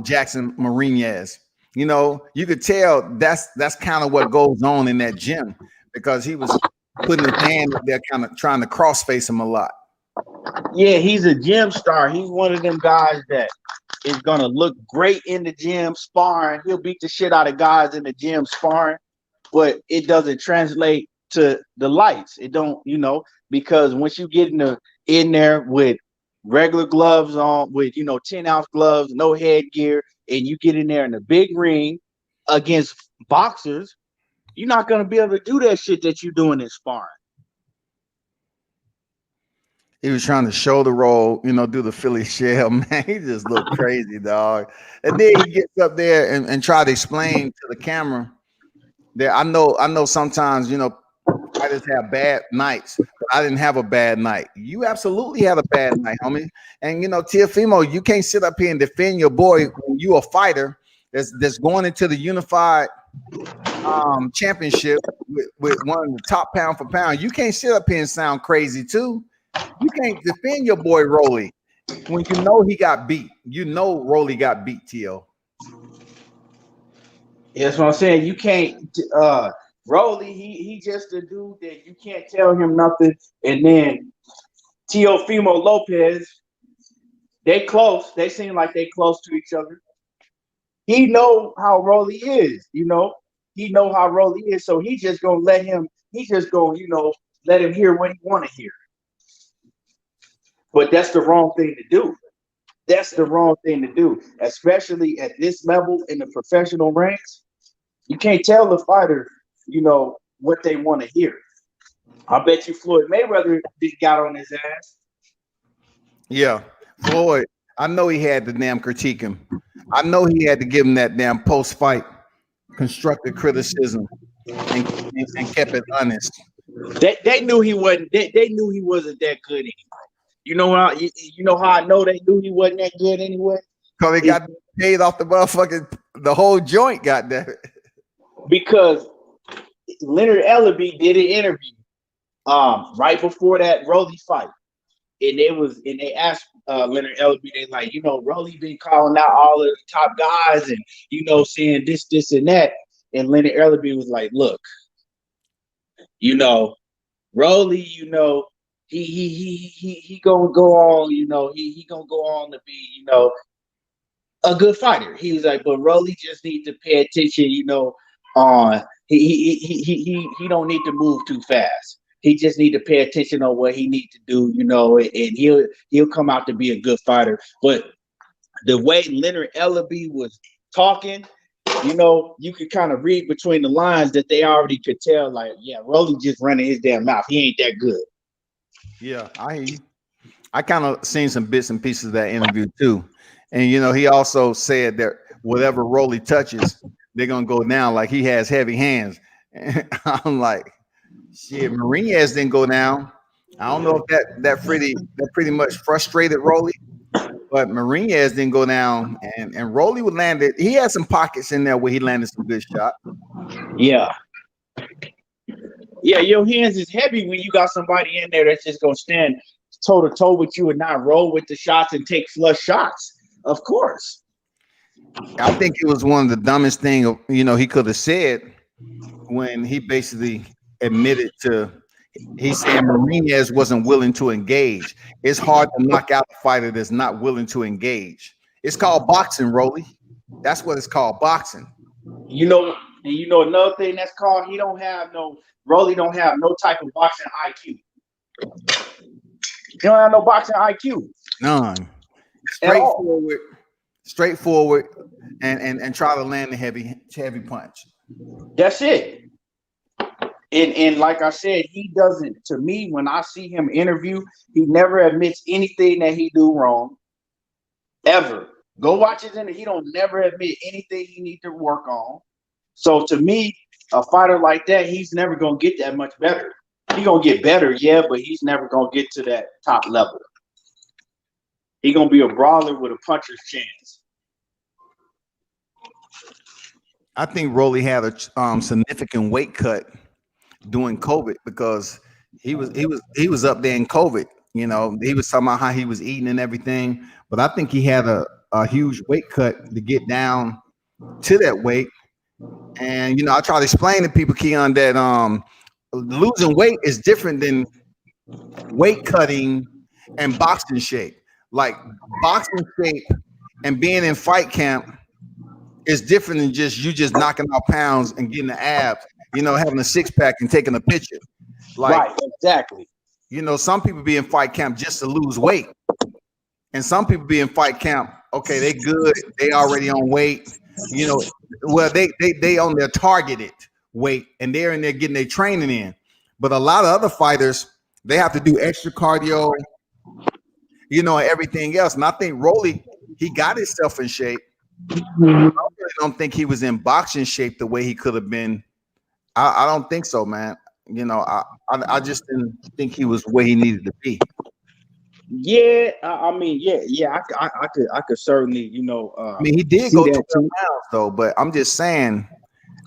Jackson Marinez. You could tell that's kind of what goes on in that gym because he was putting his hand up there, kind of trying to cross face him a lot. Yeah, he's a gym star. He's one of them guys that is gonna look great in the gym sparring. He'll beat the shit out of guys in the gym sparring, but it doesn't translate to the lights. It don't, because once you get in there with regular gloves on, with 10-ounce gloves, no headgear, and you get in there in the big ring against boxers, you're not gonna be able to do that shit that you're doing in sparring. He was trying to shoulder roll, do the Philly shell, man. He just looked crazy, dog. And then he gets up there and try to explain to the camera that I know sometimes, fighters have bad nights, but I didn't have a bad night. You absolutely had a bad night, homie. And Teofimo, you can't sit up here and defend your boy when you a fighter that's going into the unified championship with one of the top pound for pound. You can't sit up here and sound crazy too. You can't defend your boy Rolly when he got beat. Rolly got beat, Tio. Yeah, that's what I'm saying. You can't Rolly, he just a dude that you can't tell him nothing. And then Teofimo Lopez, they close. They seem like they close to each other. He know how Rolly is, He know how Rolly is, so he just gonna let him hear what he want to hear. But that's the wrong thing to do. That's the wrong thing to do, especially at this level in the professional ranks. You can't tell the fighter, what they want to hear. I bet you Floyd Mayweather got on his ass. Yeah, Floyd. I know he had to damn critique him. I know he had to give him that damn post-fight constructive criticism and kept it honest. They knew he wasn't. They knew he wasn't that good anyway. You know how I know they knew he wasn't that good anyway? Because they got paid off the motherfucking the whole joint. Got that because Leonard Ellaby did an interview right before that Rolly fight, and they asked Leonard Ellerbe, they like, you know, Rolly been calling out all of the top guys and, you know, saying this, and that. And Leonard Ellerbe was like, look, you know, Rolly, you know, he gonna go on, you know, he gonna go on to be, you know, a good fighter. He was like, but Rolly just needs to pay attention, you know, on he don't need to move too fast. He just need to pay attention on what he need to do, you know, and he'll come out to be a good fighter. But the way Leonard Ellerbe was talking, you know, you could kind of read between the lines that they already could tell, like, yeah, Rolly just running his damn mouth. He ain't that good. Yeah, I hear you. I kind of seen some bits and pieces of that interview too. And you know, he also said that whatever Rolly touches, they're gonna go down like he has heavy hands. And I'm like, shit, Mourinho's didn't go down. I don't know if that pretty much frustrated Rolly, but Mourinho's didn't go down, and Rolly would land it. He had some pockets in there where he landed some good shots. Yeah. Yeah, your hands is heavy when you got somebody in there that's just gonna stand toe to toe with you and not roll with the shots and take flush shots. Of course. I think it was one of the dumbest things, you know, he could have said when he basically admitted to, he's saying Mourinho wasn't willing to engage. It's hard to knock out a fighter that's not willing to engage. It's called boxing, Rolly. That's what it's called, boxing. You know, and you know another thing that's called, Rolly don't have no type of boxing IQ. He don't have no boxing IQ. None. Straightforward, and try to land the heavy punch. That's it. And like I said, he doesn't, to me, when I see him interview, he never admits anything that he do wrong. Ever. Go watch his interview. He don't never admit anything he need to work on. So to me, a fighter like that, he's never gonna get that much better. He gonna get better, yeah, but he's never gonna get to that top level. He gonna be a brawler with a puncher's chance. I think Rolly had a significant weight cut during COVID because he was up there in COVID. You know, he was talking about how he was eating and everything, but I think he had a huge weight cut to get down to that weight. And you know, I try to explain to people, Keon, that losing weight is different than weight cutting and boxing shape. Like boxing shape and being in fight camp is different than just knocking out pounds and getting the abs, you know, having a six pack and taking a picture. Like, right, exactly. You know, some people be in fight camp just to lose weight, and some people be in fight camp. Okay, they good, they already on weight. You know, well, they on their targeted weight, and they're in there getting their training in. But a lot of other fighters, they have to do extra cardio, you know, and everything else. And I think Rolly, he got himself in shape. I really don't think he was in boxing shape the way he could have been. I don't think so, man. You know, I just didn't think he was where he needed to be. Yeah, I mean, I could certainly, you know. I mean, he did go 12 pounds though, but I'm just saying,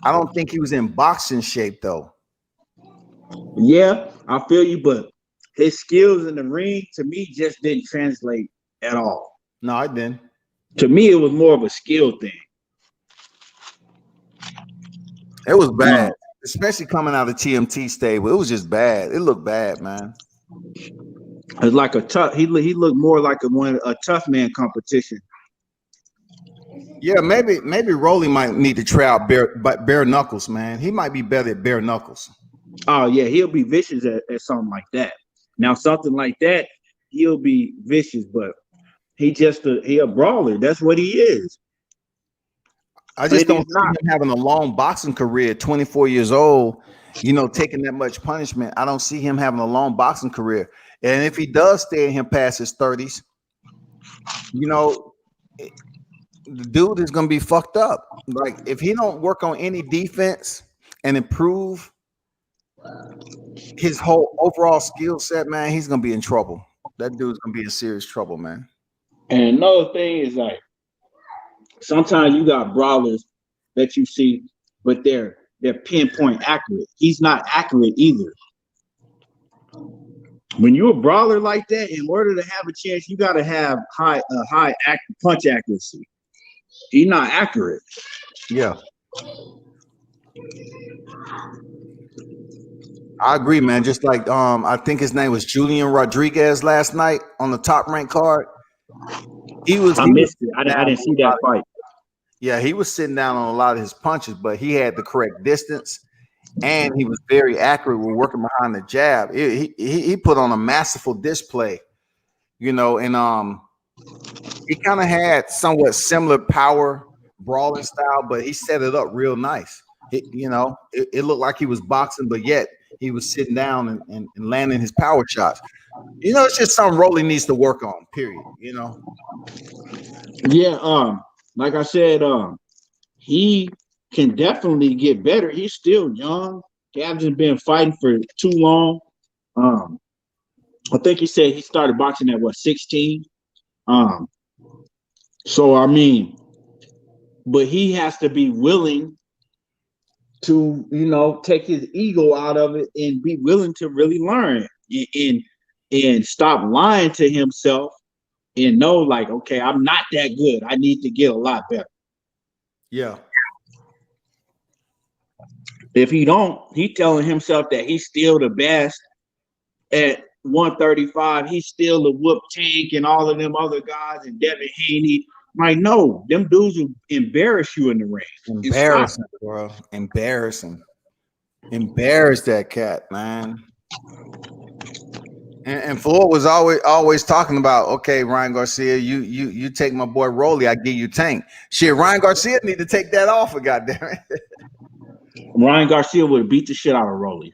I don't think he was in boxing shape though. Yeah, I feel you, but his skills in the ring to me just didn't translate at all. No, it didn't. To me, it was more of a skill thing. It was bad, especially coming out of TMT stable. It was just bad. It looked bad, man. It's like a tough. He looked more like a tough man competition. Yeah, maybe Rolly might need to try out bare knuckles, man. He might be better at bare knuckles. Oh yeah, he'll be vicious at something like that. Now something like that, he'll be vicious, but he a brawler. That's what he is. I just don't see him having a long boxing career, 24 years old, you know, taking that much punishment. I don't see him having a long boxing career. And if he does stay in him past his 30s, you know, the dude is going to be fucked up. Like, if he don't work on any defense and improve his whole overall skill set, man, he's going to be in trouble. That dude's going to be in serious trouble, man. And another thing is, like, sometimes you got brawlers that you see, but they're pinpoint accurate. He's not accurate either. when you're a brawler like that, in order to have a chance, you got to have high punch accuracy. He's not accurate. Yeah. I agree, man. Just like I think his name was Julian Rodriguez last night on the top ranked card. I missed it. I didn't see that fight. Yeah, he was sitting down on a lot of his punches, but he had the correct distance, and he was very accurate with working behind the jab. He put on a masterful display, you know, and he kind of had somewhat similar power brawling style, but he set it up real nice. It looked like he was boxing, but yet he was sitting down and landing his power shots. You know, it's just something Rolly needs to work on, period, you know? Yeah, like I said, he can definitely get better. He's still young. He hasn't been fighting for too long. I think he said he started boxing at 16. So I mean, but he has to be willing to, you know, take his ego out of it and be willing to really learn and stop lying to himself and know, like, okay, I'm not that good. I need to get a lot better. Yeah. If he don't, he telling himself that he's still the best at 135. He's still the whoop tank and all of them other guys and Devin Haney. Like, no, them dudes will embarrass you in the ring. Embarrassing, bro. Embarrassing. Embarrass that cat, man. And Floyd was always talking about, okay, Ryan Garcia, you take my boy Rolly, I give you Tank. Shit, Ryan Garcia need to take that offer, goddamn it. Ryan Garcia would have beat the shit out of Rolly.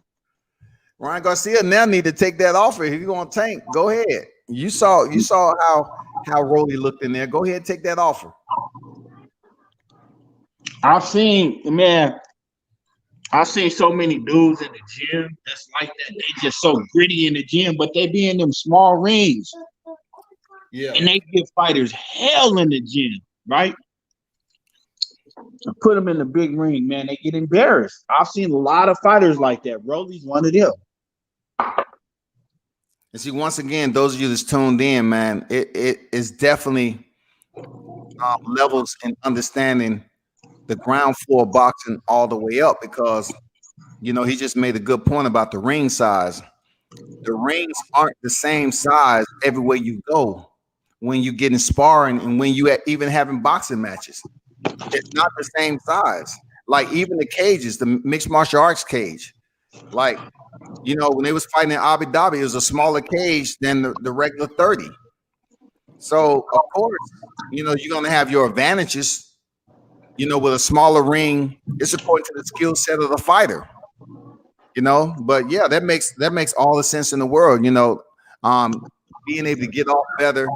Ryan Garcia now need to take that offer. If you're gonna tank, go ahead. You saw how Rolly looked in there. Go ahead, take that offer. I've seen so many dudes in the gym that's like that. They just so gritty in the gym, but they be in them small rings. Yeah. And they give fighters hell in the gym, right? Put them in the big ring, man. They get embarrassed. I've seen a lot of fighters like that. Rolly's one of them. And see, once again, those of you that's tuned in, man, it is definitely levels in understanding the ground floor boxing all the way up, because, you know, he just made a good point about the ring size. The rings aren't the same size everywhere you go when you get in sparring and when you even having boxing matches. It's not the same size. Like even the cages, the mixed martial arts cage, like, you know, when they was fighting in Abu Dhabi, it was a smaller cage than the regular 30. So of course, you know, you're gonna have your advantages. You know, with a smaller ring, it's according to the skill set of the fighter. You know, but yeah, that makes all the sense in the world. You know, being able to get off better,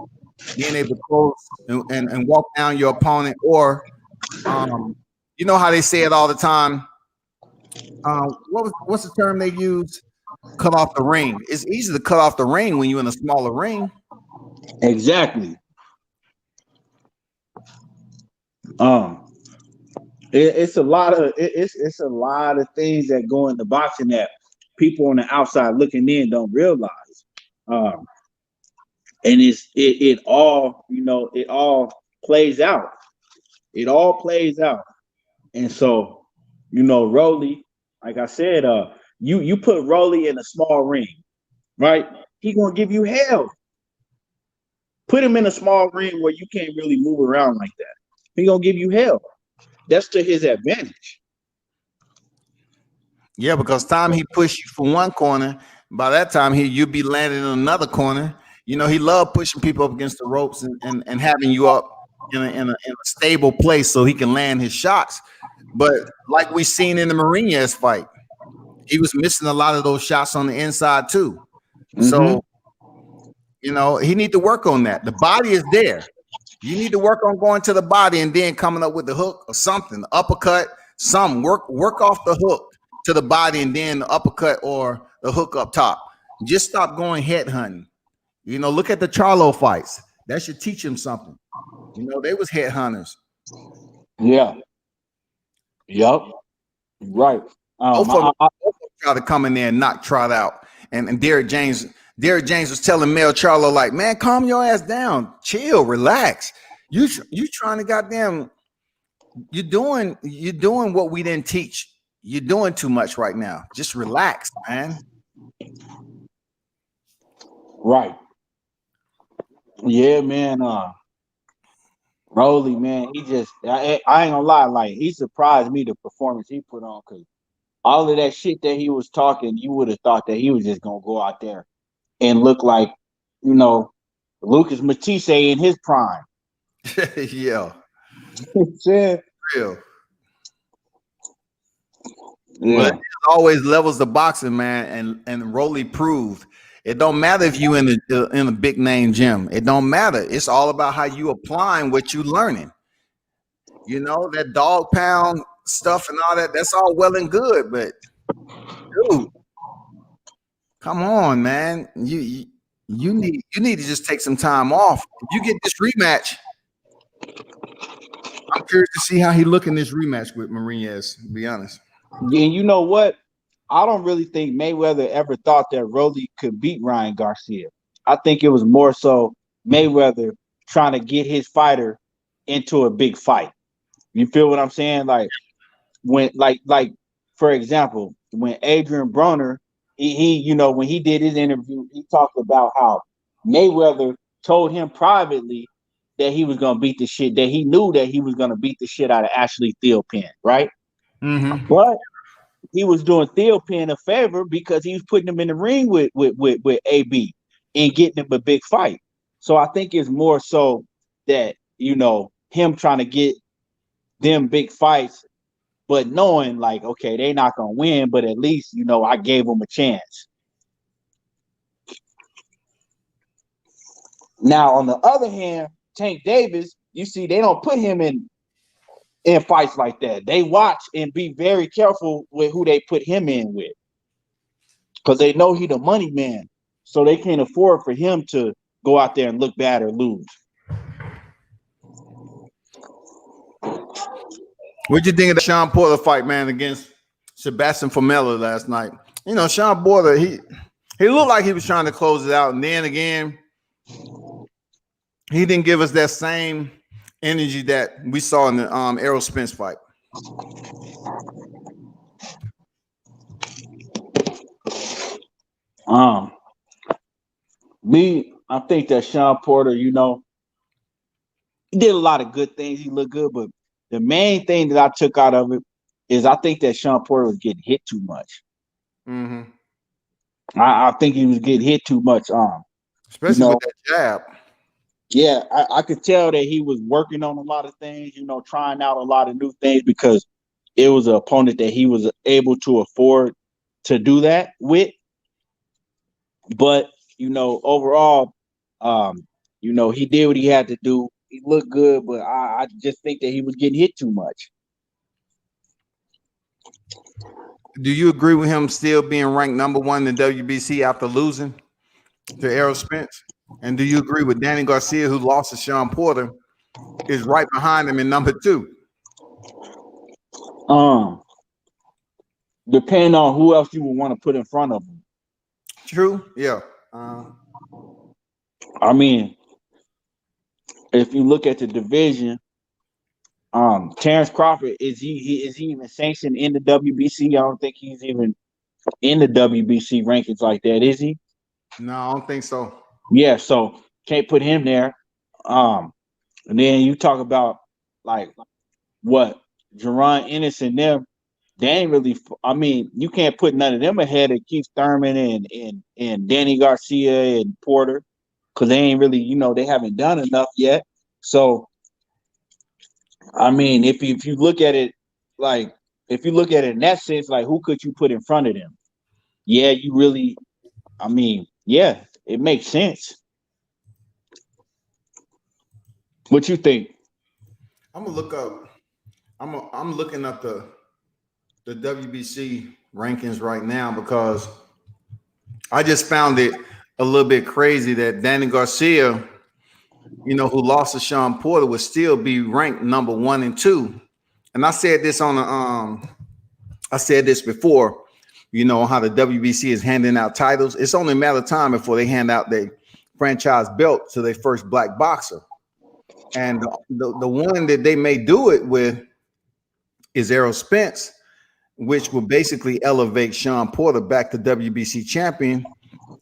being able to close and walk down your opponent, or you know how they say it all the time. What's the term they use? Cut off the ring. It's easy to cut off the ring when you're in a smaller ring. Exactly. It's a lot of things that go into boxing that people on the outside looking in don't realize. And it all, you know, it all plays out. It all plays out. And so, you know, Rolly, like I said, you put Rolly in a small ring, right? He gonna give you hell. Put him in a small ring where you can't really move around like that. He gonna give you hell. That's to his advantage. Yeah, because time he push you from one corner, by that time you'd be landing in another corner. You know, he loved pushing people up against the ropes and having you up in a stable place so he can land his shots. But like we seen in the Marinez fight, he was missing a lot of those shots on the inside too. Mm-hmm. So, you know, he need to work on that. The body is there. You need to work on going to the body and then coming up with the hook or something, the uppercut, some work off the hook to the body and then the uppercut or the hook up top. Just stop going head hunting. You know, look at the Charlo fights. That should teach him something. You know, they was head hunters. Yeah. Yep. Right. Try to come in there and knock Trot out. And Derrick James Derrick James was telling Mel Charlo, like, man, calm your ass down, chill, relax. You trying to goddamn, you're doing what we didn't teach. You're doing too much right now. Just relax, man. Right. Yeah, man. Rolly, man, he just I ain't gonna lie, like he surprised me the performance he put on, because all of that shit that he was talking, you would have thought that he was just gonna go out there and look like, you know, Lucas Matisse in his prime. Yeah. Yeah. Real. Yeah. Well, it always levels the boxing, man, and Rolly proved it don't matter if you in a big name gym. It don't matter. It's all about how you applying what you learning. You know, that dog pound stuff and all that. That's all well and good, but dude, come on, man. You need to just take some time off. If you get this rematch, I'm curious to see how he look in this rematch with Marinez, to be honest. And you know what? I don't really think Mayweather ever thought that Rolly could beat Ryan Garcia. I think it was more so Mayweather trying to get his fighter into a big fight. You feel what I'm saying? Like when, like for example, when Adrian Broner, he you know, when he did his interview, he talked about how Mayweather told him privately that he was gonna beat the shit, that he knew that he was gonna beat the shit out of Ashley Theopen, right? Mm-hmm. But he was doing Theopen a favor because he was putting him in the ring with AB and getting him a big fight. So I think it's more so that, you know, him trying to get them big fights, but knowing like, okay, they're not gonna win, but at least, you know, I gave them a chance. Now, on the other hand, Tank Davis, you see, they don't put him in fights like that. They watch and be very careful with who they put him in with, because they know he the money man, so they can't afford for him to go out there and look bad or lose. What'd you think of the Sean Porter fight, man, against Sebastian Formella last night? You know, Sean Porter, he looked like he was trying to close it out, and then again, he didn't give us that same energy that we saw in the Errol Spence fight. I think that Sean Porter, you know, he did a lot of good things. He looked good, but the main thing that I took out of it is I think that Sean Porter was getting hit too much. Mm-hmm. I think he was getting hit too much. Especially with that jab. Yeah, I could tell that he was working on a lot of things, you know, trying out a lot of new things, because it was an opponent that he was able to afford to do that with. But, you know, overall, you know, he did what he had to do. He looked good, but I just think that he was getting hit too much. Do you agree with him still being ranked #1 in the WBC after losing to Errol Spence? And do you agree with Danny Garcia, who lost to Sean Porter, is right behind him in #2? Depending on who else you would want to put in front of him. True. Yeah. I mean, if you look at the division, Terrence Crawford, is he even sanctioned in the WBC? I don't think he's even in the WBC rankings like that, is he? No, I don't think so. Yeah, so can't put him there. And then you talk about like what Jerron Ennis and them, they ain't really. I mean, you can't put none of them ahead of Keith Thurman and Danny Garcia and Porter, because they ain't really, you know, they haven't done enough yet. So, I mean, if you look at it like, if you look at it in that sense, like, who could you put in front of them? Yeah, you really. I mean, yeah, it makes sense. What you think? I'm gonna look up. I'm looking up the WBC rankings right now, because I just found it a little bit crazy that Danny Garcia, you know, who lost to Sean Porter, would still be ranked #1 and 2. And I said this on the I said this before. you know, how the WBC is handing out titles. It's only a matter of time before they hand out their franchise belt to their first black boxer. And the one that they may do it with is Errol Spence, which will basically elevate Sean Porter back to WBC champion,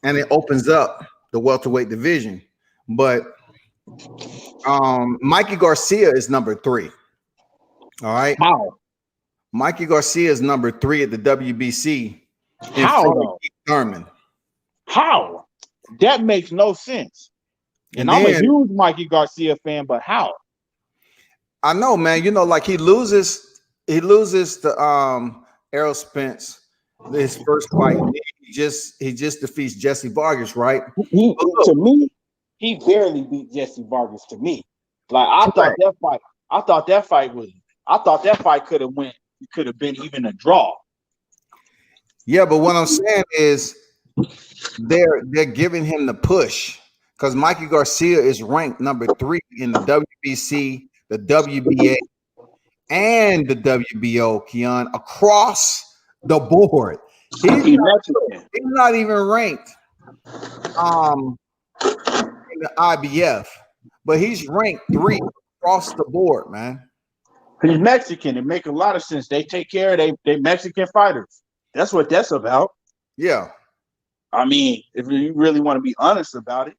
and it opens up the welterweight division. But Mikey Garcia is number 3. All right. How? Mikey Garcia is number 3 at the WBC. How though? Keith Thurman. How? That makes no sense. And I'm a huge Mikey Garcia fan, but how? I know, man. You know, like he loses to Errol Spence his first fight. He just defeats Jesse Vargas, right? To me, he barely beat Jesse Vargas. To me, like I thought that fight could have been even a draw. Yeah, but what I'm saying is they're giving him the push because Mikey Garcia is ranked number 3 in the WBC, the WBA, and the WBO, Keon, across the board. He's not even ranked in the IBF, but he's ranked 3 across the board, man. He's Mexican. It makes a lot of sense. They take care of they Mexican fighters. That's what that's about. Yeah. I mean, if you really want to be honest about it,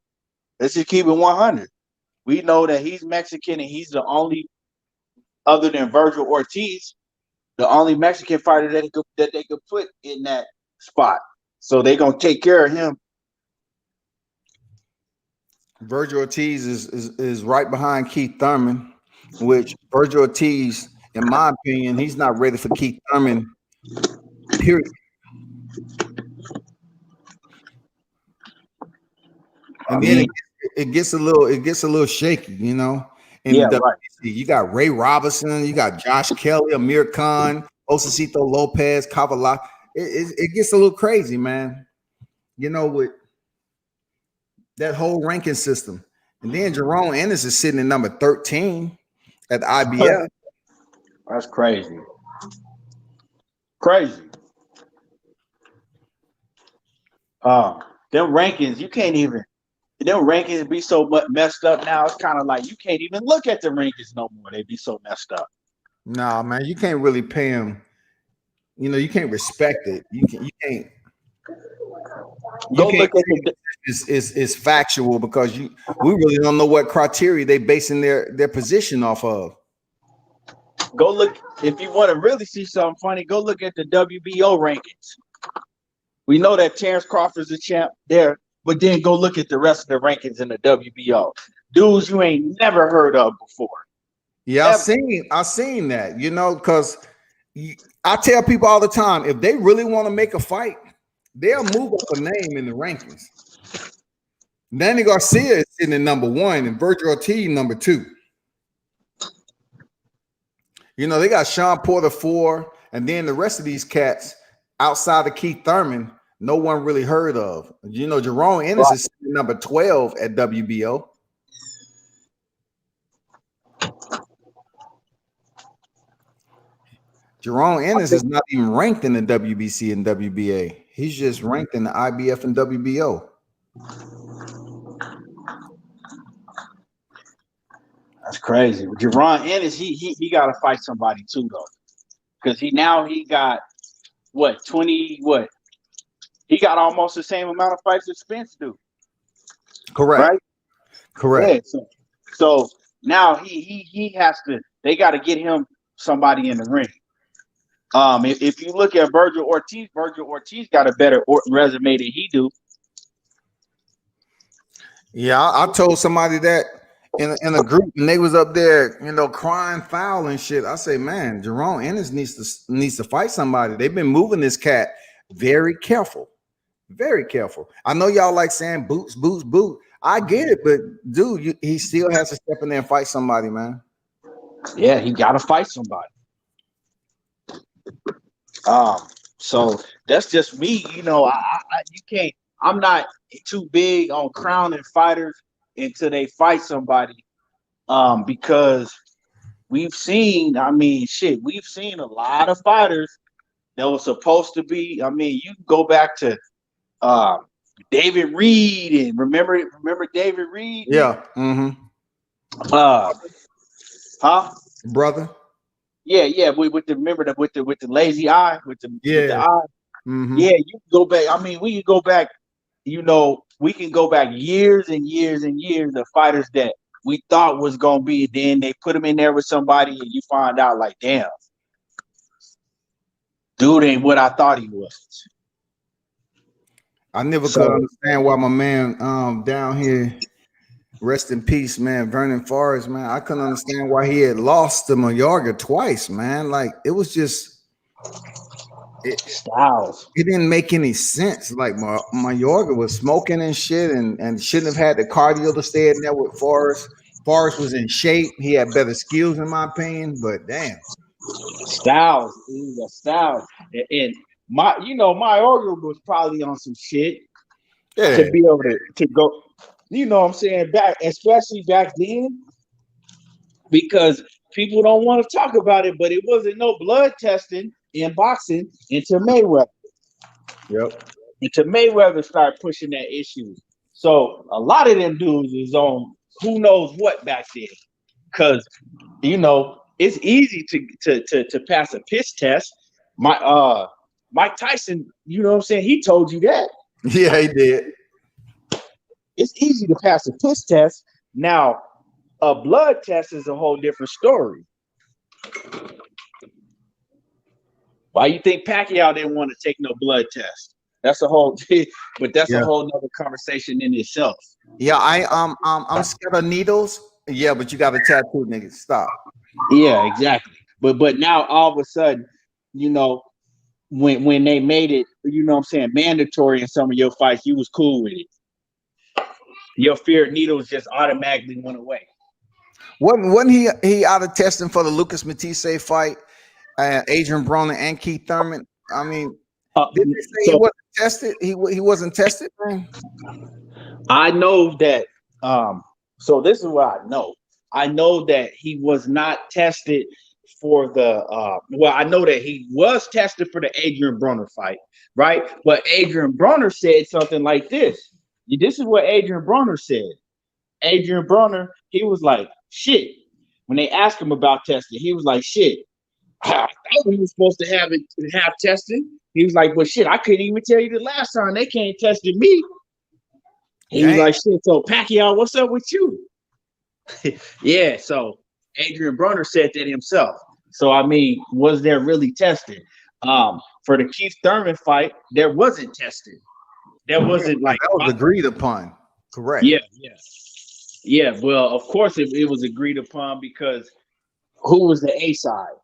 let's just keep it 100. We know that he's Mexican and he's the only, other than Virgil Ortiz, the only Mexican fighter that they could put in that spot. So they're gonna take care of him. Virgil Ortiz is right behind Keith Thurman, which Virgil Ortiz, in my opinion, he's not ready for Keith Thurman. Period. And then it gets a little shaky, you know. Right. You got Ray Robinson, you got Josh Kelly, Amir Khan, Osacito Lopez, Kavala. It gets a little crazy, man. You know, with that whole ranking system. And then Jerome Ennis is sitting at number 13 at the IBF. That's crazy. Crazy. Them rankings, you can't even. Them rankings be so much messed up now. It's kind of like you can't even look at the rankings no more. They be so messed up. Nah, man, you can't really pay them. You know, you can't respect it. You can't. Go look at it. Is factual because we really don't know what criteria they basing their position off of. Go look if you want to really see something funny. Go look at the WBO rankings. We know that Terrence Crawford's a champ there. But then go look at the rest of the rankings in the WBO. Dudes you ain't never heard of before. Yeah, I've seen that, you know, because I tell people all the time, if they really want to make a fight, they'll move up a name in the rankings. Danny Garcia is sitting at number 1 and Virgil Ortiz number 2. You know, they got Sean Porter 4, and then the rest of these cats outside of Keith Thurman, no one really heard of. You know, Jerome Ennis is number 12 at WBO. Jerome Ennis is not even ranked in the WBC and WBA. He's just ranked in the IBF and WBO. That's crazy. Jerome Ennis, he got to fight somebody too, though. Because he got, 20, He got almost the same amount of fights as Spence do. Correct. Right? Correct. Yeah, so now he has to. They got to get him somebody in the ring. If you look at Virgil Ortiz got a better resume than he do. Yeah, I told somebody that in a group, and they was up there, you know, crying foul and shit. I say, man, Jerome Ennis needs to fight somebody. They've been moving this cat very careful. Very careful. I know y'all like saying boots. I get it, but dude, he still has to step in there and fight somebody, man. Yeah, he got to fight somebody. So that's just me. You know, you can't. I'm not too big on crowning fighters until they fight somebody. Because we've seen. I mean, shit. We've seen a lot of fighters that was supposed to be. I mean, you can go back to David Reed and remember David Reed? Yeah. Mm-hmm. Huh? Brother. Yeah. With the lazy eye, with the eye. Mm-hmm. Yeah, you can go back. I mean, we can go back. We can go back years and years and years of fighters that we thought was gonna be. Then they put them in there with somebody, and you find out like, damn, dude ain't what I thought he was. I never could understand why my man down here, rest in peace, man, Vernon Forrest, man. I couldn't understand why he had lost to Mayorga twice, man. Like it was just Styles. It didn't make any sense. Like Mayorga was smoking and shit, and shouldn't have had the cardio to stay in there with Forrest. Forrest was in shape. He had better skills, in my opinion. But damn, Styles, he was a Styles, and Mayorga was probably on some shit to be able to go. You know what I'm saying? Especially back then, because people don't want to talk about it, but it wasn't no blood testing in boxing until Mayweather. Yep. Until Mayweather started pushing that issue. So a lot of them dudes is on who knows what back then. Because it's easy to pass a piss test. Mike Tyson, you know what I'm saying? He told you that. Yeah, he did. It's easy to pass a piss test. Now, a blood test is a whole different story. Why you think Pacquiao didn't want to take no blood test? That's a whole, but that's a whole nother conversation in itself. Yeah, I'm scared of needles. Yeah, but you got a tattoo, nigga. Stop. Yeah, exactly. But now all of a sudden, when they made it, mandatory in some of your fights, you was cool with it. Your fear of needles just automatically went away. Wasn't he out of testing for the Lucas Matisse fight? Adrian Broner and Keith Thurman. I mean, didn't they say he wasn't tested? He wasn't tested, man. I know that. So this is what I know. I know that he was not tested for the. I know that he was tested for the Adrian Broner fight, right? But Adrian Broner said something like this. This is what Adrian Broner said. Adrian Broner, he was like, shit. When they asked him about testing, he was like, shit. I thought we were supposed to have testing. He was like, well, shit, I couldn't even tell you the last time they came tested me. He was like, shit, so Pacquiao, what's up with you? Yeah, so Adrian Broner said that himself. So, I mean, was there really testing? For the Keith Thurman fight, there wasn't testing. There wasn't like that was agreed upon. Correct. Yeah. Well, of course it was agreed upon because who was the A side?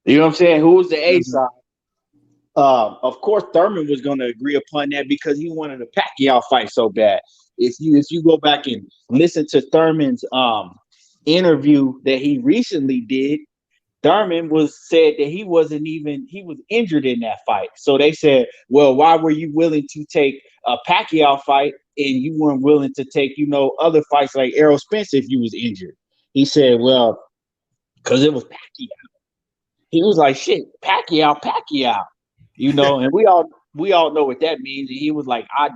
You know what I'm saying? Who was the A side? Of course, Thurman was going to agree upon that because he wanted a Pacquiao fight so bad. If you go back and listen to Thurman's interview that he recently did, Thurman said that he was injured in that fight. So they said, well, why were you willing to take a Pacquiao fight and you weren't willing to take, other fights like Errol Spence if you was injured? He said, well, because it was Pacquiao. He was like, shit, Pacquiao, and we all know what that means. And he was like, I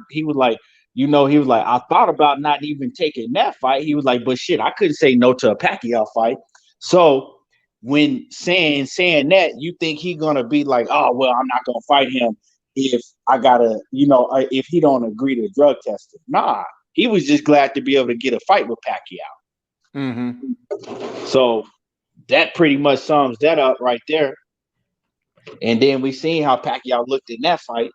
thought about not even taking that fight. He was like, but shit, I couldn't say no to a Pacquiao fight. So when saying that, you think he's gonna be like, oh well, I'm not gonna fight him if I gotta, if he don't agree to drug testing. Nah, he was just glad to be able to get a fight with Pacquiao. Mm-hmm. So that pretty much sums that up right there. And then we seen how Pacquiao looked in that fight.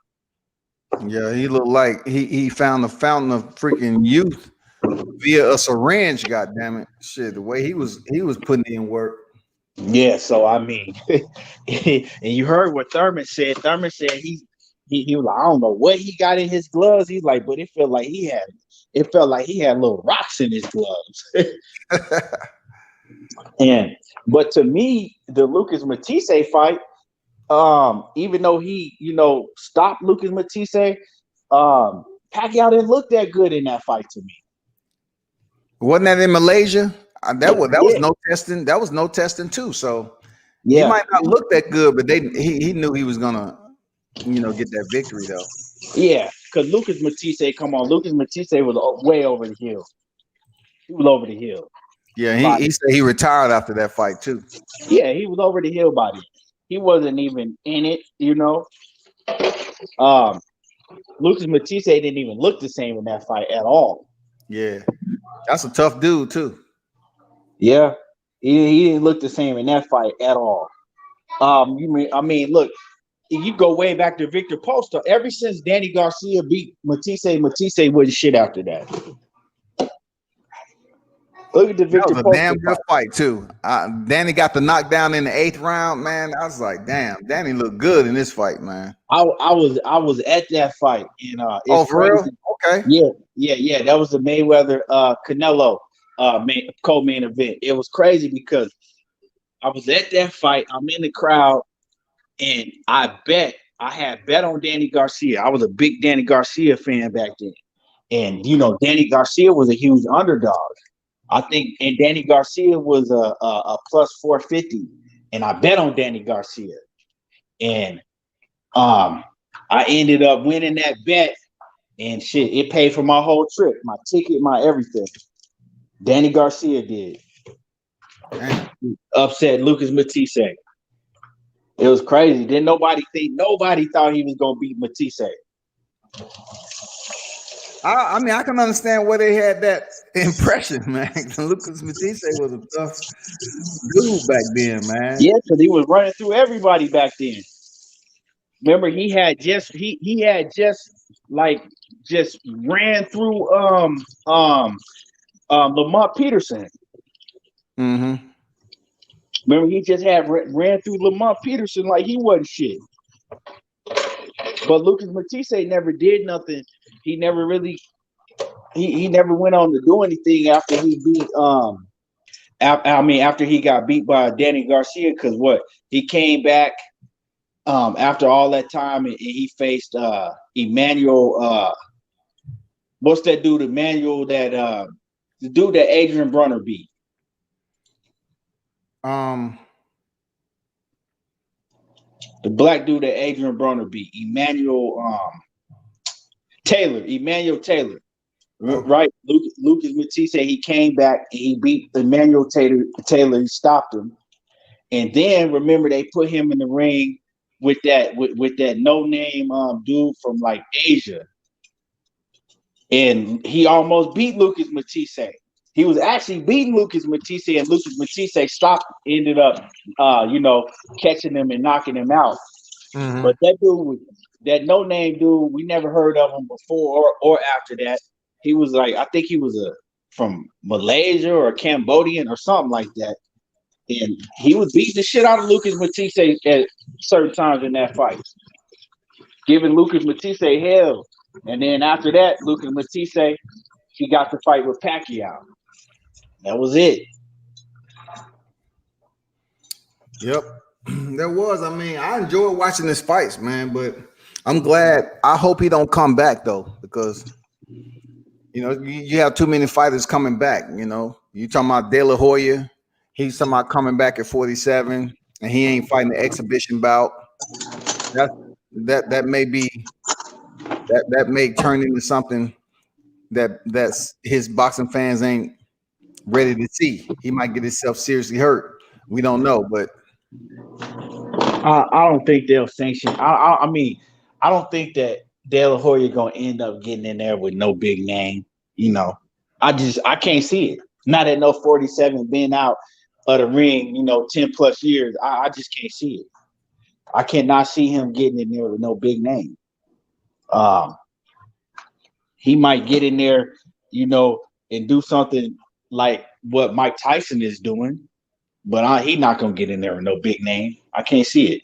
Yeah, he looked like he found the fountain of freaking youth via a syringe. God damn it, shit! The way he was putting in work. Yeah, so I mean, and you heard what Thurman said. Thurman said he was like, I don't know what he got in his gloves. He's like, but it felt like he had little rocks in his gloves. But to me, the Lucas Matisse fight, even though he, stopped Lucas Matisse, Pacquiao didn't look that good in that fight to me. Wasn't that in Malaysia? That was no testing. That was no testing too. So He Yeah, might not look that good, but he knew he was gonna, get that victory though. yeah. Because Lucas Matisse, come on, Lucas Matisse was way over the hill. He was over the hill. Yeah, he said he retired after that fight too. Yeah, he was over the hill by then. He wasn't even in it, Lucas Matisse didn't even look the same in that fight at all. Yeah, that's a tough dude too. Yeah, he didn't look the same in that fight at all. Look, if you go way back to Victor Poster, ever since Danny Garcia beat Matisse wasn't shit after that. Look at the Victor That was a Poster damn good fight. fight too. Danny got the knockdown in the 8th round, man. I was like, damn, Danny looked good in this fight, man. I was at that fight, and it's for crazy. real? Okay. Yeah. That was the Mayweather Canelo co-main event. It was crazy because I was at that fight. I'm in the crowd, and I had bet on Danny Garcia. I was a big Danny Garcia fan back then, and Danny Garcia was a huge underdog. I think, and Danny Garcia was a plus 450, and I bet on Danny Garcia, and I ended up winning that bet, and shit, it paid for my whole trip, my ticket, my everything. Danny Garcia did. Damn. Upset Lucas Matisse. It was crazy. Didn't nobody thought he was gonna beat Matisse. I can understand where they had that impression, man. Lucas Matisse was a tough dude back then, man. Yeah, because he was running through everybody back then. Remember, he had just ran through Lamont Peterson. Mm-hmm. Remember, he just had ran through Lamont Peterson like he wasn't shit. But Lucas Matisse never did nothing. He never really he never went on to do anything after he beat after he got beat by Danny Garcia, because he came back after all that time, and he faced Emmanuel what's that dude, Emmanuel, that the dude that Adrian Brunner beat. The black dude that Adrian Brunner beat, Emmanuel Taylor. Right? Lucas Matisse, he came back and he beat Emmanuel Taylor. He stopped him. And then remember, they put him in the ring with that no-name dude from like Asia. And he almost beat Lucas Matisse. He was actually beating Lucas Matisse, and Lucas Matisse ended up catching him and knocking him out. Mm-hmm. But that dude, that no-name dude, we never heard of him before or after that. He was like, I think he was from Malaysia or Cambodian or something like that. And he was beating the shit out of Lucas Matisse at certain times in that fight, giving Lucas Matisse hell. And then after that, Lucas Matisse, he got to fight with Pacquiao. That was it. Yep, there was. I mean, I enjoyed watching his fights, man. But I'm glad. I hope he don't come back though, because you have too many fighters coming back. You talking about De La Hoya? He's talking about coming back at 47, and he ain't fighting the exhibition bout. That may turn into something that's his boxing fans ain't ready to see. He might get himself seriously hurt. We don't know, but I don't think they'll sanction. I don't think that De La Hoya gonna end up getting in there with no big name. I can't see it. Not at no 47 being out of the ring, 10 plus years. I just can't see it. I cannot see him getting in there with no big name. He might get in there, and do something like what Mike Tyson is doing, but he's not gonna get in there with no big name. I can't see it.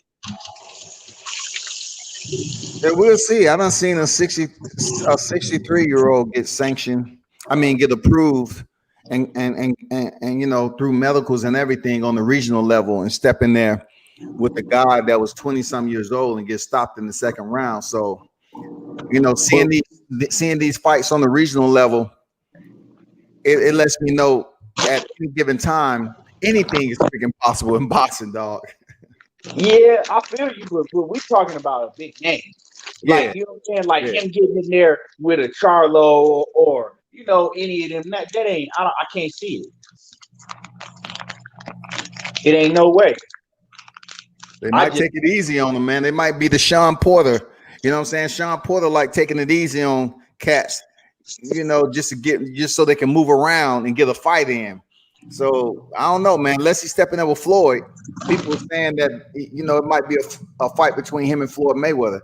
Yeah, we'll see. I done seen a 63-year-old get sanctioned. Get approved, and through medicals and everything on the regional level, and step in there with a guy that was 20-some years old and get stopped in the second round. So, seeing these fights on the regional level, it lets me know at any given time anything is freaking possible in boxing, dog. Yeah, I feel you, but we're talking about a big name. Yeah, Like, you know what I'm saying? Like yeah. him getting in there with a Charlo or any of them. That ain't. I can't see it. It ain't no way. They I might just take it easy on him, man. They might be the Sean Porter. You know what I'm saying? Sean Porter like taking it easy on cats, just so they can move around and get a fight in. So I don't know, man. Unless he's stepping up with Floyd, people are saying that it might be a fight between him and Floyd Mayweather.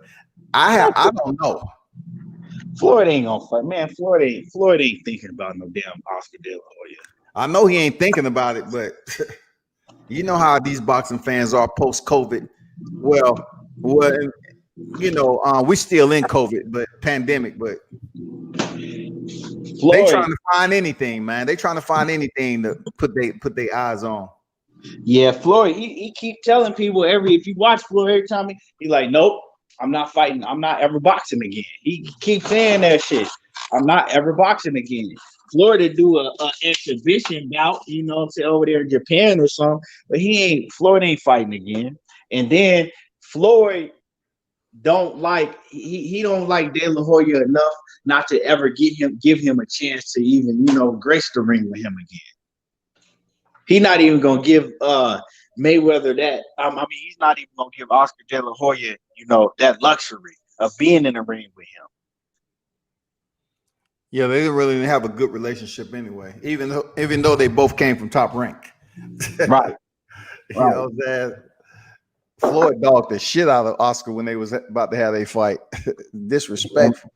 I don't know. Floyd ain't gonna fight, man. Floyd ain't thinking about no damn Oscar De La Hoya. I know he ain't thinking about it, but you know how these boxing fans are post COVID. Well, we're still in COVID, but pandemic. But they Floyd, trying to find anything, man. They trying to find anything to put their eyes on. yeah, Floyd. He keep telling people if you watch Floyd every time he like, nope, I'm not fighting. I'm not ever boxing again. He keeps saying that shit. I'm not ever boxing again. Floyd to do a exhibition bout, what I'm saying, over there in Japan or something, but Floyd ain't fighting again. And then Floyd don't like he don't like De La Hoya enough not to ever give him a chance to even grace the ring with him again. He's not even gonna give Mayweather that. He's not even gonna give Oscar De La Hoya that luxury of being in the ring with him. Yeah, they didn't really have a good relationship anyway. Even though they both came from Top Rank, Right? you know that Floyd dogged the shit out of Oscar when they was about to have a fight. Disrespectful.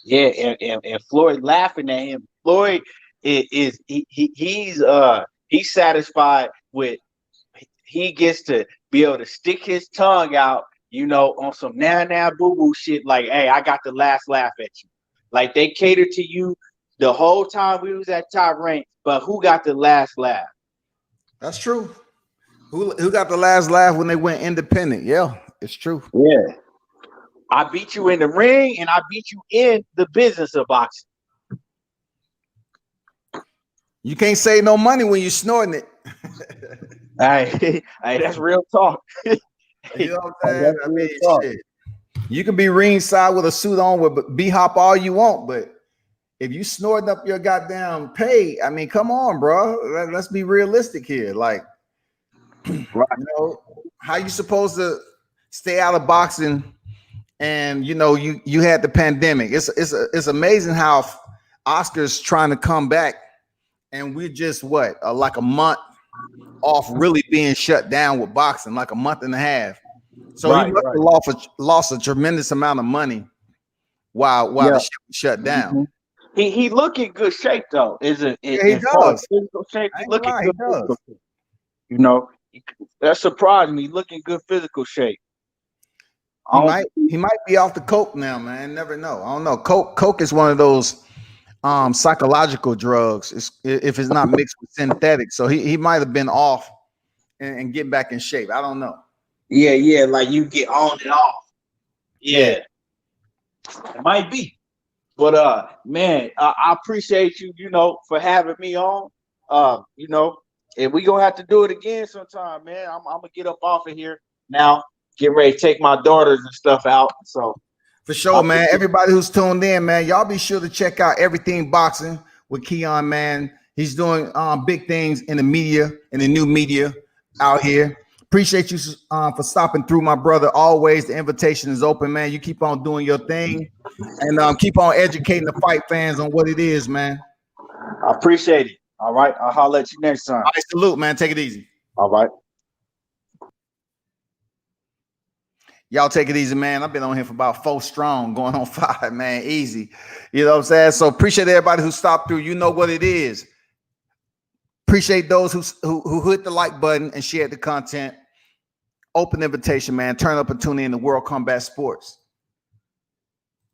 Yeah, and Floyd laughing at him. Floyd he's satisfied with he gets to be able to stick his tongue out, on some nah boo boo shit. Like, hey, I got the last laugh at you. Like they catered to you the whole time we was at Top Rank, but who got the last laugh? That's true. Who got the last laugh when they went independent? Yeah, it's true. Yeah. I beat you in the ring and I beat you in the business of boxing. You can't save no money when you're snorting it. Hey, that's real talk. You know what I'm saying? Shit. You can be ringside with a suit on with B-hop all you want, but if you snorting up your goddamn pay, come on, bro. Let's be realistic here. Like, how you supposed to stay out of boxing? And you had the pandemic. It's amazing how Oscar's trying to come back, and we're just like a month off really being shut down with boxing, like a month and a half. So he must have lost a tremendous amount of money while the shit was shut down. Mm-hmm. He look in good shape though. He does. Physical shape, he look in good physical shape. That surprised me. Look in good physical shape. He might be off the coke now, man. Never know. I don't know. Coke is one of those psychological drugs. If it's not mixed with synthetic, so he might have been off and getting back in shape. I don't know. Yeah, like you get on and off. Yeah. It might be. But man, I appreciate you, for having me on. And we gonna have to do it again sometime, man. I'm gonna get up off of here now. Get ready to take my daughters and stuff out. So for sure, man. Everybody who's tuned in, man, y'all be sure to check out Everything Boxing with Keon, man. He's doing big things in the media, in the new media out here. Appreciate you for stopping through, my brother. Always, the invitation is open, man. You keep on doing your thing and keep on educating the fight fans on what it is, man. I appreciate it. All right. I'll holler at you next time. All right, salute, man. Take it easy. All right. Y'all take it easy, man. I've been on here for about 4 strong, going on 5, man. Easy. You know what I'm saying? So appreciate everybody who stopped through. You know what it is. Appreciate those who hit the like button and shared the content. Open invitation, man. Turn up and tune in to World Combat Sports.